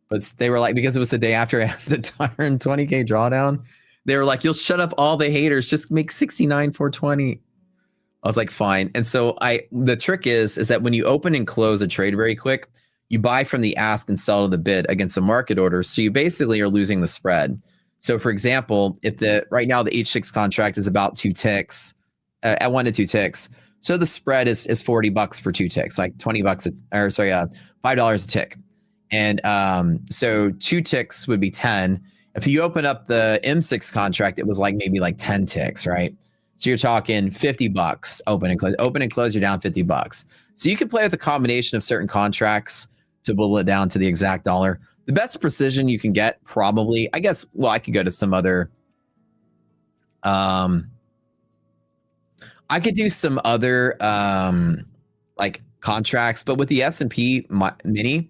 But they were like, because it was the day after I had the 120K drawdown, they were like, you'll shut up all the haters. Just make 69,420. I was like, fine. And so the trick is that when you open and close a trade very quick, you buy from the ask and sell to the bid against a market order. So you basically are losing the spread. So for example, if right now the H6 contract is about 2 ticks, at 1 to 2 ticks. So the spread is $40 for 2 ticks, like $5 a tick. And so 2 ticks would be 10. If you open up the M6 contract, it was like maybe like 10 ticks, right? So you're talking $50 open and close. Open and close, you're down $50. So you can play with a combination of certain contracts to whittle it down to the exact dollar. The best precision you can get, probably, I guess, well, I could go to some other, I could do some other like contracts, but with the S&P mini,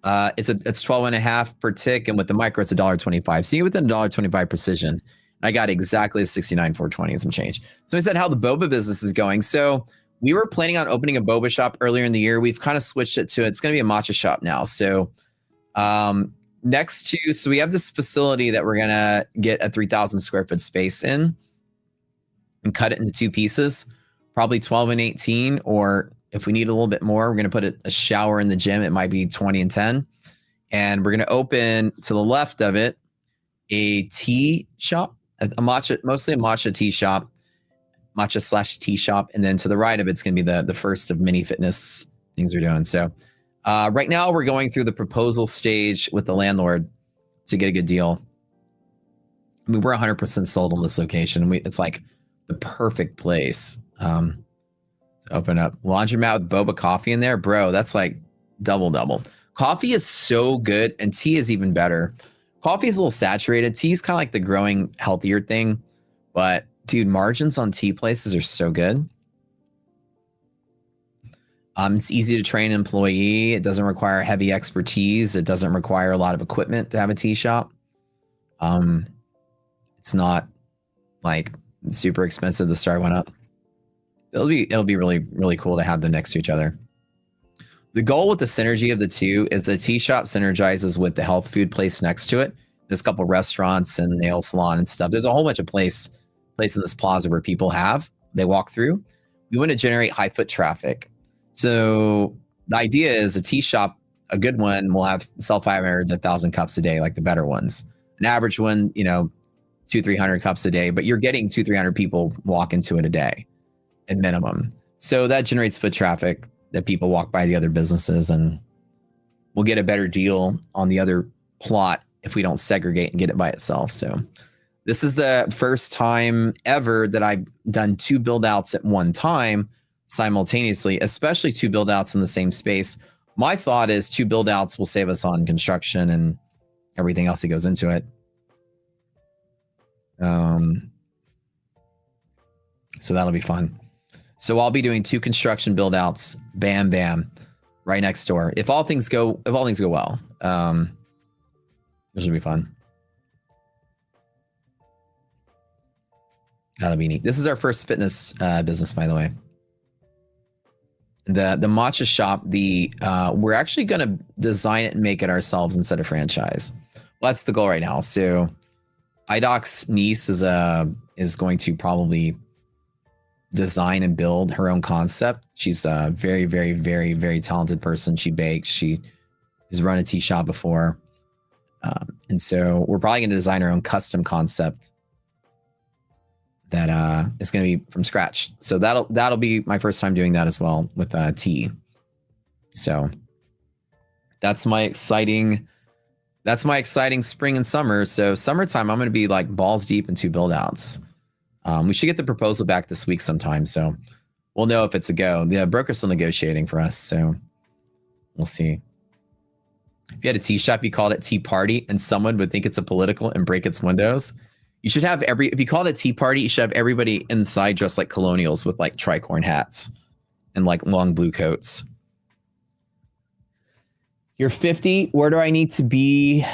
it's 12.5 per tick, and with the micro, it's $1.25. So you're within $1.25 precision. I got exactly 69,420 and some change. So I said how the boba business is going. So we were planning on opening a boba shop earlier in the year. We've kind of switched it to it's going to be a matcha shop now. So so we have this facility that we're going to get a 3,000 square foot space in and cut it into 2 pieces, probably 12 and 18, or if we need a little bit more, we're going to put a shower in the gym. It might be 20 and 10. And we're going to open to the left of it a tea shop, mostly a matcha tea shop, matcha/tea shop. And then to the right of it's going to be the first of many fitness things we're doing. So right now we're going through the proposal stage with the landlord to get a good deal. I mean, we're 100% sold on this location. It's like the perfect place. Open up laundromat with boba coffee in there, bro. That's like double. Coffee is so good, and tea is even better. Coffee is a little saturated. Tea is kind of like the growing healthier thing, but dude, margins on tea places are so good. It's easy to train an employee. It doesn't require heavy expertise. It doesn't require a lot of equipment to have a tea shop. It's not like super expensive to start one up. It'll be really, really cool to have them next to each other. The goal with the synergy of the two is the tea shop synergizes with the health food place next to it. There's a couple restaurants and nail salon and stuff. There's a whole bunch of place in this plaza where people they walk through. We want to generate high foot traffic. So the idea is a tea shop, a good one, will sell 500 to 1,000 cups a day, like the better ones. An average one, 200-300 cups a day, but you're getting 200-300 people walk into it a day at minimum. So that generates foot traffic that people walk by the other businesses, and we'll get a better deal on the other plot if we don't segregate and get it by itself. So this is the first time ever that I've done 2 build outs at one time simultaneously, especially 2 build outs in the same space. My thought is 2 build outs will save us on construction and everything else that goes into it. So that'll be fun. So I'll be doing 2 construction build outs, bam, bam, right next door. If all things go well, this will be fun. That'll be neat. This is our first fitness business, by the way. The matcha shop, we're actually going to design it and make it ourselves instead of franchise. Well, that's the goal right now. So IDoc's niece is going to probably design and build her own concept. She's a very, very, very, very talented person. She bakes. She has run a tea shop before. And so we're probably going to design our own custom concept that is going to be from scratch. So that'll be my first time doing that as well with tea. So that's my exciting spring and summer. So summertime, I'm going to be like balls deep into build outs. We should get the proposal back this week sometime. So we'll know if it's a go. The broker's still negotiating for us. So we'll see. If you had a tea shop, you called it Tea Party, and someone would think it's a political and break its windows. You should have if you call it a tea party, you should have everybody inside dressed like colonials with like tricorn hats and like long blue coats. You're 50. Where do I need to be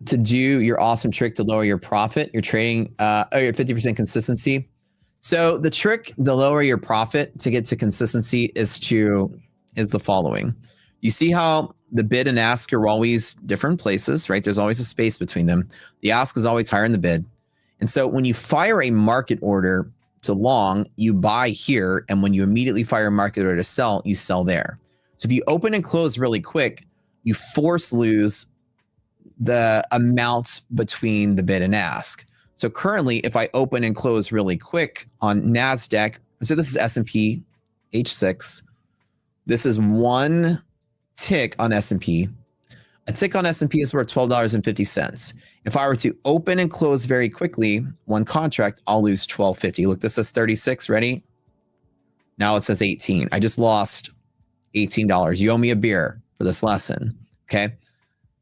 to do your awesome trick to lower your profit? You're trading your 50% consistency. So the trick to lower your profit to get to consistency is the following. You see how the bid and ask are always different places, right? There's always a space between them. The ask is always higher than the bid. And so when you fire a market order to long, you buy here. And when you immediately fire a market order to sell, you sell there. So if you open and close really quick, you force lose the amount between the bid and ask. So currently, if I open and close really quick on NASDAQ, so this is S&P H6. This is one tick on S&P. A tick on S&P is worth $12.50. If I were to open and close very quickly, one contract, I'll lose $12.50. Look, this says 36. Ready? Now it says 18. I just lost $18. You owe me a beer for this lesson. Okay.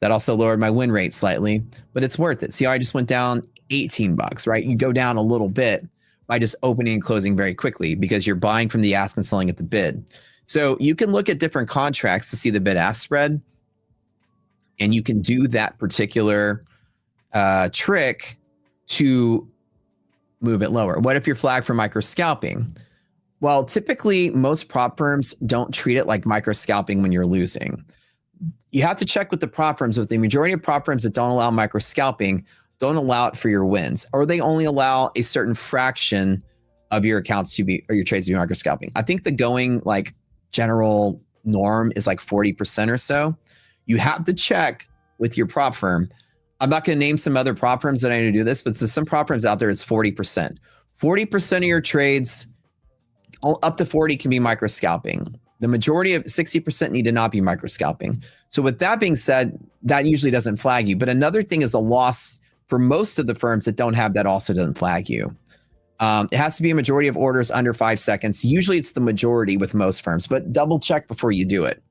That also lowered my win rate slightly, but it's worth it. See how I just went down $18, right? You go down a little bit by just opening and closing very quickly because you're buying from the ask and selling at the bid. So you can look at different contracts to see the bid ask spread. And you can do that particular trick to move it lower. What if you're flagged for micro scalping? Well, typically most prop firms don't treat it like micro scalping when you're losing. You have to check with the prop firms. With the majority of prop firms that don't allow micro scalping, don't allow it for your wins, or they only allow a certain fraction of your accounts to be, or your trades to be micro scalping. I think the going like general norm is like 40% or so. You have to check with your prop firm. I'm not going to name some other prop firms that I need to do this, but there's some prop firms out there, it's 40%. 40% of your trades, up to 40 can be micro scalping. The majority of 60% need to not be micro scalping. So with that being said, that usually doesn't flag you. But another thing is a loss for most of the firms that don't have that also doesn't flag you. It has to be a majority of orders under 5 seconds. Usually it's the majority with most firms, but double check before you do it.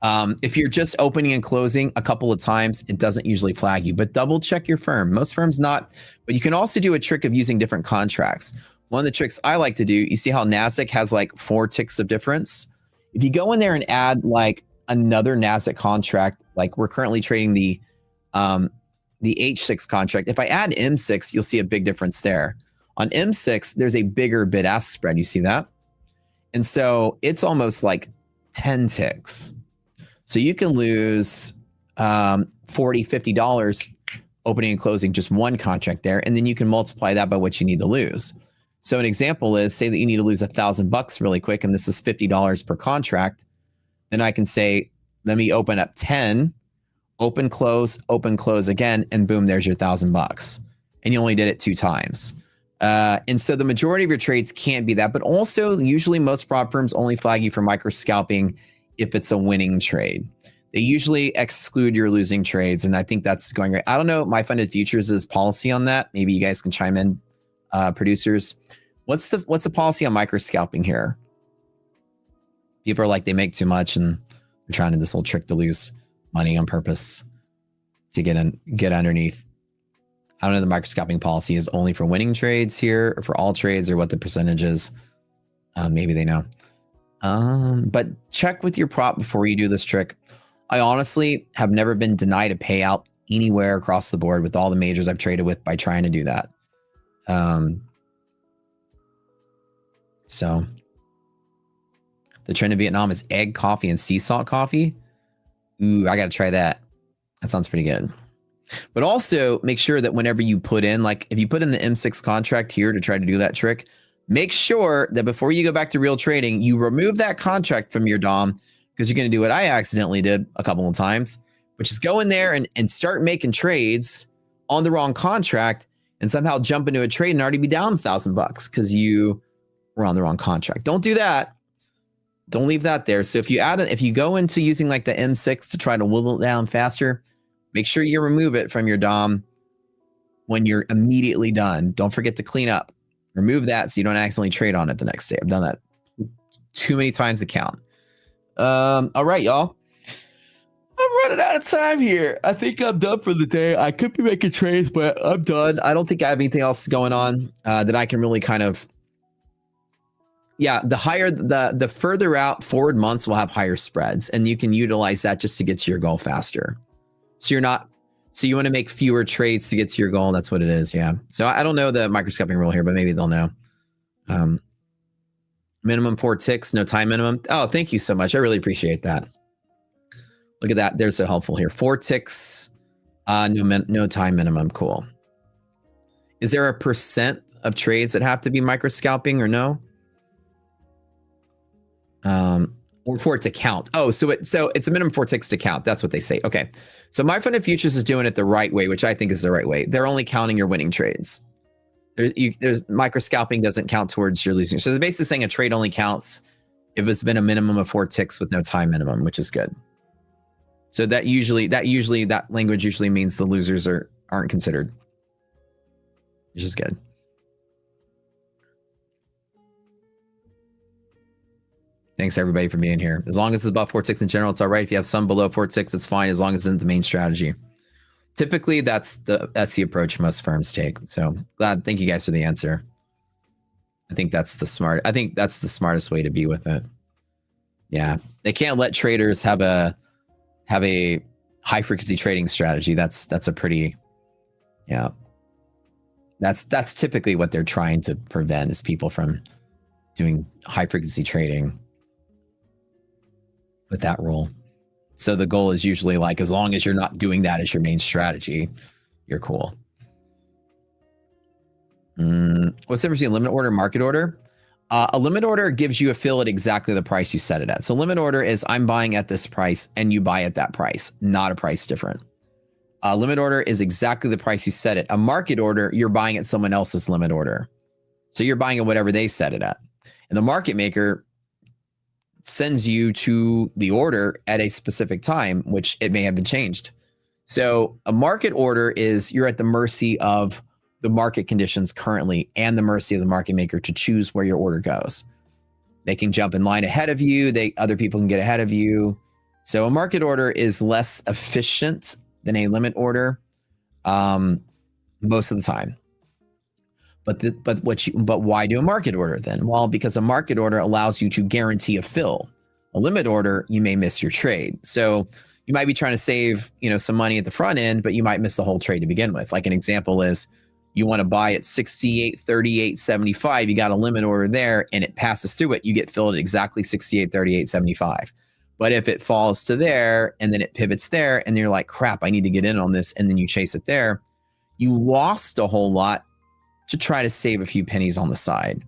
If you're just opening and closing a couple of times, it doesn't usually flag you, but double check your firm. Most firms not, but you can also do a trick of using different contracts. One of the tricks I like to do, you see how NASDAQ has like 4 ticks of difference? If you go in there and add like another NASDAQ contract, like we're currently trading the H6 contract. If I add M6, you'll see a big difference there. On M6, there's a bigger bid-ask spread. You see that? And so it's almost like 10 ticks. So you can lose $40, $50 opening and closing just one contract there. And then you can multiply that by what you need to lose. So an example is, say that you need to lose $1,000 really quick, and this is $50 per contract. Then I can say, let me open up 10, open, close again, and boom, there's your $1,000. And you only did it 2 times. And so the majority of your trades can't be that, but also usually most prop firms only flag you for micro scalping if it's a winning trade. They usually exclude your losing trades, and I think that's going right. I don't know MyFundedFutures' policy on that. Maybe you guys can chime in, producers. What's the policy on micro scalping here? People are like, they make too much and they're trying to do this whole trick to lose money on purpose to get underneath. I don't know the micro scalping policy is only for winning trades here or for all trades or what the percentage is. Maybe they know. But check with your prop before you do this trick. I honestly have never been denied a payout anywhere across the board with all the majors I've traded with by trying to do that. So the trend in Vietnam is egg coffee and sea salt coffee. Ooh, I got to try that. That sounds pretty good. But also make sure that whenever you put in, like if you put in the M6 contract here to try to do that trick, make sure that before you go back to real trading, you remove that contract from your DOM, because you're going to do what I accidentally did a couple of times, which is go in there and start making trades on the wrong contract and somehow jump into a trade and already be down $1,000 because you were on the wrong contract. Don't do that. Don't leave that there. So if you go into using like the M6 to try to whittle it down faster, make sure you remove it from your DOM when you're immediately done. Don't forget to clean up. Remove that so you don't accidentally trade on it the next day. I've done that too many times to count. All right, y'all. I'm running out of time here. I think I'm done for the day. I could be making trades, but I'm done. I don't think I have anything else going on that I can really kind of... Yeah, the further out forward months will have higher spreads, and you can utilize that just to get to your goal faster. So you want to make fewer trades to get to your goal. That's what it is. Yeah. So I don't know the microscoping rule here, but maybe they'll know. Minimum 4 ticks, no time minimum. Oh, thank you so much. I really appreciate that. Look at that. They're so helpful here. 4 ticks, no time minimum. Cool. Is there a percent of trades that have to be micro scalping or no? Or for it to count. Oh, so it's a minimum 4 ticks to count. That's what they say. Okay. So MyFundedFutures is doing it the right way, which I think is the right way. They're only counting your winning trades. There's micro scalping doesn't count towards your losing. So they're basically saying a trade only counts if it's been a minimum of 4 ticks with no time minimum, which is good. So that language usually means the losers aren't considered, which is good. Thanks everybody for being here. As long as it's above 4 ticks in general, it's all right. If you have some below 4 ticks, it's fine as long as it's in the main strategy. Typically, that's the approach most firms take. So thank you guys for the answer. I think that's the smartest way to be with it. Yeah, they can't let traders have a high frequency trading strategy. That's a pretty, yeah. That's typically what they're trying to prevent is people from doing high frequency trading with that rule. So the goal is usually like, as long as you're not doing that as your main strategy, you're cool. What's the difference between limit order and market order? A limit order gives you a fill at exactly the price you set it at. So limit order is I'm buying at this price and you buy at that price, not a price different. A limit order is exactly the price you set it. A market order, you're buying at someone else's limit order. So you're buying at whatever they set it at. And the market maker sends you to the order at a specific time, which it may have been changed. So a market order is you're at the mercy of the market conditions currently and the mercy of the market maker to choose where your order goes. They can jump in line ahead of you. Other people can get ahead of you. So a market order is less efficient than a limit order most of the time. But why do a market order then? Well, because a market order allows you to guarantee a fill. A limit order, you may miss your trade. So you might be trying to save, some money at the front end, but you might miss the whole trade to begin with. Like an example is you want to buy at 68.38.75. You got a limit order there and it passes through it. You get filled at exactly 68.38.75. But if it falls to there and then it pivots there and you're like, crap, I need to get in on this. And then you chase it there. You lost a whole lot to try to save a few pennies on the side.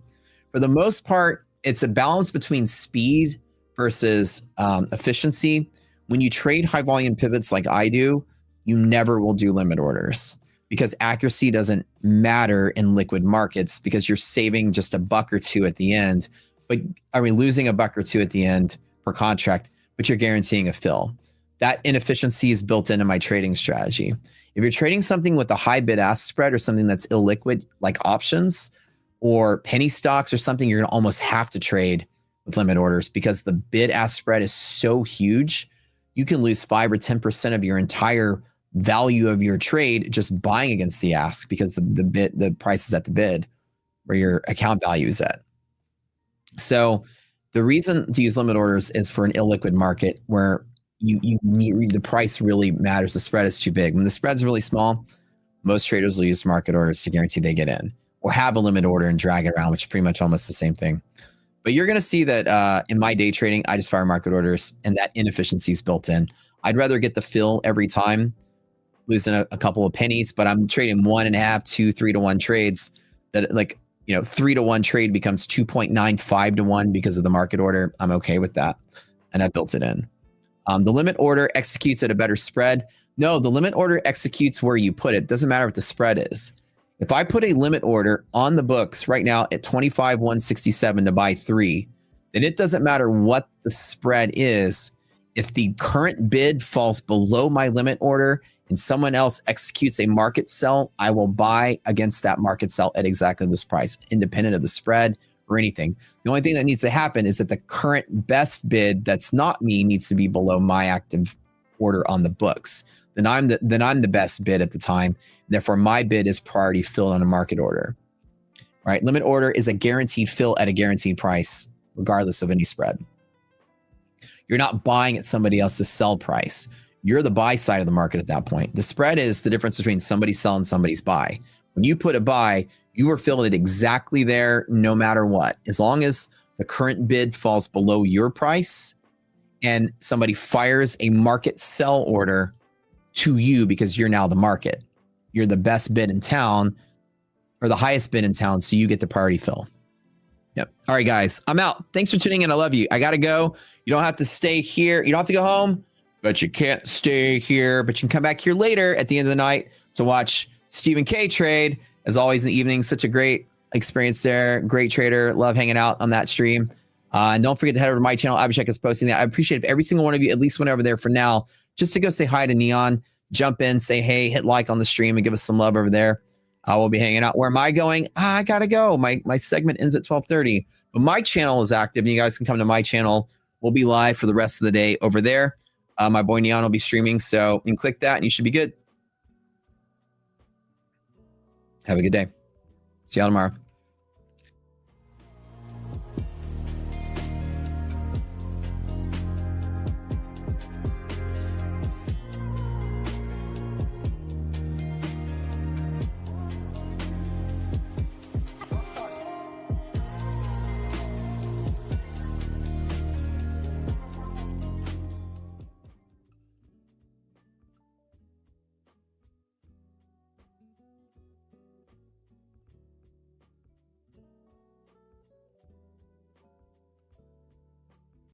For the most part, it's a balance between speed versus efficiency. When you trade high volume pivots like I do, you never will do limit orders because accuracy doesn't matter in liquid markets because you're saving just $1 or $2 at the end, losing $1 or $2 at the end per contract, but you're guaranteeing a fill. That inefficiency is built into my trading strategy. If you're trading something with a high bid-ask spread or something that's illiquid, like options or penny stocks or something, you're going to almost have to trade with limit orders because the bid-ask spread is so huge. You can lose 5 or 10% of your entire value of your trade just buying against the ask because the price is at the bid where your account value is at. So the reason to use limit orders is for an illiquid market where you need the price really matters. The spread is too big. When the spread's really small, most traders will use market orders to guarantee they get in, or have a limit order and drag it around, which is pretty much almost the same thing. But you're going to see that in my day trading, I just fire market orders, and that inefficiency is built in. I'd rather get the fill every time, losing a couple of pennies, but I'm trading 1.5, 2, 3 to 1 trades that, like, 3 to 1 trade becomes 2.95 to 1 because of the market order. I'm okay with that. And I built it in. The limit order executes at a better spread. No, the limit order executes where you put it. Doesn't matter what the spread is. If I put a limit order on the books right now at 25,167 to buy 3, then it doesn't matter what the spread is. If the current bid falls below my limit order and someone else executes a market sell, I will buy against that market sell at exactly this price, independent of the spread or anything. The only thing that needs to happen is that the current best bid that's not me needs to be below my active order on the books. Then I'm the best bid at the time. Therefore, my bid is priority filled on a market order. Right? Limit order is a guaranteed fill at a guaranteed price, regardless of any spread. You're not buying at somebody else's sell price. You're the buy side of the market at that point. The spread is the difference between somebody's sell and somebody's buy. When you put a buy, you are filling it exactly there no matter what. As long as the current bid falls below your price and somebody fires a market sell order to you because you're now the market. You're the best bid in town or the highest bid in town, so you get the priority fill. Yep. All right, guys, I'm out. Thanks for tuning in. I love you. I got to go. You don't have to stay here. You don't have to go home, but you can't stay here. But you can come back here later at the end of the night to watch Stephen K trade. As always in the evening, such a great experience there. Great trader. Love hanging out on that stream. And don't forget to head over to my channel. Abhishek is posting that. I appreciate if every single one of you at least went over there for now, just to go say hi to Neon, jump in, say hey, hit like on the stream, and give us some love over there. We'll be hanging out. Where am I going? I gotta go. My segment ends at 12:30, but my channel is active, and you guys can come to my channel. We'll be live for the rest of the day over there. My boy Neon will be streaming, so you can click that, and you should be good. Have a good day. See y'all tomorrow.